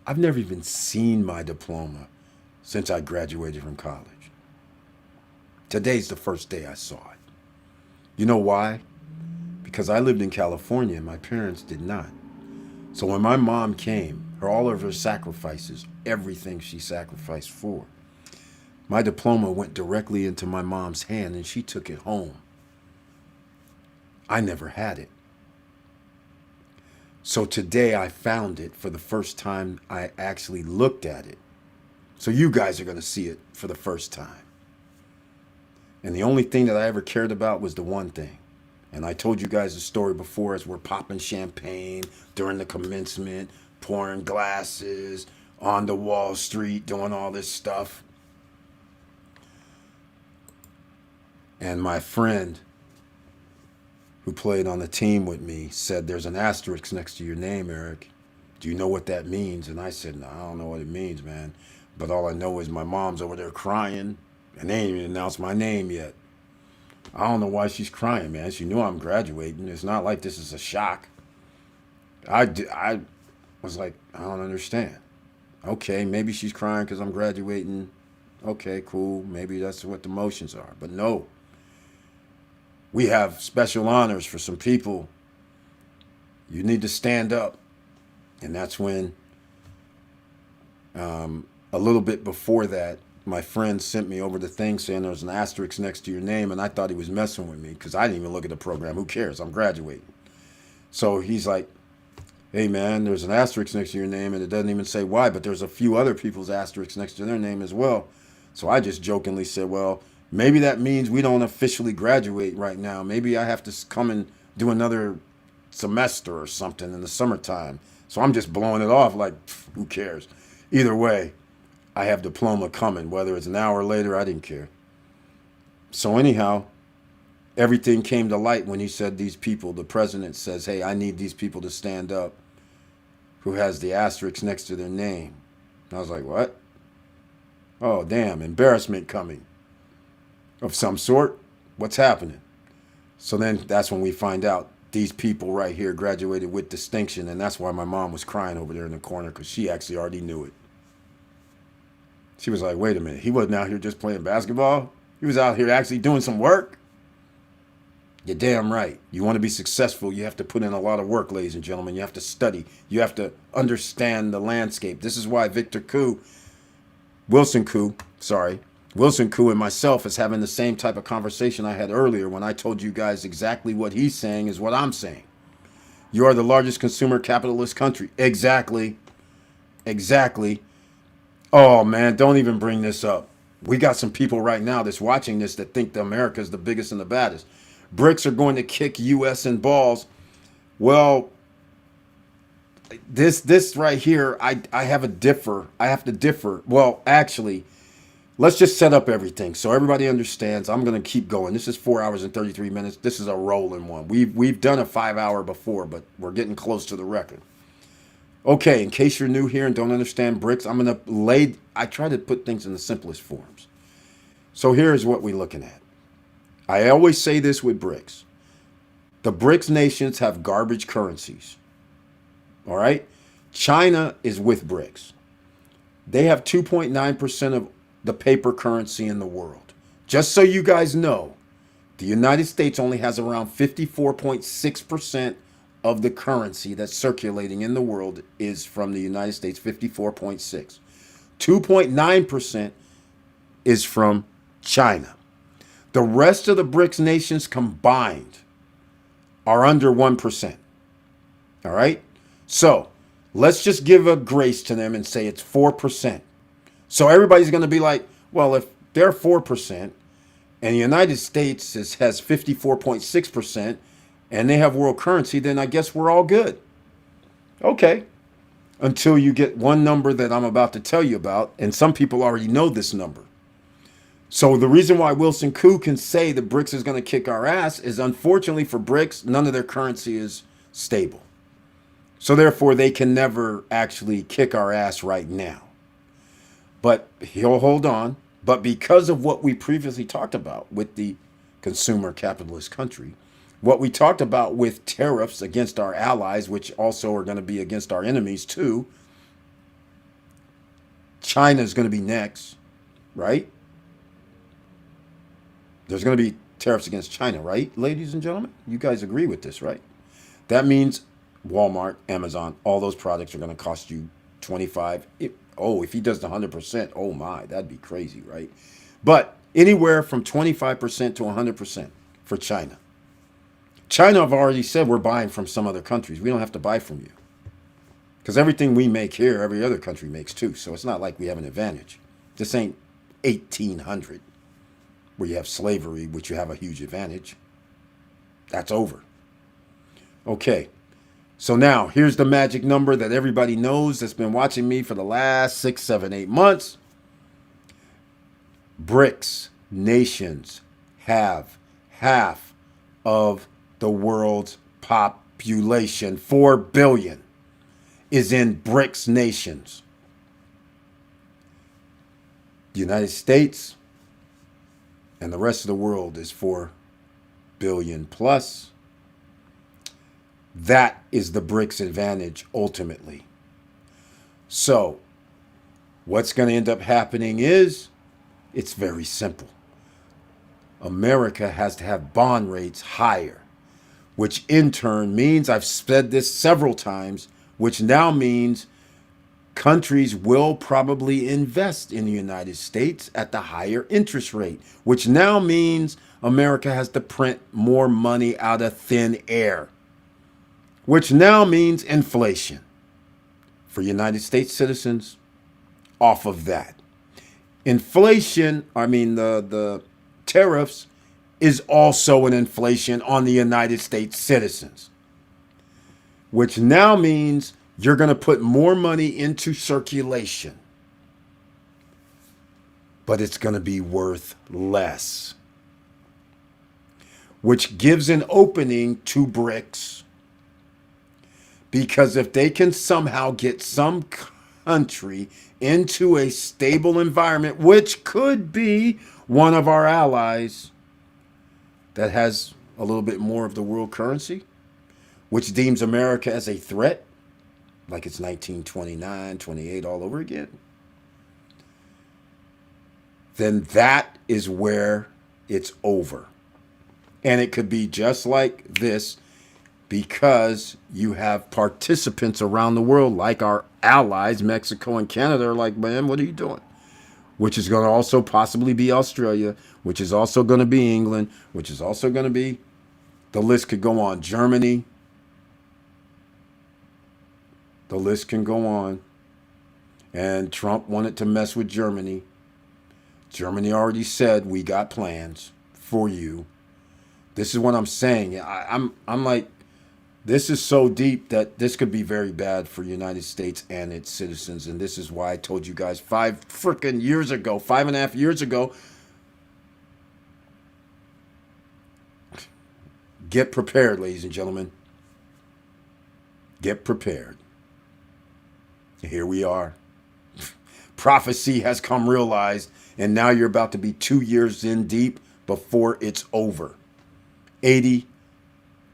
I've never even seen my diploma since I graduated from college. Today's the first day I saw it. You know why? Because I lived in California and my parents did not. So when my mom came, all of her sacrifices, everything she sacrificed for, my diploma went directly into my mom's hand and she took it home. I never had it. So today I found it for the first time. I actually looked at it. So you guys are going to see it for the first time. And the only thing that I ever cared about was the one thing. And I told you guys the story before as we're popping champagne during the commencement, pouring glasses on the Wall Street, doing all this stuff. And my friend who played on the team with me said, there's an asterisk next to your name, Eric. Do you know what that means? And I said, no, I don't know what it means, man. But all I know is my mom's over there crying, and they ain't even announced my name yet. I don't know why she's crying, man. She knew I'm graduating. It's not like this is a shock. I was like, I don't understand. Okay, maybe she's crying because I'm graduating. Okay, cool. Maybe that's what the emotions are. But no. We have special honors for some people. You need to stand up. And that's when, a little bit before that, my friend sent me over the thing saying there's an asterisk next to your name, and I thought he was messing with me because I didn't even look at the program. Who cares? I'm graduating. So he's like, hey, man, there's an asterisk next to your name, and it doesn't even say why, but there's a few other people's asterisks next to their name as well. So I just jokingly said, well, maybe that means we don't officially graduate right now. Maybe I have to come and do another semester or something in the summertime. So I'm just blowing it off like, who cares? Either way, I have diploma coming. Whether it's an hour later, I didn't care. So anyhow, everything came to light when he said these people, the president says, hey, I need these people to stand up, who has the asterisk next to their name. And I was like, what? Oh, damn, embarrassment coming of some sort. What's happening? So then that's when we find out these people right here graduated with distinction, and that's why my mom was crying over there in the corner, because she actually already knew it. She was like, wait a minute, he wasn't out here just playing basketball? He was out here actually doing some work? You're damn right. You want to be successful, you have to put in a lot of work, ladies and gentlemen. You have to study. You have to understand the landscape. This is why Wilson Koo and myself is having the same type of conversation I had earlier when I told you guys exactly what he's saying is what I'm saying. You are the largest consumer capitalist country. Exactly. Oh, man, don't even bring this up. We got some people right now that's watching this that think that America is the biggest and the baddest. BRICS are going to kick U.S. in balls. Well, this right here, I have to differ. Well, actually, let's just set up everything so everybody understands. I'm going to keep going. This is 4 hours and 33 minutes. This is a rolling one. We've done a 5 hour before, but we're getting close to the record. Okay, in case you're new here and don't understand BRICS, I try to put things in the simplest forms. So here's what we're looking at. I always say this with BRICS. The BRICS nations have garbage currencies. All right? China is with BRICS. They have 2.9% of the paper currency in the world. Just so you guys know, the United States only has around 54.6% of the currency that's circulating in the world is from the United States, 54.6. 2.9% is from China. The rest of the BRICS nations combined are under 1%. All right? So let's just give a grace to them and say it's 4%. So everybody's going to be like, well, if they're 4% and the United States has 54.6% and they have world currency, then I guess we're all good. Okay. Until you get one number that I'm about to tell you about, and some people already know this number. So the reason why Wilson Koo can say that BRICS is going to kick our ass is, unfortunately for BRICS, none of their currency is stable. So therefore, they can never actually kick our ass right now. But he'll hold on. But because of what we previously talked about with the consumer capitalist country, what we talked about with tariffs against our allies, which also are going to be against our enemies too, China is going to be next, right? There's going to be tariffs against China, right, ladies and gentlemen? You guys agree with this, right? That means Walmart, Amazon, all those products are going to cost you 25. If he does the 100%, oh my, that'd be crazy, right? But anywhere from 25% to 100% for China. China, I've already said we're buying from some other countries. We don't have to buy from you. Because everything we make here, every other country makes too. So it's not like we have an advantage. This ain't 1800 where you have slavery, which you have a huge advantage. That's over. Okay. So now, here's the magic number that everybody knows that's been watching me for the last 6, 7, 8 months. BRICS nations have half of the world's population. 4 billion is in BRICS nations. The United States and the rest of the world is 4 billion plus. That is the BRICS advantage ultimately. So what's going to end up happening is, it's very simple. America has to have bond rates higher, which in turn means, I've said this several times, which now means countries will probably invest in the United States at the higher interest rate, which now means America has to print more money out of thin air, which now means inflation for United States citizens off of that. Inflation, the tariffs is also an inflation on the United States citizens, which now means you're going to put more money into circulation, but it's going to be worth less, which gives an opening to BRICS. Because if they can somehow get some country into a stable environment, which could be one of our allies that has a little bit more of the world currency, which deems America as a threat, like it's 1929, 28 all over again, then that is where it's over. And it could be just like this, because you have participants around the world, like our allies, Mexico and Canada, are like, man, what are you doing? Which is going to also possibly be Australia, which is also going to be England, which is also going to be, the list could go on, Germany. The list can go on. And Trump wanted to mess with Germany. Germany already said, we got plans for you. This is what I'm saying. I'm like, this is so deep that this could be very bad for the United States and its citizens. And this is why I told you guys 5.5 years ago, get prepared, ladies and gentlemen. Get prepared. Here we are. Prophecy has come realized, and now you're about to be 2 years in deep before it's over. 80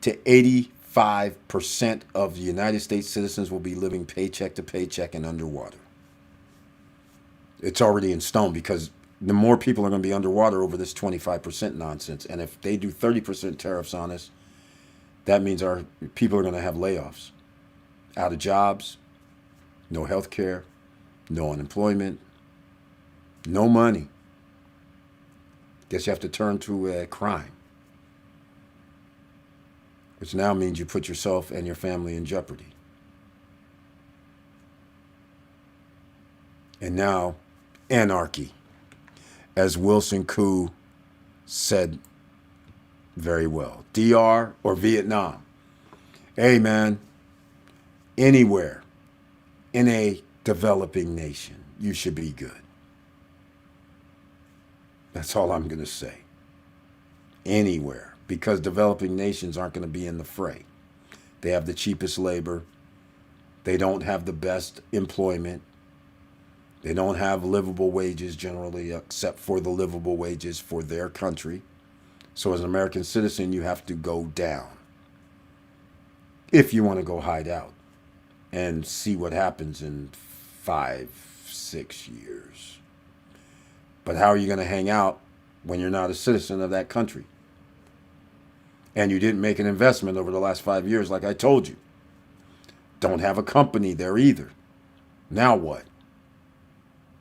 to 85% of the United States citizens will be living paycheck to paycheck and underwater. It's already in stone, because the more people are going to be underwater over this 25% nonsense. And if they do 30% tariffs on us, that means our people are going to have layoffs, out of jobs, no health care, no unemployment, no money. Guess you have to turn to crime, which now means you put yourself and your family in jeopardy. And now, anarchy. As Wilson Koo said very well. DR or Vietnam. Hey, man, anywhere in a developing nation, you should be good. That's all I'm going to say. Anywhere. Because developing nations aren't going to be in the fray. They have the cheapest labor. They don't have the best employment. They don't have livable wages generally, except for the livable wages for their country. So as an American citizen, you have to go down if you want to go hide out and see what happens in 5-6 years. But how are you going to hang out when you're not a citizen of that country? And you didn't make an investment over the last 5 years, like I told you. Don't have a company there either. Now what?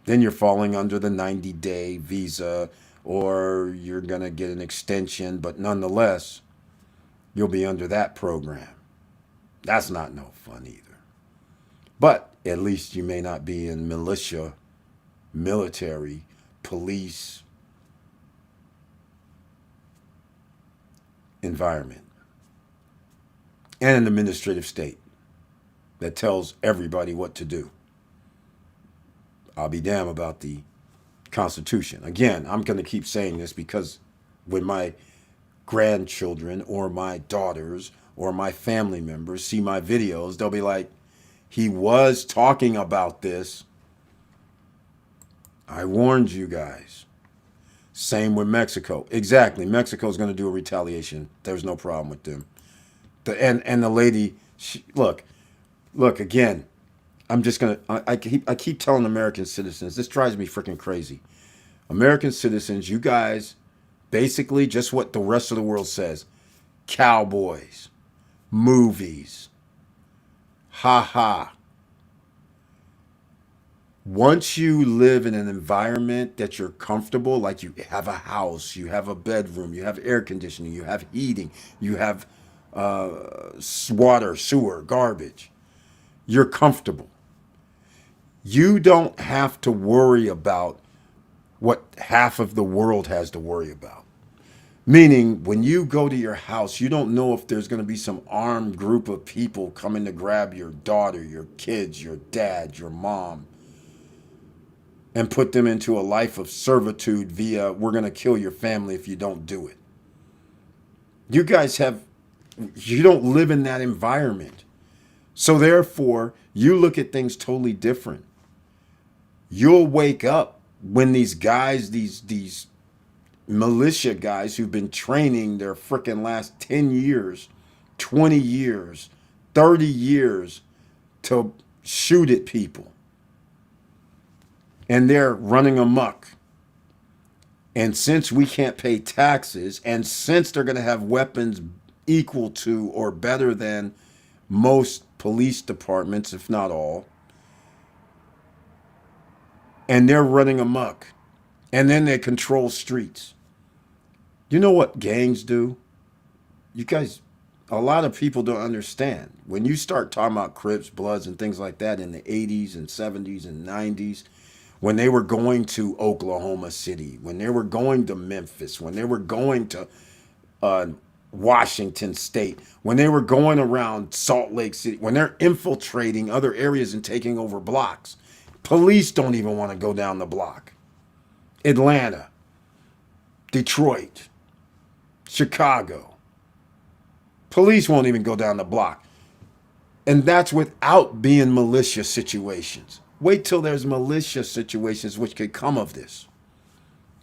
Then you're falling under the 90-day visa, or you're going to get an extension, but nonetheless, you'll be under that program. That's not no fun either. But at least you may not be in militia, military, police environment, and an administrative state that tells everybody what to do. I'll be damned about the Constitution. Again, I'm going to keep saying this because when my grandchildren or my daughters or my family members see my videos, they'll be like, he was talking about this. I warned you guys. Same with Mexico. Exactly. Mexico's going to do a retaliation. There's no problem with them. And the lady, look again. I'm just going to, I keep telling American citizens, this drives me freaking crazy. American citizens, you guys, basically just what the rest of the world says. Cowboys, movies, ha ha. Once you live in an environment that you're comfortable, like you have a house, you have a bedroom, you have air conditioning, you have heating, you have water, sewer, garbage, you're comfortable. You don't have to worry about what half of the world has to worry about. Meaning, when you go to your house, you don't know if there's going to be some armed group of people coming to grab your daughter, your kids, your dad, your mom, and put them into a life of servitude via, we're going to kill your family if you don't do it. You guys you don't live in that environment. So therefore, you look at things totally different. You'll wake up when these guys, these militia guys who've been training their freaking last 10 years, 20 years, 30 years to shoot at people. And they're running amok. And since we can't pay taxes, and since they're going to have weapons equal to or better than most police departments, if not all, and they're running amok, and then they control streets. You know what gangs do? You guys, a lot of people don't understand. When you start talking about Crips, Bloods, and things like that in the 80s and 70s and 90s, when they were going to Oklahoma City, when they were going to Memphis, when they were going to Washington State, when they were going around Salt Lake City, when they're infiltrating other areas and taking over blocks, police don't even want to go down the block. Atlanta, Detroit, Chicago. Police won't even go down the block. And that's without being militia situations. Wait till there's militia situations which could come of this.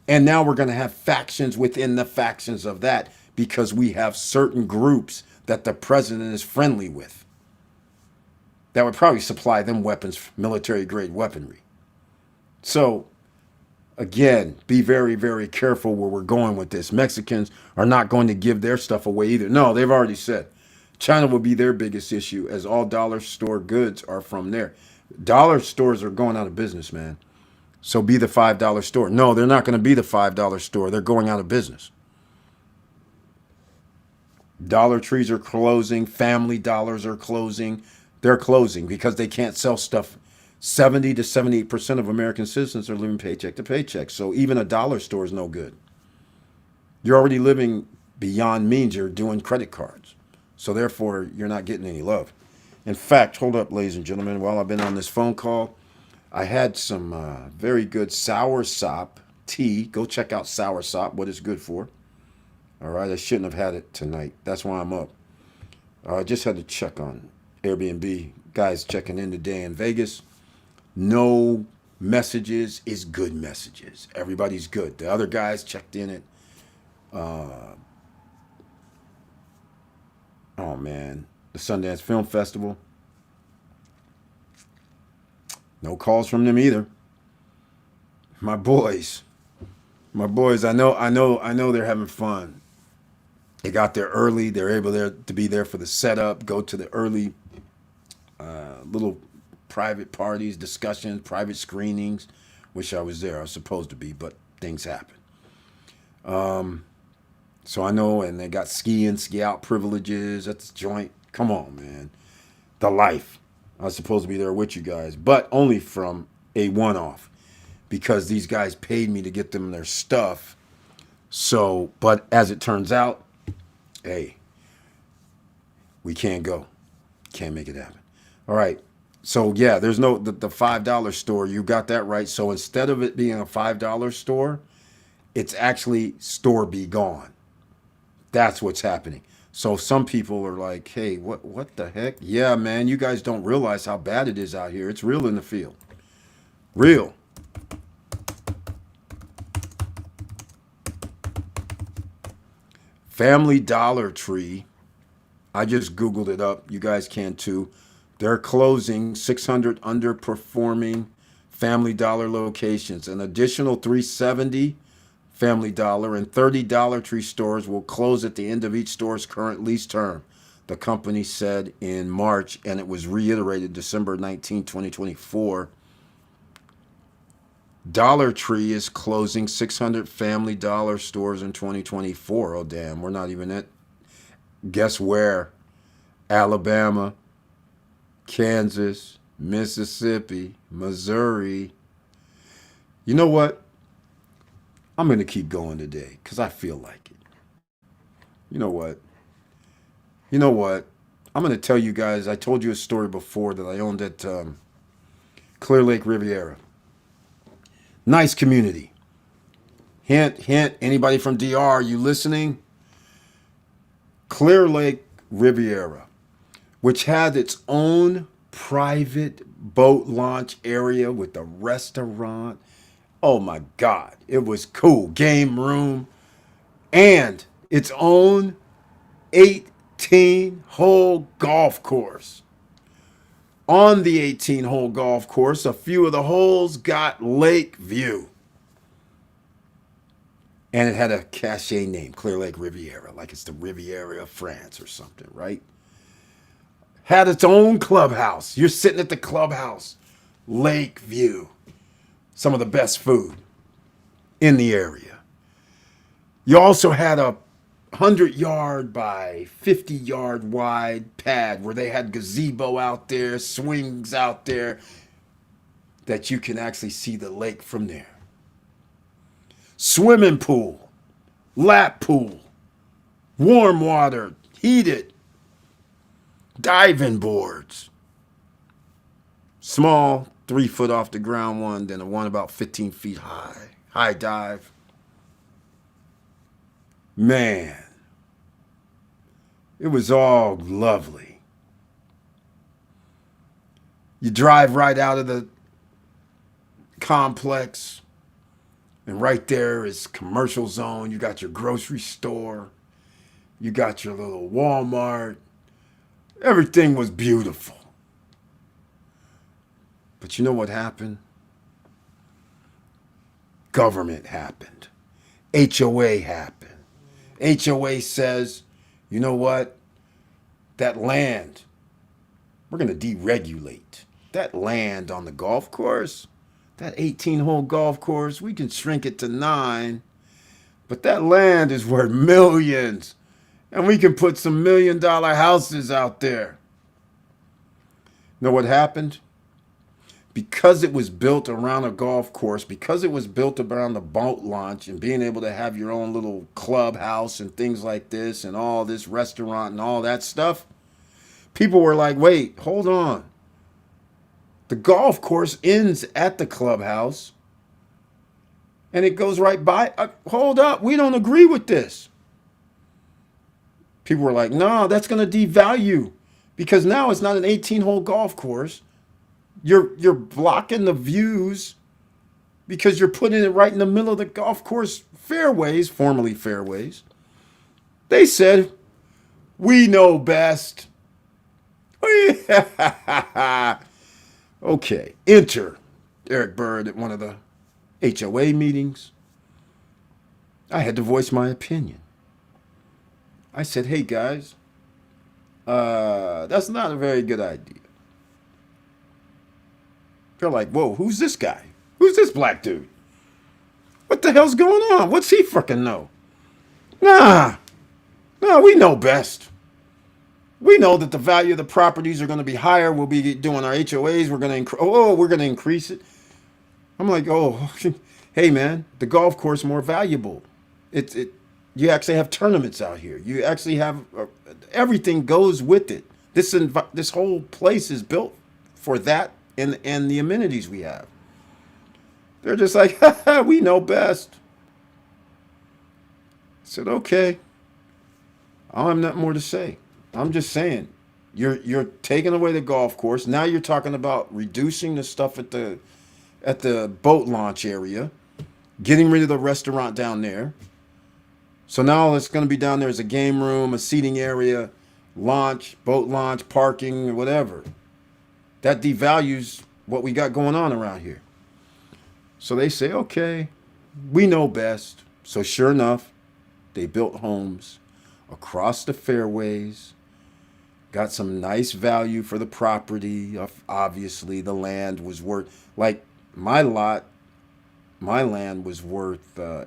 And now we're going to have factions within the factions of that because we have certain groups that the president is friendly with. That would probably supply them weapons, military grade weaponry. So, again, be very, very careful where we're going with this. Mexicans are not going to give their stuff away either. No, they've already said China will be their biggest issue as all dollar store goods are from there. Dollar stores are going out of business, man. So be the $5 store. No, they're not going to be the $5 store. They're going out of business. Dollar Trees are closing. Family Dollars are closing. They're closing because they can't sell stuff. 70 to 78% of American citizens are living paycheck to paycheck. So even a dollar store is no good. You're already living beyond means. You're doing credit cards. So therefore, you're not getting any love. In fact, hold up, ladies and gentlemen, while I've been on this phone call, I had some very good soursop tea. Go check out soursop, what it's good for. All right, I shouldn't have had it tonight. That's why I'm up. I just had to check on Airbnb. Guys checking in today in Vegas. No messages is good messages. Everybody's good. The other guys checked in at, oh man, the Sundance Film Festival. No calls from them either. My boys, I know they're having fun. They got there early. They're able to be there for the setup, go to the early little private parties, discussions, private screenings. Wish I was there. I was supposed to be, but things happen. So I know, and they got ski out privileges at the joint. Come on, man. The life. I was supposed to be there with you guys, but only from a one-off because these guys paid me to get them their stuff. So, but as it turns out, hey, we can't go. Can't make it happen. All right. So yeah, there's no, the $5 store, you got that right. So instead of it being a $5 store, it's actually store be gone. That's what's happening. So some people are like, hey, what the heck? Yeah, man, you guys don't realize how bad it is out here. It's real in the field. Real. Family Dollar Tree. I just Googled it up. You guys can too. They're closing 600 underperforming Family Dollar locations. An additional 370 Family Dollar and 30 Dollar Tree stores will close at the end of each store's current lease term, the company said in March, and it was reiterated December 19, 2024. Dollar Tree is closing 600 Family Dollar stores in 2024. Oh, damn, we're not even at, guess where? Alabama, Kansas, Mississippi, Missouri. You know what? I'm going to keep going today because I feel like it. You know what? I'm going to tell you guys, I told you a story before that I owned at Clear Lake Riviera. Nice community. Hint, hint, anybody from DR, you listening? Clear Lake Riviera, which had its own private boat launch area with a restaurant. Oh my God, it was cool. Game room and its own 18-hole golf course. On the 18-hole golf course, a few of the holes got lake view. And it had a cachet name, Clear Lake Riviera, like it's the Riviera of France or something, right? Had its own clubhouse. You're sitting at the clubhouse, lake view. Some of the best food in the area. You also had a 100-yard by 50-yard wide pad where they had gazebo out there, swings out there, that you can actually see the lake from there. Swimming pool, lap pool, warm water, heated, diving boards. Small, 3 foot off the ground one, then a one about 15 feet high. High dive. Man, it was all lovely. You drive right out of the complex, and right there is commercial zone. You got your grocery store. You got your little Walmart. Everything was beautiful. But you know what happened? Government happened. HOA happened. HOA says, you know what? That land, we're going to deregulate. That land on the golf course, that 18-hole golf course, we can shrink it to 9. But that land is worth millions. And we can put some $1 million houses out there. Know what happened? Because it was built around a golf course, because it was built around the boat launch and being able to have your own little clubhouse and things like this and all this restaurant and all that stuff, people were like, wait, hold on. The golf course ends at the clubhouse and it goes right by. Hold up, we don't agree with this. People were like, no, that's going to devalue because now it's not an 18-hole golf course. You're blocking the views because you're putting it right in the middle of the golf course fairways, formerly fairways. They said, we know best. Okay, enter Eric Bird at one of the HOA meetings. I had to voice my opinion. I said, hey guys, that's not a very good idea. They're like, whoa, who's this guy? Who's this black dude? What the hell's going on? What's he freaking know? Nah, we know best. We know that the value of the properties are going to be higher. We'll be doing our HOAs. We're going to increase it. I'm like, oh, hey man, the golf course more valuable. You actually have tournaments out here. You actually have everything goes with it. This whole place is built for that and the amenities we have. They're just like, we know best. I said, okay. I don't have nothing more to say. I'm just saying, you're taking away the golf course. Now you're talking about reducing the stuff at the boat launch area, getting rid of the restaurant down there. So now it's going to be down there as a game room, a seating area, launch, boat launch, parking, or whatever. That devalues what we got going on around here. So they say, okay, we know best. So sure enough, they built homes across the fairways, got some nice value for the property. Obviously, the land was worth, like my land was worth, I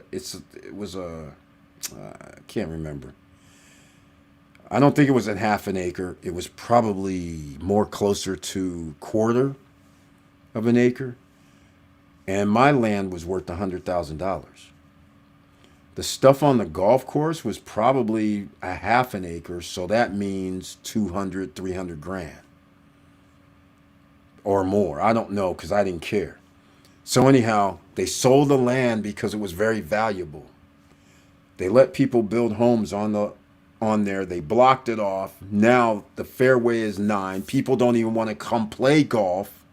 can't remember. I don't think it was at half an acre. It was probably more closer to quarter of an acre. And my land was worth $100,000. The stuff on the golf course was probably a half an acre. So that means 200, 300 grand or more. I don't know because I didn't care. So anyhow, they sold the land because it was very valuable. They let people build homes on the on there. They blocked it off. Now the fairway is 9. People don't even want to come play golf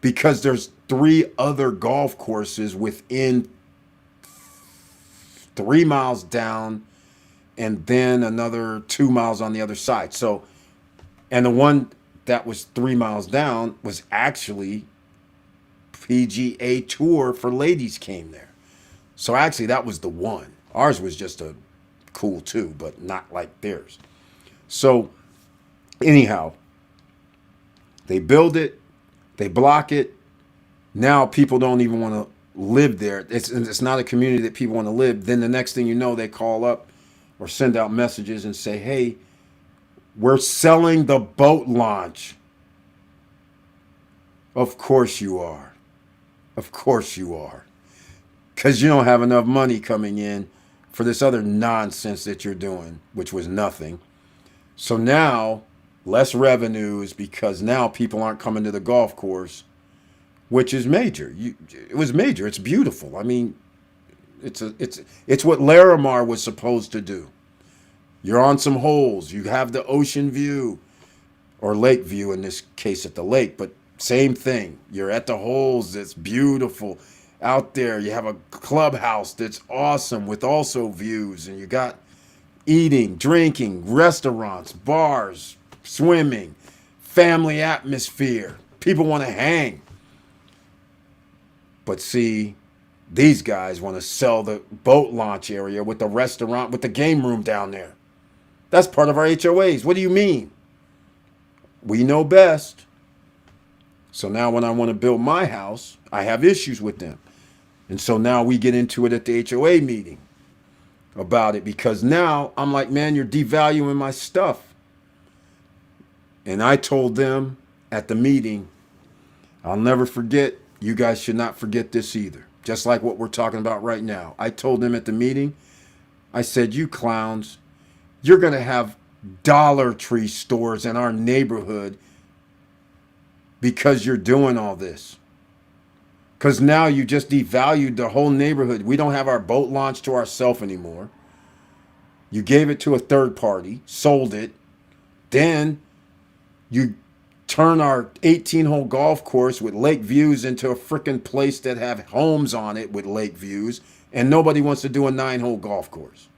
because there's 3 other golf courses within 3 miles down and then another 2 miles on the other side. So, and the one that was 3 miles down was actually PGA Tour for ladies came there. So actually that was the one. Ours was just a cool too, but not like theirs. So anyhow, they build it, they block it. Now people don't even want to live there. It's not a community that people want to live. Then the next thing you know, they call up or send out messages and say, hey, we're selling the boat launch. Of course you are. Of course you are. Because you don't have enough money coming in for this other nonsense that you're doing, which was nothing. So now, less revenues because now people aren't coming to the golf course, which is major. It was major. It's beautiful. I mean, it's what Larimar was supposed to do. You're on some holes. You have the ocean view, or lake view in this case at the lake, but same thing. You're at the holes. It's beautiful. Out there, you have a clubhouse that's awesome with also views, and you got eating, drinking, restaurants, bars, swimming, family atmosphere. People want to hang. But see, these guys want to sell the boat launch area with the restaurant, with the game room down there. That's part of our HOAs. What do you mean? We know best. So now when I want to build my house, I have issues with them. And so now we get into it at the HOA meeting about it because now I'm like, man, you're devaluing my stuff. And I told them at the meeting, I'll never forget, you guys should not forget this either. Just like what we're talking about right now. I told them at the meeting, I said, you clowns, you're going to have Dollar Tree stores in our neighborhood because you're doing all this. Because now you just devalued the whole neighborhood. We don't have our boat launch to ourselves anymore. You gave it to a third party, sold it. Then you turn our 18-hole golf course with lake views into a freaking place that have homes on it with lake views. And nobody wants to do a 9-hole golf course.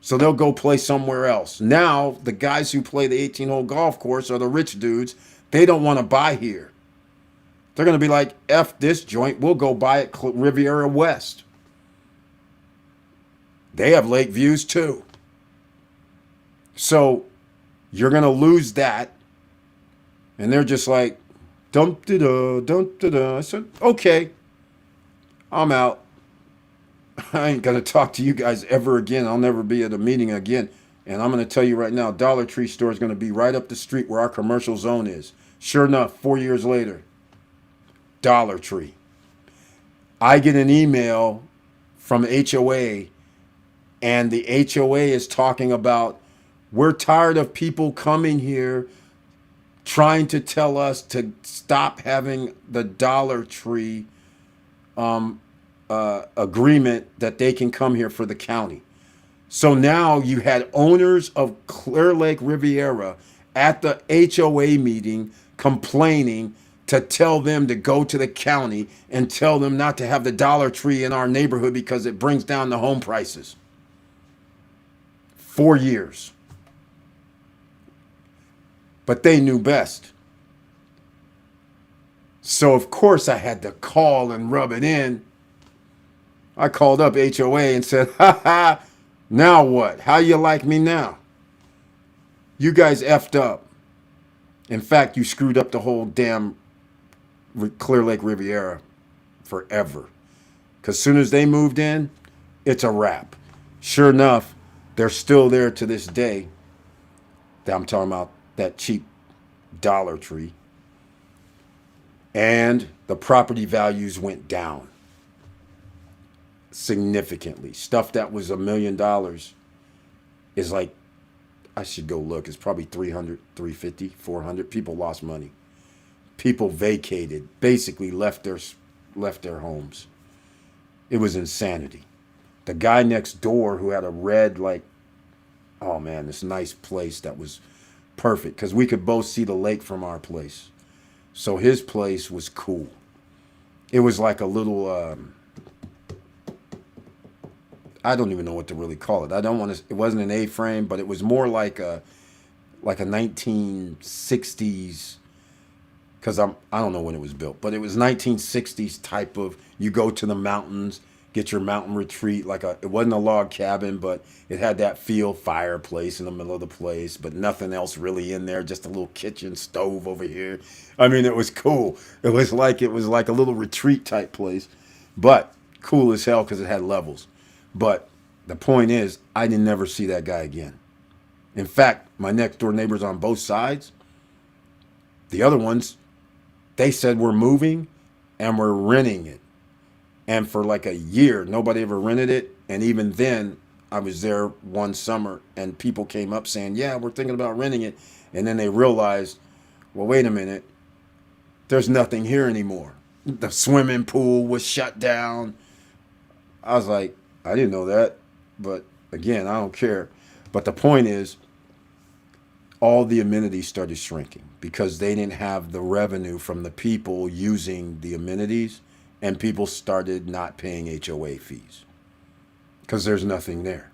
So they'll go play somewhere else. Now, the guys who play the 18-hole golf course are the rich dudes. They don't want to buy here. They're going to be like, F this joint, we'll go buy it Riviera West. They have lake views too. So you're going to lose that. And they're just like, dum-da-da, dum-da-da. I said, okay, I'm out. I ain't going to talk to you guys ever again. I'll never be at a meeting again. And I'm going to tell you right now, Dollar Tree store is going to be right up the street where our commercial zone is. Sure enough, 4 years later, Dollar Tree. I get an email from HOA, and the HOA is talking about, we're tired of people coming here trying to tell us to stop having the Dollar Tree agreement that they can come here for the county. So now you had owners of Clear Lake Riviera at the HOA meeting complaining to tell them to go to the county and tell them not to have the Dollar Tree in our neighborhood because it brings down the home prices. 4 years. But they knew best. So of course I had to call and rub it in. I called up HOA and said, ha ha, now what? How you like me now? You guys effed up. In fact, you screwed up the whole damn Clear Lake Riviera forever. Because as soon as they moved in, it's a wrap. Sure enough, they're still there to this day. I'm talking about that cheap Dollar Tree. And the property values went down significantly. Stuff that was $1 million is like, I should go look, it's probably 300, 350, 400. People lost money. People vacated, basically left their homes. It was insanity. The guy next door who had a red like Oh man, this nice place that was perfect because we could both see the lake from our place. So his place was cool. It was like a little, I don't even know what to really call it. I don't want to. It wasn't an A-frame, but it was more like a 1960s. Because I don't know when it was built, but it was 1960s type of. You go to the mountains, get your mountain retreat. It wasn't a log cabin, but it had that feel, fireplace in the middle of the place, but nothing else really in there. Just a little kitchen stove over here. I mean, it was cool. It was like a little retreat type place, but cool as hell because it had levels. But the point is, I didn't never see that guy again. In fact, my next door neighbors on both sides, the other ones, they said we're moving and we're renting it. And for like a year, nobody ever rented it. And even then, I was there one summer and people came up saying, yeah, we're thinking about renting it. And then they realized, well, wait a minute, there's nothing here anymore. The swimming pool was shut down. I was like, I didn't know that. But again, I don't care. But the point is, all the amenities started shrinking because they didn't have the revenue from the people using the amenities, and people started not paying HOA fees because there's nothing there.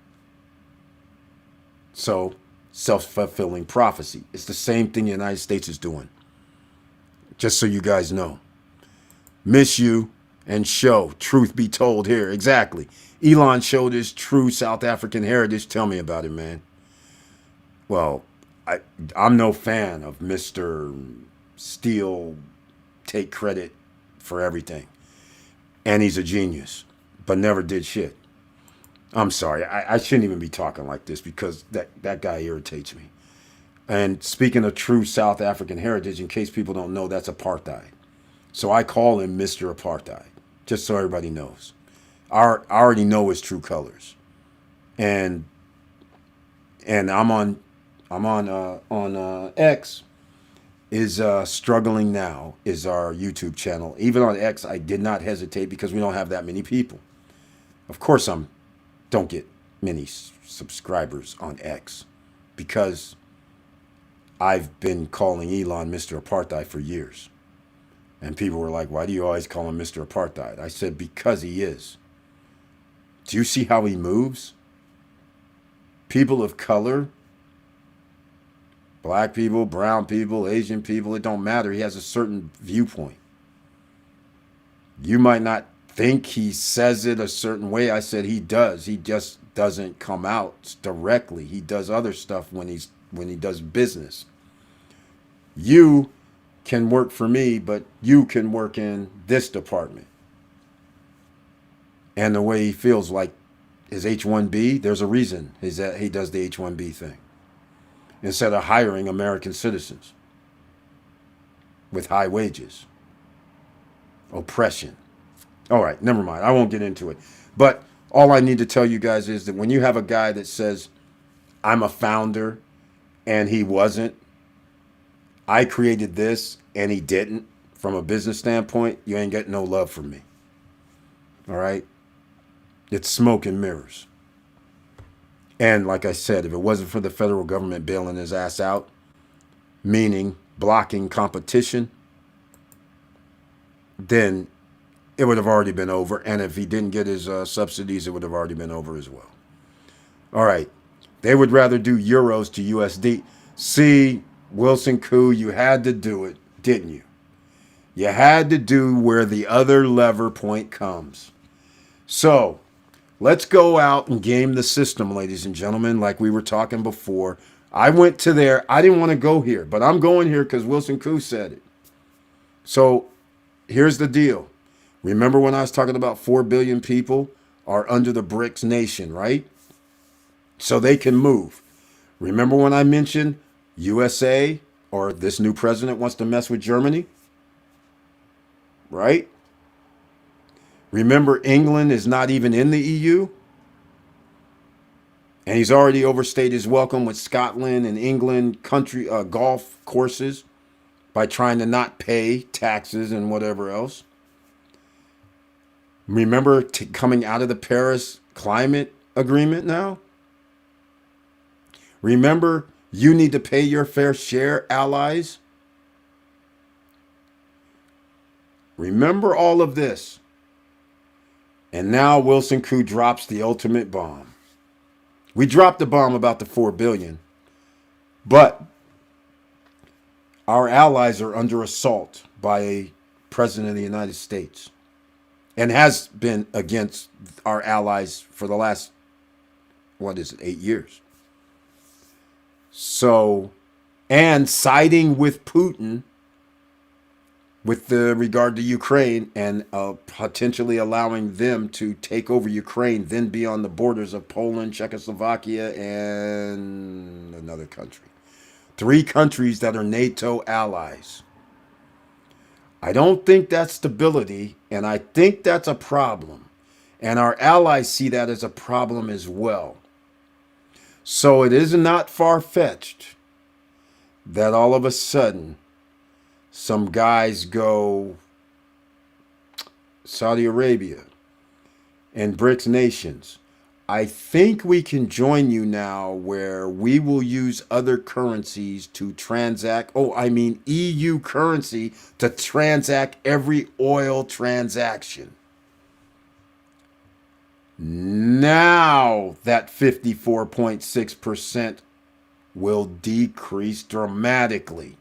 So, self-fulfilling prophecy. It's the same thing the United States is doing. Just so you guys know. Miss you and show. Truth be told here. Exactly. Elon showed his true South African heritage. Tell me about it, man. Well, I'm no fan of Mr. Steele take credit for everything. And he's a genius, but never did shit. I'm sorry. I shouldn't even be talking like this because that guy irritates me. And speaking of true South African heritage, in case people don't know, that's apartheid. So I call him Mr. Apartheid, just so everybody knows. I already know his true colors. And I'm on X is struggling now is our YouTube channel. Even on X, I did not hesitate because we don't have that many people. Of course, don't get many subscribers on X because I've been calling Elon Mr. Apartheid for years. And people were like, why do you always call him Mr. Apartheid? I said, because he is. Do you see how he moves? People of color, black people, brown people, Asian people, it don't matter. He has a certain viewpoint. You might not think he says it a certain way. I said he does. He just doesn't come out directly. He does other stuff when he does business. You can work for me, but you can work in this department. And the way he feels like his H-1B, there's a reason he does the H-1B thing. Instead of hiring American citizens with high wages. Oppression. All right, never mind. I won't get into it. But all I need to tell you guys is that when you have a guy that says, I'm a founder, and he wasn't, I created this, and he didn't, from a business standpoint, you ain't getting no love from me. All right? It's smoke and mirrors. And like I said, if it wasn't for the federal government bailing his ass out, meaning blocking competition, then it would have already been over. And if he didn't get his subsidies, it would have already been over as well. All right. They would rather do euros to USD. See, Wilson Koo, you had to do it, didn't you? You had to do where the other lever point comes. So let's go out and game the system, ladies and gentlemen, like we were talking before. I went to there. I didn't want to go here, but I'm going here because Wilson Koo said it. So here's the deal. Remember when I was talking about 4 billion people are under the BRICS nation, right? So they can move. Remember when I mentioned USA or this new president wants to mess with Germany? Right? Remember England is not even in the EU? And he's already overstayed his welcome with Scotland and England country golf courses by trying to not pay taxes and whatever else. Remember coming out of the Paris climate agreement now? Remember, you need to pay your fair share, allies. Remember all of this. And now Wilson Coup drops the ultimate bomb. We dropped the bomb about the $4 billion, but our allies are under assault by a president of the United States and has been against our allies for the last, 8 years. So, and siding with Putin with the regard to Ukraine and potentially allowing them to take over Ukraine, then be on the borders of Poland, Czechoslovakia, and another country. 3 countries that are NATO allies. I don't think that's stability, and I think that's a problem. And our allies see that as a problem as well. So it is not far-fetched that all of a sudden some guys go Saudi Arabia and BRICS nations. I think we can join you now where we will use other currencies to transact. EU currency to transact every oil transaction. Now that 54.6% will decrease dramatically.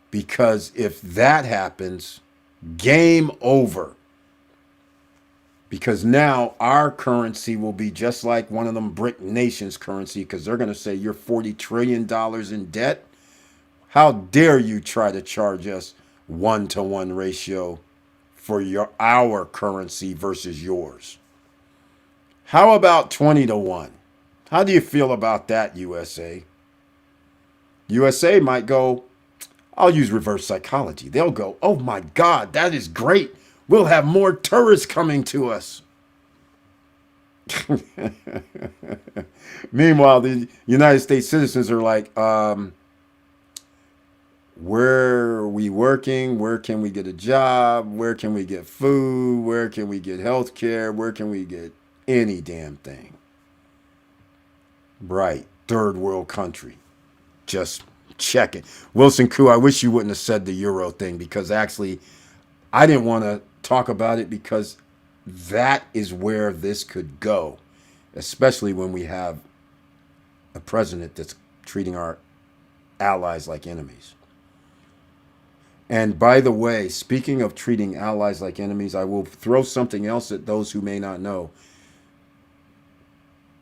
Because if that happens, game over. Because now our currency will be just like one of them BRIC nations' currency, because they're going to say you're $40 trillion in debt. How dare you try to charge us 1-to-1 ratio for our currency versus yours? How about 20-to-1? How do you feel about that, USA? USA might go, I'll use reverse psychology. They'll go, oh my God, that is great. We'll have more tourists coming to us. Meanwhile, the United States citizens are like, where are we working? Where can we get a job? Where can we get food? Where can we get health care? Where can we get any damn thing? Right. Third world country. Just check it. Wilson Coup, I wish you wouldn't have said the Euro thing, because actually I didn't want to talk about it, because that is where this could go, especially when we have a president that's treating our allies like enemies. And by the way, speaking of treating allies like enemies, I will throw something else at those who may not know.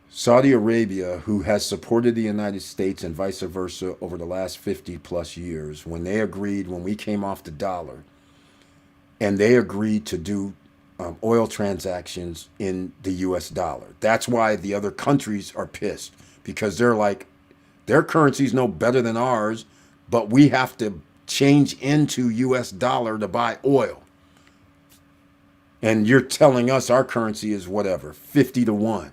Saudi Arabia, who has supported the United States and vice versa over the last 50 plus years, when we came off the dollar, and they agreed to do oil transactions in the US dollar. That's why the other countries are pissed, because they're like, their currency's no better than ours, but we have to change into US dollar to buy oil. And you're telling us our currency is whatever, 50-to-1.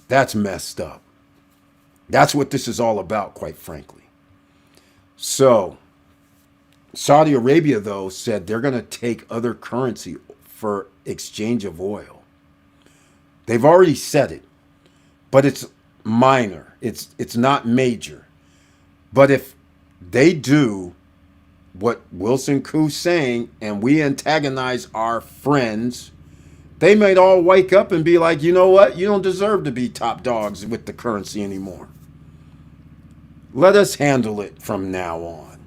That's messed up. That's what this is all about, quite frankly. So, Saudi Arabia, though, said they're going to take other currency for exchange of oil. They've already said it, but it's minor. It's not major. But if they do what Wilson Cou's saying and we antagonize our friends, they might all wake up and be like, you know what? You don't deserve to be top dogs with the currency anymore. Let us handle it from now on.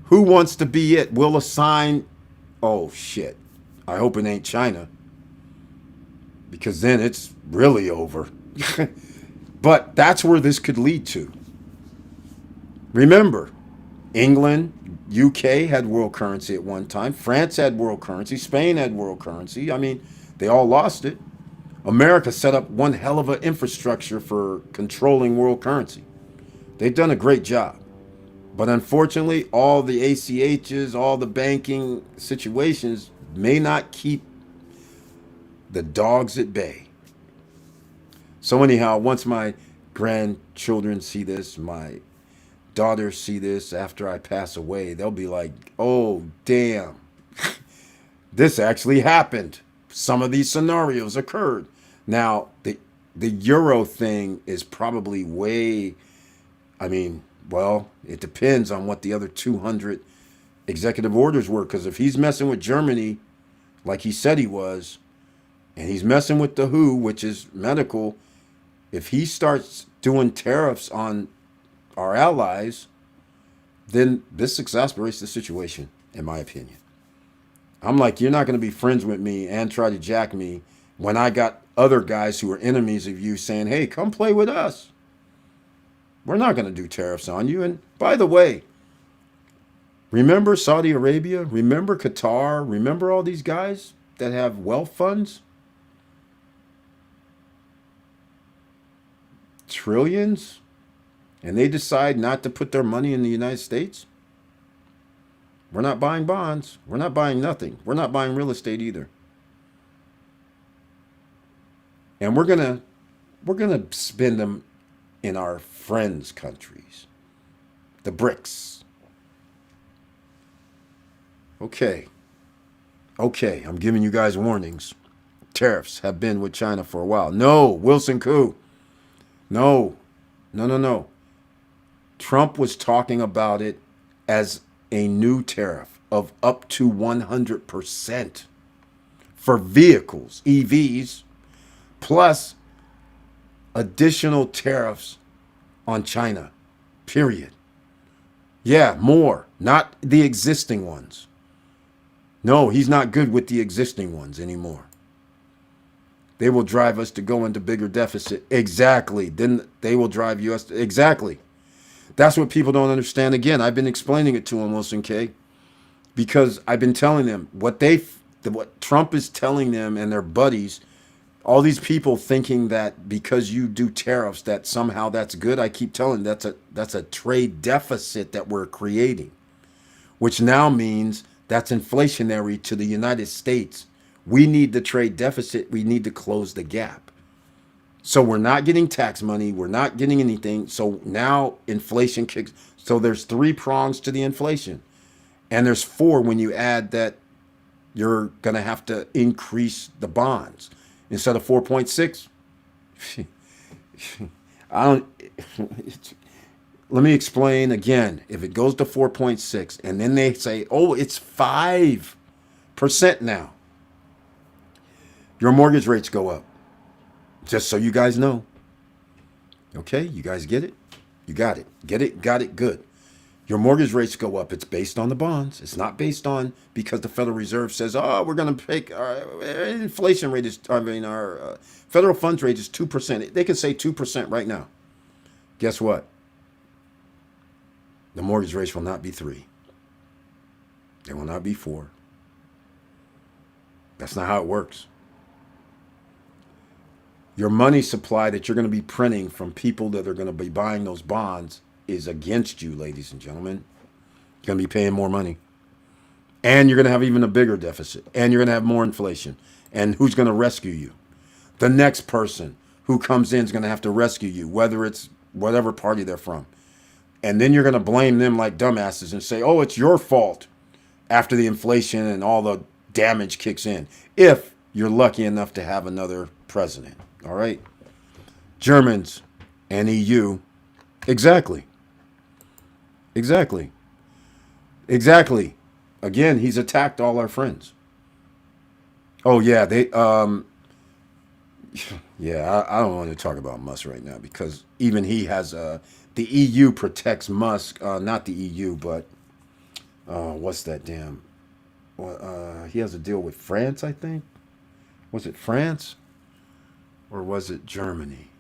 Who wants to be it? We'll assign. Oh, shit. I hope it ain't China, because then it's really over. But that's where this could lead to. Remember, England, UK had world currency at one time. France had world currency. Spain had world currency. I mean, they all lost it. America set up one hell of an infrastructure for controlling world currency. They've done a great job. But unfortunately, all the ACHs, all the banking situations may not keep the dogs at bay. So anyhow, once my grandchildren see this, my daughters see this after I pass away, they'll be like, oh, damn, this actually happened. Some of these scenarios occurred. Now, the euro thing is probably way, I mean, well, it depends on what the other 200 executive orders were. Because if he's messing with Germany, like he said he was, and he's messing with the WHO, which is medical, if he starts doing tariffs on our allies, then this exasperates the situation, in my opinion. I'm like, you're not going to be friends with me and try to jack me when I got other guys who are enemies of you saying, hey, come play with us. We're not going to do tariffs on you. And by the way, remember Saudi Arabia? Remember Qatar? Remember all these guys that have wealth funds? Trillions? And they decide not to put their money in the United States? We're not buying bonds. We're not buying nothing. We're not buying real estate either. And we're gonna spend them in our friends' countries, the BRICS. Okay, I'm giving you guys warnings. Tariffs have been with China for a while. No, Wilson coup. No. Trump was talking about it as a new tariff of up to 100% for vehicles, EVs, plus additional tariffs on China, period. Yeah, more, not the existing ones. No, he's not good with the existing ones anymore. They will drive us to go into bigger deficit. Exactly. Then they will drive us to, exactly. That's what people don't understand. Again, I've been explaining it to them, Wilson K, because I've been telling them what Trump is telling them and their buddies, all these people thinking that because you do tariffs that somehow that's good. I keep telling them that's a trade deficit that we're creating, which now means that's inflationary to the United States. We need the trade deficit. We need to close the gap. So we're not getting tax money. We're not getting anything. So now inflation kicks. So there's 3 prongs to the inflation. And there's 4 when you add that you're going to have to increase the bonds. Instead of 4.6. Let me explain again. If it goes to 4.6 and then they say, oh, it's 5% now, your mortgage rates go up. Just so you guys know. Okay, you guys get it? You got it. Get it? Got it? Good. Your mortgage rates go up. It's based on the bonds. It's not based on because the Federal Reserve says, oh, we're going to take our inflation rate is, our federal funds rate is 2%. They can say 2% right now. Guess what? The mortgage rates will not be 3. They will not be 4. That's not how it works. Your money supply that you're going to be printing from people that are going to be buying those bonds is against you, ladies and gentlemen. You're going to be paying more money. And you're going to have even a bigger deficit. And you're going to have more inflation. And who's going to rescue you? The next person who comes in is going to have to rescue you, whether it's whatever party they're from. And then you're going to blame them like dumbasses and say, oh, it's your fault after the inflation and all the damage kicks in. If you're lucky enough to have another president. All right. Germans and EU. Exactly. Again, he's attacked all our friends. Oh yeah, I don't want to talk about Musk right now because even he has the EU protects Musk, not the EU, but what's that damn? He has a deal with France, I think. Was it France? Or was it Germany?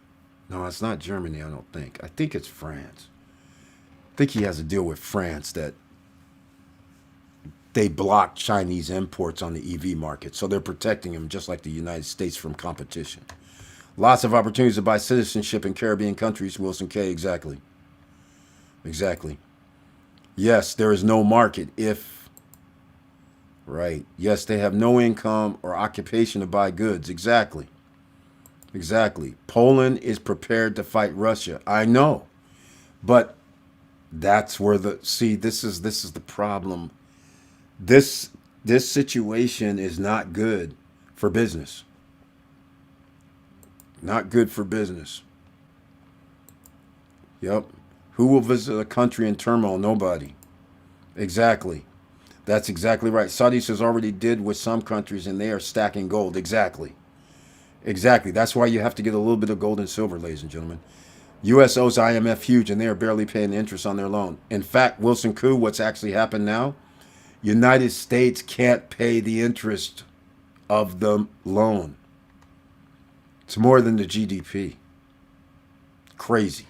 No, it's not Germany, I don't think. I think it's France. I think he has a deal with France that they block Chinese imports on the EV market. So they're protecting him just like the United States from competition. Lots of opportunities to buy citizenship in Caribbean countries, Wilson K. Exactly. Yes, there is no market if... Right. Yes, they have no income or occupation to buy goods. Exactly. Poland is prepared to fight Russia. I know. But that's where this is the problem. This situation is not good for business. Not good for business. Yep. Who will visit a country in turmoil? Nobody. Exactly. That's exactly right. Saudis has already did with some countries, and they are stacking gold. Exactly. Exactly. That's why you have to get a little bit of gold and silver, ladies and gentlemen. U.S. owes IMF huge, and they are barely paying the interest on their loan. In fact, Wilson Coup, what's actually happened now? United States can't pay the interest of the loan. It's more than the GDP. Crazy.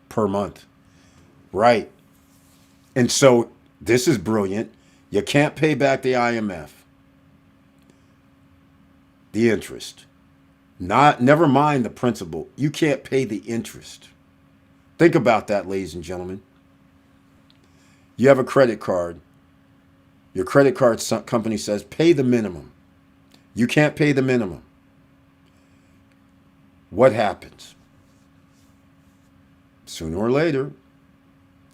Per month. Right. And so this is brilliant. You can't pay back the IMF. The interest. Never mind the principal. You can't pay the interest. Think about that, ladies and gentlemen. You have a credit card. Your credit card company says pay the minimum. You can't pay the minimum. What happens? Sooner or later,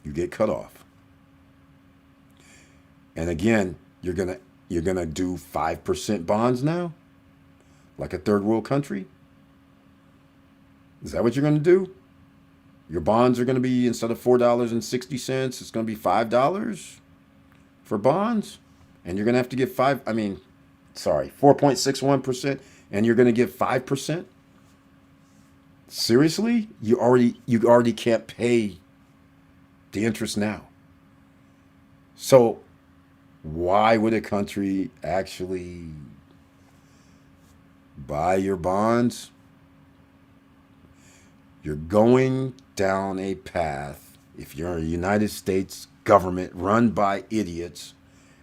you get cut off. And again, you're gonna do 5% bonds now? Like a third world country? Is that what you're gonna do? Your bonds are gonna be, instead of $4.60, it's gonna be $5 for bonds? And you're gonna have to give 4.61%, and you're gonna give 5%? Seriously? You already can't pay the interest now. So why would a country actually buy your bonds? You're going down a path. If you're a United States government run by idiots,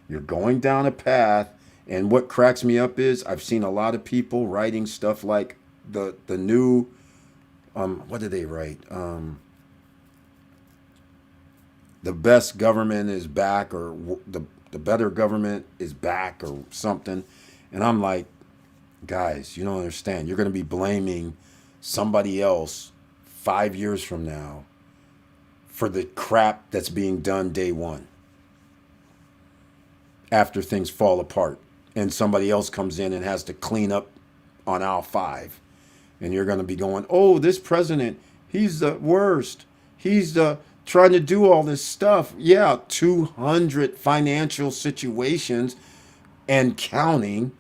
you're going down a path. And what cracks me up is I've seen a lot of people writing stuff like the new, what did they write? The best government is back, or the better government is back, or something. And I'm like, guys, you don't understand. You're going to be blaming somebody else 5 years from now for the crap that's being done day one, after things fall apart and somebody else comes in and has to clean up on aisle 5. And you're going to be going, oh, this president, he's the worst. He's trying to do all this stuff. Yeah, 200 financial situations and counting.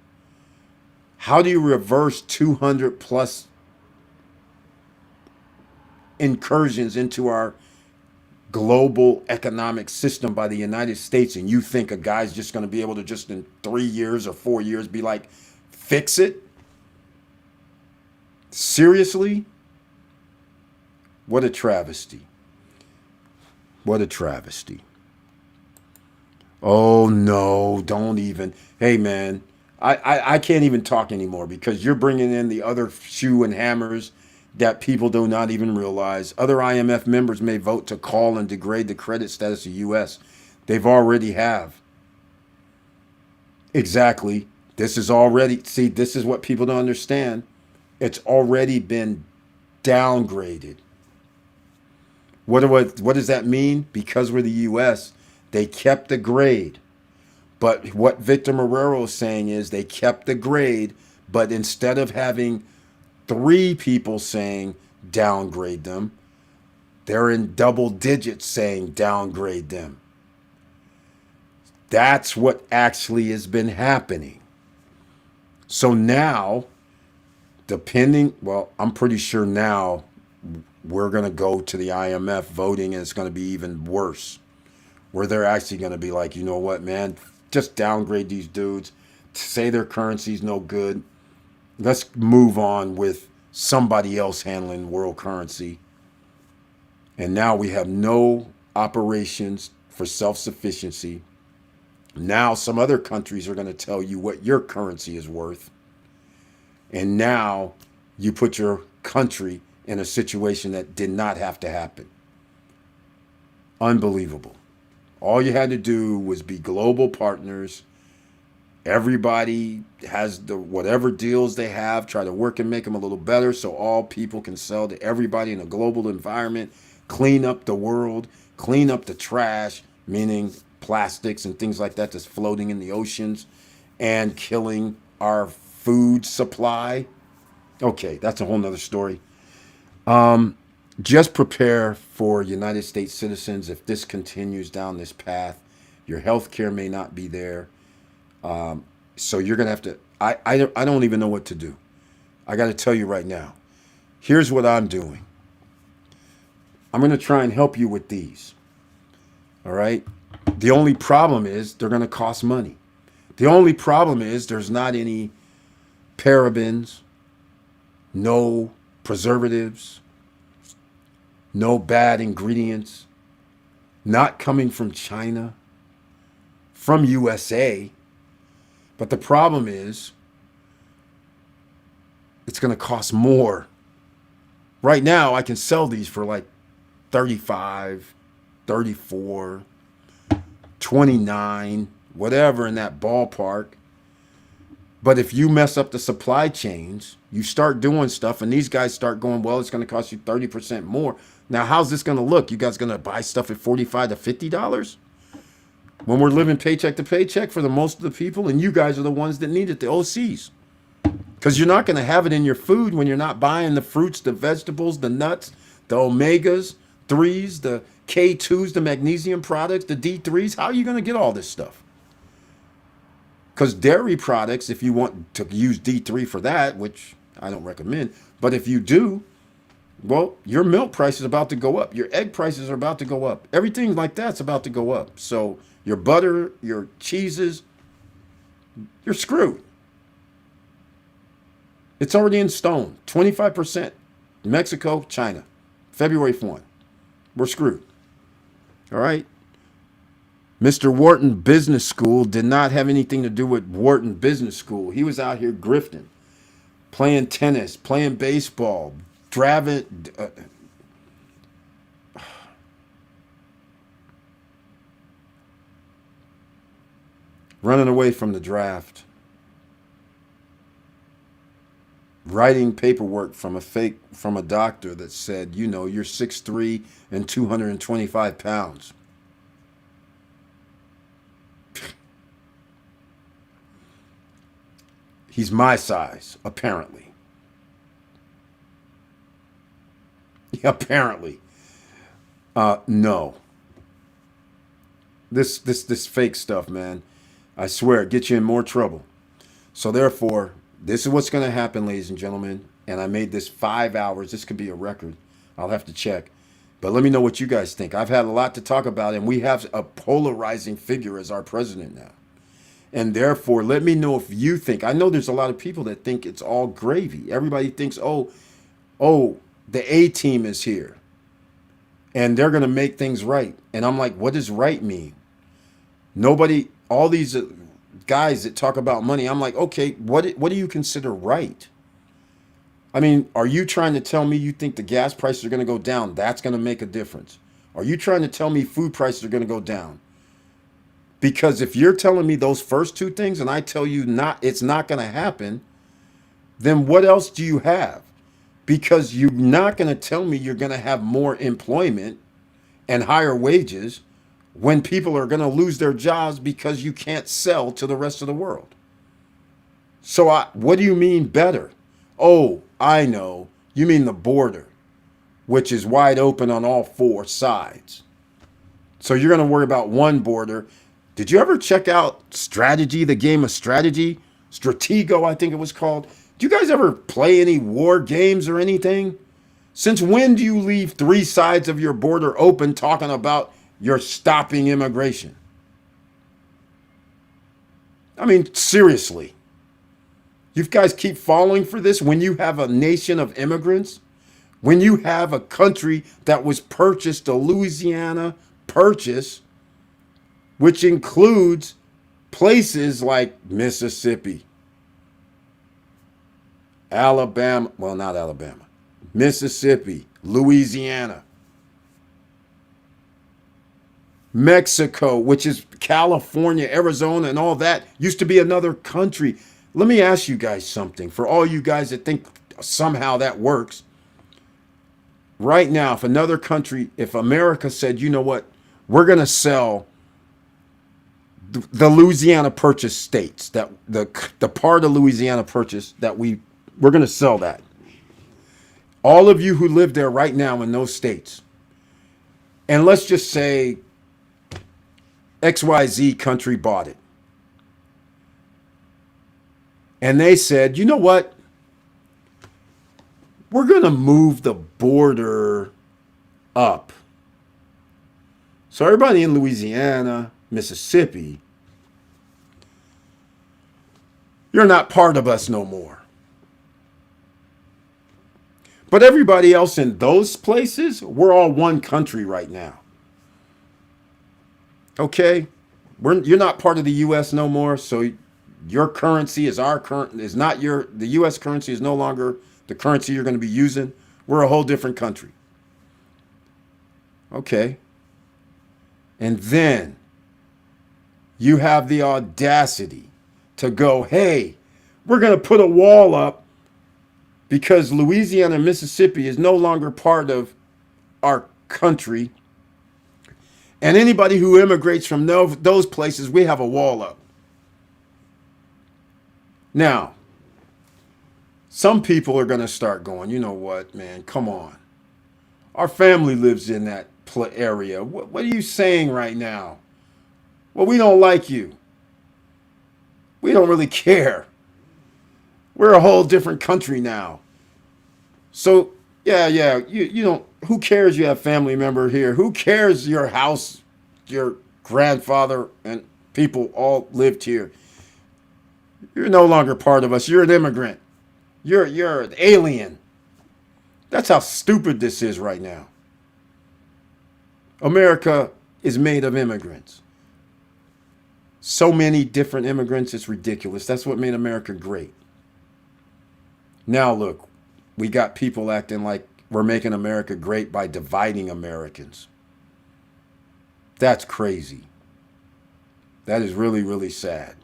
How do you reverse 200 plus incursions into our global economic system by the United States, and you think a guy's just going to be able to just in 3 years or 4 years be like, fix it? Seriously? What a travesty. What a travesty. Oh no, don't even. Hey man, I can't even talk anymore, because you're bringing in the other shoe and hammers that people do not even realize. Other IMF members may vote to call and degrade the credit status of U.S. They've already have. Exactly. This is already, see, this is what people don't understand. It's already been downgraded. What does that mean? Because we're the U.S., they kept the grade. But what Victor Marrero is saying is they kept the grade, but instead of having 3 people saying downgrade them, they're in double digits saying downgrade them. That's what actually has been happening. So now, I'm pretty sure now we're going to go to the IMF voting, and it's going to be even worse, where they're actually going to be like, you know what, man, just downgrade these dudes, say their currency's no good. Let's move on with somebody else handling world currency. And now we have no operations for self-sufficiency. Now some other countries are going to tell you what your currency is worth. And now you put your country in a situation that did not have to happen. Unbelievable. All you had to do was be global partners. Everybody has whatever deals they have, try to work and make them a little better so all people can sell to everybody in a global environment, clean up the world, clean up the trash, meaning plastics and things like that that's floating in the oceans and killing our food supply. Okay, that's a whole nother story. Just prepare for United States citizens if this continues down this path. Your health care may not be there. So you're going to have to, I don't even know what to do. I got to tell you right now. Here's what I'm doing. I'm going to try and help you with these. All right. The only problem is they're going to cost money. The only problem is there's not any parabens, no preservatives, no bad ingredients, not coming from China, from USA. But the problem is it's going to cost more. Right now, I can sell these for like 35, 34, 29, whatever in that ballpark. But if you mess up the supply chains, you start doing stuff and these guys start going, well, it's going to cost you 30% more. Now, how's this going to look? You guys going to buy stuff at $45 to $50 when we're living paycheck to paycheck for the most of the people? And you guys are the ones that need it, the OCs. Because you're not going to have it in your food when you're not buying the fruits, the vegetables, the nuts, the omegas, 3s, the K2s, the magnesium products, the D3s. How are you going to get all this stuff? Because dairy products, if you want to use D3 for that, which I don't recommend, but if you do, well, your milk price is about to go up. Your egg prices are about to go up. Everything like that's about to go up. So your butter, your cheeses, you're screwed. It's already in stone. 25%. Mexico, China. February 1. We're screwed. All right? Mr. Wharton Business School did not have anything to do with Wharton Business School. He was out here grifting, playing tennis, playing baseball, driving. Running away from the draft. Writing paperwork from a doctor that said, you know, you're 6'3" and 225 pounds. He's my size, apparently. Apparently. No. This fake stuff, man. I swear, it gets you in more trouble. So therefore, this is what's going to happen, ladies and gentlemen. And I made this 5 hours. This could be a record. I'll have to check. But let me know what you guys think. I've had a lot to talk about, and we have a polarizing figure as our president now. And therefore, let me know if you think. I know there's a lot of people that think it's all gravy. Everybody thinks, oh, the A team is here. And they're going to make things right. And I'm like, what does right mean? Nobody, all these guys that talk about money, I'm like, okay, what do you consider right? I mean, are you trying to tell me you think the gas prices are going to go down? That's going to make a difference. Are you trying to tell me food prices are going to go down? Because if you're telling me those first two things and I tell you it's not going to happen, then what else do you have? Because you're not going to tell me you're going to have more employment and higher wages when people are going to lose their jobs because you can't sell to the rest of the world. So what do you mean better? Oh, I know. You mean the border, which is wide open on all four sides. So you're going to worry about one border. Did you ever check out Strategy, the game of strategy? Stratego, I think it was called. Do you guys ever play any war games or anything? Since when do you leave three sides of your border open talking about you're stopping immigration? I mean, seriously. You guys keep falling for this when you have a nation of immigrants? When you have a country that was purchased, a Louisiana purchase, which includes places like Mississippi, Alabama, well, not Alabama, Mississippi, Louisiana, Mexico, which is California, Arizona, and all that, used to be another country. Let me ask you guys something. For all you guys that think somehow that works, right now, if another country, if America said, you know what, we're going to sell the Louisiana Purchase states, that the part of Louisiana Purchase that we're going to sell that. All of you who live there right now in those states, and let's just say XYZ country bought it. And they said, you know what? We're going to move the border up. So everybody in Louisiana, Mississippi, you're not part of us no more. But everybody else in those places, we're all one country right now. Okay? You're not part of the U.S. no more, so your currency is not the U.S. currency is no longer the currency you're going to be using. We're a whole different country. Okay. And then you have the audacity to go, hey, we're going to put a wall up because Louisiana and Mississippi is no longer part of our country. And anybody who immigrates from those places, we have a wall up. Now, some people are going to start going, you know what, man, come on. Our family lives in that area. What are you saying right now? Well, we don't like you. We don't really care. We're a whole different country now. So, yeah, you don't, who cares you have family member here? Who cares your house, your grandfather and people all lived here? You're no longer part of us. You're an immigrant. You're an alien. That's how stupid this is right now. America is made of immigrants. So many different immigrants, it's ridiculous. That's what made America great. Now look, we got people acting like we're making America great by dividing Americans. That's crazy. That is really, really sad.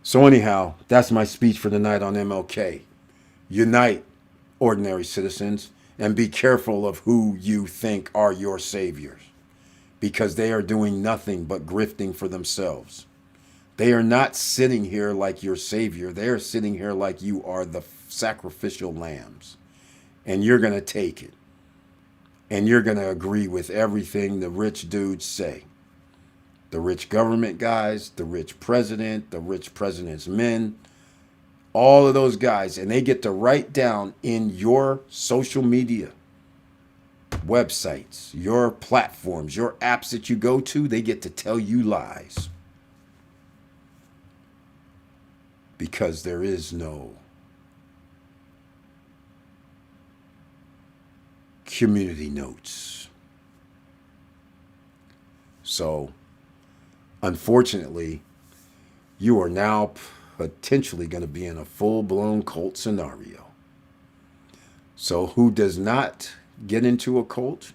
So anyhow, that's my speech for tonight on MLK. Unite, ordinary citizens, and be careful of who you think are your saviors, because they are doing nothing but grifting for themselves. They are not sitting here like your savior. They are sitting here like you are the sacrificial lambs, and you're going to take it, and you're going to agree with everything the rich dudes say. The rich government guys, the rich president's men, all of those guys, and they get to write down in your social media websites, your platforms, your apps that you go to, they get to tell you lies. Because there is no community notes. So, unfortunately, you are now potentially going to be in a full-blown cult scenario. So who does not get into a cult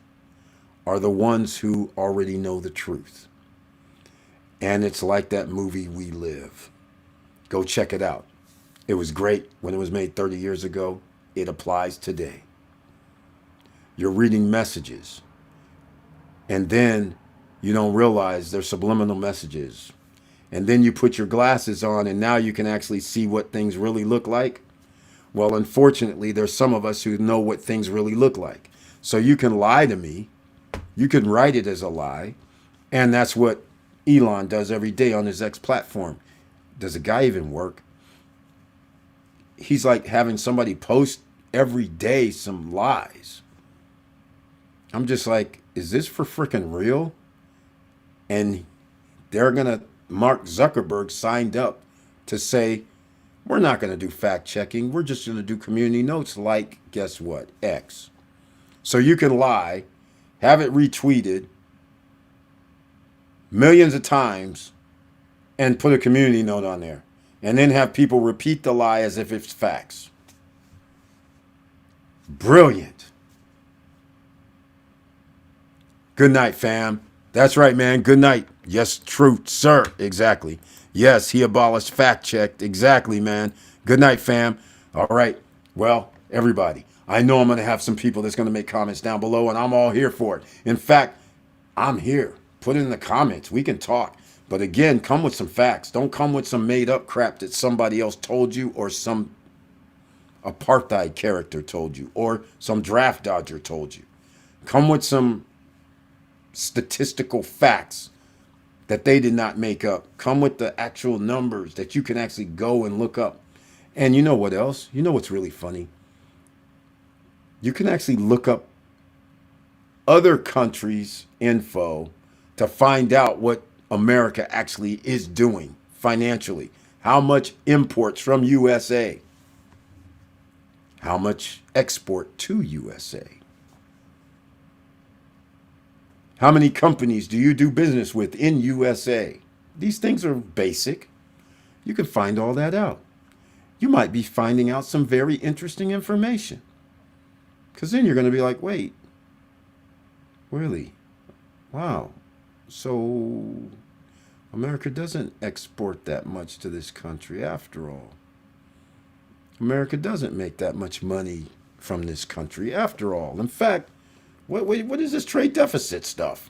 are the ones who already know the truth. And it's like that movie We Live. Go check it out. It was great when it was made 30 years ago. It applies today. You're reading messages, and then you don't realize they're subliminal messages. And then you put your glasses on, and now you can actually see what things really look like. Well, unfortunately, there's some of us who know what things really look like. So you can lie to me. You can write it as a lie. And that's what Elon does every day on his X platform. Does the guy even work? He's like having somebody post every day some lies. I'm just like, is this for freaking real? And they're going to, Mark Zuckerberg signed up to say, we're not going to do fact checking. We're just going to do community notes like, guess what? X. So you can lie, have it retweeted millions of times, and put a community note on there. And then have people repeat the lie as if it's facts. Brilliant. Good night, fam. That's right, man. Good night. Yes, truth, sir. Exactly. Yes, he abolished fact check. Exactly, man. Good night, fam. All right. Well, everybody, I know I'm going to have some people that's going to make comments down below, and I'm all here for it. In fact, I'm here. Put it in the comments. We can talk. But again, come with some facts. Don't come with some made up crap that somebody else told you or some apartheid character told you, or some draft dodger told you. Come with some statistical facts that they did not make up. Come with the actual numbers that you can actually go and look up. And you know what else? You know what's really funny? You can actually look up other countries' info to find out what America actually is doing financially. How much imports from USA? How much export to USA? How many companies do you do business with in USA? These things are basic. You can find all that out. You might be finding out some very interesting information. Because then you're going to be like, wait, really? Wow. So America doesn't export that much to this country after all. America doesn't make that much money from this country after all. In fact, what is this trade deficit stuff?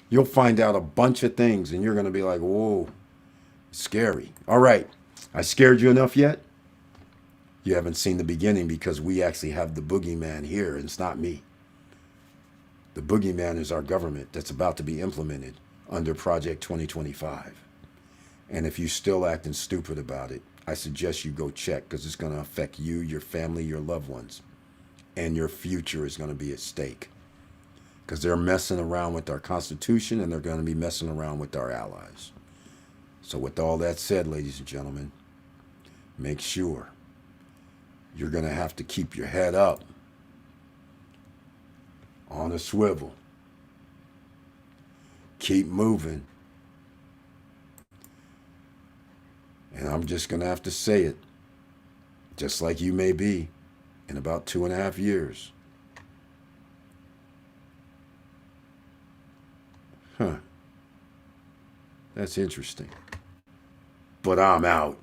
You'll find out a bunch of things and you're going to be like, whoa, scary. All right. I scared you enough yet? You haven't seen the beginning because we actually have the boogeyman here and it's not me. The boogeyman is our government that's about to be implemented under Project 2025. And if you're still acting stupid about it, I suggest you go check because it's going to affect you, your family, your loved ones. And your future is going to be at stake. Because they're messing around with our Constitution and they're going to be messing around with our allies. So with all that said, ladies and gentlemen, make sure you're going to have to keep your head up on a swivel. Keep moving. And I'm just going to have to say it, just like you may be in about 2.5 years. Huh. That's interesting. But I'm out.